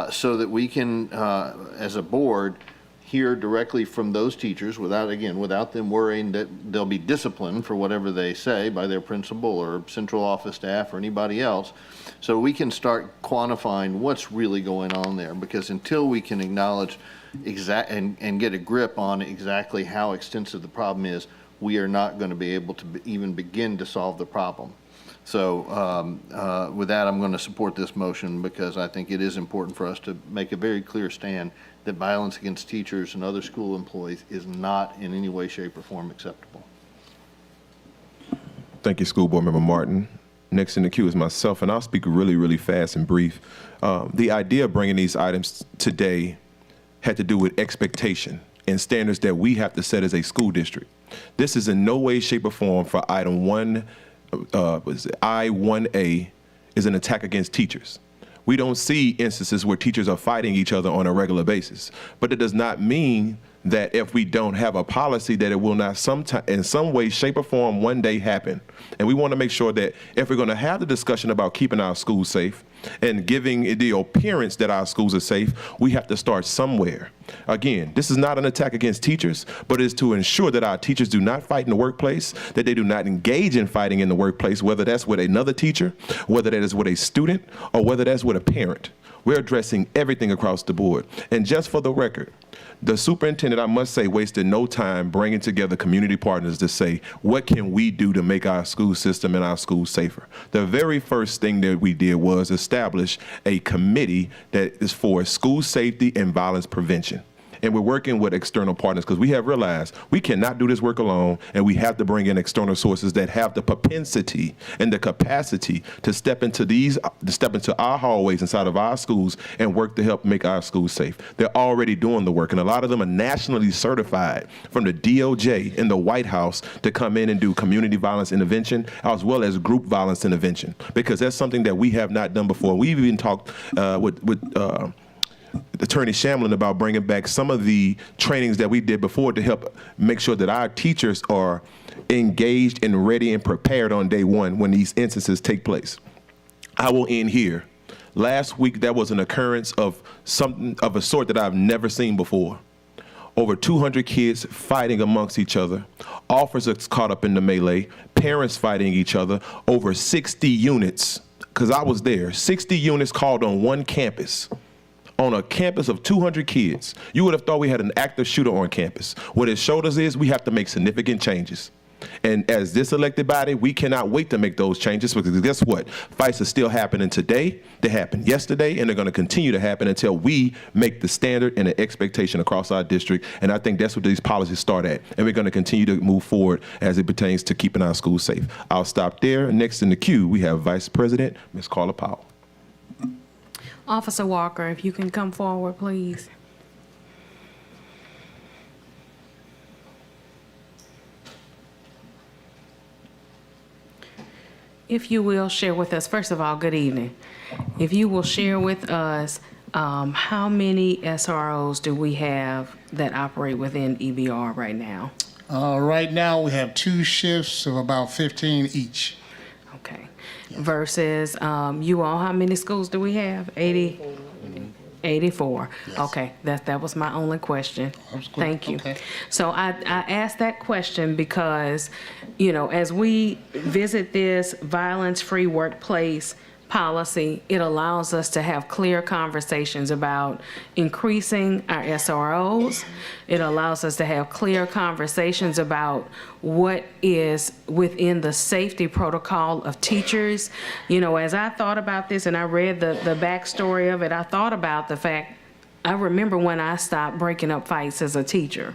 so that we can, as a board, hear directly from those teachers without them worrying that they'll be disciplined for whatever they say by their principal or central office staff or anybody else. So we can start quantifying what's really going on there, because until we can acknowledge and get a grip on exactly how extensive the problem is, we are not going to be able to even begin to solve the problem. So with that, I'm going to support this motion because I think it is important for us to make a very clear stand that violence against teachers and other school employees is not in any way, shape, or form acceptable. Thank you, School Board Member Martin. Next in the queue is myself, and I'll speak really, really fast and brief. The idea of bringing these items today had to do with expectation and standards that we have to set as a school district. This is in no way, shape, or form for item I1A is an attack against teachers. We don't see instances where teachers are fighting each other on a regular basis, but it does not mean that if we don't have a policy that it will not in some way, shape, or form one day happen. And we want to make sure that if we're going to have the discussion about keeping our schools safe and giving the appearance that our schools are safe, we have to start somewhere. Again, this is not an attack against teachers, but it's to ensure that our teachers do not fight in the workplace, that they do not engage in fighting in the workplace, whether that's with another teacher, whether that is with a student, or whether that's with a parent. We're addressing everything across the board. And just for the record, the superintendent, I must say, wasted no time bringing together community partners to say, what can we do to make our school system and our schools safer? The very first thing that we did was establish a committee that is for school safety and violence prevention. And we're working with external partners because we have realized we cannot do this work alone, and we have to bring in external sources that have the propensity and the capacity to step into our hallways inside of our schools and work to help make our schools safe. They're already doing the work, and a lot of them are nationally certified from the DOJ and the White House to come in and do community violence intervention as well as group violence intervention, because that's something that we have not done before. We've even talked with Attorney Shamlin about bringing back some of the trainings that we did before to help make sure that our teachers are engaged and ready and prepared on day one when these instances take place. I will end here. Last week, there was an occurrence of something of a sort that I've never seen before. Over 200 kids fighting amongst each other, officers caught up in the melee, parents fighting each other, over 60 units, because I was there, 60 units called on one campus. On a campus of 200 kids. You would have thought we had an active shooter on campus. What it showed us is we have to make significant changes. And as this elected body, we cannot wait to make those changes, because guess what? Fights are still happening today, they happened yesterday, and they're going to continue to happen until we make the standard and the expectation across our district. And I think that's what these policies start at. And we're going to continue to move forward as it pertains to keeping our schools safe. I'll stop there. Next in the queue, we have Vice President, Ms. Carla Powell. Officer Walker, if you can come forward, please. If you will share with us, first of all, good evening. If you will share with us, how many SROs do we have that operate within EBR right now? Right now, we have 2 shifts of about 15 each. Okay. Versus you all, how many schools do we have? 80? 84. Yes. Okay, that was my only question. Thank you. Okay. So I asked that question because, you know, as we visit this violence-free workplace policy, it allows us to have clear conversations about increasing our SROs. It allows us to have clear conversations about what is within the safety protocol of teachers. You know, as I thought about this and I read the backstory of it, I thought about the fact I remember when I stopped breaking up fights as a teacher.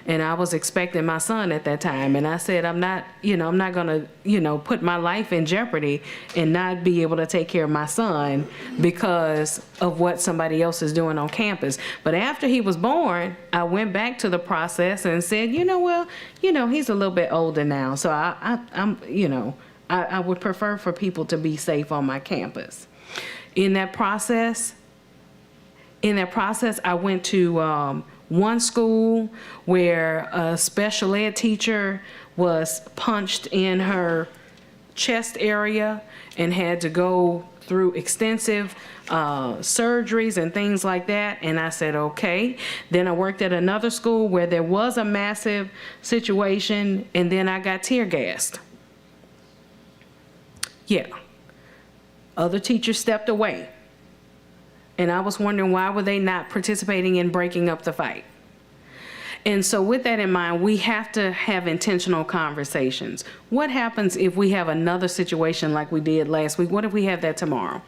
And I was expecting my son at that time. And I said, I'm not going to, put my life in jeopardy and not be able to take care of my son because of what somebody else is doing on campus. But after he was born, I went back to the process and said, he's a little bit older now. So I would prefer for people to be safe on my campus. In that process, I went to one school where a special ed teacher was punched in her chest area and had to go through extensive surgeries and things like that. And I said, okay. Then I worked at another school where there was a massive situation, and then I got tear gassed. Yeah. Other teachers stepped away. And I was wondering, why were they not participating in breaking up the fight? And so with that in mind, we have to have intentional conversations. What happens if we have another situation like we did last week? What if we have that tomorrow?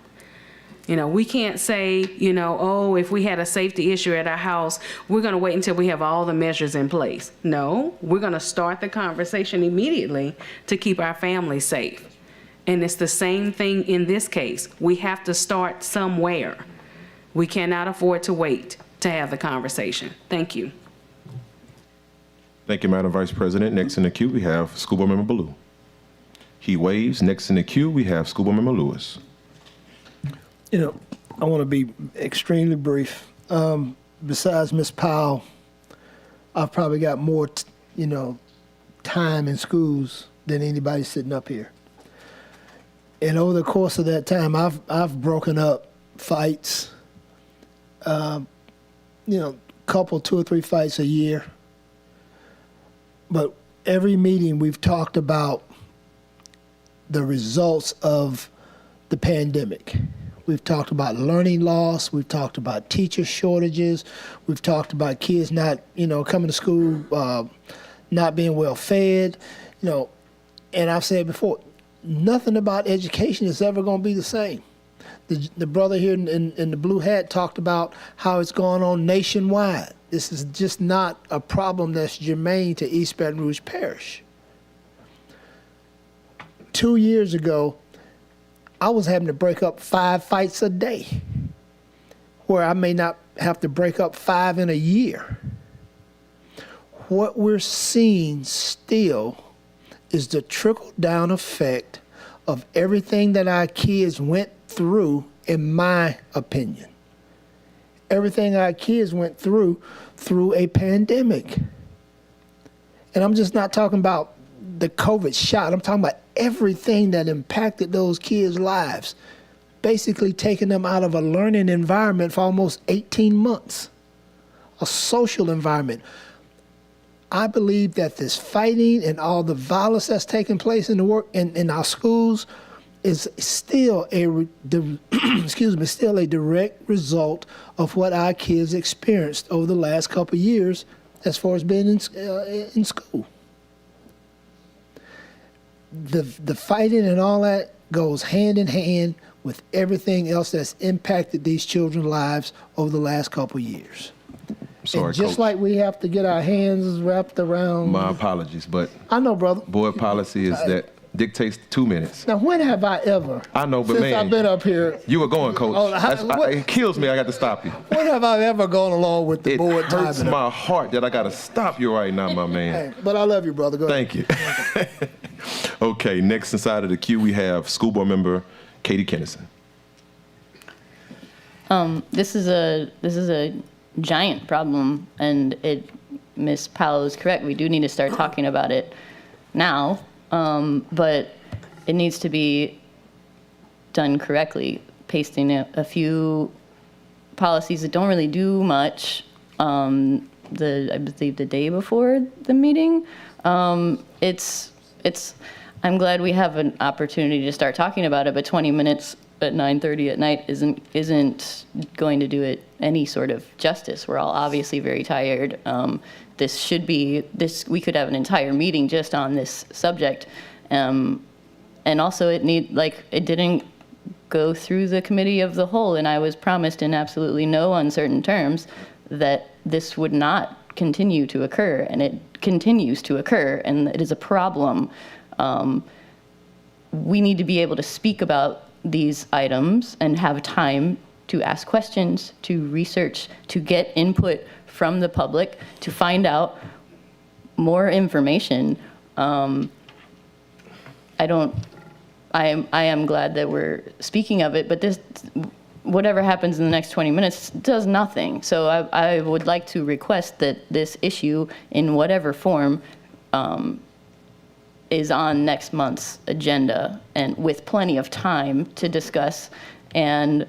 We can't say, if we had a safety issue at our house, we're going to wait until we have all the measures in place. No, we're going to start the conversation immediately to keep our family safe. And it's the same thing in this case. We have to start somewhere. We cannot afford to wait to have the conversation. Thank you. Thank you, Madam Vice President. Next in the queue, we have School Board Member Ballou. He waves. Next in the queue, we have School Board Member Lewis. I want to be extremely brief. Besides Ms. Powell, I've probably got more, time in schools than anybody sitting up here. And over the course of that time, I've broken up fights. Couple, 2 or 3 fights a year. But every meeting we've talked about the results of the pandemic. We've talked about learning loss. We've talked about teacher shortages. We've talked about kids not, coming to school, not being well fed, and I've said before, nothing about education is ever going to be the same. The brother here in the blue hat talked about how it's going on nationwide. This is just not a problem that's germane to East Baton Rouge Parish. 2 years ago, I was having to break up 5 fights a day, where I may not have to break up 5 in a year. What we're seeing still is the trickle-down effect of everything that our kids went through, in my opinion. Everything our kids went through a pandemic. And I'm just not talking about the COVID shot. I'm talking about everything that impacted those kids' lives, basically taking them out of a learning environment for almost 18 months, a social environment. I believe that this fighting and all the violence that's taking place in our schools is still a direct result of what our kids experienced over the last couple of years as far as being in school. The fighting and all that goes hand in hand with everything else that's impacted these children's lives over the last couple of years. Sorry, and just Coach. like we have to get our hands wrapped around. My apologies, but I know, brother. board policy is that dictates 2 minutes. Now, when have I ever? I know, but since man, I've been up here. You were going, Coach. It kills me. I got to stop you. When have I ever gone along with the board It hurts timing? my heart that I got to stop you right now, my man. Hey, but I love you, brother. Go ahead. Thank you. Okay, next inside of the queue, we have School Board Member Katie Kennison. This is a giant problem, and Ms. Powell is correct. We do need to start talking about it now, but it needs to be done correctly. Pasting a few policies that don't really do much. I believe the day before the meeting. I'm glad we have an opportunity to start talking about it, but 20 minutes at 9:30 at night isn't going to do it any sort of justice. We're all obviously very tired. We could have an entire meeting just on this subject. And also it didn't go through the committee of the whole, and I was promised in absolutely no uncertain terms that this would not continue to occur, and it continues to occur, and it is a problem. We need to be able to speak about these items and have time to ask questions, to research, to get input from the public, to find out more information. I am glad that we're speaking of it, but this, whatever happens in the next 20 minutes does nothing. So I would like to request that this issue, in whatever form, is on next month's agenda, and with plenty of time to discuss. And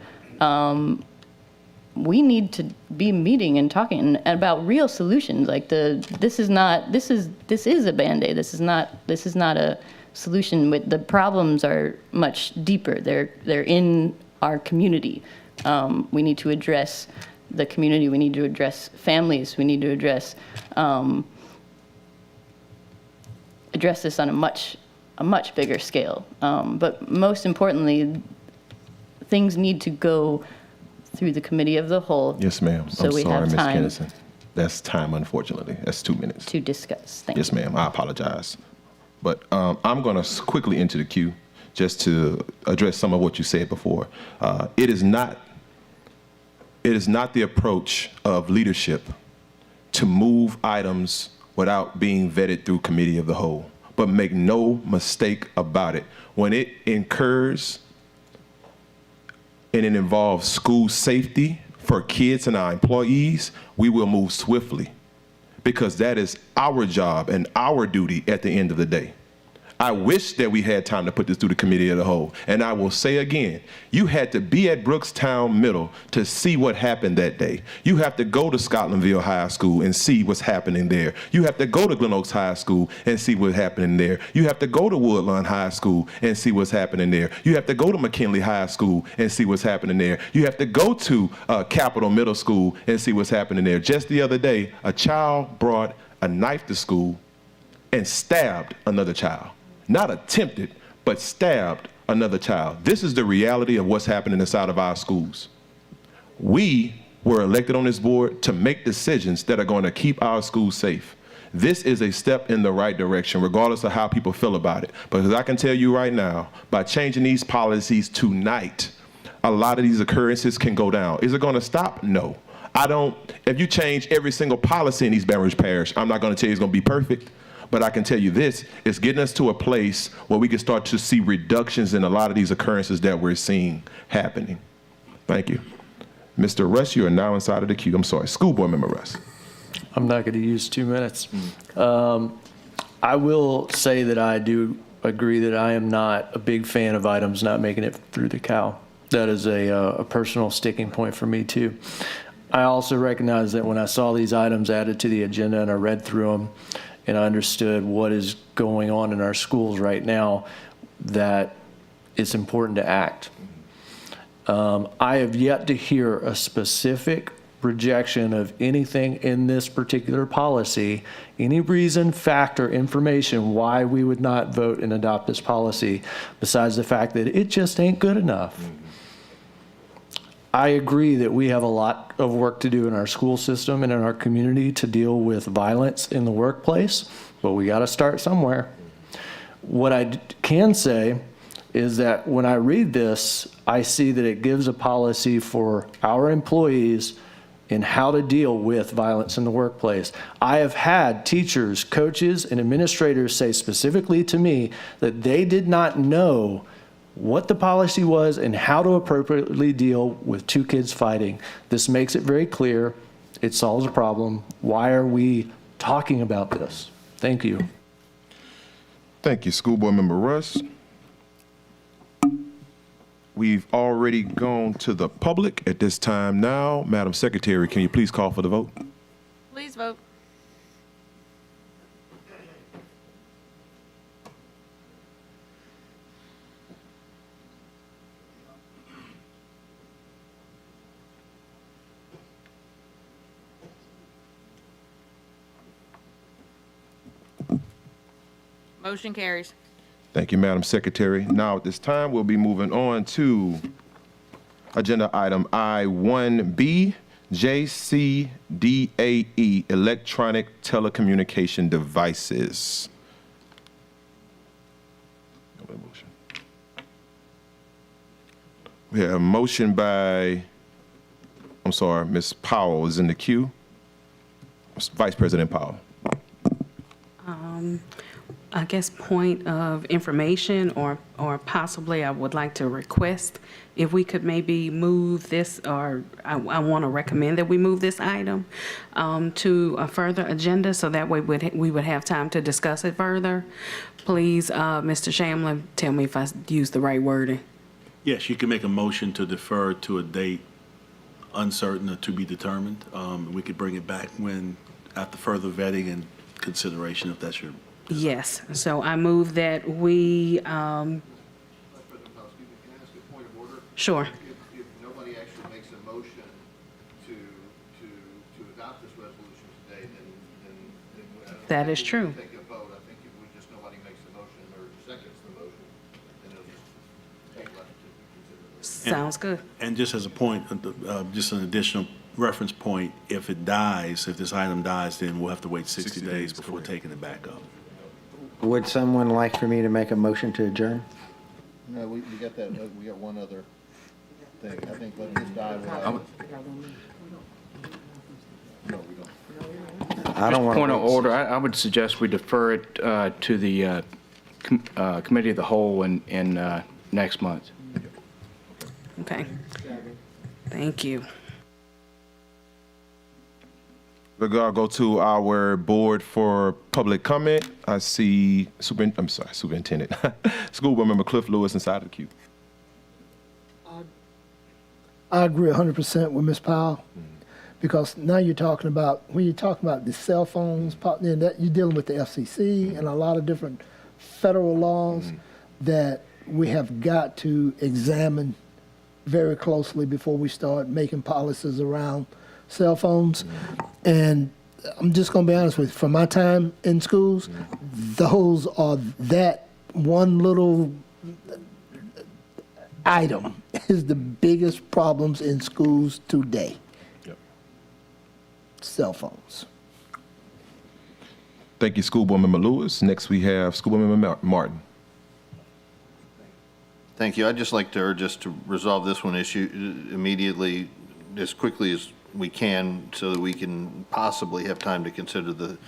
we need to be meeting and talking about real solutions. Like this is a Band-Aid. This is not a solution. With the problems are much deeper. They're in our community. We need to address the community. We need to address families. We need to address this on a much bigger scale. But most importantly, things need to go through the committee of the whole. Yes, ma'am. So I'm we sorry, have Ms. time Kennison. That's time, unfortunately. That's 2 minutes. to discuss. Thank Yes, ma'am. I apologize. But I'm going to quickly enter the queue just to address some of what you said before. It is not the approach of leadership to move items without being vetted through committee of the whole. But make no mistake about it. When it incurs and it involves school safety for kids and our employees, we will move swiftly, because that is our job and our duty at the end of the day. I wish that we had time to put this through the committee of the whole. And I will say again, you had to be at Brookstown Middle to see what happened that day. You have to go to Scotlandville High School and see what's happening there. You have to go to Glen Oaks High School and see what's happening there. You have to go to Woodlawn High School and see what's happening there. You have to go to McKinley High School and see what's happening there. You have to go to Capitol Middle School and see what's happening there. Just the other day, a child brought a knife to school and stabbed another child. Not attempted, but stabbed another child. This is the reality of what's happening inside of our schools. We were elected on this board to make decisions that are going to keep our schools safe. This is a step in the right direction, regardless of how people feel about it. Because I can tell you right now, by changing these policies tonight, a lot of these occurrences can go down. Is it going to stop? No. If you change every single policy in East Baton Rouge Parish, I'm not going to tell you it's going to be perfect. But I can tell you this, it's getting us to a place where we can start to see reductions in a lot of these occurrences that we're seeing happening. Thank you. Mr. Russ, you are now inside of the queue. I'm sorry, School Board Member Russ. I'm not going to use 2 minutes. I will say that I do agree that I am not a big fan of items not making it through the CAL. That is a personal sticking point for me too. I also recognize that when I saw these items added to the agenda and I read through them, and I understood what is going on in our schools right now, that it's important to act. I have yet to hear a specific rejection of anything in this particular policy, any reason, fact, or information why we would not vote and adopt this policy, besides the fact that it just ain't good enough. I agree that we have a lot of work to do in our school system and in our community to deal with violence in the workplace, but we got to start somewhere. What I can say is that when I read this, I see that it gives a policy for our employees in how to deal with violence in the workplace. I have had teachers, coaches, and administrators say specifically to me that they did not know what the policy was and how to appropriately deal with two kids fighting. This makes it very clear. It solves a problem. Why are we talking about this? Thank you. Thank you, School Board Member Russ. We've already gone to the public at this time now. Madam Secretary, can you please call for the vote? Please vote. Motion carries. Thank you, Madam Secretary. Now, at this time, we'll be moving on to agenda item I-1B, JCDAE, electronic telecommunication devices. We have a motion by, I'm sorry, Ms. Powell is in the queue. Vice President Powell. I guess point of information or possibly I would like to request if we could maybe move this, or I want to recommend that we move this item to a further agenda so that way we would have time to discuss it further. Please, Mr. Shamlin, tell me if I used the right wording. Yes, you can make a motion to defer to a date uncertain or to be determined. We could bring it back after further vetting and consideration, if that's your. Yes, so I move that we, sure. If nobody actually makes a motion to adopt this resolution today, then That is true. take a vote. I think if nobody makes a motion or seconds the motion, then it'll just take left to consider. Sounds good. And just as a point, just an additional reference point, if this item dies, then we'll have to wait 60 days before taking it back up. Would someone like for me to make a motion to adjourn? No, we got that, we got one other thing. I think let this die without. No, we don't. I don't want Point of order, I would suggest we defer it to the Committee of the Whole in next month. Okay. Thank you. We're gonna go to our board for public comment. I see Superintendent, School Board Member Cliff Lewis inside the queue. I agree 100% with Ms. Powell, because now when you're talking about the cell phones, then that you're dealing with the FCC and a lot of different federal laws that we have got to examine very closely before we start making policies around cell phones. And I'm just going to be honest with you, from my time in schools, those are that one little item is the biggest problems in schools today. Yep. Cell phones. Thank you, School Board Member Lewis. Next, we have School Board Member Martin. Thank you. I'd just like to urge us to resolve this one issue immediately, as quickly as we can, so that we can possibly have time to consider the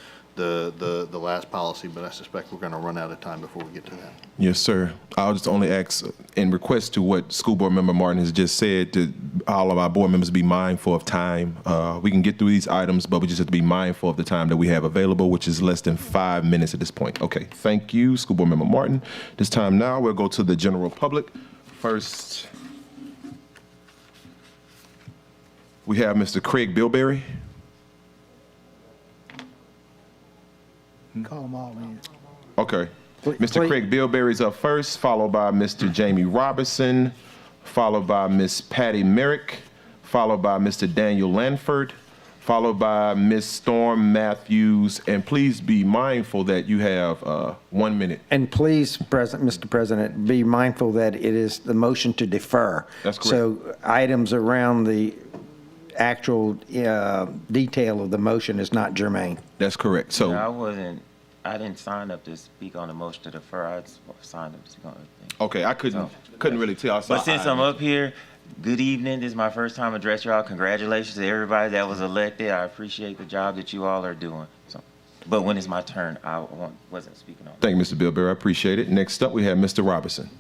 last policy, but I suspect we're going to run out of time before we get to that. Yes, sir. I'll just only ask in request to what School Board Member Martin has just said, to all of our board members be mindful of time. We can get through these items, but we just have to be mindful of the time that we have available, which is less than 5 minutes at this point. Okay, thank you, School Board Member Martin. This time now, we'll go to the general public. First, we have Mr. Craig Bilberry. Call them all in. Okay. Mr. Craig Bilberry's up first, followed by Mr. Jamie Robinson, followed by Ms. Patty Merrick, followed by Mr. Daniel Lanford, followed by Ms. Storm Matthews. And please be mindful that you have 1 minute. And please, Mr. President, be mindful that it is the motion to defer. That's correct. So items around the actual detail of the motion is not germane. That's correct. So I didn't sign up to speak on the motion to defer. I signed up to speak on other things. Okay, I couldn't really tell. But since I'm up here, good evening. This is my first time address y'all. Congratulations to everybody that was elected. I appreciate the job that you all are doing. So, but when it's my turn, I wasn't speaking on. Thank you, Mr. Bilberry. I appreciate it. Next up, we have Mr. Robinson.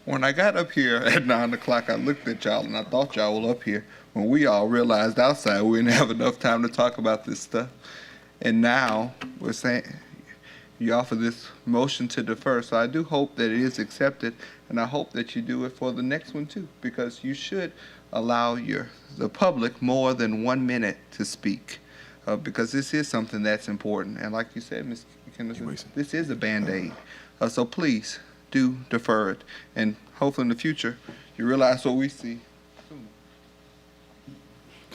When I got up here at 9 o'clock, I looked at y'all and I thought y'all were up here when we all realized outside we didn't have enough time to talk about this stuff. And now we're saying you offer this motion to defer. So I do hope that it is accepted, and I hope that you do it for the next one too, because you should allow the public more than 1 minute to speak, because this is something that's important. And like you said, Ms. Kennedy, this is a Band-Aid. So please do defer it, and hopefully in the future you realize what we see.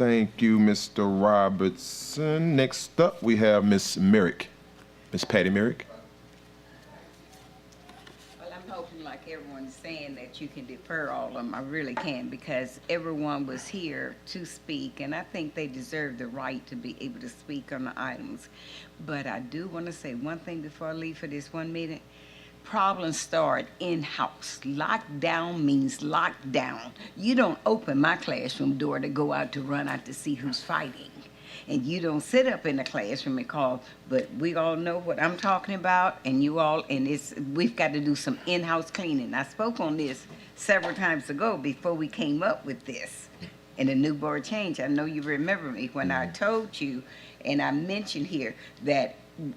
Thank you, Mr. Robertson. Next up, we have Ms. Merrick. Ms. Patty Merrick. Well, I'm hoping, like everyone's saying, that you can defer all of them. I really can, because everyone was here to speak, and I think they deserve the right to be able to speak on the items. But I do want to say one thing before I leave for this 1 minute. Problems start in-house. Lockdown means lockdown. You don't open my classroom door to go out to run out to see who's fighting. And you don't sit up in the classroom and call, but we all know what I'm talking about, and you all, and we've got to do some in-house cleaning. I spoke on this several times ago before we came up with this. And the new board change, I know you remember me when I told you, and I mentioned here that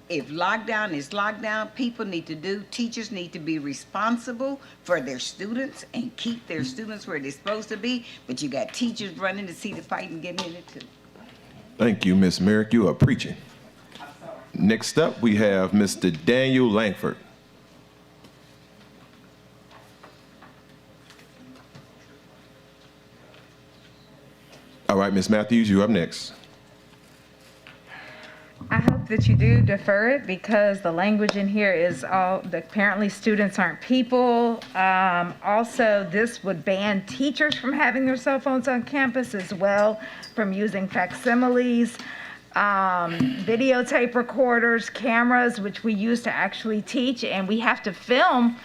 if lockdown is lockdown, teachers need to be responsible for their students and keep their students where they're supposed to be, but you got teachers running to see the fight and getting in it too. Thank you, Ms. Merrick. You are preaching. Next up, we have Mr. Daniel Langford. All right, Ms. Matthews, you're up next. I hope that you do defer it, because the language in here is apparently students aren't people. Also, this would ban teachers from having their cell phones on campus, as well from using facsimiles, videotape recorders, cameras, which we use to actually teach, and we have to film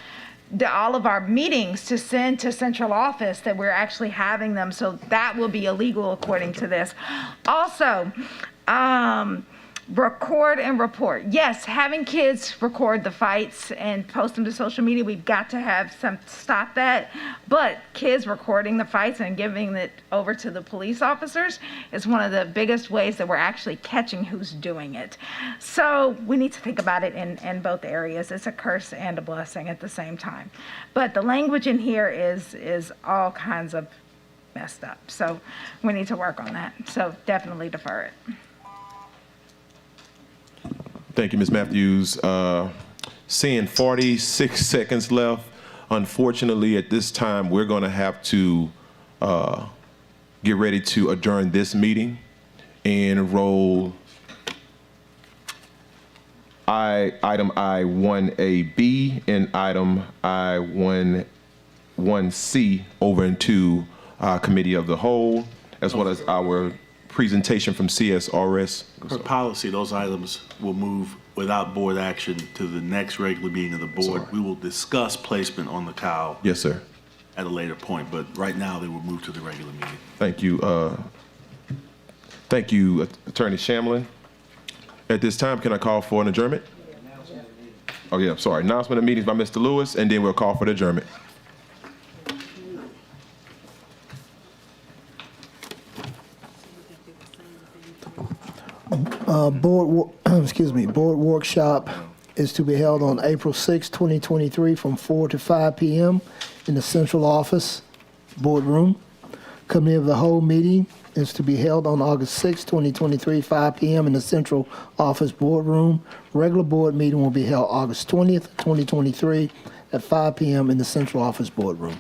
all of our meetings to send to central office that we're actually having them. So that will be illegal according to this. Also, record and report. Yes, having kids record the fights and post them to social media, we've got to have stop that. But kids recording the fights and giving it over to the police officers is one of the biggest ways that we're actually catching who's doing it. So we need to think about it in both areas. It's a curse and a blessing at the same time. But the language in here is all kinds of messed up. So we need to work on that. So definitely defer it. Thank you, Ms. Matthews. Seeing 46 seconds left, unfortunately, at this time, we're going to have to get ready to adjourn this meeting and roll item I-1AB and item I-1C over into Committee of the Whole, as well as our presentation from CSRS. For policy, those items will move without board action to the next regular meeting of the board. We will discuss placement on the cow. Yes, sir. At a later point, but right now they will move to the regular meeting. Thank you. Thank you, Attorney Shamlin. At this time, can I call for an adjournment? Oh, yeah, sorry. Announcement of meetings by Mr. Lewis, and then we'll call for the adjournment. Board workshop is to be held on April 6, 2023 from 4 to 5 p.m. in the central office boardroom. Committee of the Whole meeting is to be held on August 6, 2023, 5 p.m. in the central office boardroom. Regular board meeting will be held August 20th, 2023 at 5 p.m. in the central office boardroom.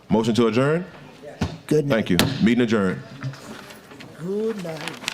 Motion to adjourn? Good night. Thank you. Meeting adjourned. Good night.